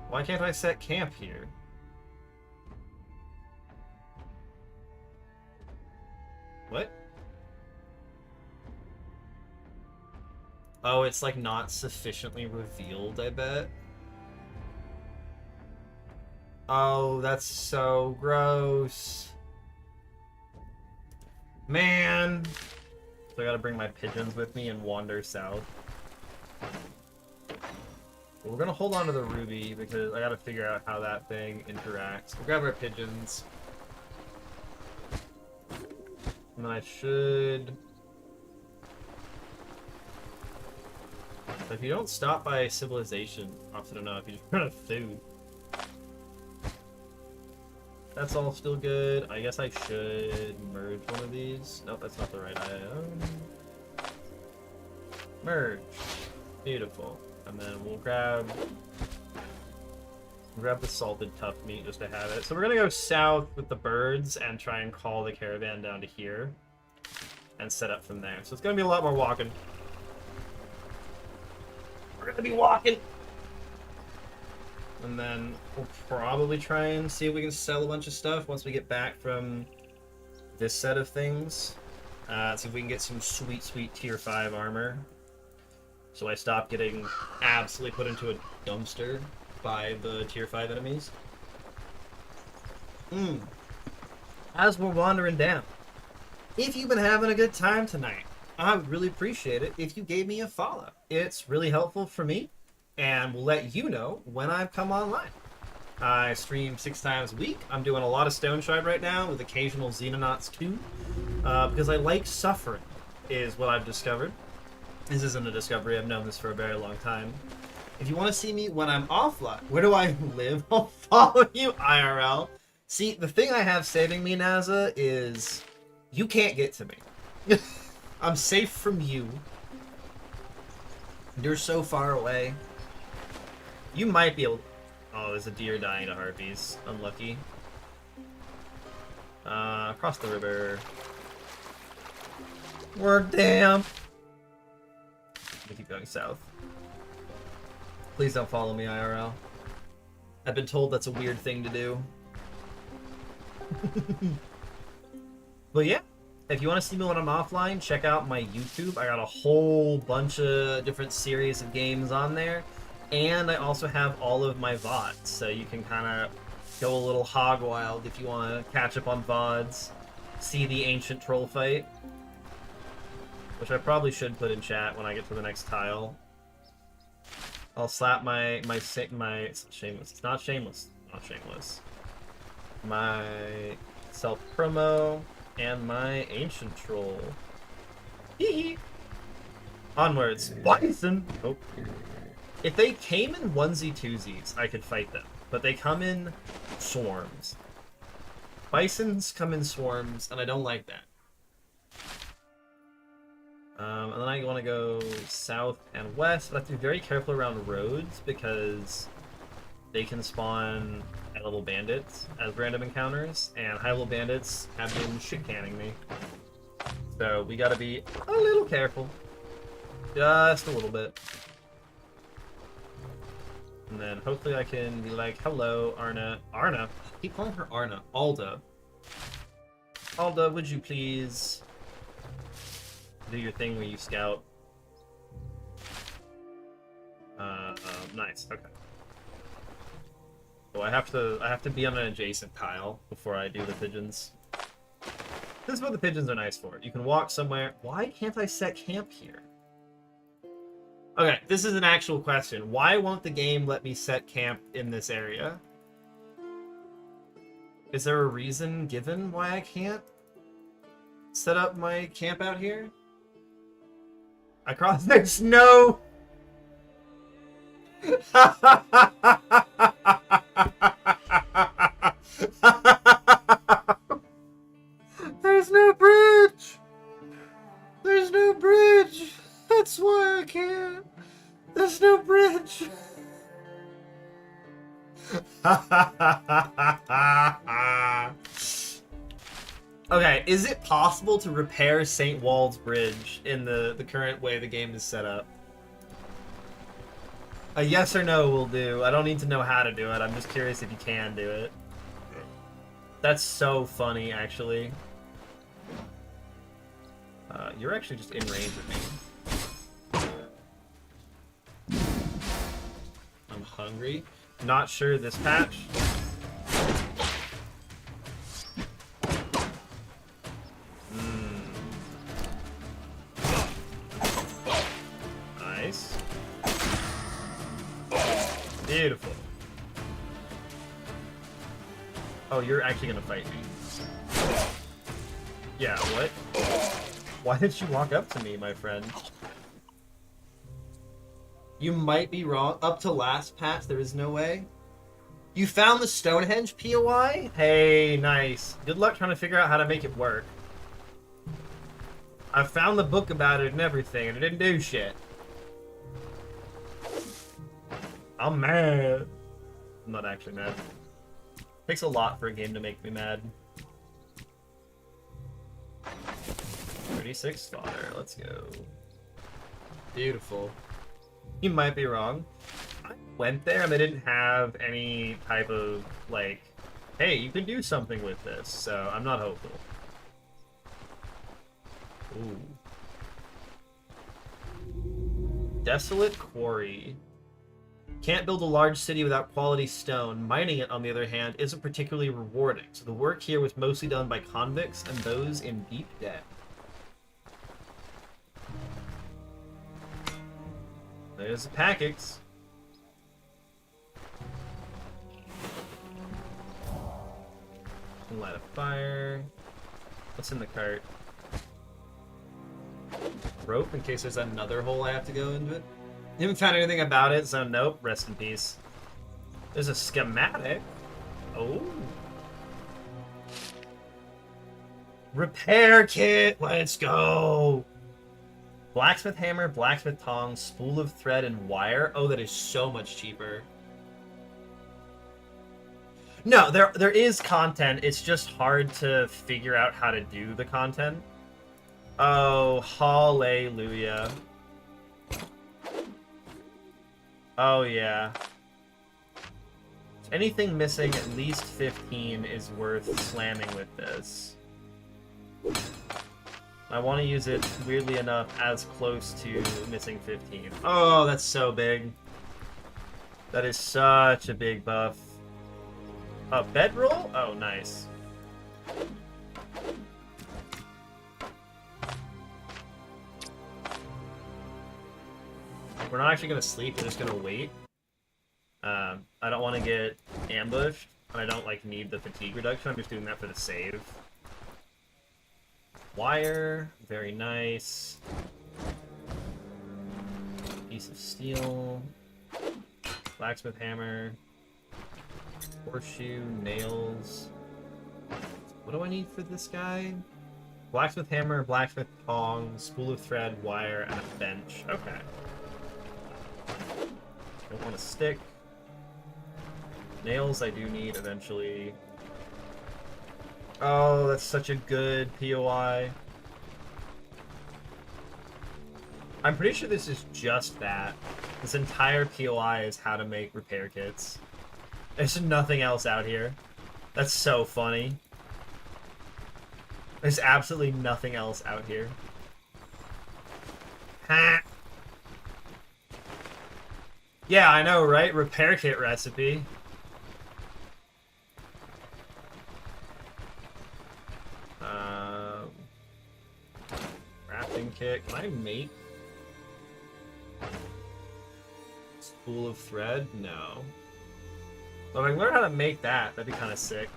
Why can't I set camp here? What? Oh, it's like not sufficiently revealed, I bet. Oh, that's so gross. Man. So I gotta bring my pigeons with me and wander south. We're gonna hold on to the ruby because I gotta figure out how that thing interacts. We'll grab our pigeons. And then I should... If you don't stop by civilization often enough, you just run out of food. That's all still good. I guess I should merge one of these. Nope, that's not the right item. Merge. Beautiful. And then we'll grab the salted tough meat just to have it. So we're gonna go south with the birds and try and call the caravan down to here and set up from there. So it's gonna be a lot more walking. We're gonna be walking. And then we'll probably try and see if we can sell a bunch of stuff once we get back from this set of things. See if we can get some sweet, sweet tier 5 armor. So I stop getting absolutely put into a dumpster by the tier 5 enemies. As we're wandering down, if you've been having a good time tonight, I would really appreciate it if you gave me a follow. It's really helpful for me, and will let you know when I've come online. I stream 6 times a week. I'm doing a lot of Stone Shard right now, with occasional Xenonauts too, because I like suffering, is what I've discovered. This isn't a discovery, I've known this for a very long time. If you want to see me when I'm offline, where do I live? I'll follow you IRL. See, the thing I have saving me, Naza, is you can't get to me. I'm safe from you. You're so far away. You might be able to... Oh, there's a deer dying to harpies. Unlucky. Across the river. We're damn. We keep going south. Please don't follow me, IRL. I've been told that's a weird thing to do. But yeah, if you want to see me when I'm offline, check out my YouTube. I got a whole bunch of different series of games on there. And I also have all of my VODs, so you can kind of go a little hog wild if you want to catch up on VODs. See the ancient troll fight. Which I probably should put in chat when I get to the next tile. I'll slap my shameless. It's not shameless. Not shameless. My self promo and my ancient troll. Hee. Onwards, Bison. Oh. If they came in onesie-twosies, I could fight them. But they come in swarms. Bisons come in swarms, and I don't like that. And then I want to go south and west, but I have to be very careful around roads, because they can spawn high-level bandits as random encounters, and high-level bandits have been shit-canning me. So we gotta be a little careful. Just a little bit. And then hopefully I can be like, hello, Arna. Arna? I keep calling her Arna. Alda. Alda, would you please do your thing where you scout? Nice, okay. So I have to be on an adjacent tile before I do the pigeons. This is what the pigeons are nice for. You can walk somewhere. Why can't I set camp here? Okay, this is an actual question. Why won't the game let me set camp in this area? Is there a reason given why I can't set up my camp out here? I crossed. There's no. There's no bridge. There's no bridge. That's why I can't. There's no bridge. Okay, is it possible to repair St. Wald's Bridge in the current way the game is set up? A yes or no will do. I don't need to know how to do it. I'm just curious if you can do it. That's so funny, actually. You're actually just in range of me. I'm hungry. Not sure this patch. Nice. Beautiful. Oh, you're actually gonna fight me. Yeah, what? Why did you walk up to me, my friend? You might be wrong. Up to last patch, there is no way. You found the Stonehenge POI? Hey, nice. Good luck trying to figure out how to make it work. I found the book about it and everything, and it didn't do shit. I'm mad. I'm not actually mad. Takes a lot for a game to make me mad. 36 fodder, let's go. Beautiful. You might be wrong. I went there and they didn't have any type of, like, hey, you can do something with this, so I'm not hopeful. Ooh. Desolate Quarry. Can't build a large city without quality stone. Mining it, on the other hand, isn't particularly rewarding, so the work here was mostly done by convicts and those in deep debt. There's the packets. Light a fire. What's in the cart? Rope, in case there's another hole I have to go into it. You haven't found anything about it, so nope. Rest in peace. There's a schematic. Oh. Repair kit. Let's go. Blacksmith hammer, blacksmith tongs, spool of thread, and wire. Oh, that is so much cheaper. No, there is content. It's just hard to figure out how to do the content. Oh, hallelujah. Oh, yeah. Anything missing at least 15 is worth slamming with this. I want to use it, weirdly enough, as close to missing 15. Oh, that's so big. That is such a big buff. A bedroll? Oh, nice. We're not actually going to sleep, we're just going to wait. I don't want to get ambushed, and I don't need the fatigue reduction, I'm just doing that for the save. Wire, very nice. Piece of steel. Blacksmith hammer. Horseshoe, nails. What do I need for this guy? Blacksmith hammer, blacksmith tong, spool of thread, wire, and a bench. Okay. Don't want a stick. Nails I do need eventually. Oh, that's such a good POI. I'm pretty sure this is just that. This entire POI is how to make repair kits. There's nothing else out here. That's so funny. There's absolutely nothing else out here. Ha! Yeah, I know, right? Repair kit recipe. Crafting kit. Can I make spool of thread? No. But if I can learn how to make that, that'd be kind of sick.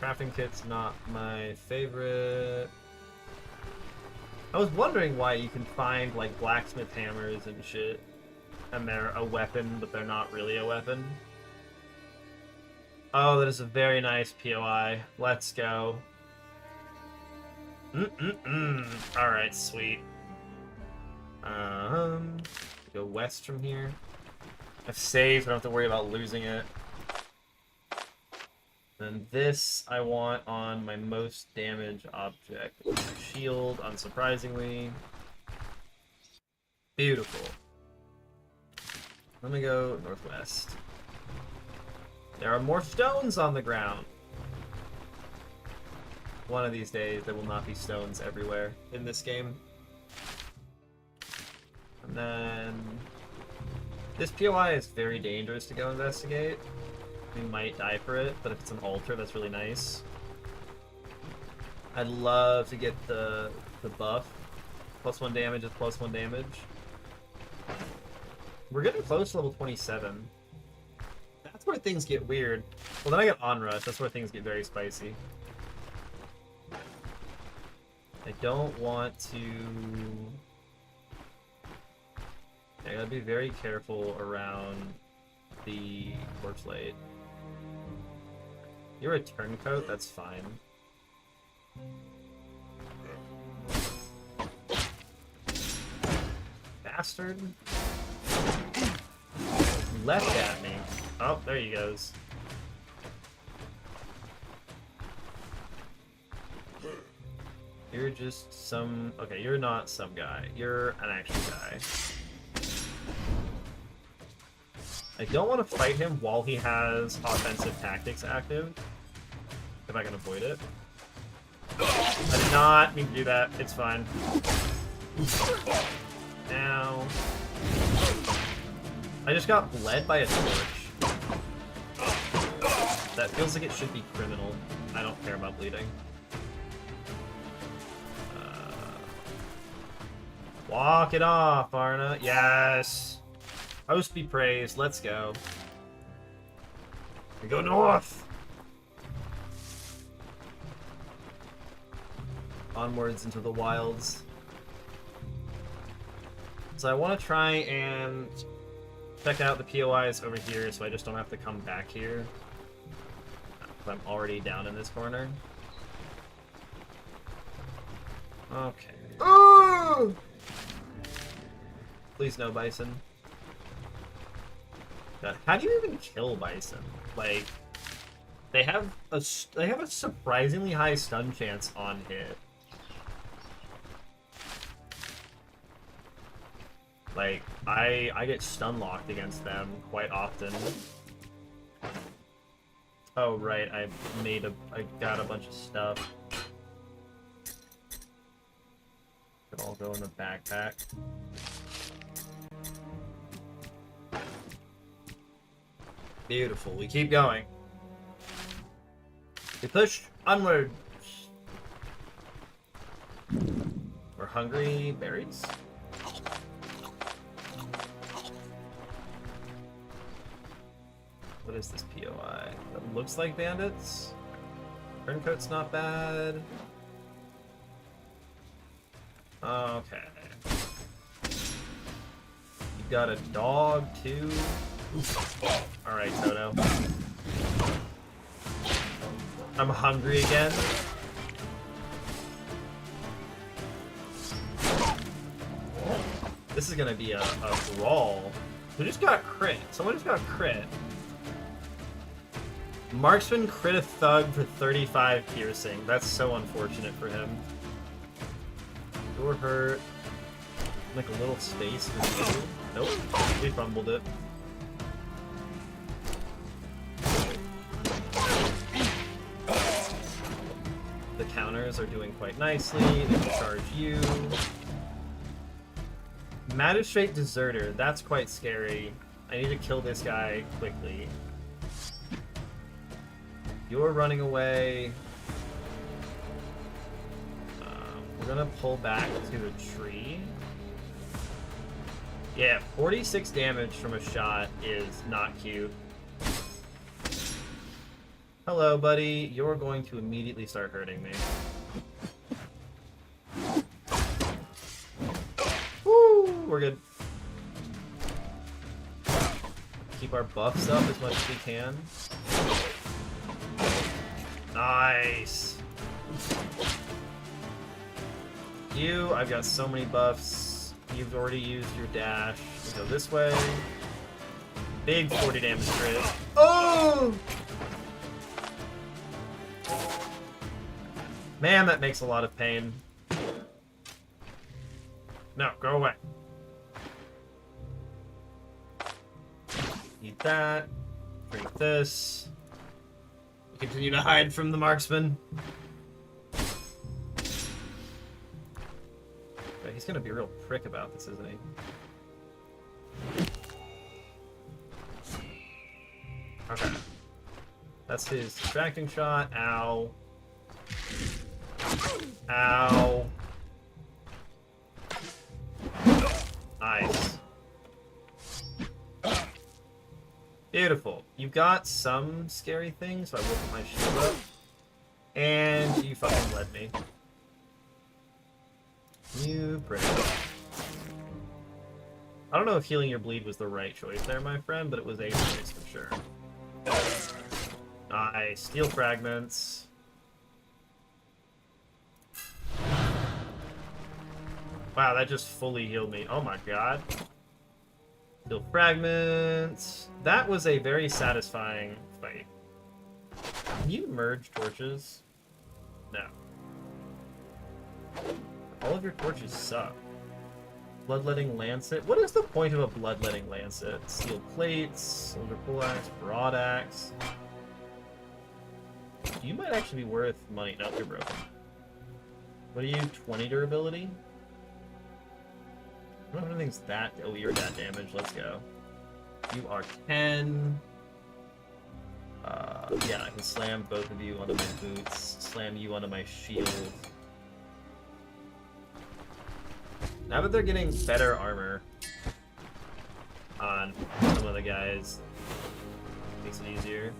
Crafting kit's not my favorite. I was wondering why you can find like blacksmith hammers and shit, and they're a weapon, but they're not really a weapon. Oh, that is a very nice POI. Let's go. Alright, sweet. Go west from here. I've saved, I don't have to worry about losing it. And this I want on my most damaged object. Shield, unsurprisingly. Beautiful. Let me go northwest. There are more stones on the ground. One of these days, there will not be stones everywhere in this game. And then... this POI is very dangerous to go investigate. We might die for it, but if it's an altar, that's really nice. I'd love to get the buff. +1 damage is +1 damage. We're getting close to level 27. That's where things get weird. Well, then I get onrush. That's where things get very spicy. I don't want to... I gotta be very careful around the torchlight. You're a turncoat? That's fine. Bastard. Left at me. Oh, there he goes. You're just some... okay, you're not some guy. You're an actual guy. I don't want to fight him while he has offensive tactics active. If I can avoid it. I did not mean to do that. It's fine. Now... I just got bled by a torch. That feels like it should be criminal. I don't care about bleeding. Walk it off, Arna. Yes! Host be praised. Let's go. We go north! Onwards into the wilds. So I want to try and check out the POIs over here so I just don't have to come back here. I'm already down in this corner. Okay. Ooh! Please no bison. God, how do you even kill bison? Like, they have a surprisingly high stun chance on hit. Like, I get stun locked against them quite often. Oh right, I got a bunch of stuff. Could all go in the backpack. Beautiful. We keep going. We push onward. We're hungry. Berries. What is this POI? That looks like bandits. Turncoat's not bad. Okay. You got a dog too. Alright, Toto. I'm hungry again. This is gonna be a brawl. Who just got crit? Someone just got crit. Marksman crit a thug for 35 piercing. That's so unfortunate for him. You're hurt. Like a little space for you. Nope. We fumbled it. The counters are doing quite nicely. They can charge you. Magistrate Deserter. That's quite scary. I need to kill this guy quickly. You're running away. We're gonna pull back to the tree. Yeah, 46 damage from a shot is not cute. Hello, buddy. You're going to immediately start hurting me. Woo! We're good. Keep our buffs up as much as we can. Nice! You, I've got so many buffs. You've already used your dash. We go this way. Big 40 damage crit. Oh! Man, that makes a lot of pain. No, go away. Eat that. Drink this. We continue to hide from the marksman. Okay, he's gonna be a real prick about this, isn't he? Okay. That's his distracting shot. Ow. Ow. Nice. Beautiful. You've got some scary things, so I will put my shield up. And you fucking led me. You prick. I don't know if healing your bleed was the right choice there, my friend, but it was a choice for sure. Nice. Steel fragments. Wow, that just fully healed me. Oh my god. Steel fragments. That was a very satisfying fight. Can you merge torches? No. All of your torches suck. Bloodletting Lancet. What is the point of a Bloodletting Lancet? Steel plates, Soldier Poleaxe, Broadaxe. You might actually be worth money. Nope, you're broken. What are you? 20 durability? I don't know if anything's that. Oh, you're that damage. Let's go. You are 10. Yeah, I can slam both of you onto my boots, slam you onto my shield. Now that they're getting better armor on some of the guys, makes it easier.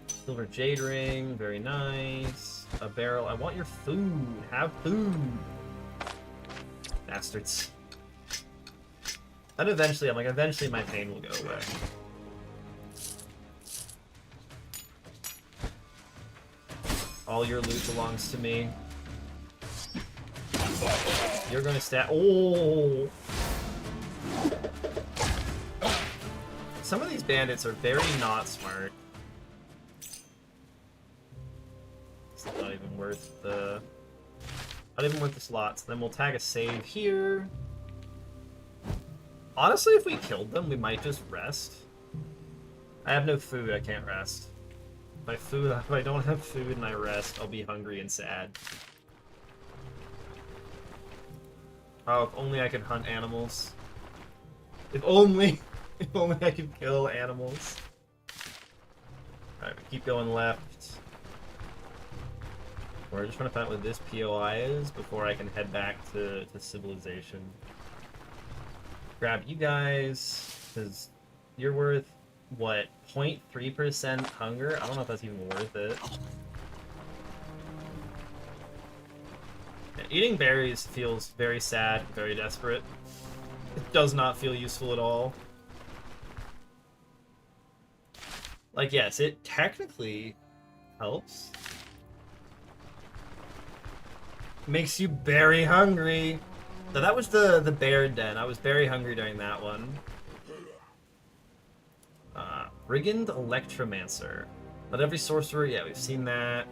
Silver Jade Ring, very nice. A barrel. I want your food. Have food. Bastards. And eventually, I'm like, eventually my pain will go away. All your loot belongs to me. You're gonna stab. Oh! Some of these bandits are very not smart. It's not even worth the. Not even worth the slots. Then we'll tag a save here. Honestly, if we killed them, we might just rest. I have no food. I can't rest. If I don't have food and I rest, I'll be hungry and sad. Oh, if only I could hunt animals. If only I could kill animals. Alright, we keep going left. We're just trying to find out what this POI is before I can head back to civilization. Grab you guys, because you're worth, what, 0.3% hunger? I don't know if that's even worth it. Yeah, eating berries feels very sad, very desperate. It does not feel useful at all. Like, yes, it technically helps. Makes you very hungry. So that was the bear den. I was very hungry during that one. Brigand Electromancer. Let every sorcerer... Yeah, we've seen that.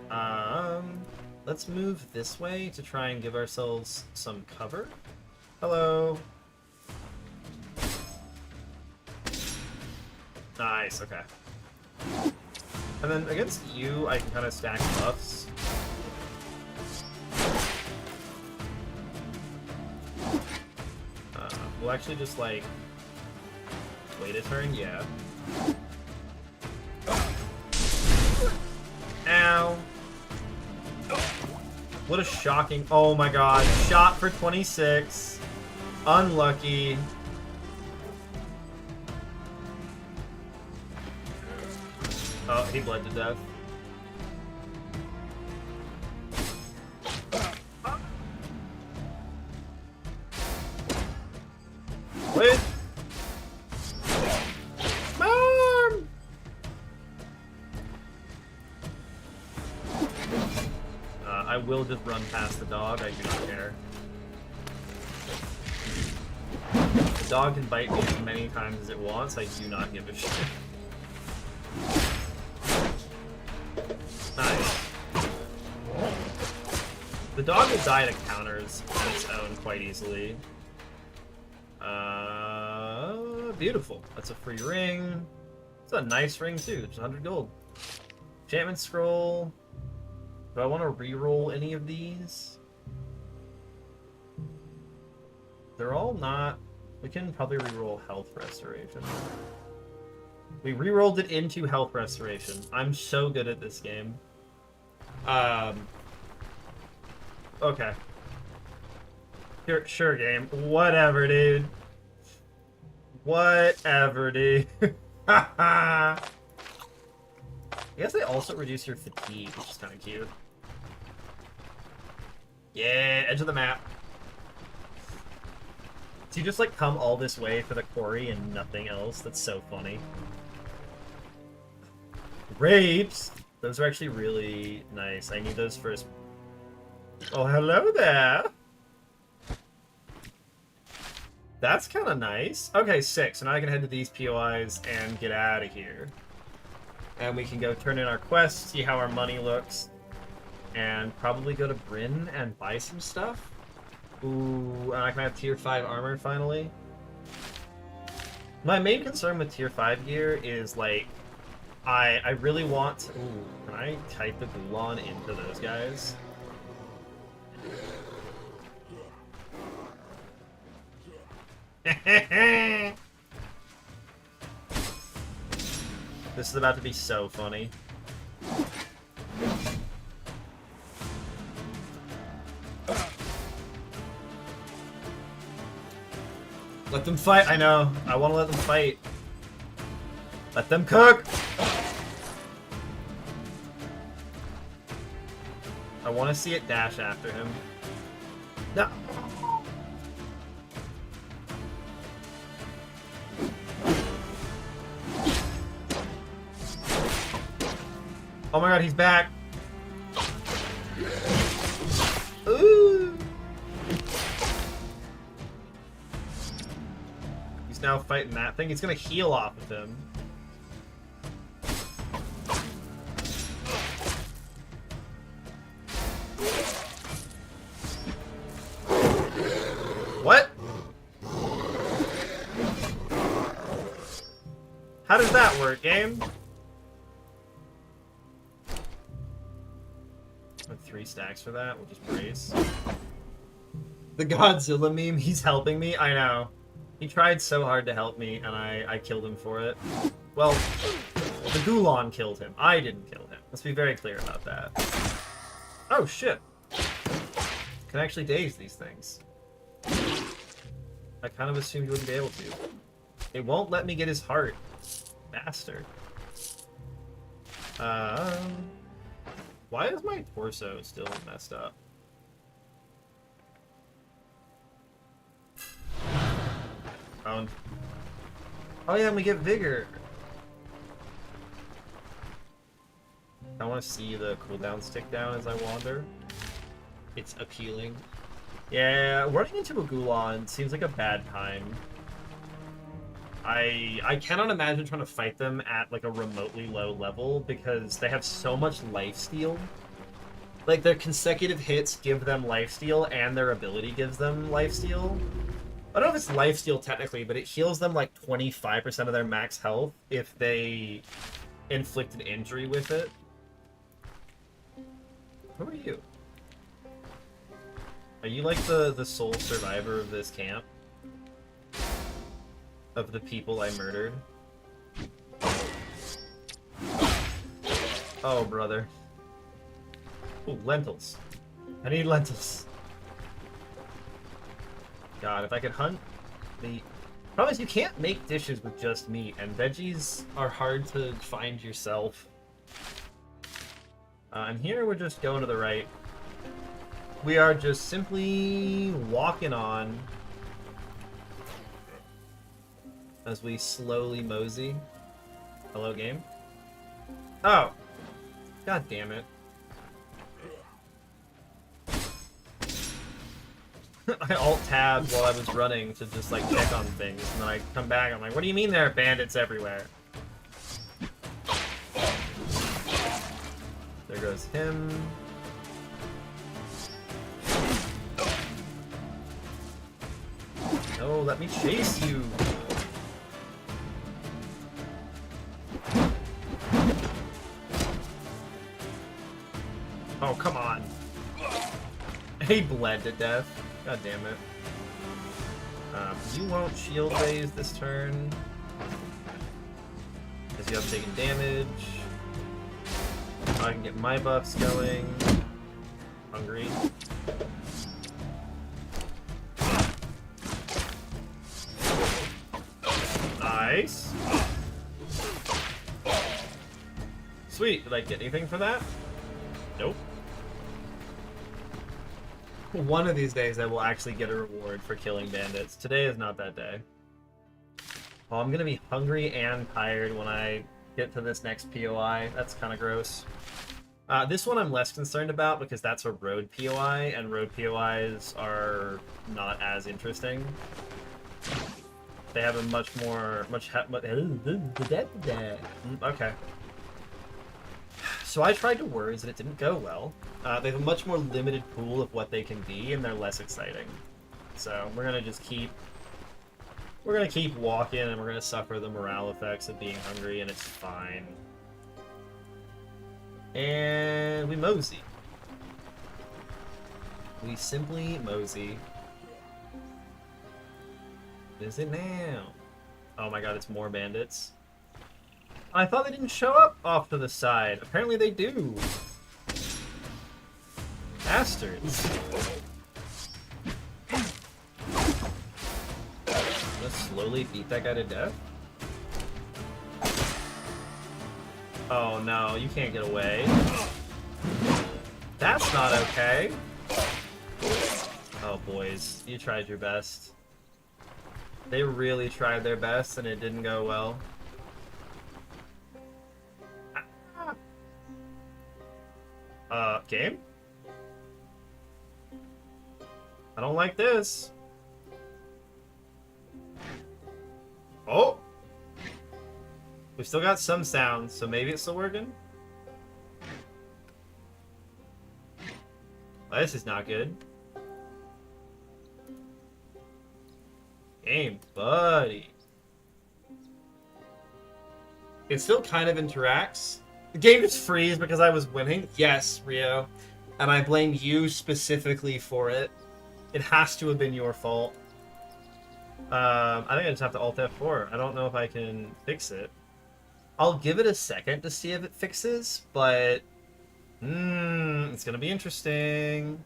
Let's move this way to try and give ourselves some cover. Hello. Nice, okay. And then against you, I can kind of stack buffs. We'll actually just, like, wait a turn, yeah. Ow. What a shocking... Oh my god. Shot for 26. Unlucky. Oh, he bled to death. Wait. Mom! I will just run past the dog. I do not care. The dog can bite me as many times as it wants. I do not give a shit. Nice. The dog will die to counters on its own quite easily. Beautiful. That's a free ring. It's a nice ring too. It's 100 gold. Enchantment scroll. Do I want to re-roll any of these? They're all not... We can probably re-roll health restoration. We re-rolled it into health restoration. I'm so good at this game. Okay. Sure, game. Whatever, dude. Whatever, dude. I guess they also reduce your fatigue, which is kind of cute. Yeah, edge of the map. So you just, like, come all this way for the quarry and nothing else? That's so funny. Grapes! Those are actually really nice. I need those first. Oh, hello there! That's kind of nice. Okay, 6. So now I can head to these POIs and get out of here. And we can go turn in our quest, see how our money looks, and probably go to Bryn and buy some stuff. Ooh, and I can have tier 5 armor finally. My main concern with tier 5 gear is, like, I really want to... Ooh, can I type the Gulon into those guys? This is about to be so funny. Let them fight, I know. I want to let them fight. Let them cook! I want to see it dash after him. No! Oh my god, he's back! Ooh! He's now fighting that thing. He's gonna heal off of him. What? How does that work, game? 3 stacks for that, we'll just brace. The Godzilla meme, he's helping me? I know. He tried so hard to help me, and I killed him for it. Well, the Gulon killed him. I didn't kill him. Let's be very clear about that. Oh, shit. Can actually daze these things. I kind of assumed you wouldn't be able to. It won't let me get his heart. Bastard. Why is my torso still messed up? Oh yeah, and we get vigor. I want to see the cooldown tick down as I wander. It's appealing. Yeah, running into a Gulan seems like a bad time. I cannot imagine trying to fight them at like a remotely low level because they have so much lifesteal. Like their consecutive hits give them lifesteal and their ability gives them lifesteal. I don't know if it's lifesteal technically, but it heals them like 25% of their max health if they inflict an injury with it. Who are you? Are you like the sole survivor of this camp? Of the people I murdered? Oh, brother. Ooh, lentils. I need lentils. God, if I could hunt the... Problem is, you can't make dishes with just meat, and veggies are hard to find yourself. And here we're just going to the right. We are just simply walking on as we slowly mosey. Hello, game? Oh! God damn it. I alt-tabbed while I was running to just, like, check on things, and then I come back, I'm like, what do you mean there are bandits everywhere? There goes him. No, let me chase you! Oh, come on. He bled to death. God damn it. You won't shield raise this turn. Because you have taken damage. I can get my buffs going. Hungry. Nice. Sweet. Did I get anything for that? Nope. One of these days I will actually get a reward for killing bandits. Today is not that day. Oh, I'm gonna be hungry and tired when I get to this next POI. That's kind of gross. This one I'm less concerned about because that's a road POI, and road POIs are not as interesting. They have a much more... Okay. So I tried to words and it didn't go well. They have a much more limited pool of what they can be, and they're less exciting. So we're gonna just keep... We're gonna keep walking, and we're gonna suffer the morale effects of being hungry, and it's fine. And we mosey. We simply mosey. What is it now? Oh my god, it's more bandits. I thought they didn't show up off to the side. Apparently they do. Bastards. Let's slowly beat that guy to death. Oh no, you can't get away. That's not okay. Oh boys, you tried your best. They really tried their best and it didn't go well. Game? I don't like this. Oh! We've still got some sounds, so maybe it's still working? Well, this is not good. Game, buddy. It still kind of interacts. The game just freeze because I was winning. Yes, Rio. And I blame you specifically for it. It has to have been your fault. I think I just have to Alt F4. I don't know if I can fix it. I'll give it a second to see if it fixes, but... it's gonna be interesting.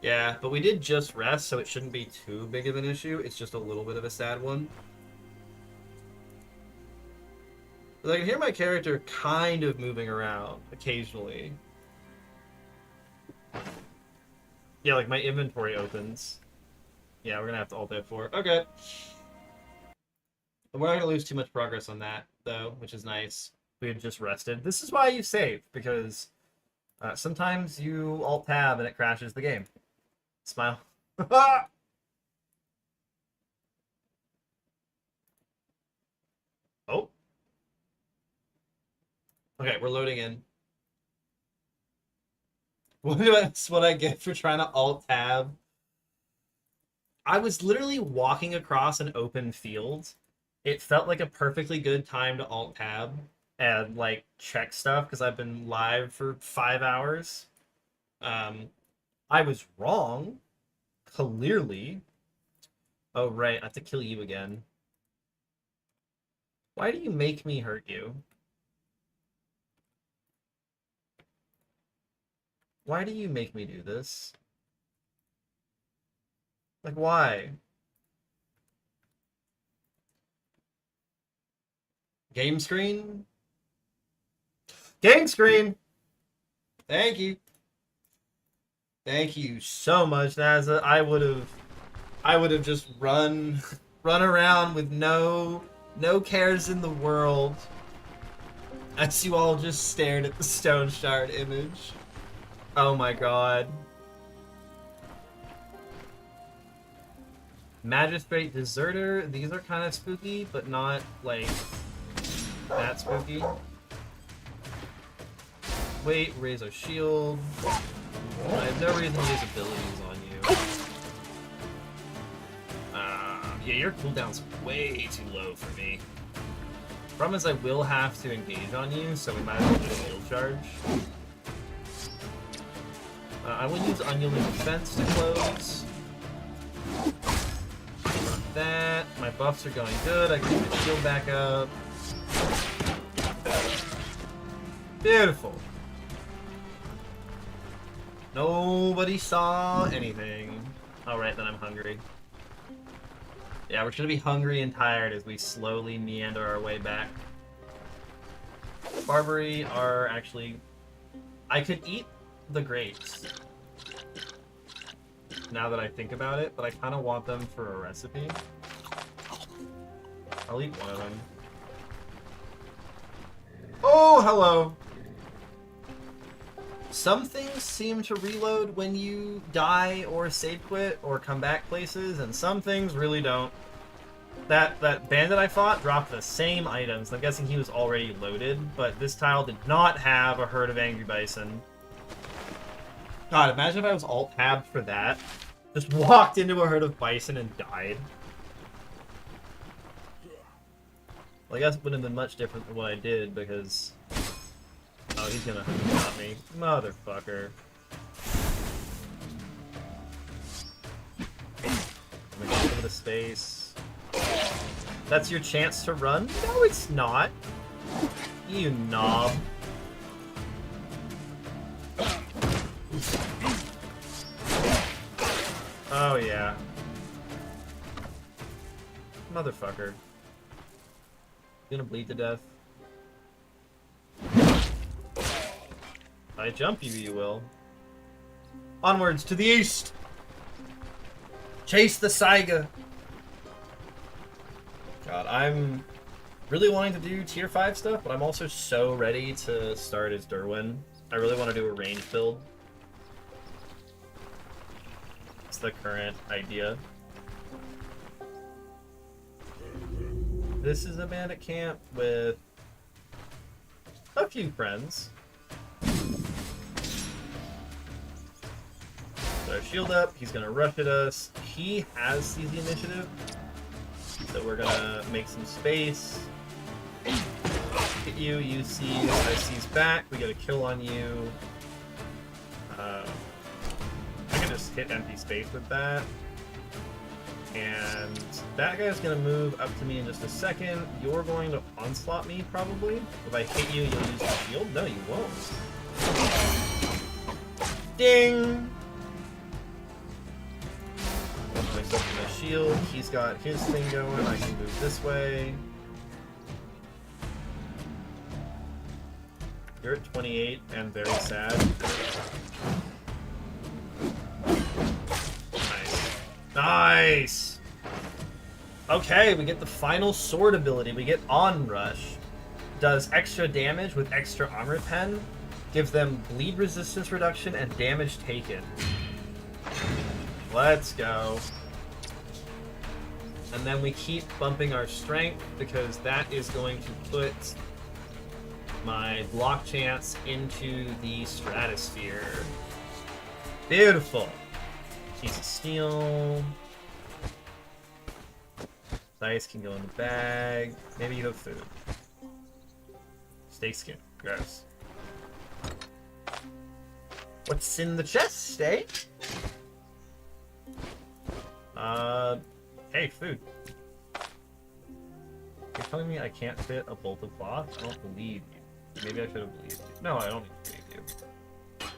Yeah, but we did just rest, so it shouldn't be too big of an issue. It's just a little bit of a sad one. But I can hear my character kind of moving around occasionally. Yeah, like my inventory opens. Yeah, we're gonna have to Alt F4. Okay. We're not gonna lose too much progress on that, though, which is nice. We had just rested. This is why you save, because sometimes you Alt-Tab and it crashes the game. Smile. Oh. Okay, we're loading in. What's what I get for trying to alt tab? I was literally walking across an open field. It felt like a perfectly good time to alt tab and like check stuff because I've been live for 5 hours. I was wrong, clearly. Oh right, I have to kill you again. Why do you make me hurt you? Why do you make me do this? Like, why? Game screen? Game screen! Thank you. Thank you so much, Naza. I would have just run around with no cares in the world as you all just stared at the Stone Shard image. Oh my god. Magistrate Deserter. These are kind of spooky, but not, like, that spooky. Wait, raise our shield. I have no reason to use abilities on you. Yeah, your cooldown's way too low for me. Problem is I will have to engage on you, so we might as well just shield charge. I will use Unyielding Defense to close. Run that. My buffs are going good. I can get my shield back up. Beautiful. Nobody saw anything. Alright, then I'm hungry. Yeah, we're gonna be hungry and tired as we slowly meander our way back. Barbary are actually... I could eat the grapes, now that I think about it, but I kind of want them for a recipe. I'll eat one of them. Oh, hello! Some things seem to reload when you die or save quit or come back places, and some things really don't. That bandit I fought dropped the same items. I'm guessing he was already loaded, but this tile did not have a herd of angry bison. God, imagine if I was alt-tabbed for that. Just walked into a herd of bison and died. Well, I guess it wouldn't have been much different than what I did, because... Oh, he's gonna stop me. Motherfucker. I'm gonna give it a space. That's your chance to run? No, it's not. You knob. Oh, yeah. Motherfucker. Gonna bleed to death. I jump you, you will. Onwards to the east! Chase the Saiga! God, I'm really wanting to do tier 5 stuff, but I'm also so ready to start as Derwin. I really want to do a range build. It's the current idea. This is a bandit camp with a few friends. So shield up, he's gonna rush at us. He has seize the initiative. So we're gonna make some space. Hit you, you seize, I seize back, we get a kill on you. I can just hit empty space with that. And that guy's gonna move up to me in just a second. You're going to onslaught me, probably. If I hit you, you'll use the shield? No, you won't. Ding! Put myself in the shield. He's got his thing going. I can move this way. You're at 28 and very sad. Nice! Okay, we get the final sword ability. We get Onrush. Does extra damage with extra armor pen. Gives them bleed resistance reduction and damage taken. Let's go. And then we keep bumping our strength because that is going to put my block chance into the stratosphere. Beautiful. Piece of steel. Dice can go in the bag. Maybe you have food. Steak skin. Gross. What's in the chest, eh? Hey, food. You're telling me I can't fit a bolt of cloth? I don't believe you. Maybe I should have believed you. No, I don't need to believe you.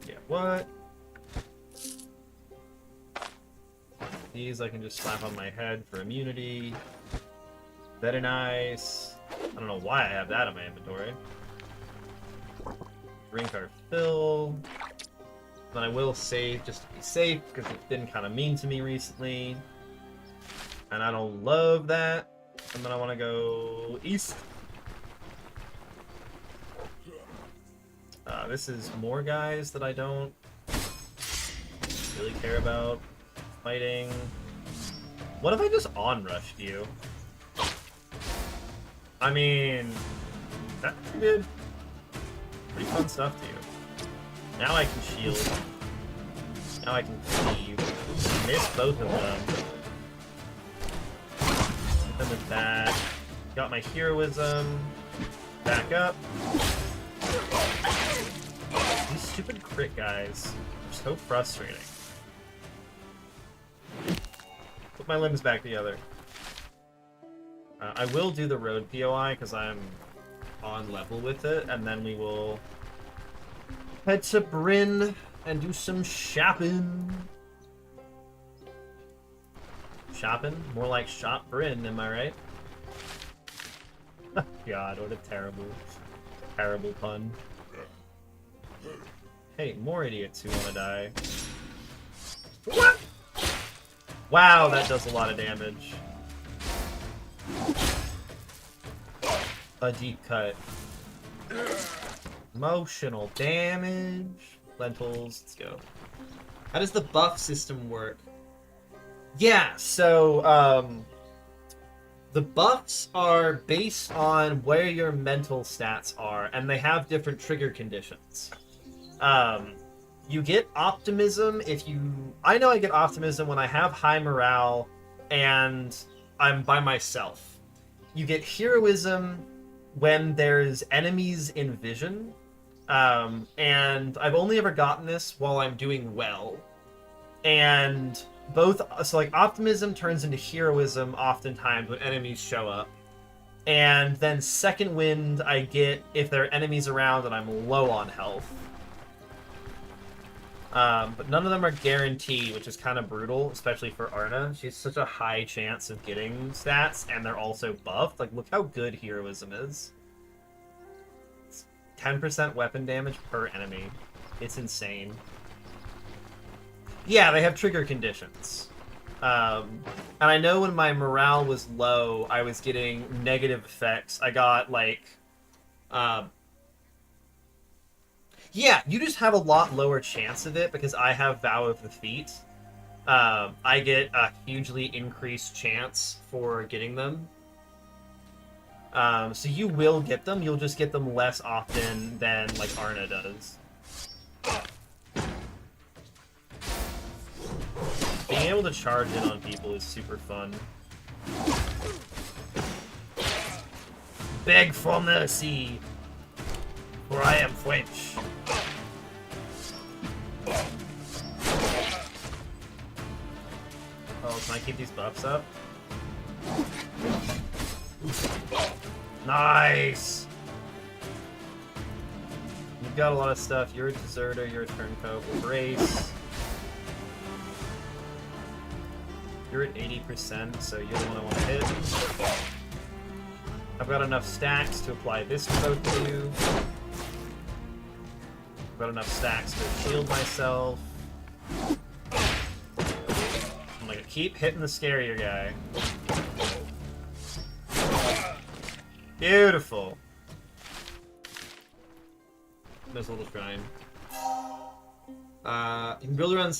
Yeah, what? These I can just slap on my head for immunity. Very nice. I don't know why I have that in my inventory. Drink our fill. Then I will save just to be safe, because it's been kind of mean to me recently. And I don't love that. And then I want to go east. This is more guys that I don't really care about fighting. What if I just onrushed you? I mean, that's good. Pretty fun stuff to you. Now I can shield. Now I can cleave. Miss both of them. Hit them with that. Got my heroism. Back up. These stupid crit guys are so frustrating. Put my limbs back together. I will do the road POI because I'm on level with it, and then we will head to Bryn and do some shopping. Shopping? More like shop Bryn, am I right? God, what a terrible, terrible pun. Hey, more idiots who want to die. What? Wow, that does a lot of damage. A deep cut. Emotional damage. Lentils, let's go. How does the buff system work? Yeah, so, the buffs are based on where your mental stats are, and they have different trigger conditions. You get optimism if you... I know I get optimism when I have high morale and I'm by myself. You get heroism when there's enemies in vision. And I've only ever gotten this while I'm doing well. And both... So, like, optimism turns into heroism oftentimes when enemies show up. And then second wind I get if there are enemies around and I'm low on health. But none of them are guaranteed, which is kind of brutal, especially for Arna. She has such a high chance of getting stats, and they're also buffed. Like, look how good heroism is. It's 10% weapon damage per enemy. It's insane. Yeah, they have trigger conditions. And I know when my morale was low, I was getting negative effects. I got, like... Yeah, you just have a lot lower chance of it because I have Vow of the Feet. I get a hugely increased chance for getting them. So you will get them, you'll just get them less often than, like, Arna does. Being able to charge in on people is super fun. Beg for mercy, for I am French. Oh, can I keep these buffs up? Nice! You've got a lot of stuff. You're a deserter, you're a turncoat. Brace. You're at 80%, so you're the one I want to hit. I've got enough stacks to apply this to both of you. I've got enough stacks to shield myself. I'm gonna keep hitting the scarier guy. Beautiful. This little shrine. You can build around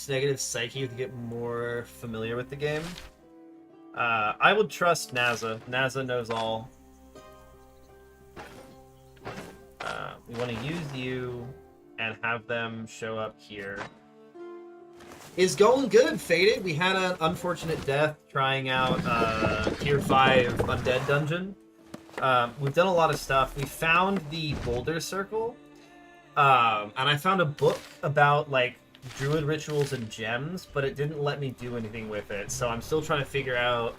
negative psyche to get more familiar with the game. I would trust NASA. NASA knows all. We want to use you and have them show up here. Is going good, Faded. We had an unfortunate death trying out Tier 5 Undead Dungeon. We've done a lot of stuff. We found the Boulder Circle, and I found a book about, like, druid rituals and gems, but it didn't let me do anything with it, so I'm still trying to figure out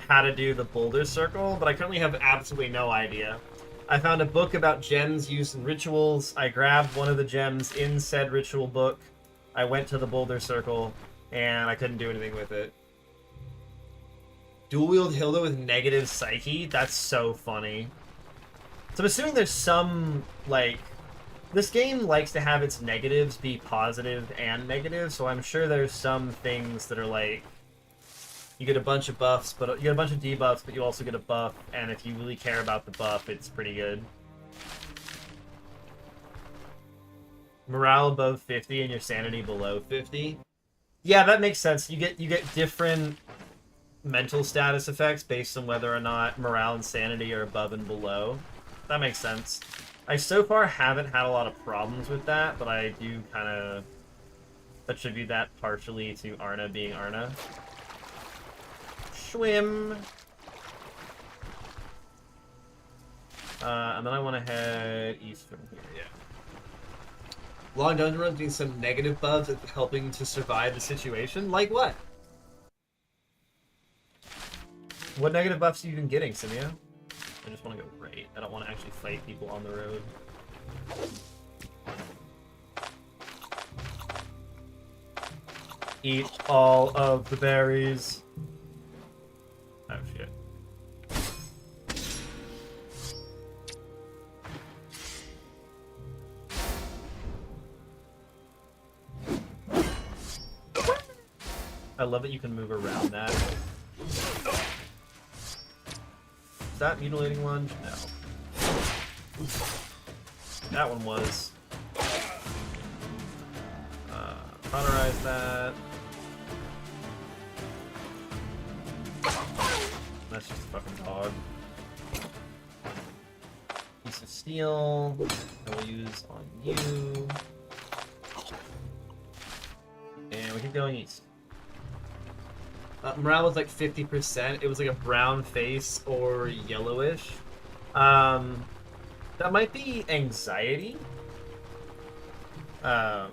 how to do the Boulder Circle, but I currently have absolutely no idea. I found a book about gems used in rituals. I grabbed one of the gems in said ritual book. I went to the Boulder Circle, and I couldn't do anything with it. Dual wield Hilda with negative psyche? That's so funny. So I'm assuming there's some, like... This game likes to have its negatives be positive and negative, so I'm sure there's some things that are like... You get a bunch of buffs, but you get a bunch of debuffs, but you also get a buff, and if you really care about the buff, it's pretty good. Morale above 50 and your sanity below 50. Yeah, that makes sense. You get different mental status effects based on whether or not morale and sanity are above and below. That makes sense. I so far haven't had a lot of problems with that, but I do kind of attribute that partially to Arna being Arna. Swim. And then I want to head east from here, yeah. Long dungeon runs being some negative buffs at helping to survive the situation? Like what? What negative buffs have you been getting, Simia? I just want to go right. I don't want to actually fight people on the road. Eat all of the berries. Oh shit. I love that you can move around that. Is that mutilating lunge? No. That one was. Cauterize that. That's just a fucking dog. Piece of steel. I will use on you. And we keep going east. Morale was like 50%. It was like a brown face or yellowish. That might be anxiety. That's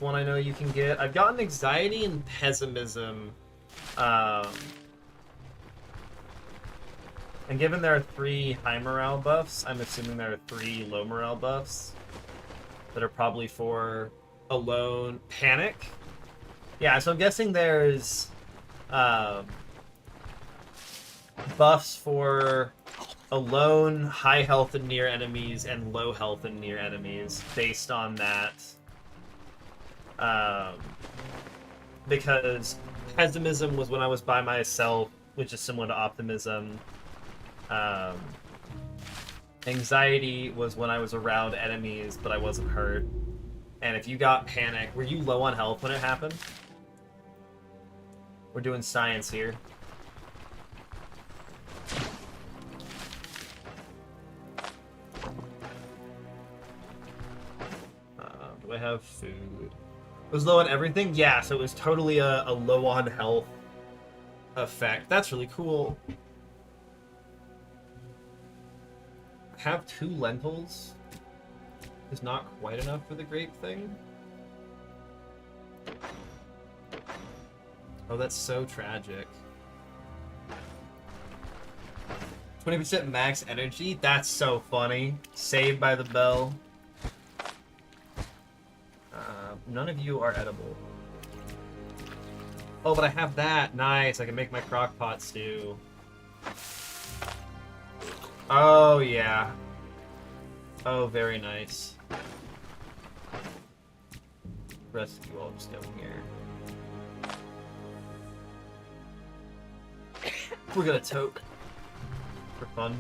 one I know you can get. I've gotten anxiety and pessimism. And given there are 3 high morale buffs, I'm assuming there are 3 low morale buffs that are probably for alone panic. Yeah, so I'm guessing there's buffs for alone, high health and near enemies, and low health and near enemies based on that. Because pessimism was when I was by myself, which is similar to optimism. Anxiety was when I was around enemies, but I wasn't hurt. And if you got panic, were you low on health when it happened? We're doing science here. Do I have food? It was low on everything? Yeah, so it was totally a low on health effect. That's really cool. Have 2 lentils is not quite enough for the grape thing. Oh, that's so tragic. 20% max energy? That's so funny. Saved by the bell. None of you are edible. Oh, but I have that. Nice. I can make my crock pot stew. Oh, yeah. Oh, very nice. The rest of you all just go here. We're gonna toke. For fun.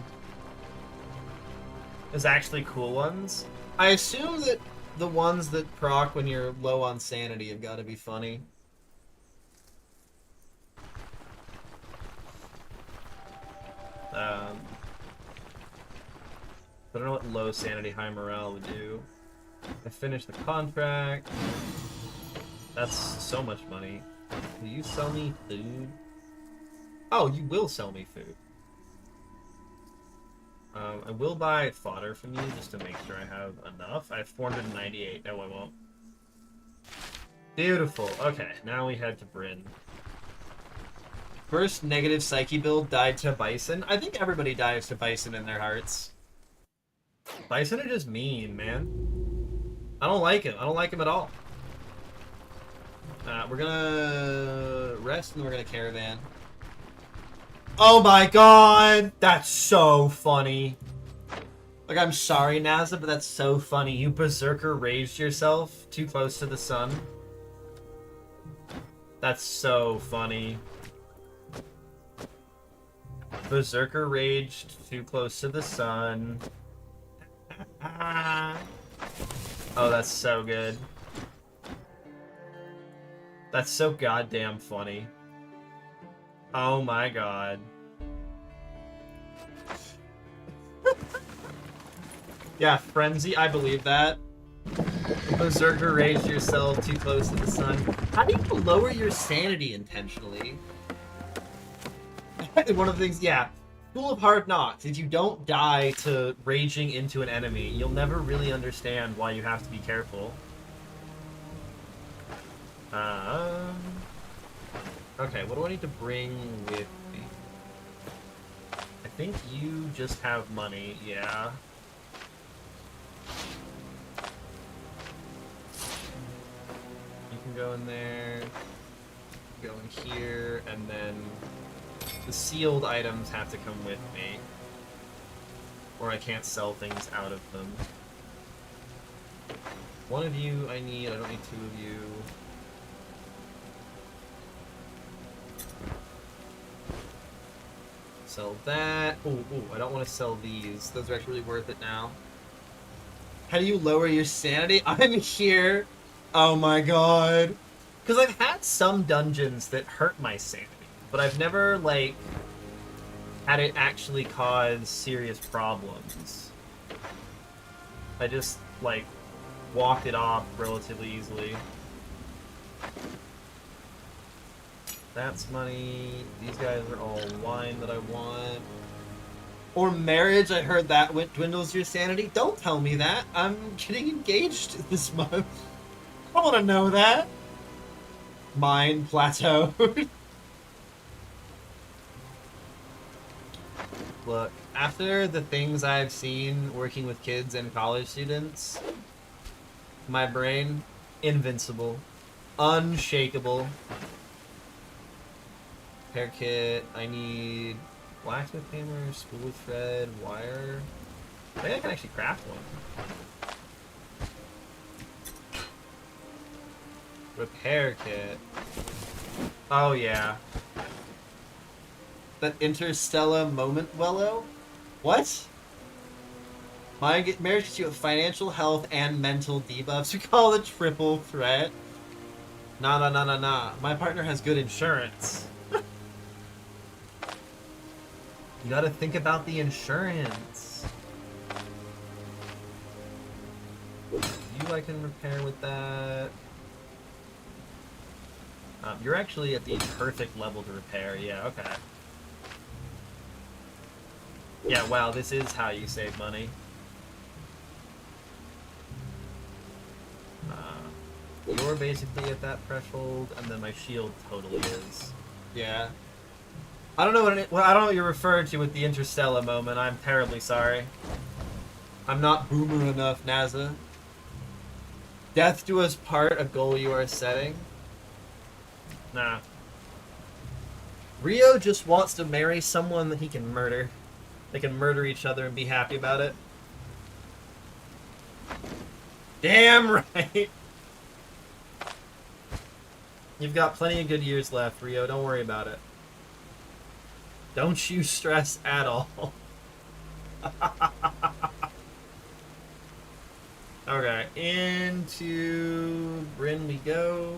There's actually cool ones. I assume that The ones that proc when you're low on sanity have got to be funny. I don't know what low sanity, high morale would do. I finished the contract. That's so much money. Will you sell me food? Oh, you will sell me food. I will buy fodder from you just to make sure I have enough. I have 498. No, I won't. Beautiful. Okay, now we head to Bryn. First negative psyche build died to Bison. I think everybody dies to Bison in their hearts. Bison are just mean, man. I don't like him. I don't like him at all. We're gonna rest and we're gonna caravan. Oh my god! That's so funny. Like, I'm sorry, NASA, but that's so funny. You berserker raged yourself too close to the sun. That's so funny. Berserker raged too close to the sun. Oh, that's so good. That's so goddamn funny. Oh my god. Yeah, Frenzy, I believe that. Berserker raised yourself too close to the sun. How do you lower your sanity intentionally? One of the things, yeah. School of Hard Knocks. If you don't die to raging into an enemy, you'll never really understand why you have to be careful. Okay, what do I need to bring with me? I think you just have money, yeah. You can go in there, go in here, and then the sealed items have to come with me. Or I can't sell things out of them. One of you I need, I don't need two of you. Sell that. Ooh, I don't want to sell these. Those are actually really worth it now. How do you lower your sanity? I'm here. Oh my god. Because I've had some dungeons that hurt my sanity, but I've never, like, had it actually cause serious problems. I just, like, walked it off relatively easily. That's money. These guys are all wine that I want. Or marriage, I heard that dwindles your sanity. Don't tell me that. I'm getting engaged this month. I want to know that. Mine plateaued. Look, after the things I've seen working with kids and college students, my brain, invincible, unshakable. Hair kit, I need blacksmith hammer, spool of thread, wire. I think I can actually craft one. Repair kit. Oh yeah. That Interstellar Moment Wello? What? Marriage gets you financial, health, and mental debuffs. We call it triple threat. Nah. My partner has good insurance. You gotta think about the insurance. You I can repair with that. You're actually at the perfect level to repair. Yeah, okay. Yeah, wow, this is how you save money. You're basically at that threshold, and then my shield totally is. Yeah. I don't know I don't know what you're referring to with the Interstellar moment. I'm terribly sorry. I'm not boomer enough, NASA. Death do us part, a goal you are setting? Nah. Rio just wants to marry someone that he can murder. They can murder each other and be happy about it. Damn right! You've got plenty of good years left, Rio. Don't worry about it. Don't you stress at all. Okay, into Bryn we go.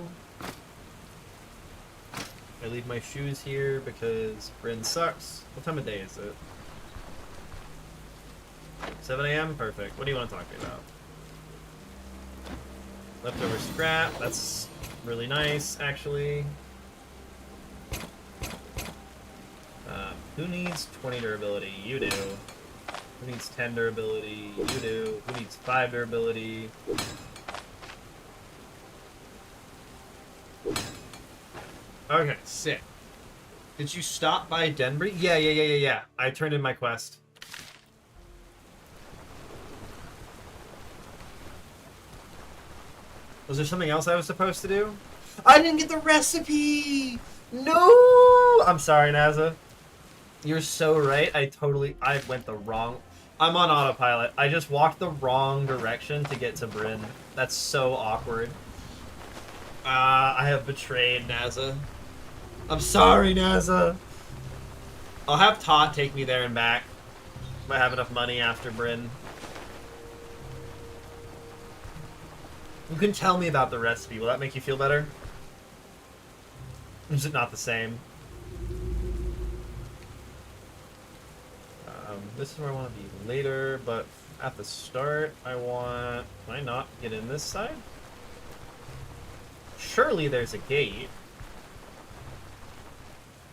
I leave my shoes here because Bryn sucks. What time of day is it? 7 a.m? Perfect. What do you want to talk to me about? Leftover scrap. That's really nice, actually. Who needs 20 durability? You do. Who needs 10 durability? You do. Who needs 5 durability? Okay, sick. Did you stop by Denbury? Yeah. I turned in my quest. Was there something else I was supposed to do? I didn't get the recipe! No! I'm sorry, Naza. You're so right. I went the wrong... I'm on autopilot. I just walked the wrong direction to get to Bryn. That's so awkward. I have betrayed Naza. I'm sorry, Naza. I'll have Todd take me there and back. If I have enough money after Bryn. You can tell me about the recipe. Will that make you feel better? Is it not the same? This is where I want to be later, but at the start, I want... Can I not get in this side? Surely there's a gate.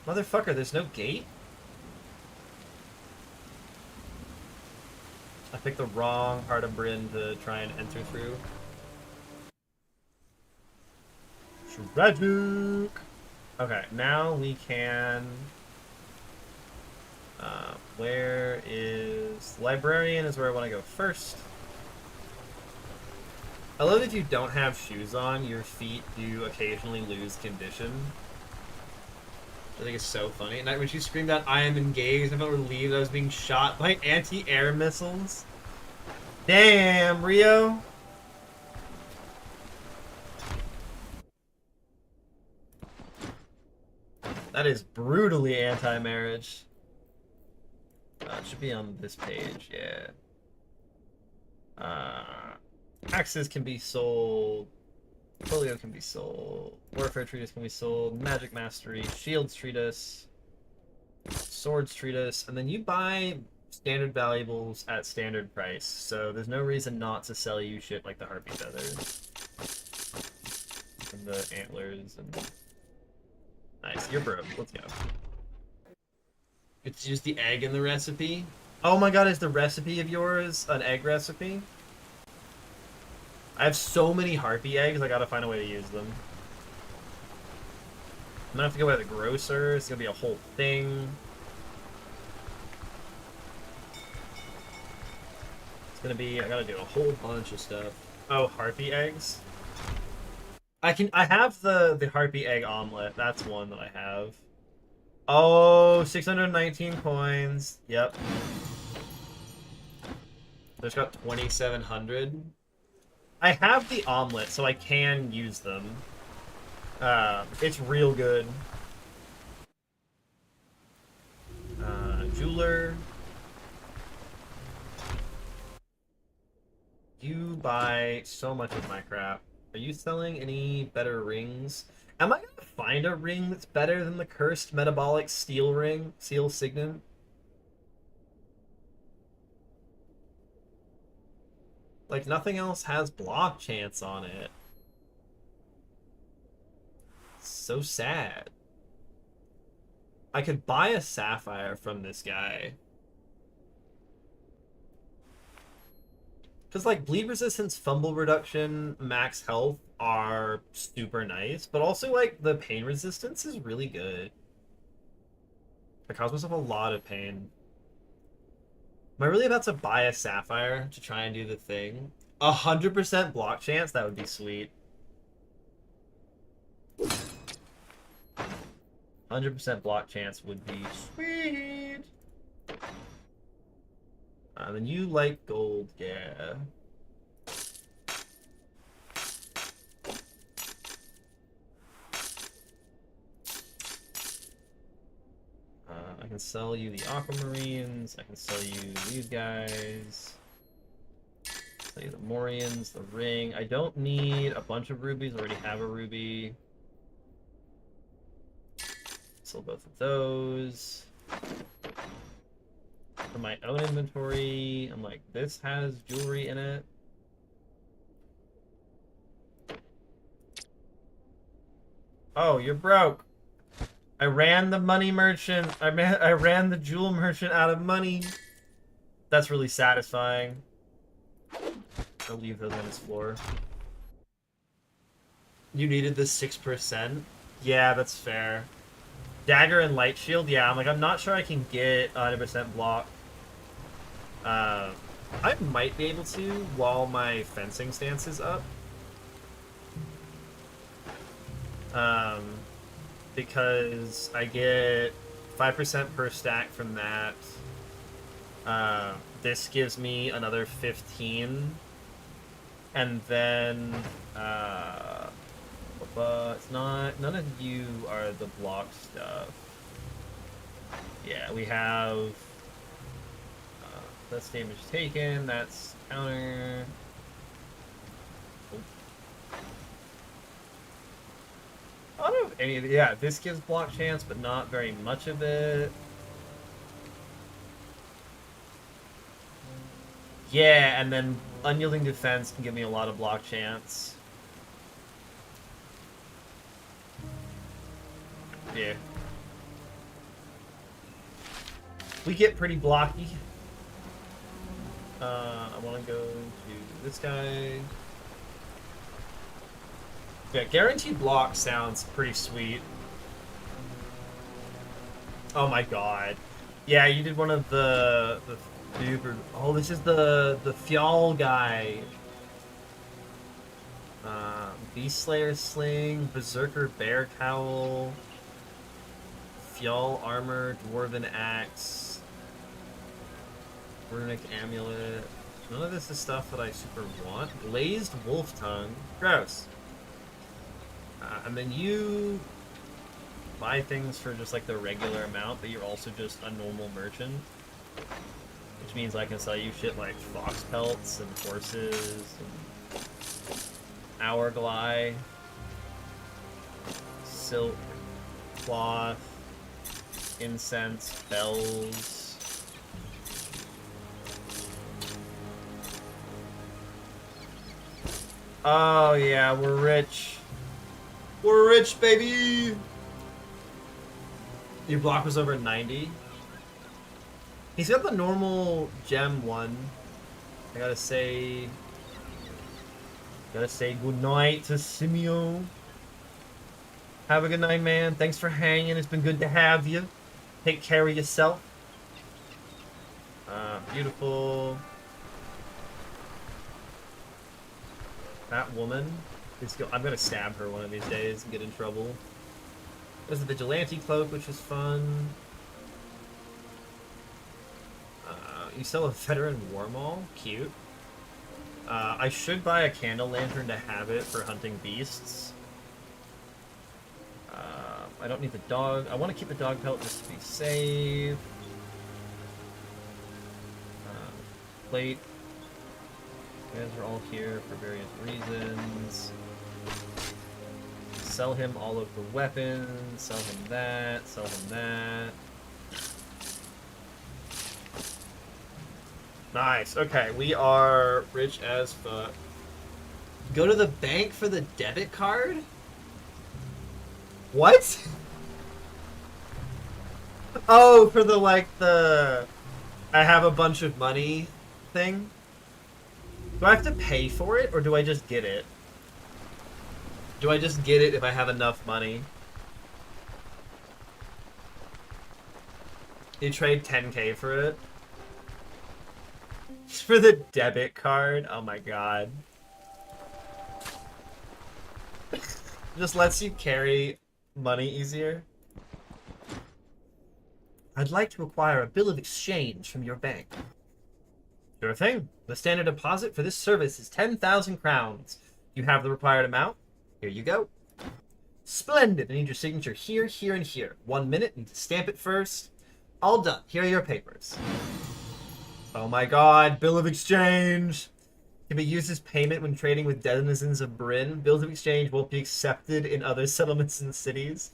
Motherfucker, there's no gate? I picked the wrong part of Bryn to try and enter through. Tragic! Okay, now we can... where is... Librarian is where I want to go first. I love if you don't have shoes on, your feet do occasionally lose condition. I think it's so funny. And when she screamed out, "I am engaged," I felt relieved I was being shot by anti-air missiles. Damn, Rio! That is brutally anti-marriage. It should be on this page, yeah. Axes can be sold. Folio can be sold. Warfare Treatise can be sold. Magic Mastery. Shields Treatise. Swords Treatise. And then you buy standard valuables at standard price. So there's no reason not to sell you shit like the Harpy Feathers. And the Antlers. And... Nice, you're broke. Let's go. It's just the egg in the recipe. Oh my god, is the recipe of yours an egg recipe? I have so many harpy eggs, I gotta find a way to use them. I'm gonna have to go by the grocer, it's gonna be a whole thing. It's gonna be, I gotta do a whole bunch of stuff. Oh, harpy eggs? I have the harpy egg omelet, that's one that I have. Oh, 619 coins. Yep. There's got 2,700. I have the omelet, so I can use them. It's real good. Jeweler. You buy so much of my crap. Are you selling any better rings? Am I gonna find a ring that's better than the cursed metabolic steel ring? Seal Signet? Like, nothing else has block chance on it. It's so sad. I could buy a sapphire from this guy. Because, like, bleed resistance, fumble reduction, max health are super nice, but also, like, the pain resistance is really good. I cause myself a lot of pain. Am I really about to buy a sapphire to try and do the thing? 100% block chance? That would be sweet. 100% block chance would be sweet. Then you like gold, yeah. I can sell you the aquamarines. I can sell you these guys. Sell you the Morians, the ring. I don't need a bunch of rubies. I already have a ruby. Sell both of those. For my own inventory, I'm like, this has jewelry in it. Oh, you're broke. I ran the money merchant. I ran the jewel merchant out of money. That's really satisfying. I'll leave those on his floor. You needed the 6%? Yeah, that's fair. Dagger and light shield? Yeah, I'm not sure I can get 100% block. I might be able to while my fencing stance is up. Because I get 5% per stack from that. This gives me another 15. And then, it's not, none of you are the block stuff. Yeah, we have, that's damage taken, that's counter. I don't know if any of the, yeah, this gives block chance, but not very much of it. Yeah, and then unyielding defense can give me a lot of block chance. Yeah. We get pretty blocky. I want to go to this guy. Yeah, guaranteed block sounds pretty sweet. Oh my god. Yeah, you did one of the super. Oh, this is the Fjall guy. Beast Slayer Sling, Berserker Bear Cowl, Fjall Armor, Dwarven Axe, Runic Amulet. None of this is stuff that I super want. Glazed Wolf Tongue. Gross. And then you buy things for just like the regular amount, but you're also just a normal merchant. Which means I can sell you shit like fox pelts and horses and hourglass, silk, cloth, incense, bells. Oh yeah, we're rich. We're rich, baby! Your block was over 90. He's got the normal gem one. I gotta say good night to Simeo. Have a good night, man. Thanks for hanging. It's been good to have you. Take care of yourself. Beautiful. That woman is I'm gonna stab her one of these days and get in trouble. There's the vigilante cloak, which is fun. You sell a veteran war maul? Cute. I should buy a candle lantern to have it for hunting beasts. I don't need the dog. I want to keep the dog pelt just to be safe. Plate. You guys are all here for various reasons. Sell him all of the weapons. Sell him that. Sell him that. Nice. Okay, we are rich as fuck. Go to the bank for the debit card? What? Oh, for the, like, the I have a bunch of money thing? Do I have to pay for it, or do I just get it? Do I just get it if I have enough money? You trade 10k for it? For the debit card? Oh my god. Just lets you carry money easier. I'd like to acquire a bill of exchange from your bank. Sure thing. The standard deposit for this service is 10,000 crowns. You have the required amount? Here you go. Splendid. I need your signature here, here, and here. 1 minute. Need to stamp it first. All done. Here are your papers. Oh my god. Bill of exchange. Can be used as payment when trading with denizens of Bryn. Bills of exchange won't be accepted in other settlements and cities.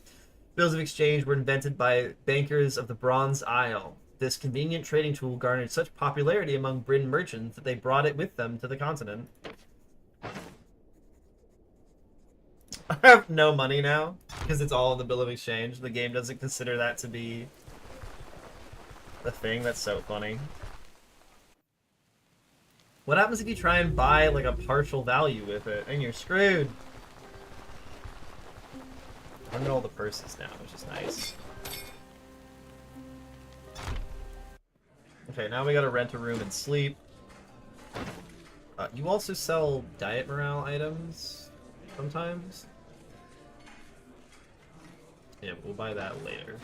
Bills of exchange were invented by bankers of the Bronze Isle. This convenient trading tool garnered such popularity among Bryn merchants that they brought it with them to the continent. I have no money now because it's all in the bill of exchange. The game doesn't consider that to be the thing. That's so funny. What happens if you try and buy like a partial value with it and you're screwed? I'm in all the purses now, which is nice. Okay, now we gotta rent a room and sleep. You also sell diet morale items sometimes. Yeah, we'll buy that later.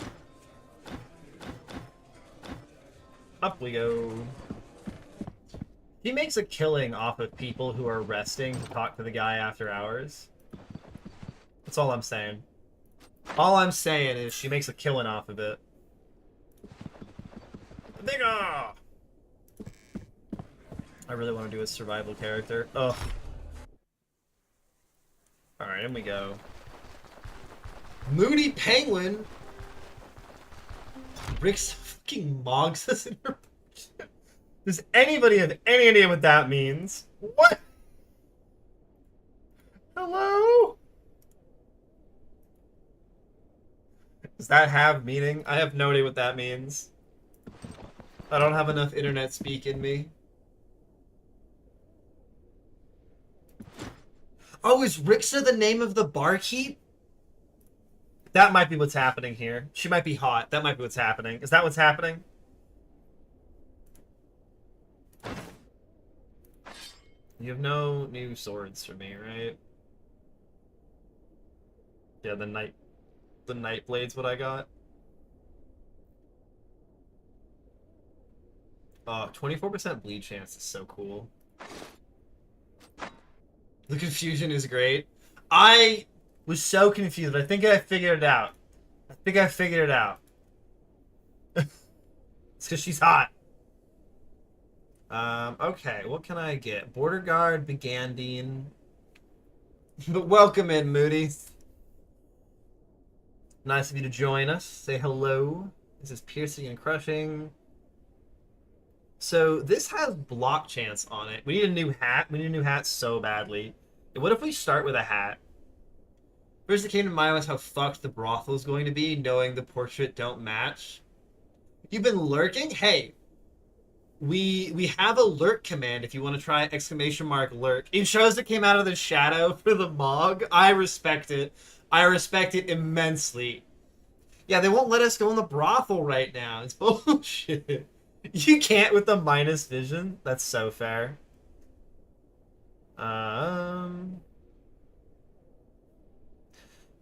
Up we go. He makes a killing off of people who are resting to talk to the guy after hours. That's all I'm saying. All I'm saying is she makes a killing off of it. Bigger! I really want to do a survival character. Ugh. Alright, in we go. Moody Penguin! Rick's fucking Mogs us in her. Does anybody have any idea what that means? What? Hello? Does that have meaning? I have no idea what that means. I don't have enough internet speak in me. Oh, is Rixa the name of the barkeep? That might be what's happening here. She might be hot. That might be what's happening. Is that what's happening? You have no new swords for me, right? Yeah, the night blade's what I got. 24% bleed chance is so cool. The confusion is great. I was so confused. I think I figured it out. It's because she's hot. Okay, what can I get? Border Guard, Begandine. But welcome in, Moody. Nice of you to join us. Say hello. This is piercing and crushing. So this has block chance on it. We need a new hat. We need a new hat so badly. What if we start with a hat? First it came to mind was how fucked the brothel is going to be, knowing the portrait don't match. You've been lurking? Hey, we have a lurk command if you want to try ! Lurk. It shows it came out of the shadow for the Mog. I respect it. I respect it immensely. Yeah, they won't let us go in the brothel right now. It's bullshit. You can't with the minus vision? That's so fair.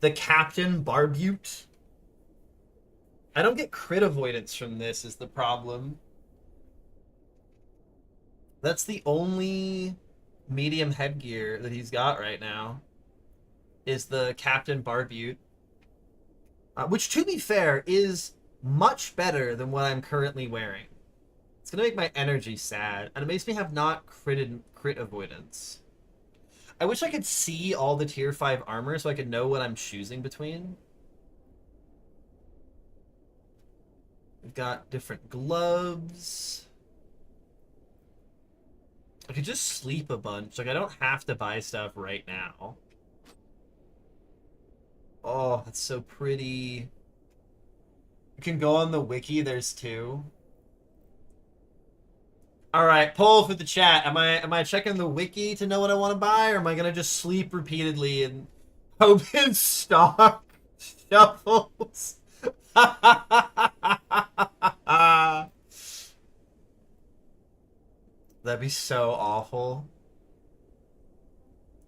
The Captain Barbute. I don't get crit avoidance from this is the problem. That's the only medium headgear that he's got right now. Is the Captain Barbute. Which, to be fair, is much better than what I'm currently wearing. It's gonna make my energy sad, and it makes me have not crit avoidance. I wish I could see all the tier 5 armor so I could know what I'm choosing between. We've got different gloves. I could just sleep a bunch. Like, I don't have to buy stuff right now. Oh, that's so pretty. You can go on the wiki, there's 2. Alright, poll for the chat. Am I checking the wiki to know what I want to buy, or am I gonna just sleep repeatedly and hope in stock shuffles? That'd be so awful.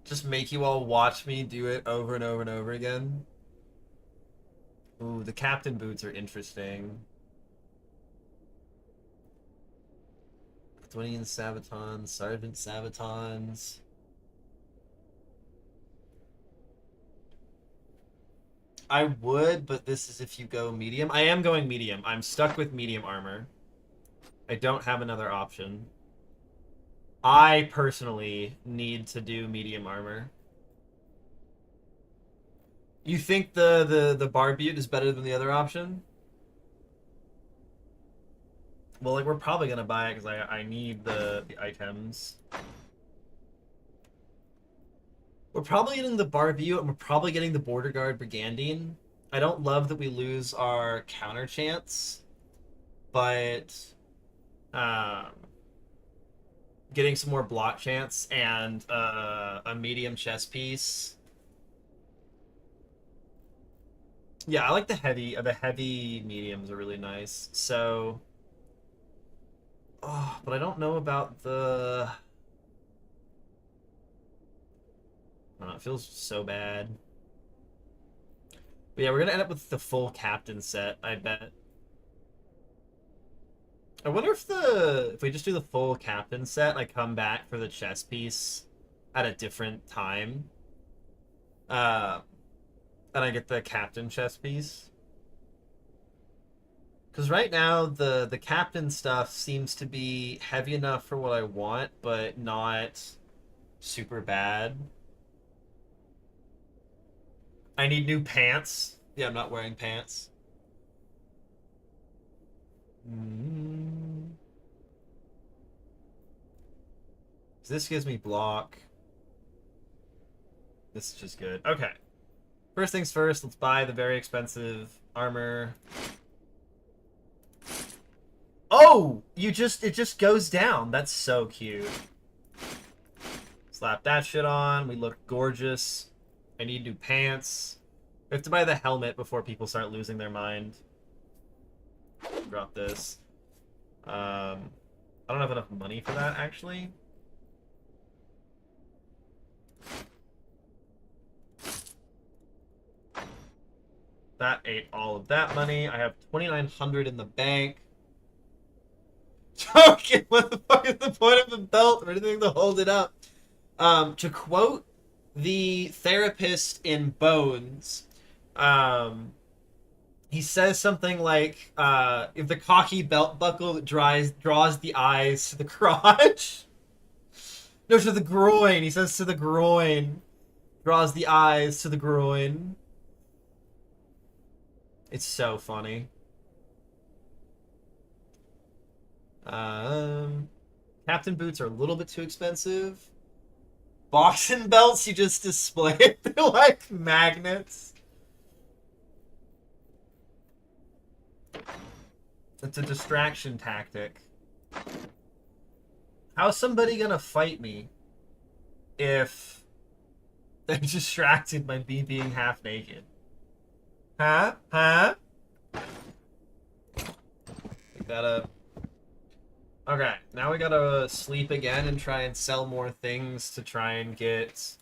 Just make you all watch me do it over and over and over again. Ooh, the captain boots are interesting. Lithuanian Sabatons, Sergeant Sabatons. I would, but this is if you go medium. I am going medium. I'm stuck with medium armor. I don't have another option. I personally need to do medium armor. You think the Barbute is better than the other option? Well, like, we're probably gonna buy it because I need the items. We're probably getting the Barbute, and we're probably getting the Border Guard Brigandine. I don't love that we lose our counter chance, but getting some more block chance and a medium chess piece. Yeah, I like the heavy mediums are really nice. So, oh, but I don't know about the. Oh, it feels so bad. But yeah, we're gonna end up with the full captain set, I bet. I wonder if we just do the full captain set, I come back for the chess piece at a different time. And I get the captain chess piece. Because right now, the captain stuff seems to be heavy enough for what I want, but not super bad. I need new pants. Yeah, I'm not wearing pants. So this gives me block. This is just good. Okay. First things first, let's buy the very expensive armor. Oh! It just goes down. That's so cute. Slap that shit on. We look gorgeous. I need new pants. We have to buy the helmet before people start losing their mind. Drop this. I don't have enough money for that, actually. That ate all of that money. I have 2,900 in the bank. Okay, what the fuck is the point of a belt or anything to hold it up? To quote the therapist in Bones, he says something like, if the cocky belt buckle draws the eyes to the crotch. No, to the groin. He says to the groin. Draws the eyes to the groin. It's so funny. Captain boots are a little bit too expensive. Boxing belts, you just display it. They're like magnets. It's a distraction tactic. How's somebody gonna fight me if they're distracted by me being half naked? Huh? Huh? Pick that up. Okay, now we gotta sleep again and try and sell more things to try and get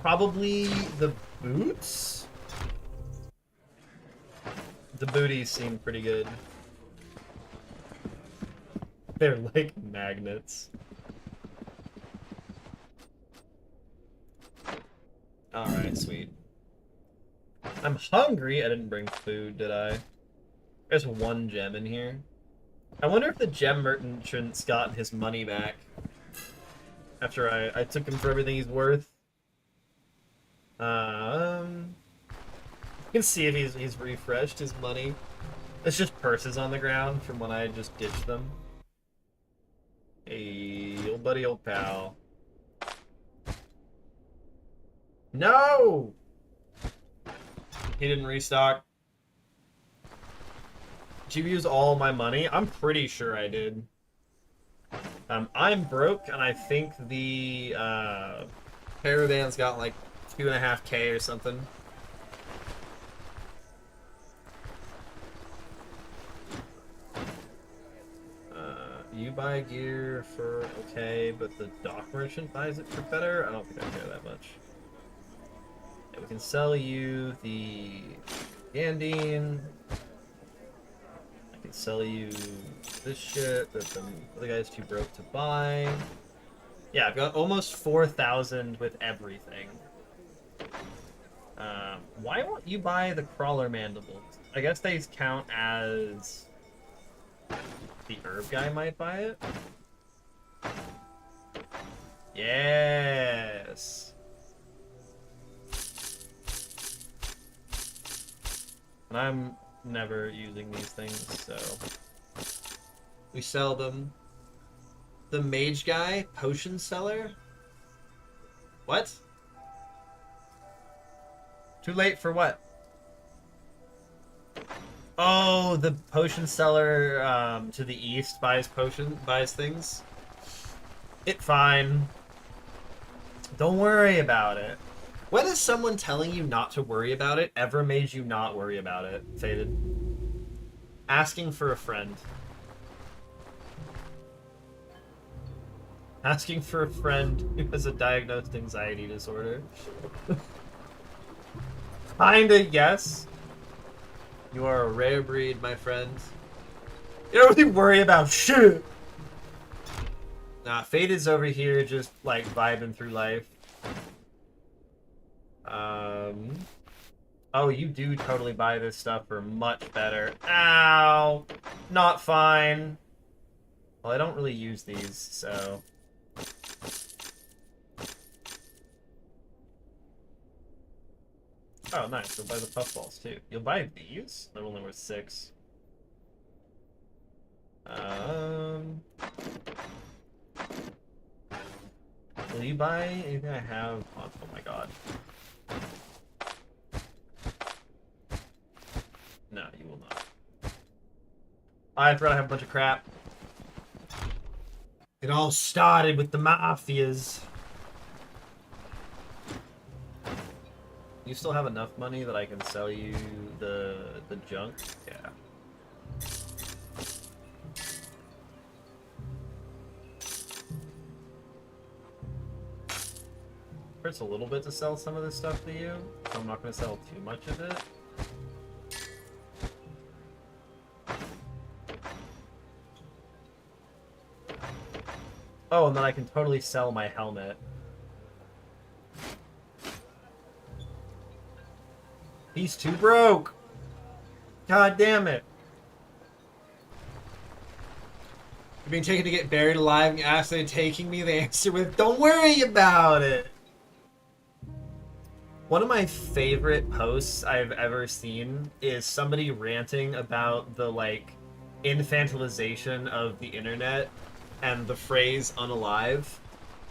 probably the boots? The booties seem pretty good. They're like magnets. Alright, sweet. I'm hungry. I didn't bring food, did I? There's one gem in here. I wonder if the gem merchant's gotten his money back after I took him for everything he's worth. You can see if he's refreshed his money. It's just purses on the ground from when I just ditched them. Hey, old buddy, old pal. No! He didn't restock. Did you use all my money? I'm pretty sure I did. I'm broke, and I think the caravan's got like 2.5K or something. You buy gear for okay, but the dock merchant buys it for better? I don't think I care that much. Yeah, we can sell you the Gandine. I can sell you this shit that the other guy's too broke to buy. Yeah, I've got almost 4,000 with everything. Why won't you buy the crawler mandibles? I guess they count as the herb guy might buy it. Yes. And I'm never using these things, so we sell them. The mage guy, potion seller. What? Too late for what? Oh, the potion seller to the east buys things. It fine. Don't worry about it. When has someone telling you not to worry about it ever made you not worry about it, Faded? Asking for a friend. Asking for a friend who has a diagnosed anxiety disorder. Kinda, yes. You are a rare breed, my friend. You don't really worry about shit. Nah, Faded's over here just, like, vibing through life. Oh, you do totally buy this stuff for much better. Ow! Not fine. Well, I don't really use these, so... Oh, nice. You'll buy the puffballs, too. You'll buy these? They're only worth 6. Will you buy anything I have? Oh my god. No, you will not. I forgot I have a bunch of crap. It all started with the mafias. You still have enough money that I can sell you the junk? Yeah. Hurts a little bit to sell some of this stuff to you, so I'm not going to sell too much of it. Oh, and then I can totally sell my helmet. He's too broke! God damn it! You're being taken to get buried alive, and you ask them taking me, they answer with, "Don't worry about it!" One of my favorite posts I've ever seen is somebody ranting about the, like, infantilization of the internet and the phrase unalive,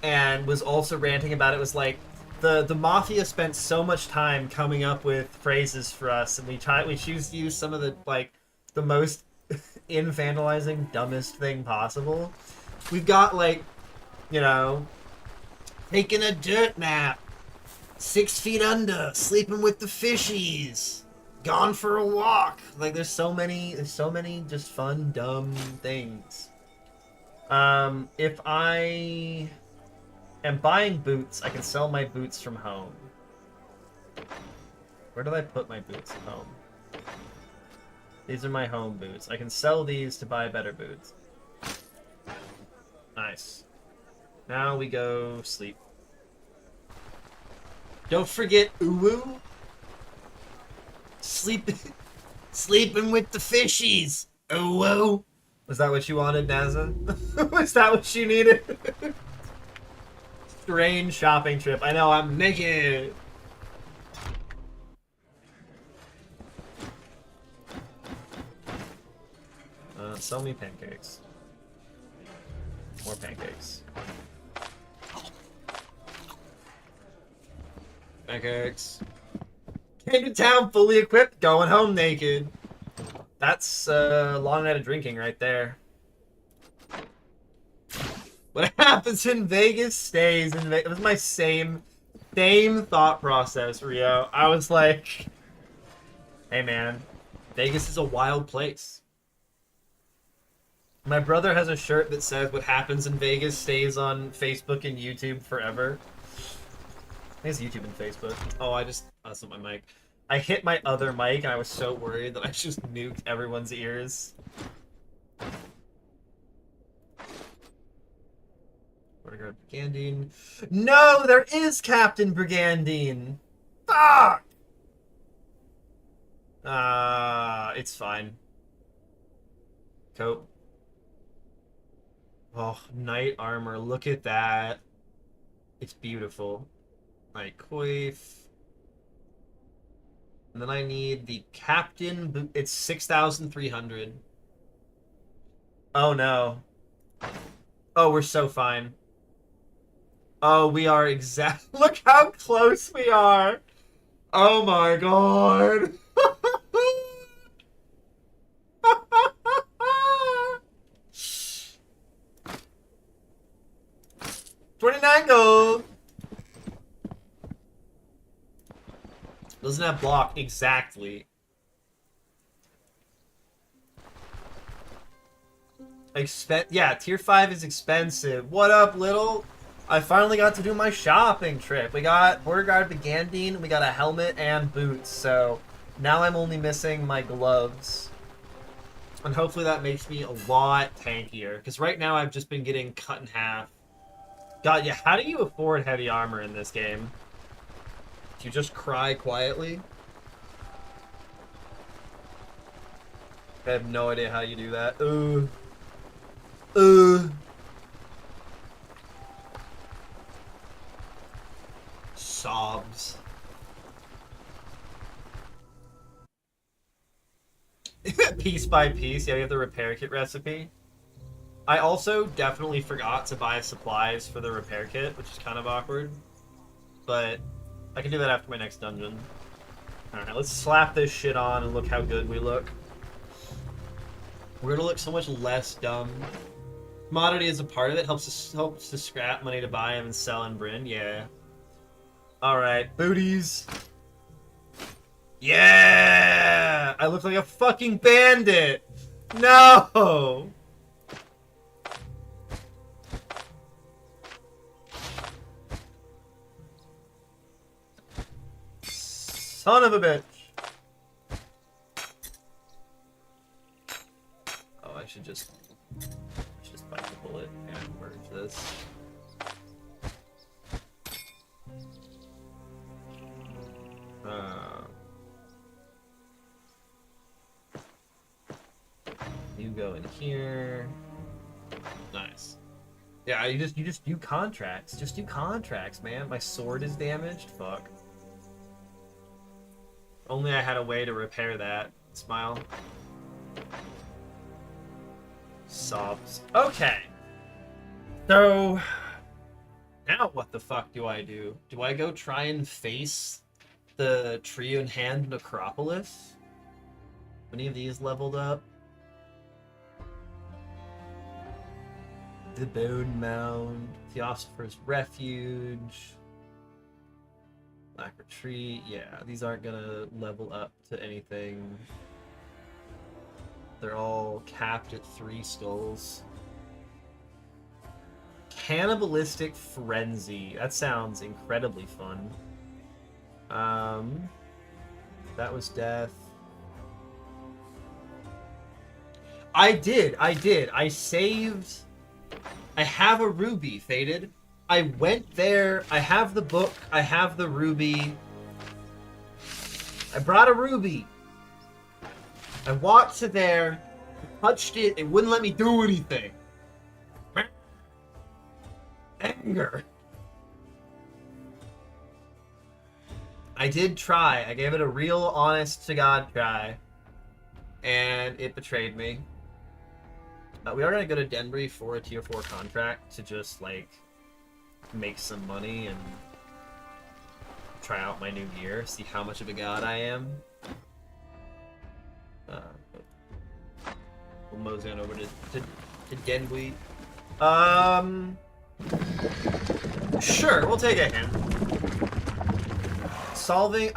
and was also ranting about it was like, the mafia spent so much time coming up with phrases for us, and we choose to use some of the, like, the most infantilizing, dumbest thing possible. We've got, like, you know, taking a dirt nap, 6 feet under, sleeping with the fishies, gone for a walk. Like, there's so many just fun, dumb things. If I am buying boots, I can sell my boots from home. Where did I put my boots at home? These are my home boots. I can sell these to buy better boots. Nice. Now we go sleep. Don't forget Uwu. Sleeping with the fishies. Uwu. Was that what you wanted, Nazza? Was that what you needed? Strange shopping trip. I know, I'm naked. Sell me pancakes. More pancakes. Pancakes. Came to town fully equipped, going home naked. That's a long night of drinking right there. What happens in Vegas stays in Vegas. It was my same thought process, Rio. I was like, hey man, Vegas is a wild place. My brother has a shirt that says what happens in Vegas stays on Facebook and YouTube forever. I think it's YouTube and Facebook. Oh, that's not my mic. I hit my other mic and I was so worried that I just nuked everyone's ears. Brigandine. No, there is Captain Brigandine. Fuck! It's fine. Cope. Oh, knight armor. Look at that. It's beautiful. Knight coif. And then I need the captain boot. It's 6,300. Oh no. Oh, we're so fine. Oh, we are exact. Look how close we are. Oh my god. 29 gold. Doesn't have block exactly. Yeah, tier 5 is expensive. What up, little? I finally got to do my shopping trip. We got Border Guard Begandine, we got a helmet and boots, so now I'm only missing my gloves. And hopefully that makes me a lot tankier, because right now I've just been getting cut in half. God, yeah, how do you afford heavy armor in this game? Do you just cry quietly? I have no idea how you do that. Sobs. Piece by piece, yeah, we have the repair kit recipe. I also definitely forgot to buy supplies for the repair kit, which is kind of awkward. But I can do that after my next dungeon. Alright, let's slap this shit on and look how good we look. We're gonna look so much less dumb. Commodity is a part of it, helps to scrap money to buy them and sell in Bryn, yeah. Alright, booties. Yeah! I look like a fucking bandit! No! Son of a bitch! Oh, I should just bite the bullet and merge this. You go in here. Nice. Yeah, you just do contracts. Just do contracts, man. My sword is damaged. Fuck. Only I had a way to repair that. Smile. Sobs. Okay. So now what the fuck do I do? Do I go try and face the Tree in Hand Necropolis? Any of these leveled up? The Bone Mound, Theosopher's Refuge, Black Retreat. Yeah, these aren't gonna level up to anything. They're all capped at 3 skulls. Cannibalistic Frenzy. That sounds incredibly fun. That was death. I did. I saved. I have a ruby, Faded. I went there. I have the book. I have the ruby. I brought a ruby. I walked to there, touched it, it wouldn't let me do anything. Anger. I did try. I gave it a real honest-to-God try. And it betrayed me. We are going to go to Denbury for a tier 4 contract to just, like, make some money and try out my new gear, see how much of a god I am. We'll mosey on over to Denbury. Sure, we'll take a hint.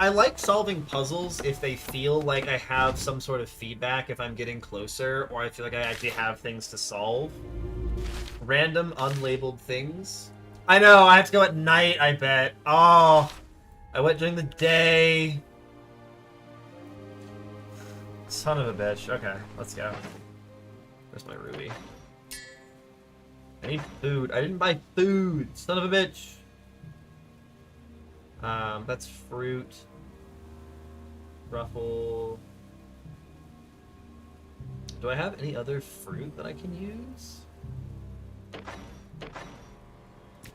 I like solving puzzles if they feel like I have some sort of feedback if I'm getting closer, or I feel like I actually have things to solve. Random unlabeled things. I know, I have to go at night, I bet. Oh, I went during the day. Son of a bitch. Okay, let's go. Where's my ruby? I need food. I didn't buy food. Son of a bitch. That's fruit. Ruffle. Do I have any other fruit that I can use?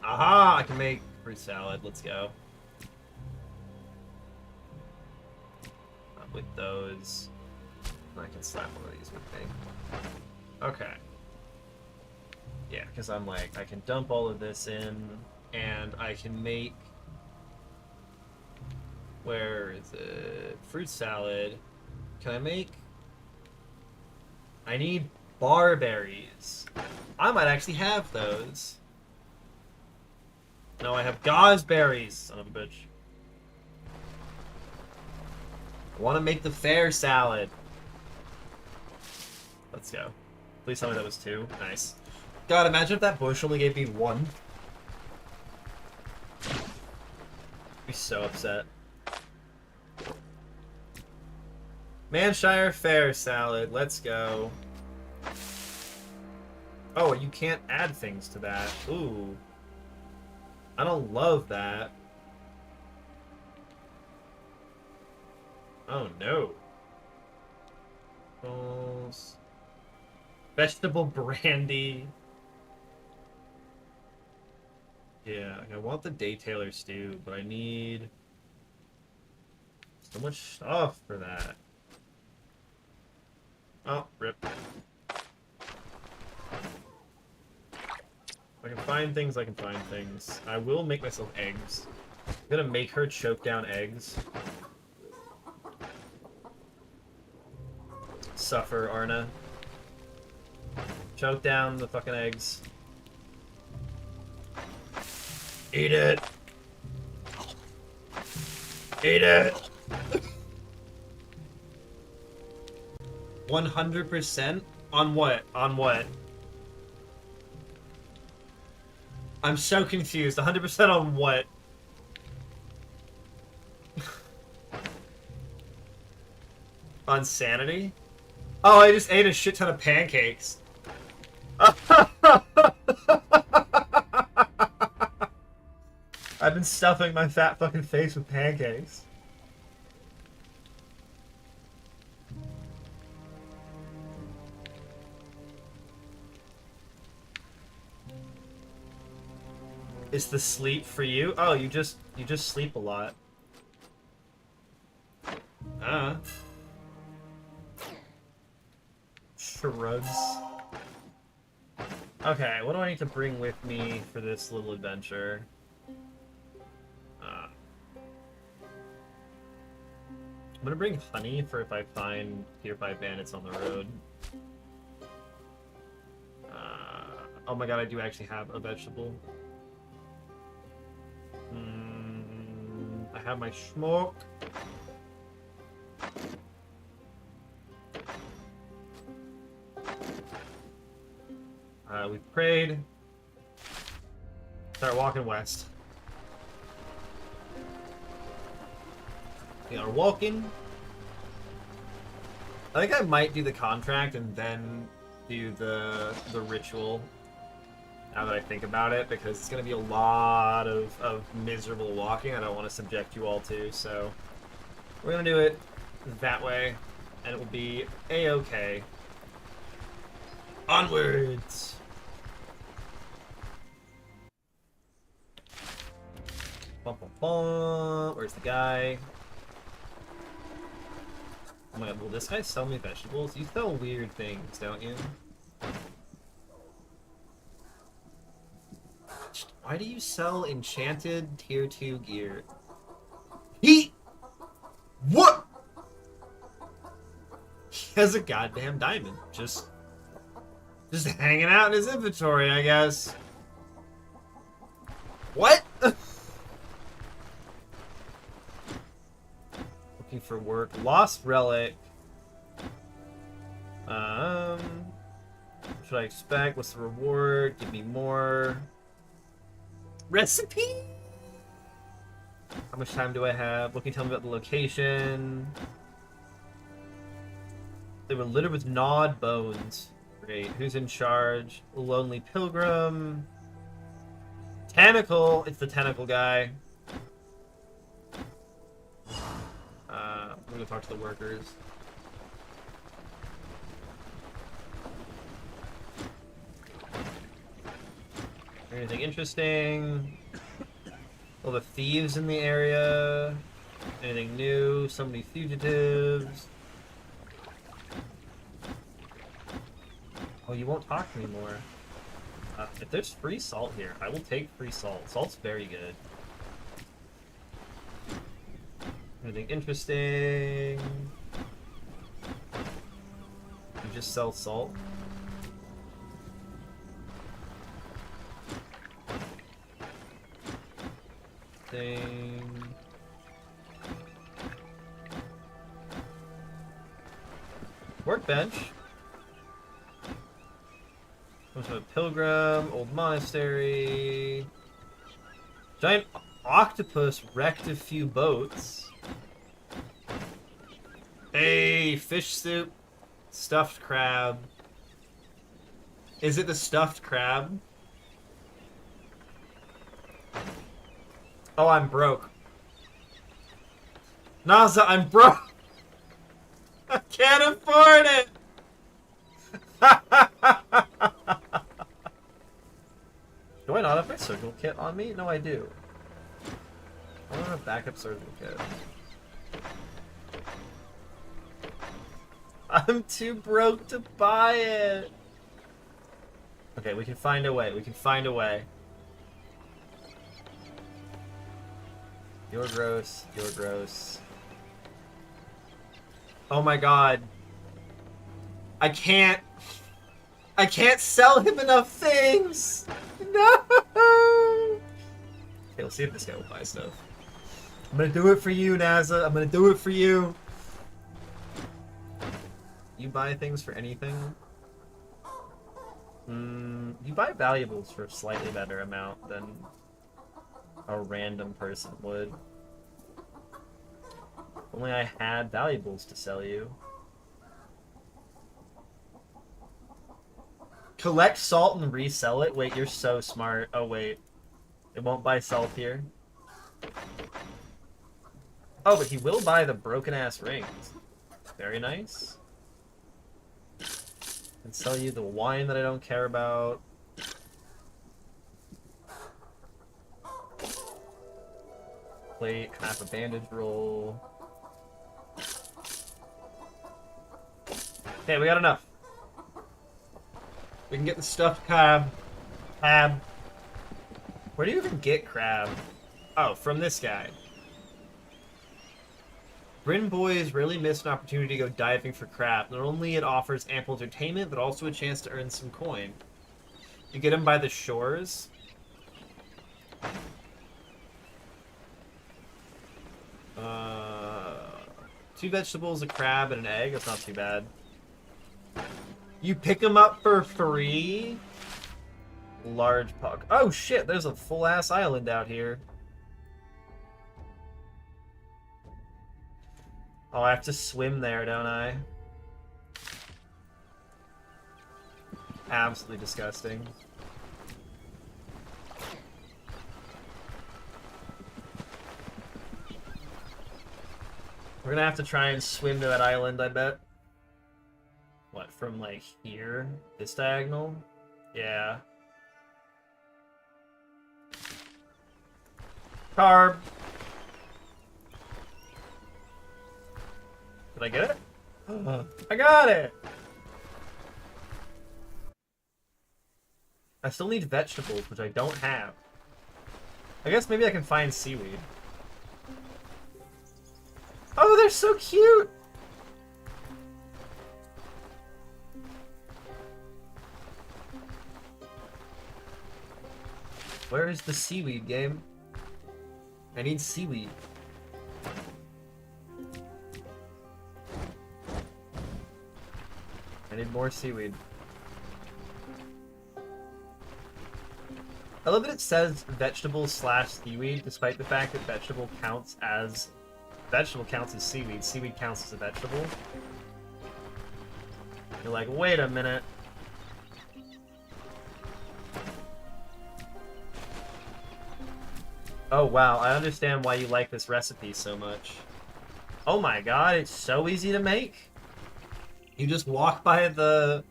Aha! I can make fruit salad. Let's go. With those. I can slap one of these with me. Okay. Yeah, because I'm like, I can dump all of this in, and I can make... Where is it? Fruit salad. Can I make... I need barberries. I might actually have those. No, I have gozberries, son of a bitch. I want to make the fair salad. Let's go. Please tell me that was 2. Nice. God, imagine if that bush only gave me 1. I'd be so upset. Manshire fair salad. Let's go. Oh, you can't add things to that. Ooh. I don't love that. Oh no. Vegetable brandy. Yeah, I want the day Taylor stew, but I need so much stuff for that. Oh, rip. If I can find things, I can find things. I will make myself eggs. I'm gonna make her choke down eggs. Suffer, Arna. Choke down the fucking eggs. Eat it! Eat it! 100%? On what? On what? I'm so confused. 100% on what? On sanity? Oh, I just ate a shit ton of pancakes. I've been stuffing my fat fucking face with pancakes. Is the sleep for you? Oh, you just sleep a lot. Shrugs. Okay, what do I need to bring with me for this little adventure? I'm gonna bring honey for if I find Tier 5 bandits on the road. Oh my god, I do actually have a vegetable. I have my smoke. We've prayed. Start walking west. We are walking. I think I might do the contract and then do the ritual. Now that I think about it, because it's going to be a lot of miserable walking I don't want to subject you all to, so we're going to do it that way, and it will be a-okay. Onwards! Bum, bum, bum. Where's the guy? Oh my god, will this guy sell me vegetables? You sell weird things, don't you? Why do you sell enchanted tier 2 gear? What? He has a goddamn diamond. Just hanging out in his inventory, I guess. What? Looking for work. Lost relic. What should I expect? What's the reward? Give me more. Recipe? How much time do I have? What can you tell me about the location? They were littered with gnawed bones. Great. Who's in charge? Lonely Pilgrim. Tentacle. It's the tentacle guy. I'm gonna talk to the workers. Anything interesting? All the thieves in the area. Anything new? So many fugitives. Oh, you won't talk to me more. If there's free salt here, I will take free salt. Salt's very good. Anything interesting? You just sell salt? Thing. Workbench. Comes from a pilgrim, old monastery. Giant octopus wrecked a few boats. Hey, fish soup. Stuffed crab. Is it the stuffed crab? Oh, I'm broke. Naza, I'm broke! I can't afford it! Do I not have my surgical kit on me? No, I do. I don't have a backup surgical kit. I'm too broke to buy it! Okay, we can find a way. We can find a way. You're gross. You're gross. Oh my god. I can't sell him enough things! No! Okay, we'll see if this guy will buy stuff. I'm gonna do it for you, NASA. I'm gonna do it for you. You buy things for anything? You buy valuables for a slightly better amount than a random person would. Only I had valuables to sell you. Collect salt and resell it? Wait, you're so smart. Oh, wait. It won't buy salt here. Oh, but he will buy the broken-ass rings. Very nice. And sell you the wine that I don't care about. Plate, half a bandage roll. Okay, we got enough. We can get the stuffed crab. Crab. Where do you even get crab? Oh, from this guy. Bryn boys really missed an opportunity to go diving for crab. Not only it offers ample entertainment, but also a chance to earn some coin. You get them by the shores. Two vegetables, a crab, and an egg. That's not too bad. You pick them up for free? Large puck. Oh shit, there's a full-ass island out here. Oh, I have to swim there, don't I? Absolutely disgusting. We're gonna have to try and swim to that island, I bet. What, from like here? This diagonal? Yeah. Carb! Did I get it? I got it! I still need vegetables, which I don't have. I guess maybe I can find seaweed. Oh, they're so cute! Where is the seaweed, game? I need seaweed. I need more seaweed. I love that it says vegetables slash seaweed, despite the fact that vegetable counts as seaweed. Seaweed counts as a vegetable. You're like, wait a minute. Oh wow, I understand why you like this recipe so much. Oh my god, it's so easy to make. You just walk by the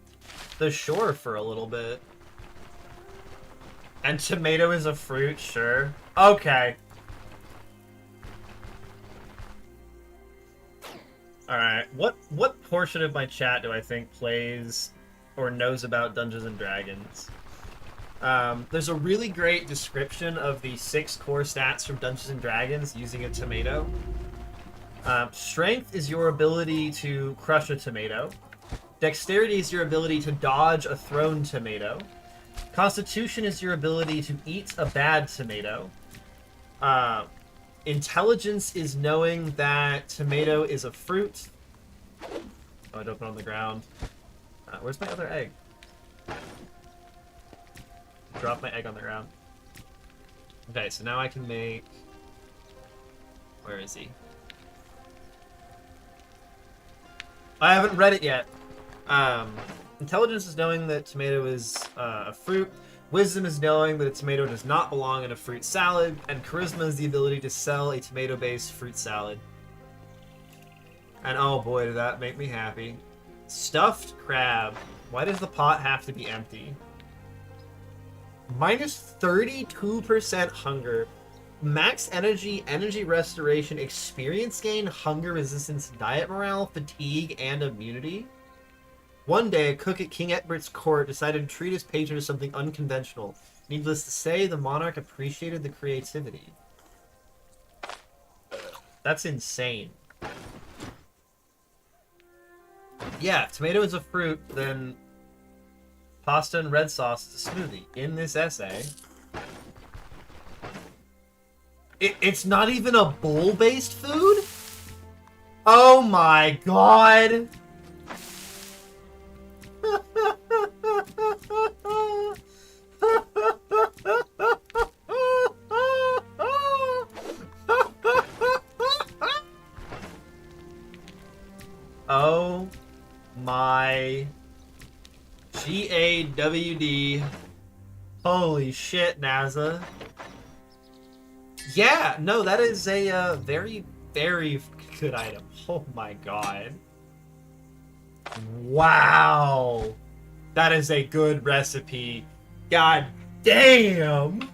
shore for a little bit. And tomato is a fruit, sure. Okay. Alright, what portion of my chat do I think plays or knows about Dungeons and Dragons? There's a really great description of the 6 core stats from Dungeons and Dragons using a tomato. Strength is your ability to crush a tomato. Dexterity is your ability to dodge a thrown tomato. Constitution is your ability to eat a bad tomato. Intelligence is knowing that tomato is a fruit. Oh, I dropped it on the ground. Where's my other egg? Drop my egg on the ground. Okay, so now I can make... Where is he? I haven't read it yet. Intelligence is knowing that tomato is a fruit. Wisdom is knowing that a tomato does not belong in a fruit salad. And charisma is the ability to sell a tomato-based fruit salad. And oh boy, did that make me happy. Stuffed crab. Why does the pot have to be empty? Minus 32% hunger. Max energy, energy restoration, experience gain, hunger resistance, diet morale, fatigue, and immunity. One day, a cook at King Egbert court decided to treat his patron to something unconventional. Needless to say, the monarch appreciated the creativity. That's insane. Yeah, if tomato is a fruit, then pasta and red sauce is a smoothie. In this essay, it's not even a bowl-based food? Oh my god! Oh my GAWD. Holy shit, NASA. Yeah, no, that is a very, very good item. Oh my god. Wow. That is a good recipe. God damn.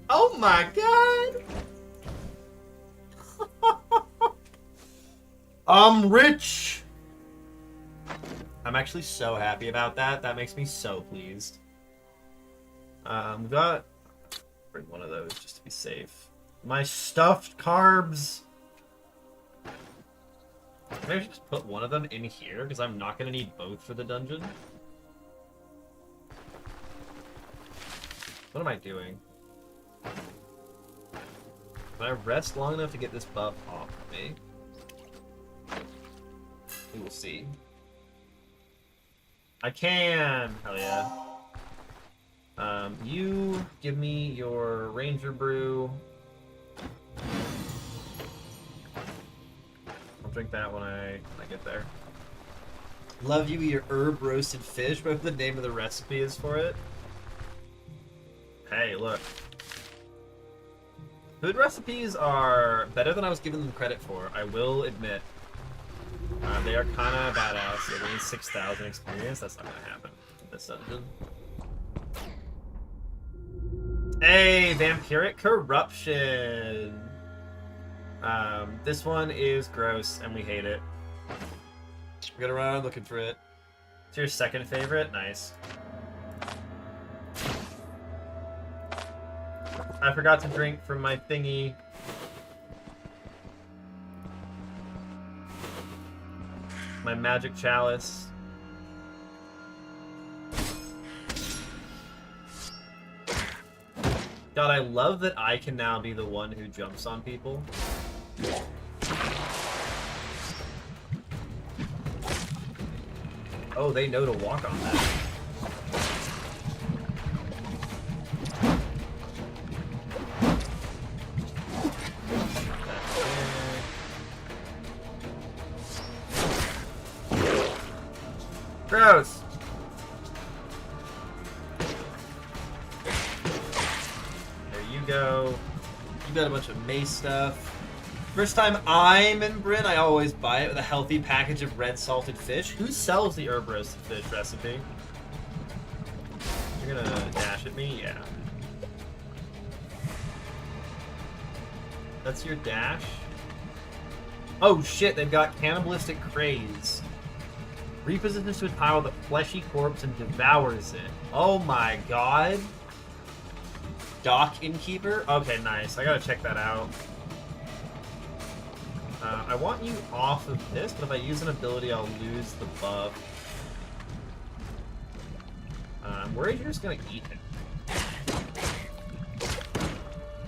Oh my god. I'm rich. I'm actually so happy about that. That makes me so pleased. We got... Bring one of those just to be safe. My stuffed carbs. Maybe I should just put one of them in here, because I'm not going to need both for the dungeon. What am I doing? Can I rest long enough to get this buff off of me? We will see. I can! Hell yeah. You give me your Ranger Brew. I'll drink that when I get there. Love you, your herb roasted fish. Whatever the name of the recipe is for it. Hey, look. Food recipes are better than I was giving them credit for, I will admit. They are kind of badass. They need 6,000 experience. That's not going to happen in this dungeon. Hey, Vampiric Corruption! This one is gross, and we hate it. We're gonna run around looking for it. It's your second favorite? Nice. I forgot to drink from my thingy. My magic chalice. God, I love that I can now be the one who jumps on people. Oh, they know to walk on that. Gross! There you go. You got a bunch of mace stuff. First time I'm in Bryn, I always buy it with a healthy package of red salted fish. Who sells the herb roasted fish recipe? You're gonna dash at me? Yeah. That's your dash. Oh shit, they've got Cannibalistic Craze. Repositions to a pile with a fleshy corpse and devours it. Oh my god. Dock Innkeeper? Okay, nice. I gotta check that out. I want you off of this, but if I use an ability, I'll lose the buff. I'm worried you're just gonna eat him.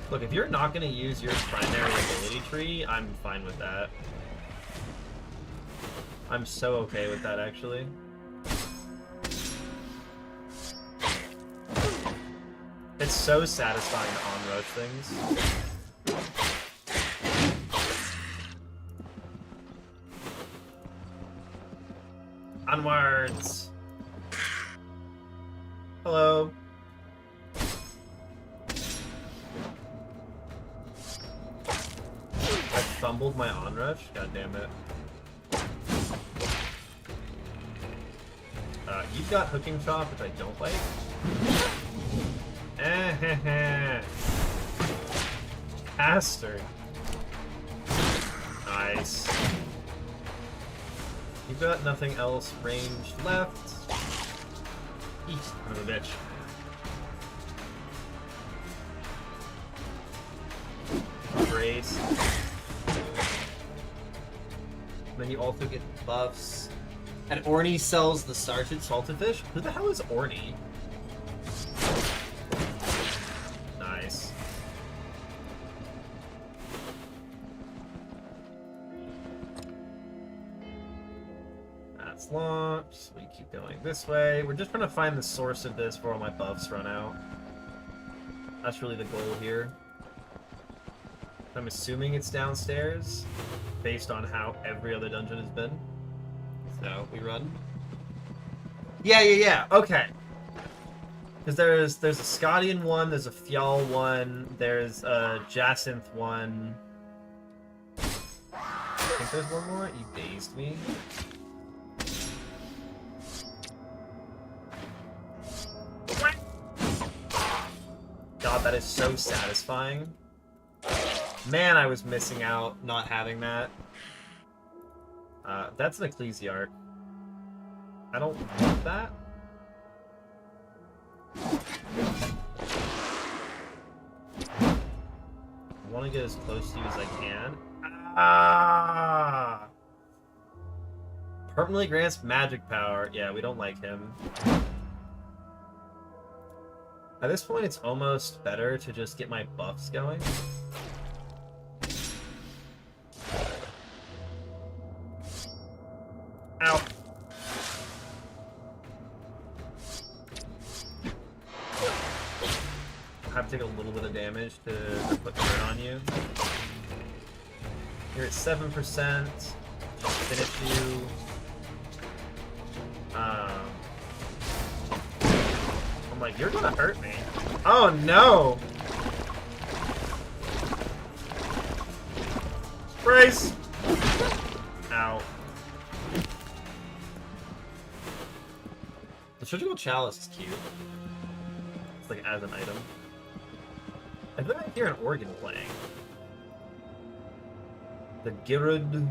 Look, if you're not gonna use your primary ability tree, I'm fine with that. I'm so okay with that, actually. It's so satisfying to on-rush things. Onwards! Hello. I fumbled my onrush? God damn it. You've got Hooking Chop, which I don't like. Bastard. Nice. You've got nothing else ranged left. Eat, son of a bitch. Great. Then you also get buffs. And Orny sells the started Salted fish? Who the hell is Orny? Nice. That's locked. So we keep going this way. We're just trying to find the source of this before all my buffs run out. That's really the goal here. I'm assuming it's downstairs, based on how every other dungeon has been. So, we run. Yeah. Okay. Because there's a Scottian one, there's a Fjall one, there's a Jacinth one. I think there's one more. You dazed me. God, that is so satisfying. Man, I was missing out not having that. That's an Ecclesiarch. I don't want that. I want to get as close to you as I can. Ah! Permanently grants magic power. Yeah, we don't like him. At this point, it's almost better to just get my buffs going. Ow. I have to take a little bit of damage to put dirt on you. You're at 7%. Just finish you. I'm like, you're gonna hurt me. Oh no! Brace! Ow. The surgical chalice is cute. It's like as an item. I think I hear an organ playing. The Girud.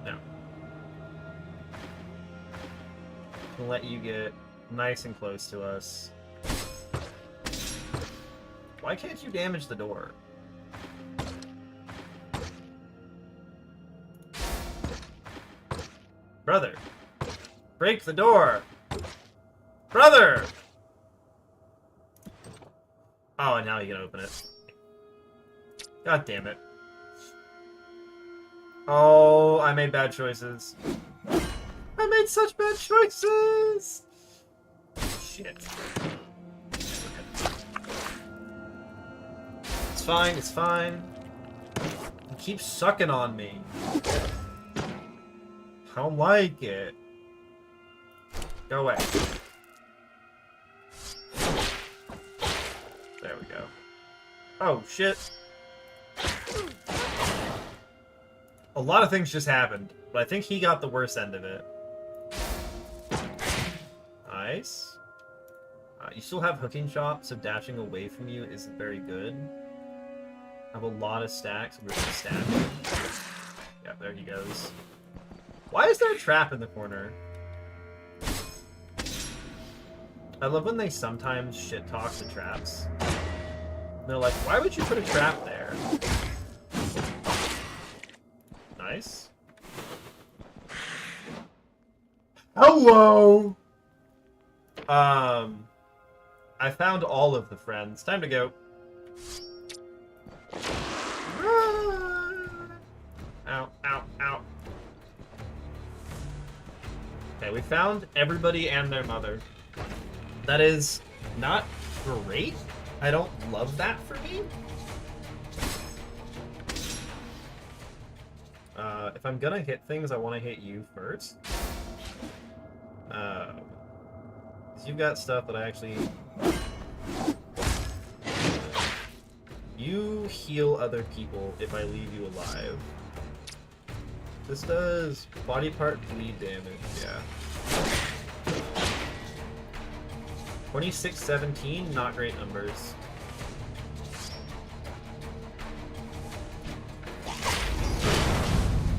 No. I'll let you get nice and close to us. Why can't you damage the door? Brother! Break the door! Brother! Oh, and now you can open it. God damn it. Oh, I made bad choices. I made such bad choices! Shit. It's fine, it's fine. You keep sucking on me. I don't like it. Go away. There we go. Oh, shit. A lot of things just happened, but I think he got the worst end of it. Nice. You still have Hooking Chop, so dashing away from you isn't very good. I have a lot of stacks. We're gonna stack him. Yeah, there he goes. Why is there a trap in the corner? I love when they sometimes shit talk the traps. They're like, why would you put a trap there? Nice. Hello! I found all of the friends. Time to go. Ow, ow, ow. Okay, we found everybody and their mother. That is not great. I don't love that for me. If I'm gonna hit things, I want to hit you first. 'Cause you've got stuff that I actually... You heal other people if I leave you alive. This does body part bleed damage, yeah. 26-17, not great numbers.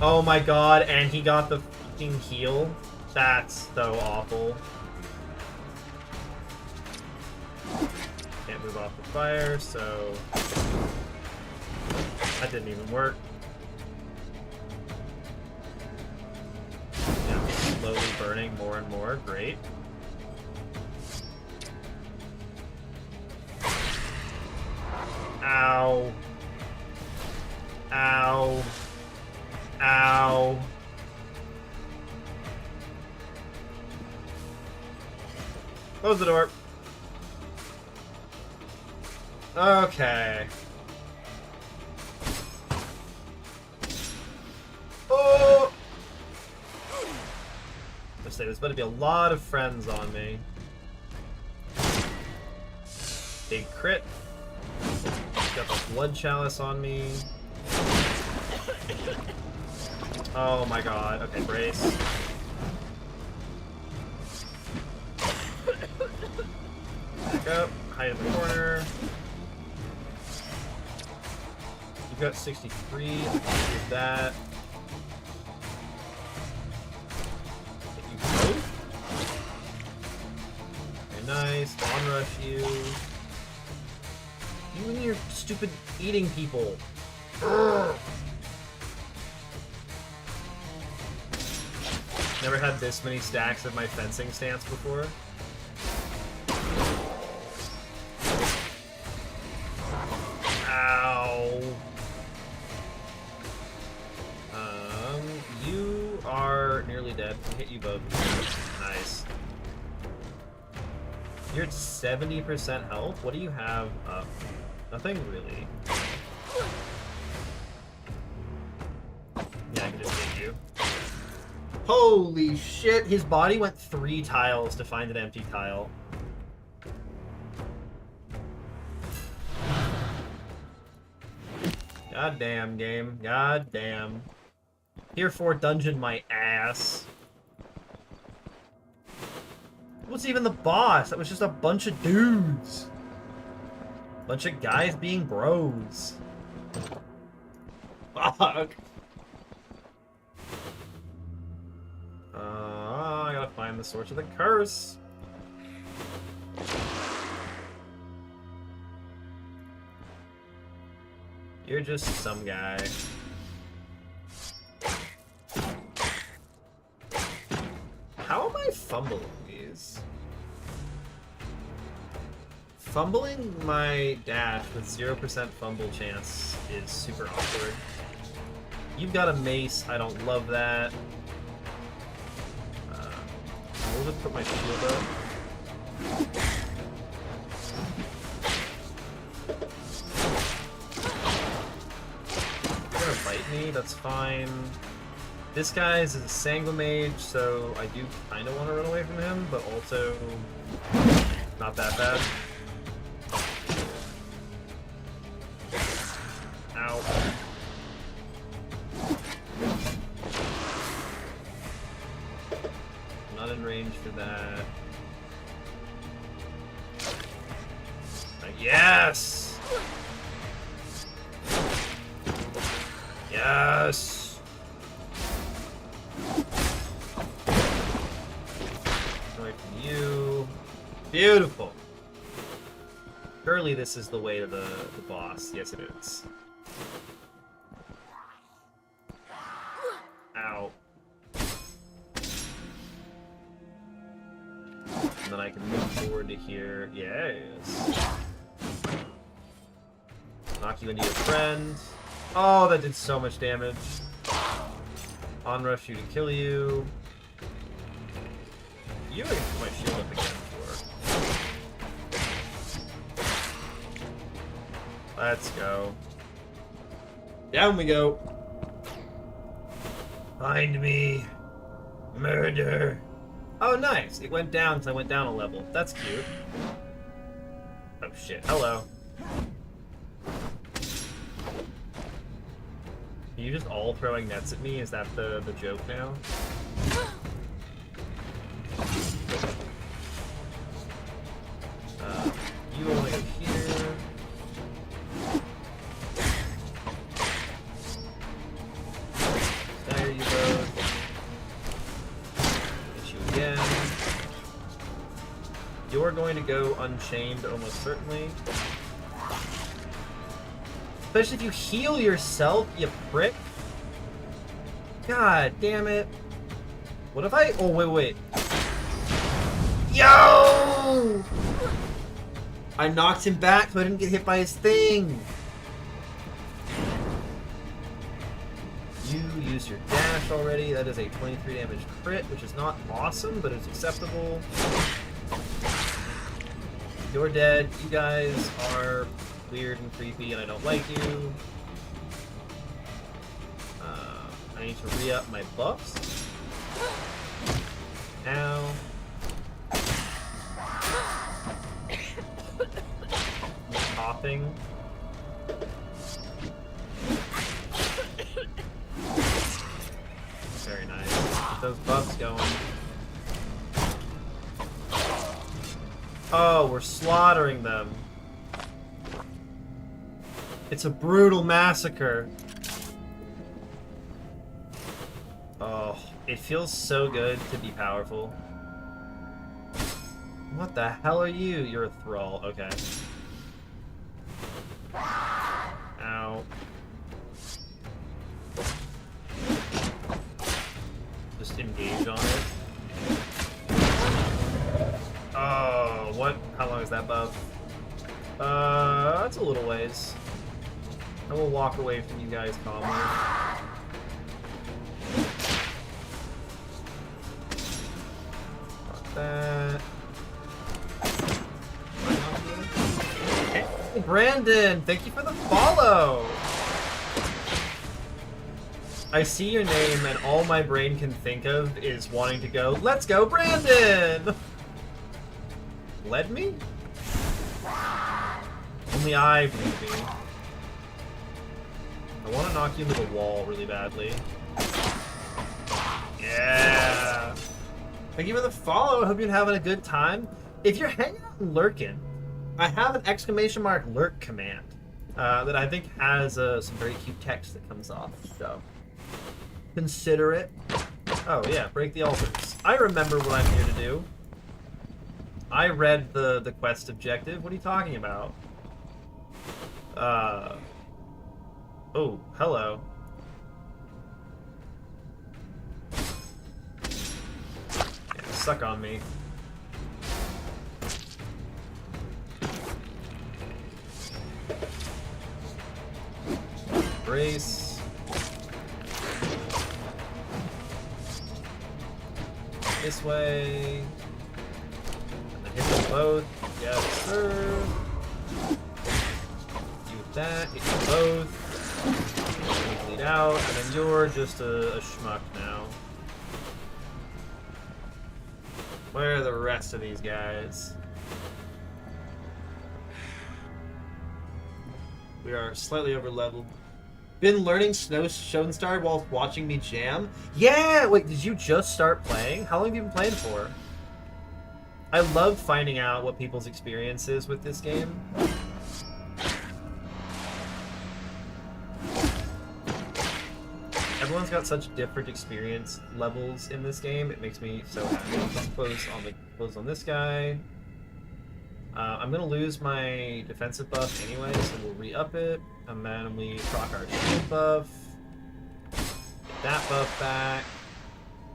Oh my god, and he got the fucking heal? That's so awful. Can't move off the fire, so... That didn't even work. Yeah, slowly burning more and more, great. Ow. Ow. Ow. Close the door. Okay. Oh! Let's say there's going to be a lot of friends on me. Big crit. Got the blood chalice on me. Oh my god. Okay, brace. Back up. Hide in the corner. You've got 63. Use that. Hit you both. Very nice. Onrush you. You and your stupid eating people. Urgh. Never had this many stacks of my fencing stance before. Ow. You are nearly dead. Hit you both. Nice. You're at 70% health? What do you have up? Nothing really. Yeah, I can just hit you. Holy shit! His body went 3 tiles to find an empty tile. God damn, game. God damn. Tier 4 dungeon my ass. What's even the boss? That was just a bunch of dudes. Bunch of guys being bros. Fuck. I gotta find the source of the curse. You're just some guy. How am I fumbling these? Fumbling my dash with 0% fumble chance is super awkward. You've got a mace, I don't love that. I'll just put my shield up. You're gonna bite me, that's fine. This guy is a Sanguimage, so I do kind of want to run away from him, but also not that bad. Ow. Not in range for that. Yes! Yes! Away from you. Beautiful! Surely this is the way to the boss. Yes, it is. Ow. And then I can move forward to here. Yes. Knock you into your friend. Oh, that did so much damage. Onrush you to kill you. You I can put my shield up again for. Let's go. Down we go. Find me. Murder. Oh, nice. It went down because I went down a level. That's cute. Oh, shit. Hello. Are you just all throwing nets at me? Is that the joke now? You only go here. There you go. Hit you again. You're going to go unchained almost certainly. Especially if you heal yourself, you prick. God damn it. What if I... Oh, wait. Yo! I knocked him back so I didn't get hit by his thing. You used your dash already. That is a 23 damage crit, which is not awesome, but it's acceptable. You're dead. You guys are weird and creepy, and I don't like you. I need to re-up my buffs. Now. Coughing. Very nice. Get those buffs going. Oh, we're slaughtering them. It's a brutal massacre. Oh, it feels so good to be powerful. What the hell are you? You're a thrall. Okay. Ow. Just engage on it. Oh, what? How long is that buff? That's a little ways. I will walk away from you guys calmly. Got that. Hey, Brandon! Thank you for the follow! I see your name and all my brain can think of is wanting to go, let's go, Brandon! Led me? Only I believe me. I want to knock you into the wall really badly. Yeah! Thank you for the follow. I hope you're having a good time. If you're hanging out and lurking, I have an exclamation mark lurk command that I think has some very cute text that comes off. So consider it. Oh yeah, break the altars. I remember what I'm here to do. I read the quest objective. What are you talking about? Oh, hello. Yeah, suck on me. Brace. This way. And then hit them both. Yes, sir. Do that. Hit you both. Bleed out, and then you're just a schmuck now. Where are the rest of these guys? We are slightly over leveled. Been learning Shownstar while watching me jam? Yeah! Wait, did you just start playing? How long have you been playing for? I love finding out what people's experience is with this game. Everyone's got such different experience levels in this game. It makes me so happy. Let's close on this guy. I'm gonna lose my defensive buff anyway, so we'll re-up it, and then we proc our shield buff. Get that buff back.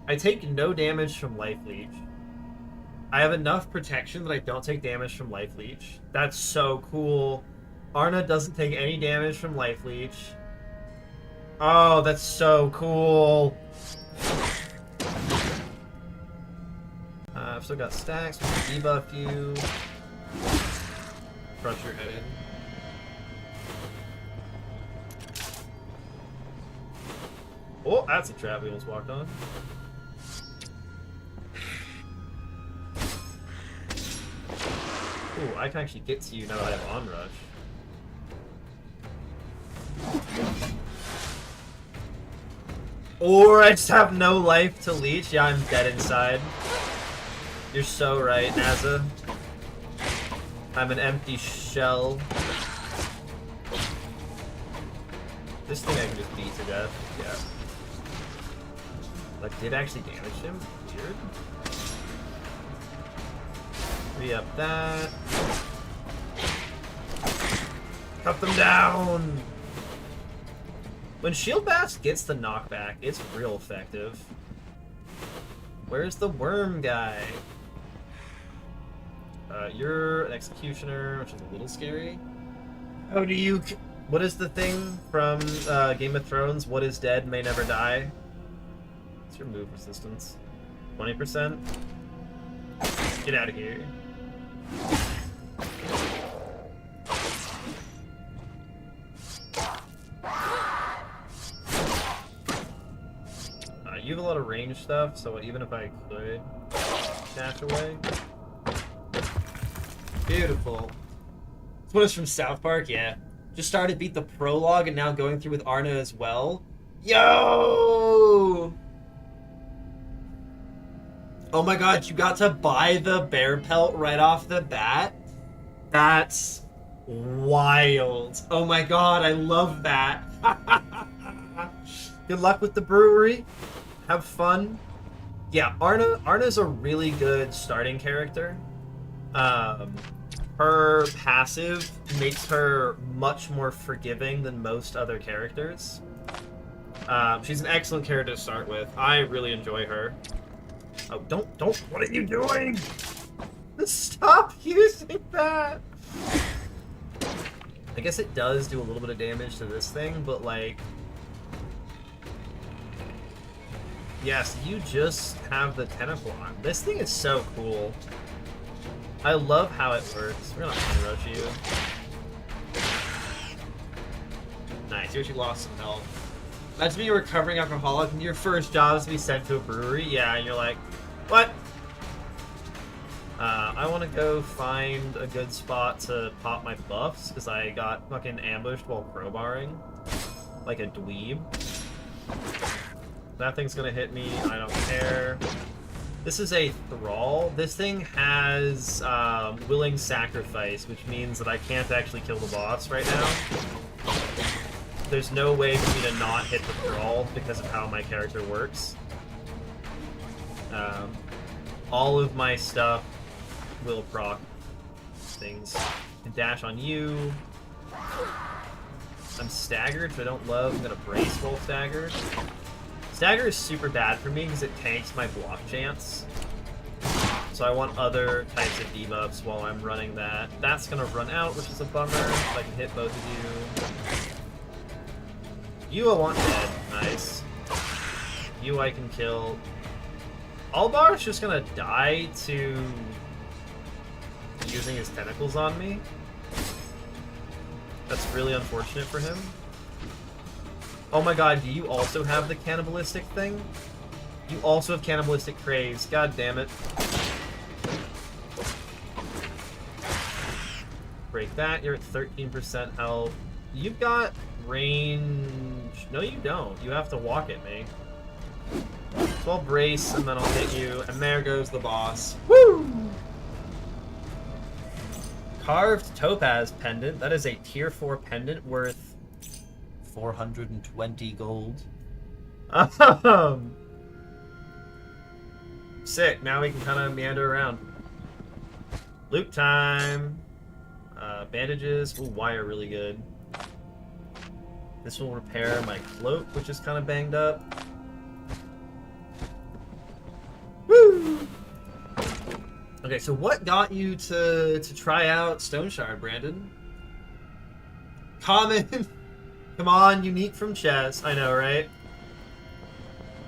I take no damage from Life Leech. I have enough protection that I don't take damage from Life Leech. That's so cool. Arna doesn't take any damage from Life Leech. Oh, that's so cool. I've still got stacks. We can debuff you. Crush your head in. Oh, that's a trap we almost walked on. Ooh, I can actually get to you now that I have Onrush. Or I just have no life to leech. Yeah, I'm dead inside. You're so right, Naza. I'm an empty shell. This thing I can just beat to death. Yeah. Like, did actually damage him? Weird. Re-up that. Cut them down! When Shield Bash gets the knockback, it's real effective. Where's the worm guy? You're an executioner, which is a little scary. How do you... What is the thing from Game of Thrones? What is dead may never die? What's your move resistance? 20%? Get out of here. You have a lot of range stuff, so even if I could dash away. Beautiful. This one is from South Park, yeah. Just started beat the prologue and now going through with Arna as well. Yo! Oh my god, you got to buy the bear pelt right off the bat? That's wild. Oh my god, I love that. Good luck with the brewery. Have fun. Yeah, Arna's a really good starting character. Her passive makes her much more forgiving than most other characters. She's an excellent character to start with. I really enjoy her. Oh, don't, what are you doing? Stop using that! I guess it does do a little bit of damage to this thing, but like... Yes, you just have the tentacle on. This thing is so cool. I love how it works. We're gonna unrush you. Nice, you actually lost some health. Imagine being a recovering alcoholic and your first job is to be sent to a brewery. Yeah, and you're like, what? I want to go find a good spot to pop my buffs because I got fucking ambushed while crowbarring. Like a dweeb. That thing's gonna hit me, I don't care. This is a Thrall. This thing has Willing Sacrifice, which means that I can't actually kill the boss right now. There's no way for me to not hit the Thrall because of how my character works. All of my stuff will proc things. I can dash on you. I'm staggered, which I don't love. I'm gonna brace while staggered. Stagger is super bad for me because it tanks my block chance. So I want other types of debuffs while I'm running that. That's gonna run out, which is a bummer. If I can hit both of you. You I want dead. Nice. You I can kill. Albar's just gonna die to using his tentacles on me. That's really unfortunate for him. Oh my god, do you also have the cannibalistic thing? You also have cannibalistic craves. God damn it. Break that, you're at 13% health. You've got range... No, you don't. You have to walk at me. So I'll brace, and then I'll hit you, and there goes the boss. Woo! Carved Topaz Pendant. That is a tier 4 pendant worth 420 gold. Sick. Now we can kind of meander around. Loot time. Bandages. Ooh, wire really good. This will repair my cloak, which is kind of banged up. Woo! Okay, so what got you to try out Stone Shard, Brandon? Common. Come on, unique from chest. I know, right?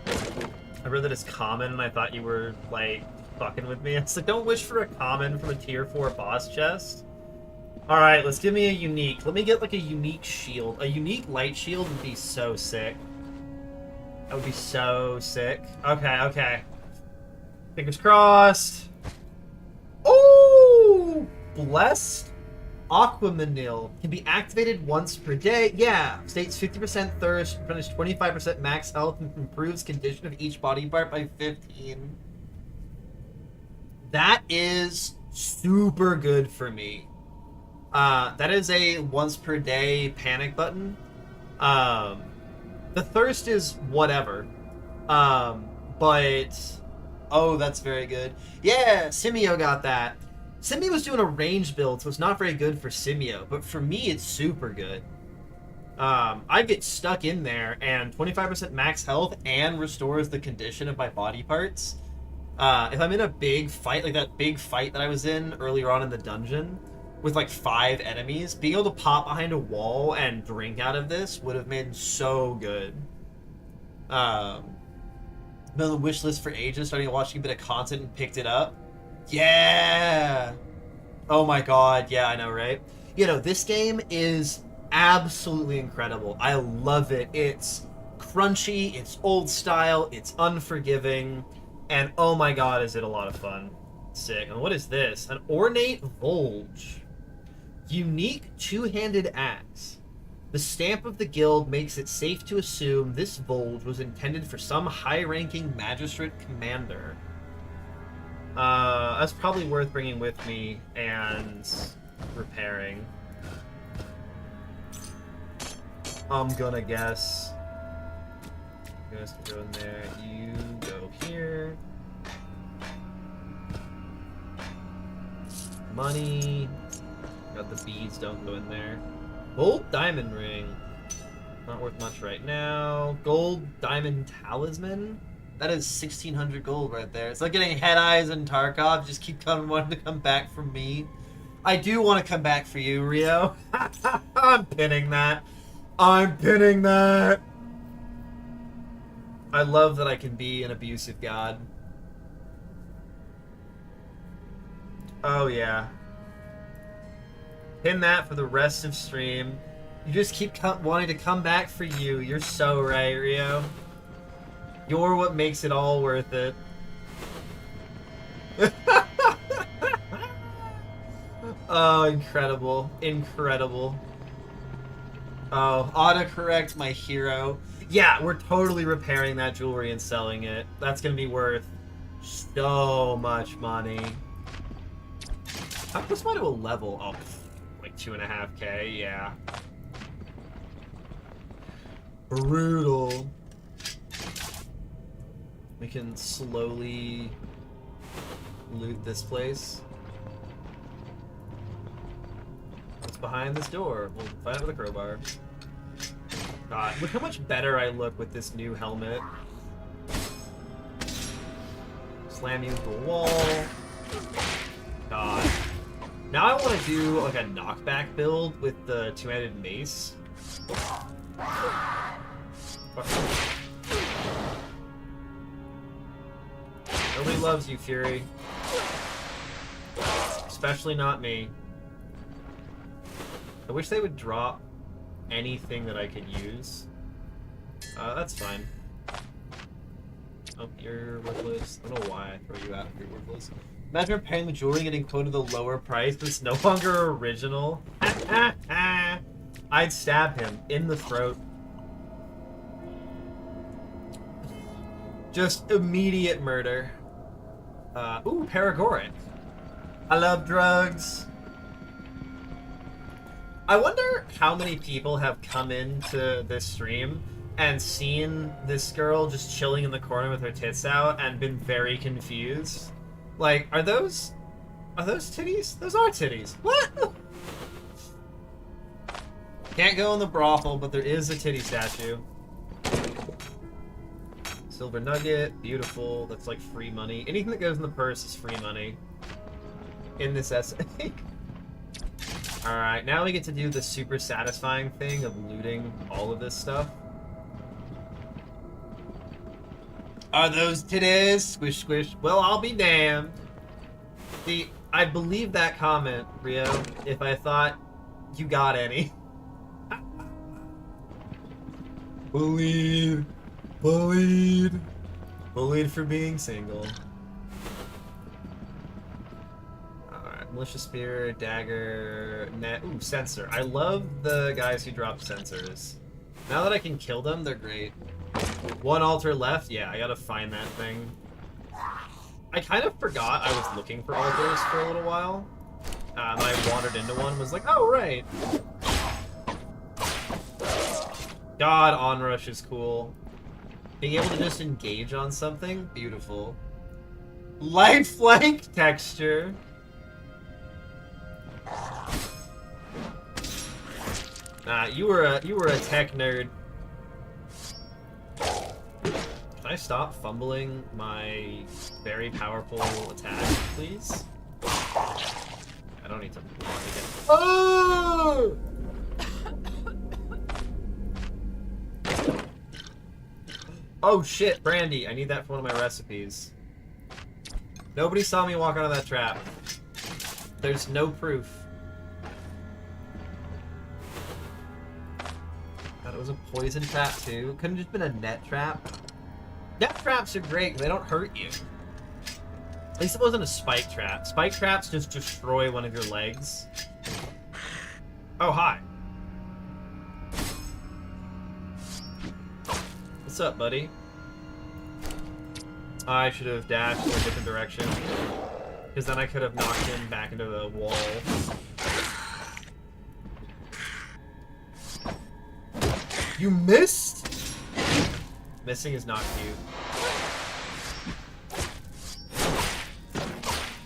I read that it's common, and I thought you were, like, fucking with me. It's like, don't wish for a common from a tier 4 boss chest. Alright, let's give me a unique. Let me get, like, a unique shield. A unique light shield would be so sick. That would be so sick. Okay, okay. Fingers crossed. Oh! Blessed Aquamanil can be activated once per day. Yeah. States 50% thirst, replenish 25% max health, and improves condition of each body part by 15. That is super good for me. That is a once per day panic button. The thirst is whatever. But oh, that's very good. Yeah, Simio got that. Simio was doing a range build, so it's not very good for Simio, but for me, it's super good. I get stuck in there, and 25% max health and restores the condition of my body parts. If I'm in a big fight, like that big fight that I was in earlier on in the dungeon, with like 5 enemies, being able to pop behind a wall and drink out of this would have been so good. Been on the wish list for ages, starting watching a bit of content and picked it up. Yeah! Oh my god, yeah, I know, right? You know, this game is absolutely incredible. I love it. It's crunchy, it's old style, it's unforgiving, and oh my god, is it a lot of fun. Sick. And what is this? An ornate Volge. Unique two-handed axe. The stamp of the guild makes it safe to assume this Volge was intended for some high-ranking magistrate commander. That's probably worth bringing with me and repairing. I'm gonna guess. You guys can go in there. You go here. Money. Got the beads, don't go in there. Gold diamond ring. Not worth much right now. Gold diamond talisman. That is 1,600 gold right there. It's like getting Head Eyes and Tarkov. Just keep wanting to come back from me. I do want to come back for you, Rio. I'm pinning that. I'm pinning that. I love that I can be an abusive god. Oh, yeah. Pin that for the rest of stream. You just keep wanting to come back for you. You're so right, Rio. You're what makes it all worth it. Oh, incredible. Incredible. Oh, autocorrect my hero. Yeah, we're totally repairing that jewelry and selling it. That's gonna be worth so much money. How close am I to a level? Oh, like 2.5K, yeah. Brutal. We can slowly loot this place. What's behind this door? We'll find it with a crowbar. God, look how much better I look with this new helmet. Slam you into the wall. God. Now I want to do like a knockback build with the two-handed mace. Nobody loves you, Fury. Especially not me. I wish they would drop anything that I could use. That's fine. Oh, you're worthless. I don't know why I throw you out if you're worthless. Imagine repairing the jewelry and getting quoted a lower price, but it's no longer original. I'd stab him in the throat. Just immediate murder. Ooh, Paragoric. I love drugs. I wonder how many people have come into this stream and seen this girl just chilling in the corner with her tits out and been very confused. Like, are those titties? Those are titties. What? Can't go in the brothel, but there is a titty statue. Silver nugget, beautiful. That's like free money. Anything that goes in the purse is free money in this essay. Alright, now we get to do the super satisfying thing of looting all of this stuff. Are those titties? Squish, squish. Well, I'll be damned. See, I believe that comment, Rio, if I thought you got any. Bullied. Bullied. Bullied for being single. Alright, Militia Spear, Dagger, Net. Ooh, Sensor. I love the guys who drop sensors. Now that I can kill them, they're great. One altar left? Yeah, I gotta find that thing. I kind of forgot I was looking for altars for a little while. And I wandered into one and was like, oh, right. God, Onrush is cool. Being able to just engage on something, beautiful. Light flank texture. Nah, you were a tech nerd. Can I stop fumbling my very powerful attack, please? I don't need to. Oh! Oh shit, brandy. I need that for one of my recipes. Nobody saw me walk out of that trap. There's no proof. God, it was a poison trap too. Couldn't have just been a net trap. Net traps are great, they don't hurt you. At least it wasn't a spike trap. Spike traps just destroy one of your legs. Oh, hi. What's up, buddy? I should have dashed in a different direction. Because then I could have knocked him back into the wall. You missed? Missing is not cute.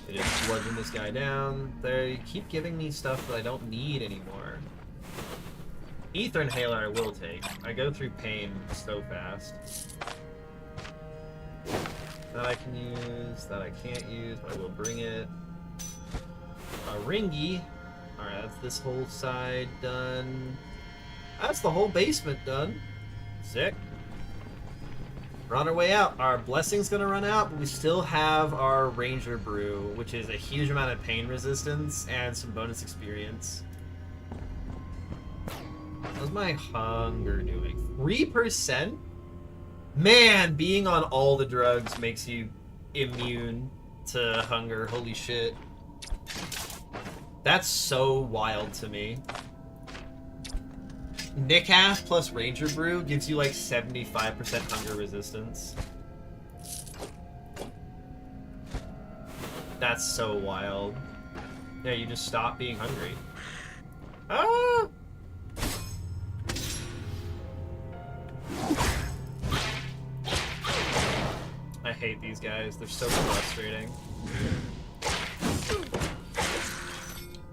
I just bludgeon this guy down. They keep giving me stuff that I don't need anymore. Ether Inhaler I will take. I go through pain so fast. That I can use, that I can't use, but I will bring it. A Ringy. Alright, that's this whole side done. That's the whole basement done. Sick. We're on our way out. Our blessing's gonna run out, but we still have our Ranger Brew, which is a huge amount of pain resistance and some bonus experience. How's my hunger doing? 3%? Man, being on all the drugs makes you immune to hunger. Holy shit. That's so wild to me. Nickhath plus Ranger Brew gives you like 75% hunger resistance. That's so wild. Yeah, you just stop being hungry. Ah! I hate these guys. They're so frustrating.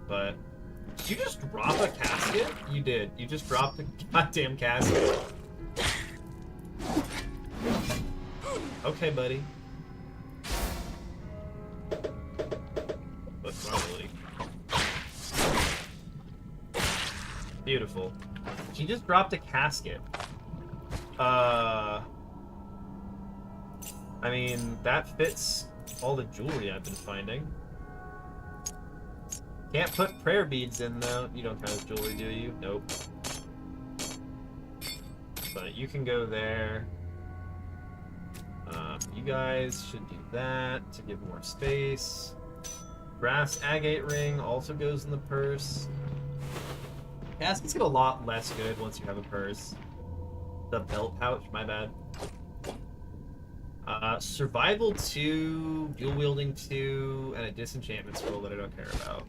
But did you just drop a casket? You did. You just dropped a goddamn casket. Okay, buddy. But probably. Beautiful. She just dropped a casket. I mean, that fits all the jewelry I've been finding. Can't put prayer beads in, though. You don't count as jewelry, do you? Nope. But you can go there. You guys should do that to give more space. Brass agate ring also goes in the purse. Caskets get a lot less good once you have a purse. The belt pouch, my bad. Survival 2, dual wielding 2, and a disenchantment scroll that I don't care about.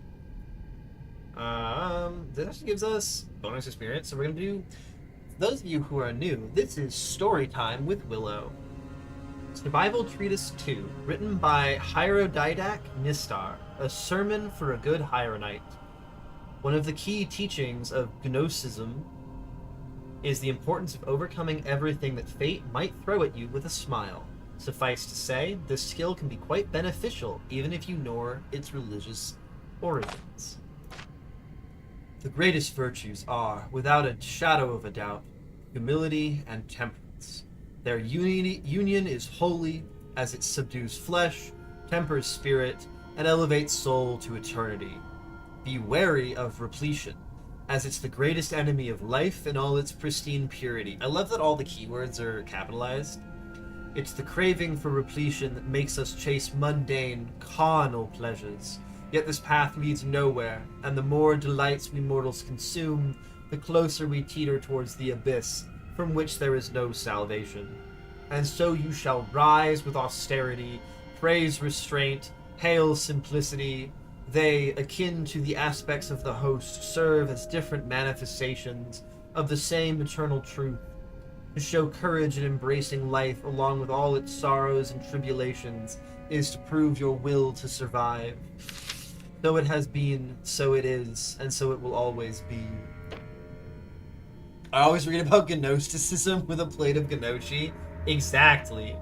This actually gives us bonus experience, so we're gonna do For those of you who are new, this is Storytime with Willow. Survival Treatise 2, written by Hierodidac Nistar, a sermon for a good Hieronite. One of the key teachings of Gnosticism is the importance of overcoming everything that fate might throw at you with a smile. Suffice to say, this skill can be quite beneficial even if you ignore its religious origins. The greatest virtues are, without a shadow of a doubt, humility and temperance. Their union is holy, as it subdues flesh, tempers spirit, and elevates soul to eternity. Be wary of repletion, as it's the greatest enemy of life in all its pristine purity. I love that all the keywords are capitalized. It's the craving for repletion that makes us chase mundane, carnal pleasures. Yet this path leads nowhere, and the more delights we mortals consume, the closer we teeter towards the abyss, from which there is no salvation. And so you shall rise with austerity, praise restraint, hail simplicity. They, akin to the aspects of the host, serve as different manifestations of the same eternal truth. To show courage in embracing life along with all its sorrows and tribulations is to prove your will to survive. So it has been, so it is, and so it will always be. I always read about Gnosticism with a plate of Gnoshi. Exactly.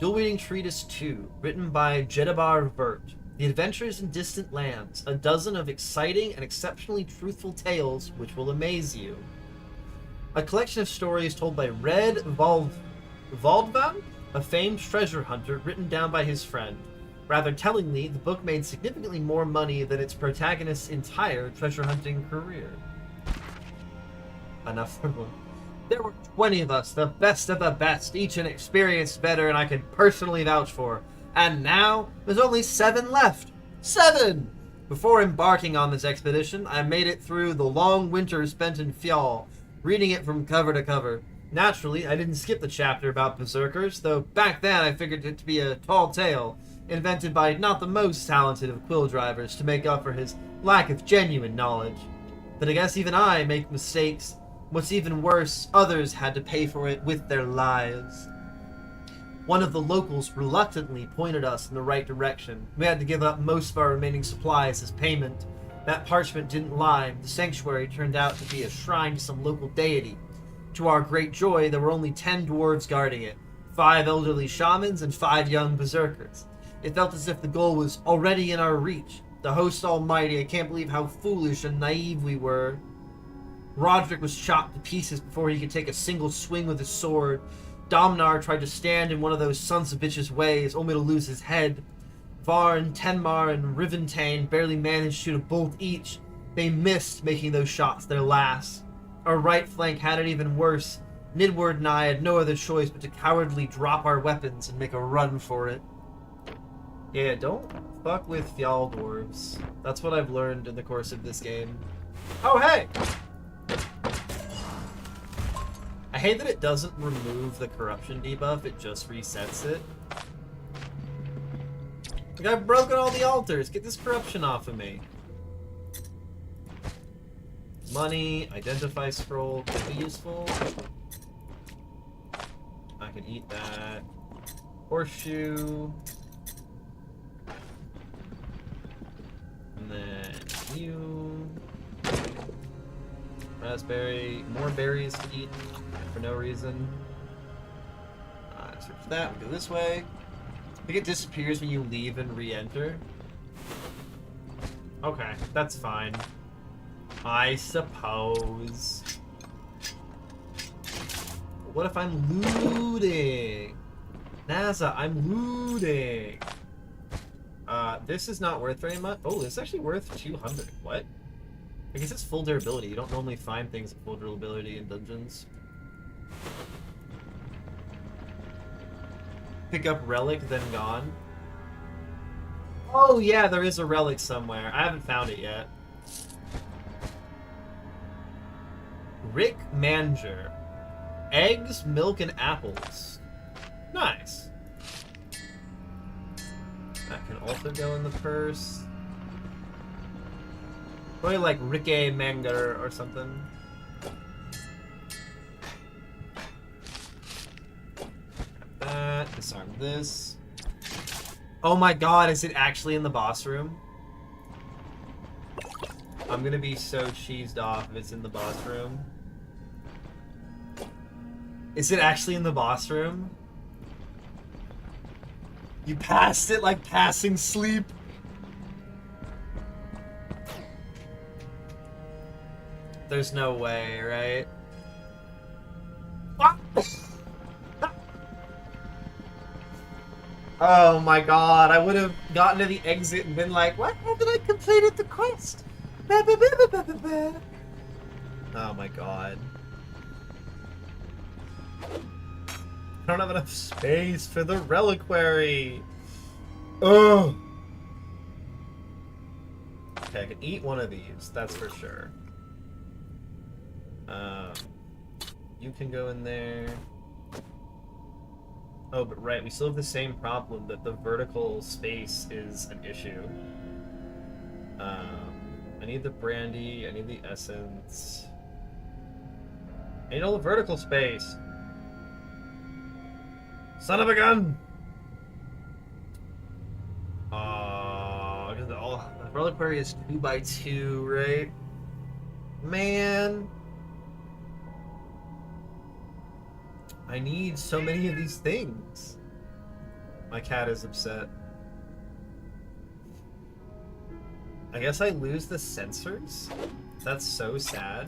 Dual Wielding Treatise 2, written by Jedabar Vert. The Adventures in Distant Lands, a dozen of exciting and exceptionally truthful tales which will amaze you. A collection of stories told by Red Valdvan, a famed treasure hunter, written down by his friend. Rather tellingly, the book made significantly more money than its protagonist's entire treasure hunting career. Enough for one. There were 20 of us, the best of the best, each an experienced veteran I could personally vouch for. And now, there's only 7 left. 7! Before embarking on this expedition, I made it through the long winter spent in Fjall, reading it from cover to cover. Naturally, I didn't skip the chapter about berserkers, though back then I figured it to be a tall tale, invented by not the most talented of quill drivers to make up for his lack of genuine knowledge. But I guess even I make mistakes. What's even worse, others had to pay for it with their lives. One of the locals reluctantly pointed us in the right direction. We had to give up most of our remaining supplies as payment. That parchment didn't lie. The sanctuary turned out to be a shrine to some local deity. To our great joy, there were only 10 dwarves guarding it, 5 elderly shamans and 5 young berserkers. It felt as if the goal was already in our reach. The host almighty, I can't believe how foolish and naive we were. Roderick was chopped to pieces before he could take a single swing with his sword. Domnar tried to stand in one of those sons of bitches' ways, only to lose his head. Varn, Tenmar, and Riventane barely managed to shoot a bolt each. They missed making those shots their last. Our right flank had it even worse. Nidward and I had no other choice but to cowardly drop our weapons and make a run for it. Yeah, don't fuck with Fjall dwarves. That's what I've learned in the course of this game. Oh, hey! I hate that it doesn't remove the corruption debuff, it just resets it. Like, I've broken all the altars, get this corruption off of me. Money, identify scroll, could be useful. I can eat that. Horseshoe. And then you. Raspberry, more berries to eat for no reason. Search that, we go this way. I think it disappears when you leave and re-enter. Okay, that's fine. I suppose. What if I'm looting? NASA, I'm looting. This is not worth very much. Oh, this is actually worth 200. What? I guess it's full durability. You don't normally find things at full durability in dungeons. Pick up relic, then gone. Oh yeah, there is a relic somewhere. I haven't found it yet. Rick Manger. Eggs, milk, and apples. Nice. That can also go in the purse. Probably like Ricky Manger or something. Disarm this. Oh my god, is it actually in the boss room? I'm gonna be so cheesed off if it's in the boss room. Is it actually in the boss room? You passed it like passing sleep. There's no way, right? Oh my god, I would have gotten to the exit and been like, what happened? I completed the quest. Oh my god. I don't have enough space for the reliquary. Ugh. Okay, I can eat one of these, that's for sure. You can go in there. Oh, but right, we still have the same problem that the vertical space is an issue. I need the brandy, I need the essence. I need all the vertical space. Son of a gun! Because the reliquary is 2x2, right? Man. I need so many of these things. My cat is upset. I guess I lose the sensors? That's so sad.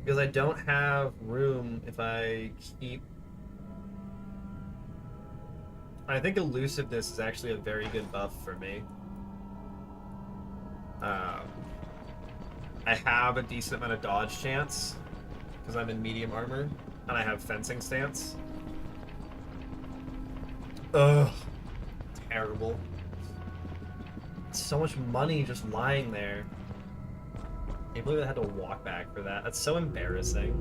Because I don't have room if I keep... I think elusiveness is actually a very good buff for me. I have a decent amount of dodge chance because I'm in medium armor, and I have fencing stance. Ugh. Terrible. So much money just lying there. I can't believe I had to walk back for that. That's so embarrassing.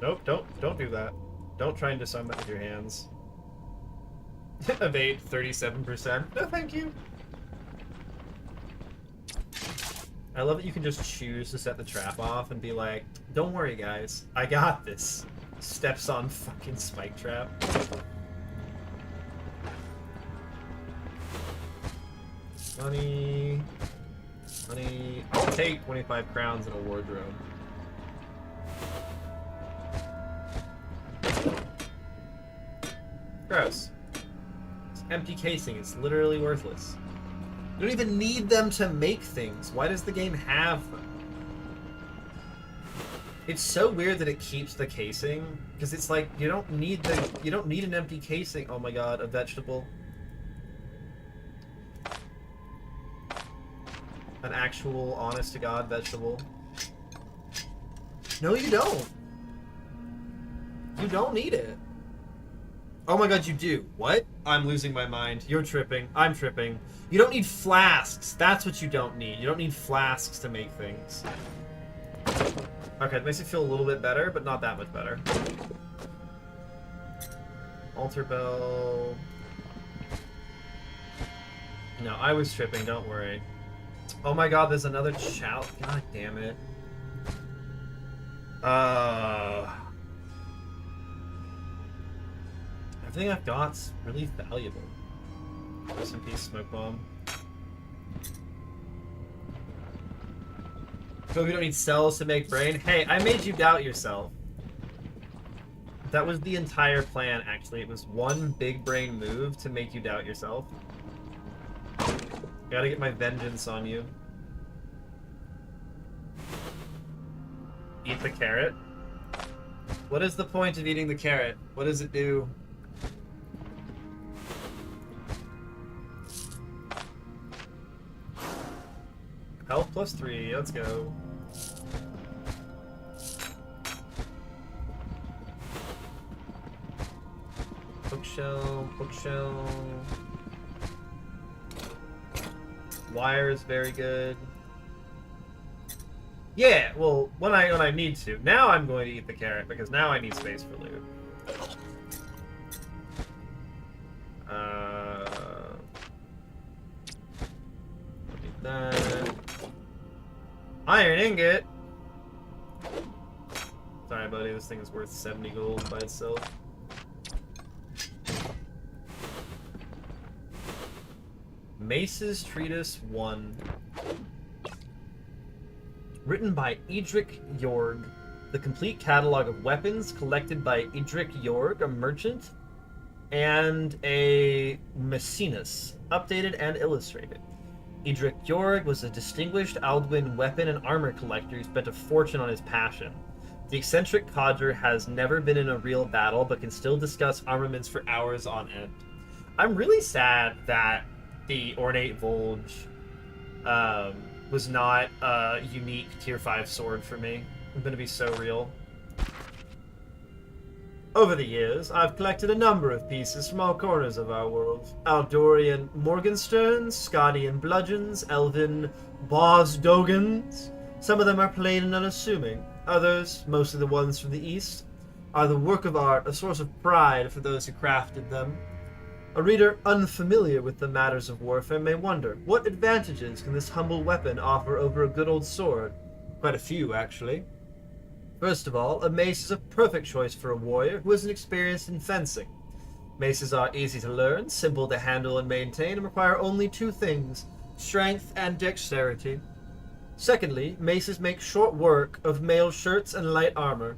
Nope, don't do that. Don't try and disarm that with your hands. Evade 37%. No, thank you. I love that you can just choose to set the trap off and be like, don't worry guys, I got this. Steps on fucking spike trap. Money. Money. I'll take 25 crowns in a wardrobe. Gross. It's empty casing, it's literally worthless. You don't even need them to make things. Why does the game have them? It's so weird that it keeps the casing, because it's like you don't need an empty casing. Oh my god, a vegetable. An actual honest to god vegetable. No, you don't. You don't need it. Oh my god, you do. What? I'm losing my mind. You're tripping. I'm tripping. You don't need flasks. That's what you don't need. You don't need flasks to make things. Okay, it makes it feel a little bit better, but not that much better. Altar bell. No, I was tripping, don't worry. Oh my god, there's another chow. God damn it. Everything I've got's really valuable. Rest in peace, smoke bomb. So we don't need cells to make brain. Hey, I made you doubt yourself. That was the entire plan, actually. It was one big brain move to make you doubt yourself. Gotta get my vengeance on you. Eat the carrot? What is the point of eating the carrot? What does it do? Health plus 3, let's go. Bookshelf, bookshelf. Wire is very good. Yeah, well, when I need to. Now I'm going to eat the carrot because now I need space for loot. Need that. Iron ingot. Sorry, buddy. This thing is worth 70 gold by itself. Mace's Treatise 1. Written by Edric Jorg. The complete catalog of weapons collected by Edric Jorg, a merchant, and a Maecenas, updated and illustrated. Edric Jorg was a distinguished Alduin weapon and armor collector who spent a fortune on his passion. The eccentric codger has never been in a real battle, but can still discuss armaments for hours on end. I'm really sad that the Ornate Volge was not a unique tier 5 sword for me. I'm gonna be so real. Over the years, I've collected a number of pieces from all corners of our world. Aldorian Morgensterns, Scotian bludgeons, Elven Bosdogans. Some of them are plain and unassuming. Others, mostly the ones from the east, are the work of art, a source of pride for those who crafted them. A reader unfamiliar with the matters of warfare may wonder, what advantages can this humble weapon offer over a good old sword? Quite a few, actually. First of all, a mace is a perfect choice for a warrior who isn't experienced in fencing. Maces are easy to learn, simple to handle and maintain, and require only two things, strength and dexterity. Secondly, maces make short work of mail shirts and light armor.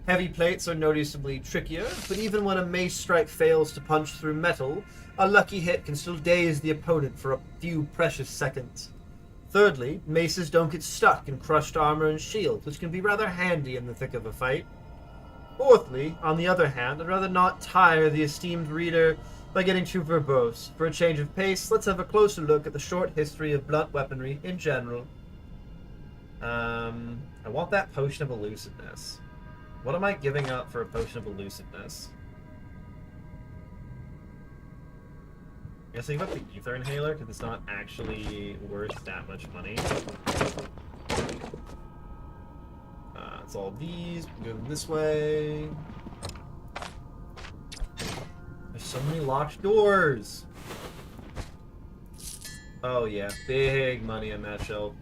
Heavy plates are noticeably trickier, but even when a mace strike fails to punch through metal, a lucky hit can still daze the opponent for a few precious seconds. Thirdly, maces don't get stuck in crushed armor and shields, which can be rather handy in the thick of a fight. Fourthly, on the other hand, I'd rather not tire the esteemed reader by getting too verbose. For a change of pace, let's have a closer look at the short history of blunt weaponry in general. I want that potion of elusiveness. What am I giving up for a potion of elusiveness? I guess I give up the ether inhaler because it's not actually worth that much money. It's all these. We go this way. There's so many locked doors. Oh yeah, big money on that shelf.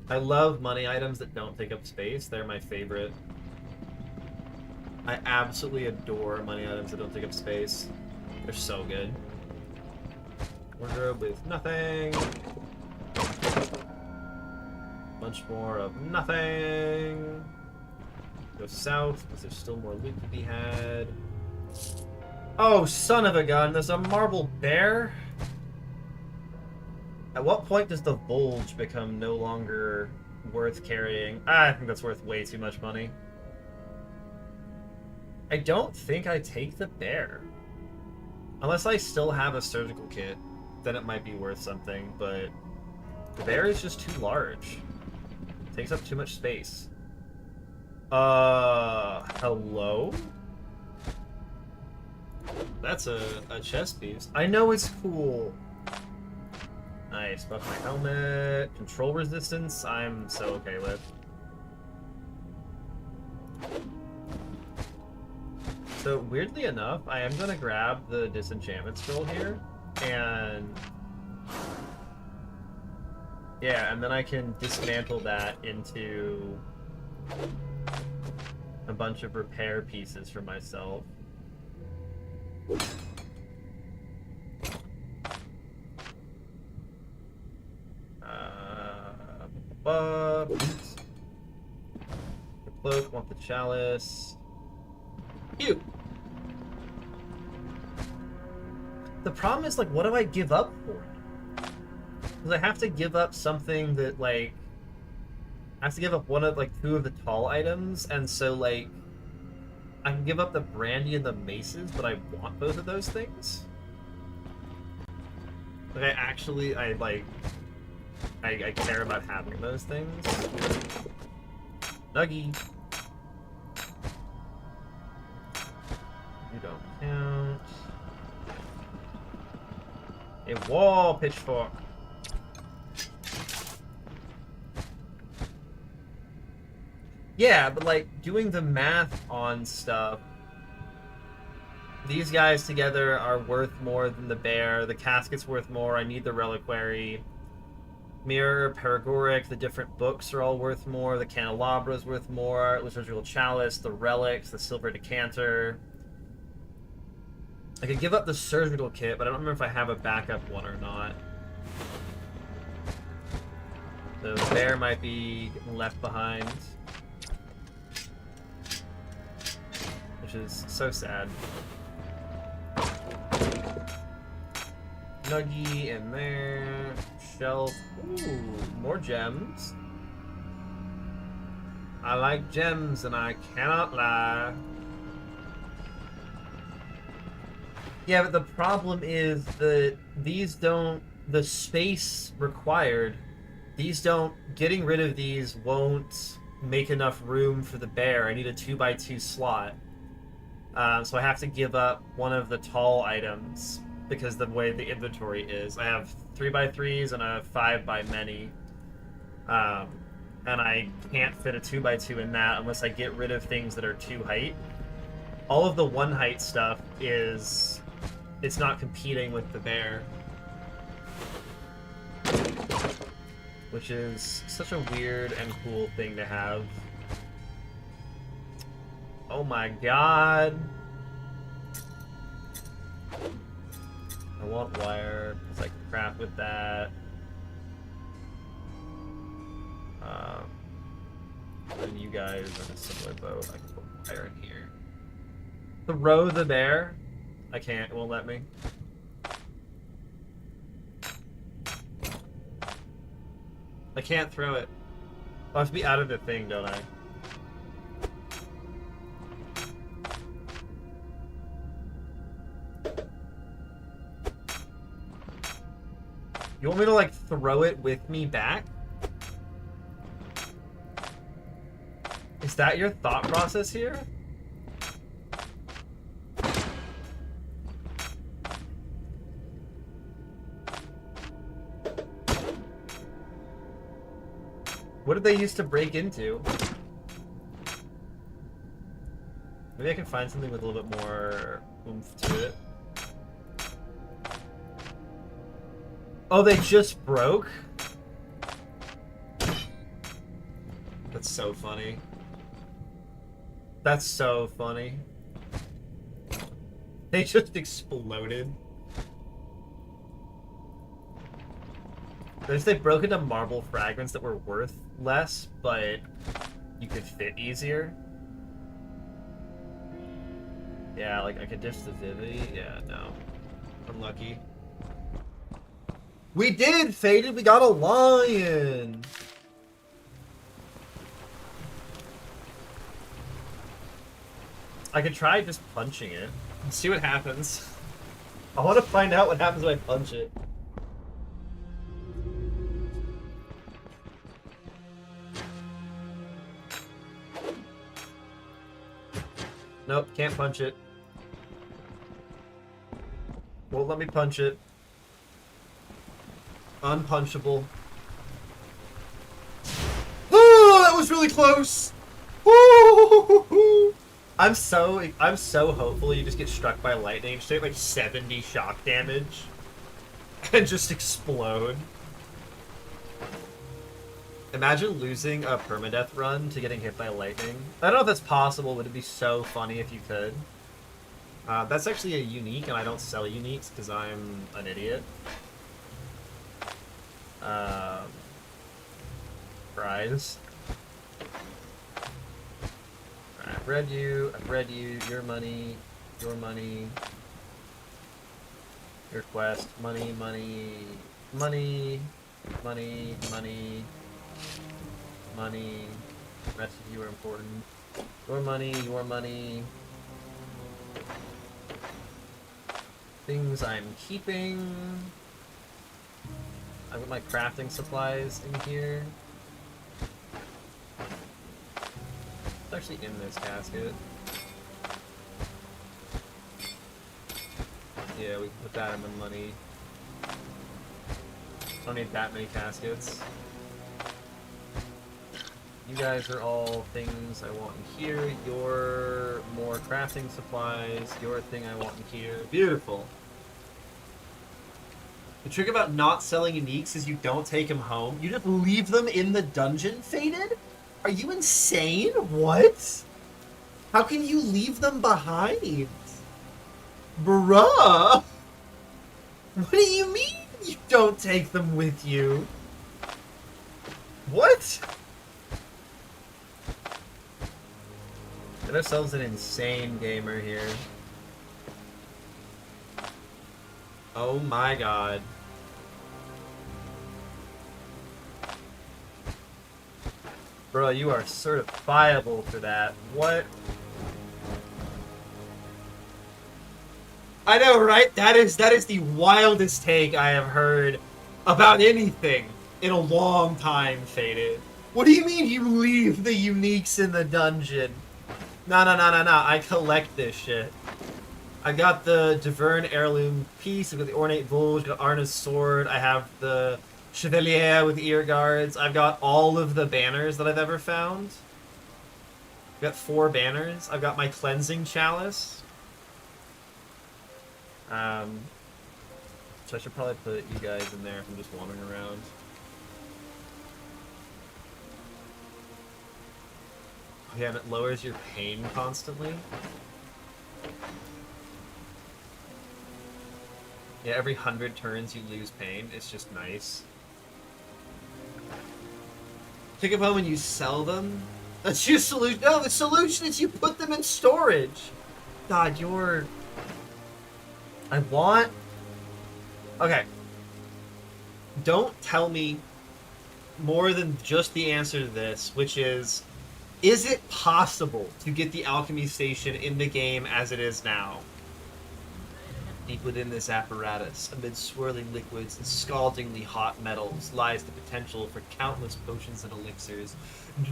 I love money items that don't take up space. They're my favorite. I absolutely adore money items that don't take up space. They're so good. Wardrobe with nothing. Bunch more of nothing. Go south, because there's still more loot to be had. Oh, son of a gun, there's a marble bear? At what point does the Volge become no longer worth carrying? I think that's worth way too much money. I don't think I take the bear. Unless I still have a surgical kit, then it might be worth something, but the bear is just too large. It takes up too much space. Hello? That's a chest piece. I know it's cool. Nice, buff my helmet. Control resistance, I'm so okay with. So, weirdly enough, I am going to grab the disenchantment scroll here, and... yeah, and then I can dismantle that into a bunch of repair pieces for myself. Oops. The cloak, want the chalice. Cute. The problem is, like, what do I give up for it? Because I have to give up something that, like... I have to give up one of, like, two of the tall items, and so, like... I can give up the brandy and the maces, but I want both of those things? Like, I care about having those things. Nuggy. You don't count. A wall pitchfork. Yeah, but like doing the math on stuff. These guys together are worth more than the bear. The casket's worth more. I need the reliquary. Mirror, Paragoric, the different books are all worth more. The Candelabra's worth more. Liturgical Chalice, the Relics, the Silver Decanter. I could give up the Surgical Kit, but I don't remember if I have a backup one or not. The bear might be left behind. Which is so sad. Nuggy in there. Shelf. Ooh, more gems. I like gems and I cannot lie. Yeah, but the problem is that these don't, the space required, these don't, getting rid of these won't make enough room for the bear. I need a 2x2 slot. So I have to give up one of the tall items because the way the inventory is. I have 3x3s and a 5x-many. And I can't fit a 2x2 in that unless I get rid of things that are 2 height. All of the 1 height stuff is... it's not competing with the bear. Which is such a weird and cool thing to have. Oh my god. I want wire, because I can craft with that. And you guys are in a similar boat. I can put wire in here. Throw the bear? I can't, it won't let me. I can't throw it. I have to be out of the thing, don't I? You want me to, like, throw it with me back? Is that your thought process here? What did they use to break into? Maybe I can find something with a little bit more oomph to it. Oh, they just broke? That's so funny. That's so funny. They just exploded. They broke into marble fragments that were worth less, but you could fit easier. Yeah, like I could ditch the Vivy. Yeah, no. Unlucky. We did, Faded! We got a lion! I could try just punching it. See what happens. I want to find out what happens when I punch it. Nope, can't punch it. Won't let me punch it. Unpunchable. Oh, that was really close! Ooh. I'm so hopeful you just get struck by lightning and just take like 70 shock damage and just explode. Imagine losing a permadeath run to getting hit by lightning. I don't know if that's possible, but it'd be so funny if you could. That's actually a unique, and I don't sell uniques because I'm an idiot. Prize. I've read you, your money, your quest, money, rest of you are important. Your money. Things I'm keeping. I've got my crafting supplies in here. It's actually in this casket. Yeah, we can put that in the money. Don't need that many caskets. You guys are all things I want in here. Your more crafting supplies. Your thing I want in here. Beautiful. The trick about not selling uniques is you don't take them home. You just leave them in the dungeon, Faded? Are you insane? What? How can you leave them behind? Bruh! What do you mean you don't take them with you? What? Get ourselves an insane gamer here. Oh my god. Bro, you are certifiable for that. What? I know, right? That is the wildest take I have heard about anything in a long time, Faded. What do you mean you leave the uniques in the dungeon? No. I collect this shit. I got the Deverne heirloom piece. I got the ornate Volge. I got Arna's sword. I have the Chevalier with ear guards. I've got all of the banners that I've ever found. I've got 4 banners. I've got my cleansing chalice. So I should probably put you guys in there if I'm just wandering around. Oh, yeah, and it lowers your pain constantly. Yeah, every 100 turns you lose pain. It's just nice. Take them home and you sell them? That's your solution. No, the solution is you put them in storage. God, you're... I want... Okay. Don't tell me more than just the answer to this, which is it possible to get the alchemy station in the game as it is now? Deep within this apparatus, amid swirling liquids and scaldingly hot metals, lies the potential for countless potions and elixirs.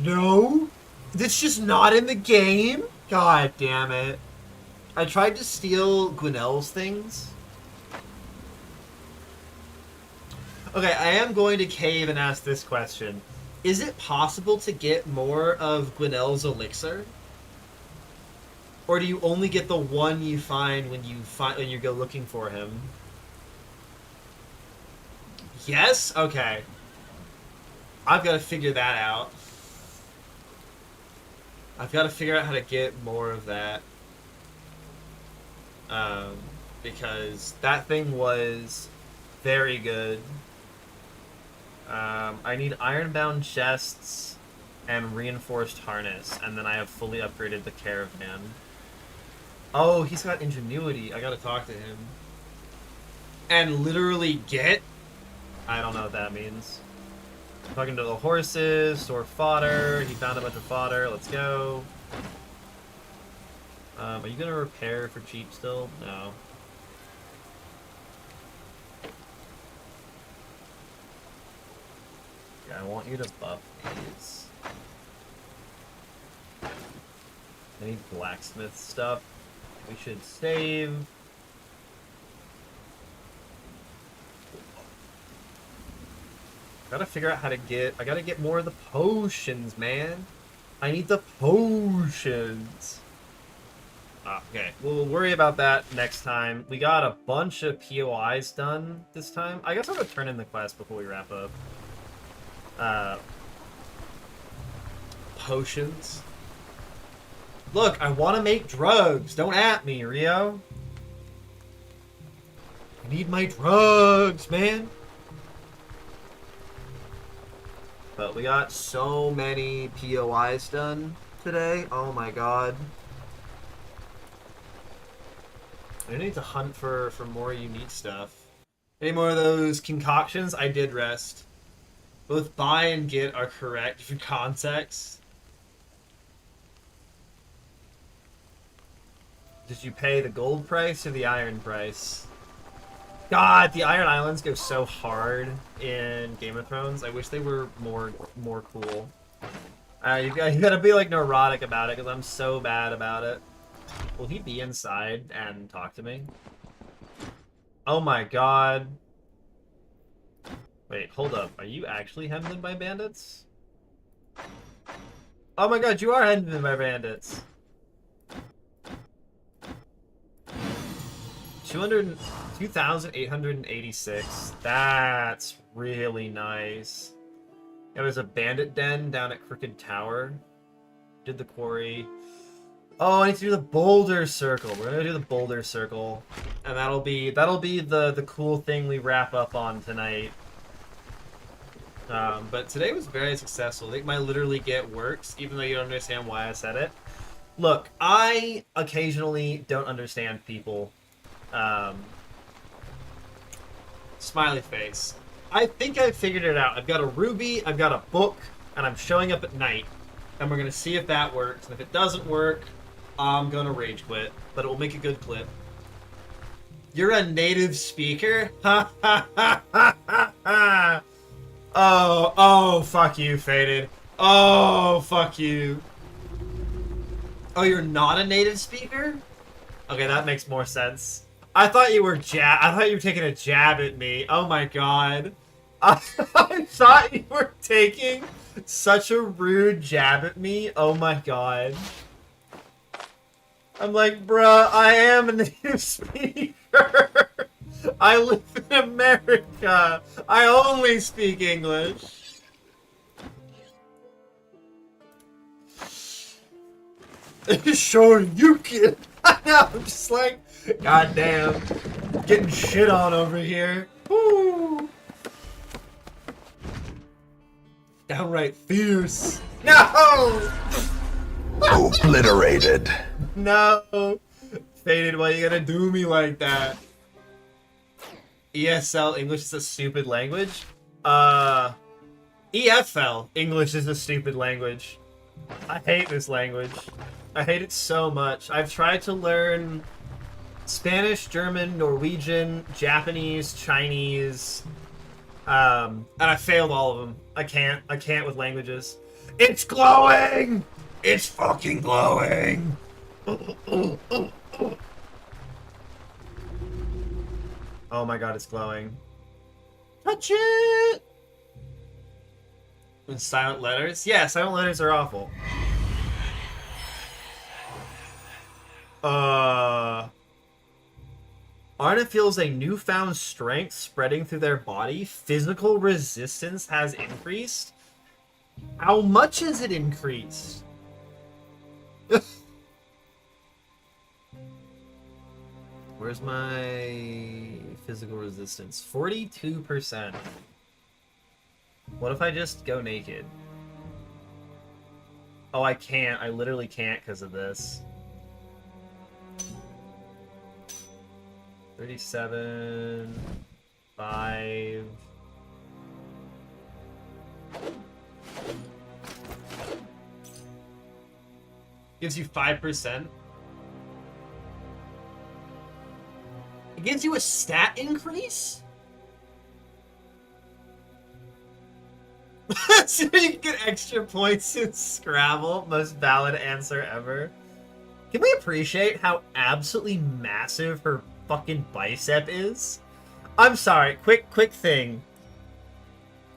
No? It's just not in the game? God damn it. I tried to steal Gwinnell's things. Okay, I am going to cave and ask this question. Is it possible to get more of Gwinnell's elixir? Or do you only get the one you find when you go looking for him? Yes? Okay. I've got to figure that out. I've got to figure out how to get more of that. Because that thing was very good. I need ironbound chests and reinforced harness, and then I have fully upgraded the caravan. Oh, he's got ingenuity. I gotta talk to him. And literally get? I don't know what that means. Talking to the horses, store fodder. He found a bunch of fodder. Let's go. Are you gonna repair for cheap still? No. Yeah, I want you to buff these. I need blacksmith stuff. We should save. Gotta figure out how to get... I gotta get more of the potions, man. I need the potions. Okay, we'll worry about that next time. We got a bunch of POIs done this time. I guess I'm gonna turn in the quest before we wrap up. Potions. Look, I want to make drugs. Don't at me, Rio. I need my drugs, man. But we got so many POIs done today. Oh my god. I need to hunt for more unique stuff. Any more of those concoctions? I did rest. Both buy and get are correct for context. Did you pay the gold price or the iron price? God, the Iron Islands go so hard in Game of Thrones. I wish they were more cool. You gotta be like neurotic about it because I'm so bad about it. Will he be inside and talk to me? Oh my god. Wait, hold up. Are you actually hemmed in by bandits? Oh my god, you are hemmed in by bandits. 200... 2,886. That's really nice. Yeah, there's a bandit den down at Crooked Tower. Did the quarry. Oh, I need to do the boulder circle. We're gonna do the boulder circle, and that'll be the cool thing we wrap up on tonight. But today was very successful. I think my literally get works, even though you don't understand why I said it. Look, I occasionally don't understand people. Smiley face. I think I figured it out. I've got a ruby, I've got a book, and I'm showing up at night. And we're gonna see if that works. And if it doesn't work, I'm gonna rage quit. But it will make a good clip. You're a native speaker? Ha ha ha ha ha ha! Oh, fuck you, Faded. Oh, fuck you. Oh, you're not a native speaker? Okay, that makes more sense. I thought you were taking a jab at me. Oh my god. I thought you were taking such a rude jab at me. Oh my god. I'm like, bruh, I am a native speaker. I live in America. I only speak English. Sure, you can. I know, I'm just like, goddamn, getting shit on over here. Woo. Downright fierce. No! Obliterated. No! Faded, why you gotta do me like that? ESL, English is a stupid language? EFL, English is a stupid language. I hate this language. I hate it so much. I've tried to learn Spanish, German, Norwegian, Japanese, Chinese, and I failed all of them. I can't with languages. It's glowing! It's fucking glowing! Oh my god, it's glowing. Touch it! And silent letters? Yeah, silent letters are awful. Arna feels a newfound strength spreading through their body. Physical resistance has increased. How much has it increased? Where's my physical resistance? 42%. What if I just go naked? Oh, I can't. I literally can't because of this. 37, 5. Gives you 5%. It gives you a stat increase? So you can get extra points in Scrabble. Most valid answer ever. Can we appreciate how absolutely massive her fucking bicep is? I'm sorry, quick thing.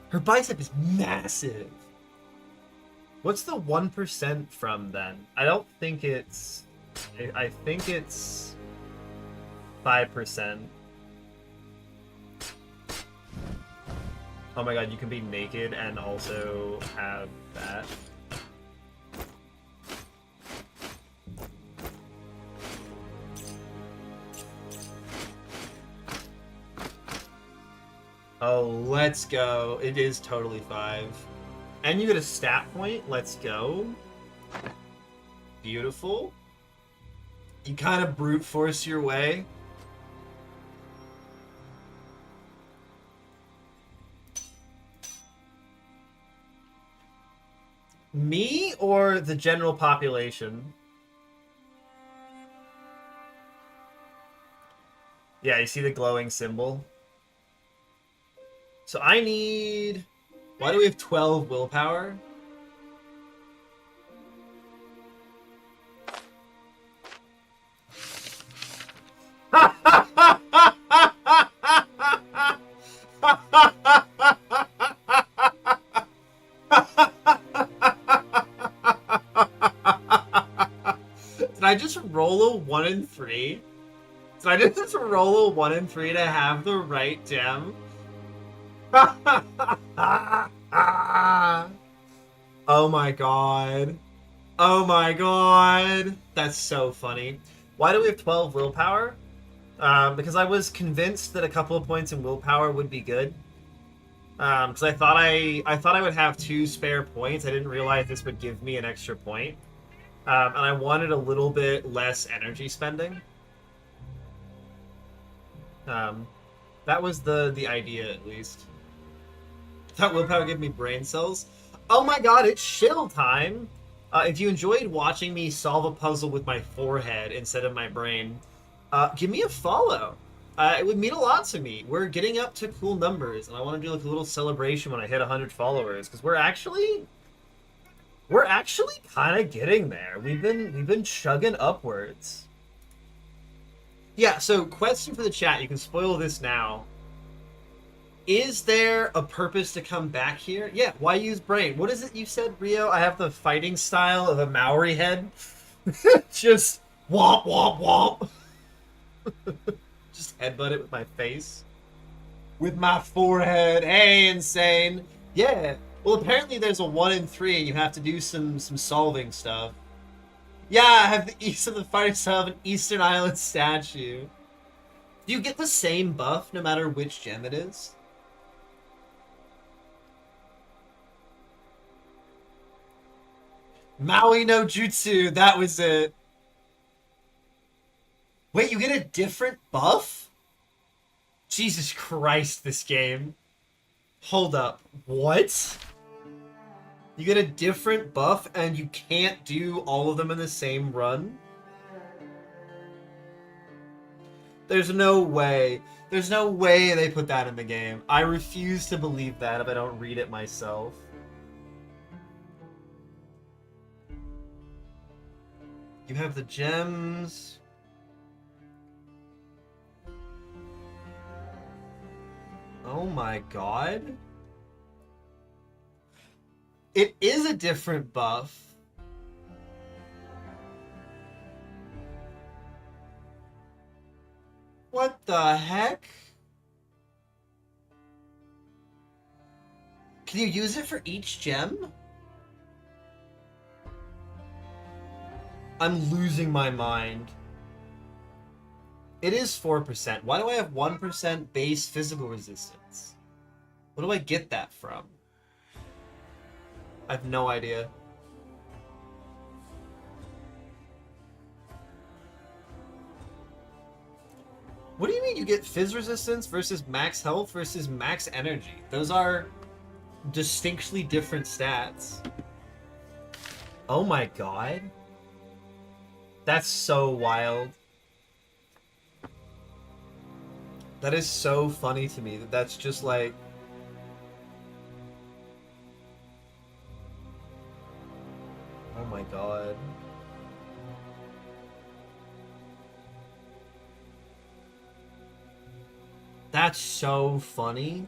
Her bicep is massive. What's the 1% from then? I don't think it's... I think it's 5%. Oh my god, you can be naked and also have that. Oh, let's go. It is totally 5. And you get a stat point. Let's go. Beautiful. You kind of brute force your way. Me or the general population? Yeah, you see the glowing symbol? So I need... Why do we have 12 willpower? Did I just roll a 1 and 3? So I just roll a 1 and 3 to have the right gem. Oh my god. Oh my god. That's so funny. Why do we have 12 willpower? Because I was convinced that a couple of points in willpower would be good. Because I thought I would have 2 spare points. I didn't realize this would give me an extra point. And I wanted a little bit less energy spending. That was the idea, at least. That willpower gave me brain cells. Oh my god, it's shill time! If you enjoyed watching me solve a puzzle with my forehead instead of my brain, give me a follow. It would mean a lot to me. We're getting up to cool numbers, and I want to do like a little celebration when I hit 100 followers, because we're actually kind of getting there. We've been chugging upwards. Yeah, so question for the chat, you can spoil this now. Is there a purpose to come back here? Yeah, why use brain? What is it you said, Rio? I have the fighting style of a Maori head. Just womp, womp, womp. Just headbutt it with my face. With my forehead. Hey, insane. Yeah. Well, apparently there's a 1 in 3 and you have to do some solving stuff. Yeah, I have the East of the fighting style of an Eastern Island statue. Do you get the same buff no matter which gem it is? Maui no Jutsu, that was it. Wait, you get a different buff? Jesus Christ, this game. Hold up. What? You get a different buff and you can't do all of them in the same run? There's no way. There's no way they put that in the game. I refuse to believe that if I don't read it myself. You have the gems. Oh my god. It is a different buff. What the heck? Can you use it for each gem? I'm losing my mind. It is 4%. Why do I have 1% base physical resistance? What do I get that from? I have no idea. What do you mean you get phys resistance versus max health versus max energy? Those are distinctly different stats. Oh my god. That's so wild. That is so funny to me that that's just like... Oh my god. That's so funny.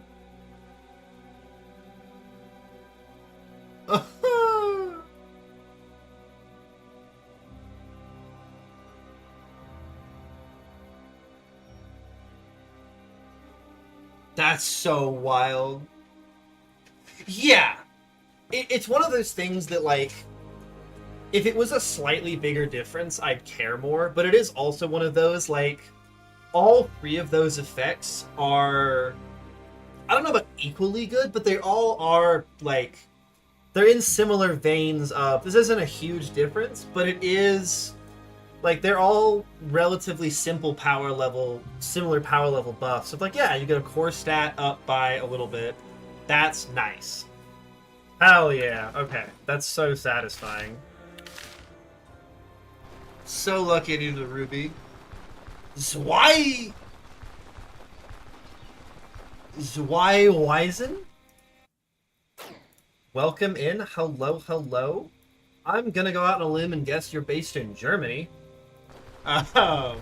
That's so wild. Yeah. It's one of those things that, like, if it was a slightly bigger difference, I'd care more. But it is also one of those, like, all 3 of those effects are, I don't know about equally good, but they all are, like, they're in similar veins of, this isn't a huge difference, but it is, like, they're all relatively similar power level buffs. So, like, yeah, you get a core stat up by a little bit. That's nice. Hell yeah. Okay. That's so satisfying. So lucky I needed a ruby. Zwei Wisen? Welcome in. Hello, hello. I'm gonna go out on a limb and guess you're based in Germany. Yeah,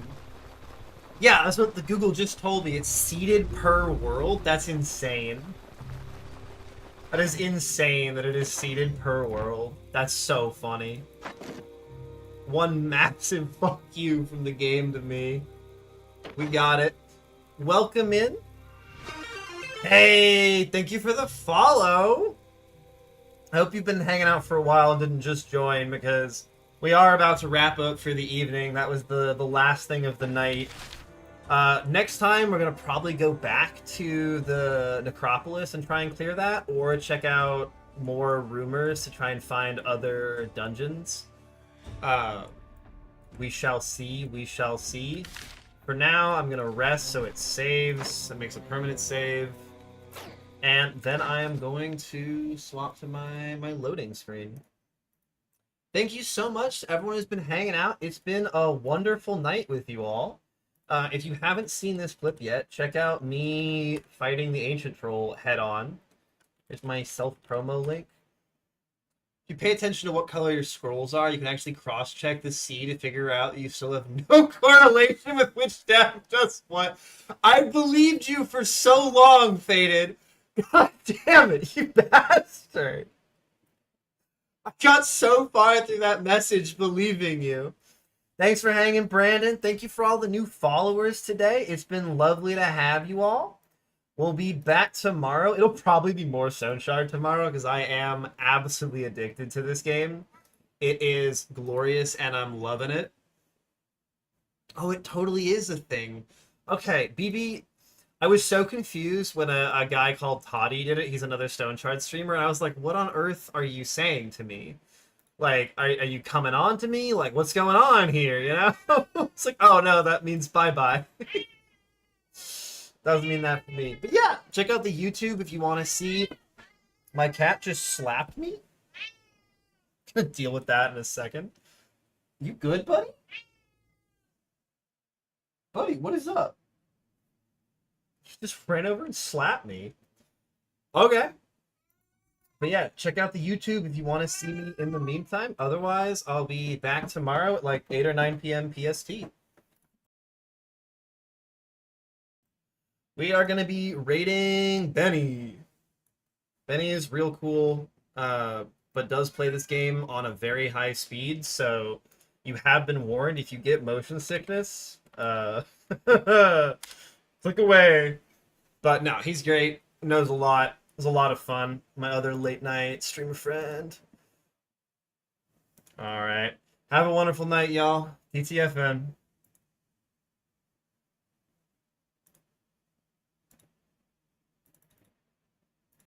that's what the Google just told me. It's seeded per world. That's insane. That is insane that it is seeded per world. That's so funny. One massive fuck you from the game to me. We got it. Welcome in. Hey, thank you for the follow. I hope you've been hanging out for a while and didn't just join, because we are about to wrap up for the evening. That was the last thing of the night. Next time, we're going to probably go back to the Necropolis and try and clear that, or check out more rumors to try and find other dungeons. We shall see, we shall see. For now, I'm going to rest so it saves. It makes a permanent save. And then I am going to swap to my loading screen. Thank you so much to everyone who's been hanging out. It's been a wonderful night with you all. If you haven't seen this clip yet, check out me fighting the Ancient Troll head on. Here's my self-promo link. If you pay attention to what color your scrolls are, you can actually cross-check the C to figure out that you still have no correlation with which staff just what. I believed you for so long, Faded. God damn it, you bastard. I got so far through that message believing you. Thanks for hanging, Brandon. Thank you for all the new followers today. It's been lovely to have you all. We'll be back tomorrow. It'll probably be more Stone Shard tomorrow because I am absolutely addicted to this game. It is glorious and I'm loving it. Oh, it totally is a thing. Okay, BB, I was so confused when a guy called Toddy did it. He's another Stone Shard streamer. And I was like, what on earth are you saying to me? Like, are you coming on to me? Like, what's going on here, you know? It's like, oh no, that means bye-bye. Doesn't mean that for me. But yeah, check out the YouTube if you want to see. My cat just slapped me. Gonna deal with that in a second. You good, buddy? Buddy, what is up? You just ran over and slapped me. Okay. But yeah, check out the YouTube if you want to see me in the meantime. Otherwise, I'll be back tomorrow at like 8 or 9 p.m. PST. We are going to be raiding Benny. Benny is real cool, but does play this game on a very high speed, so you have been warned if you get motion sickness. Click away. But no, he's great, knows a lot. It was a lot of fun. My other late night streamer friend. Alright. Have a wonderful night, y'all. TTFN.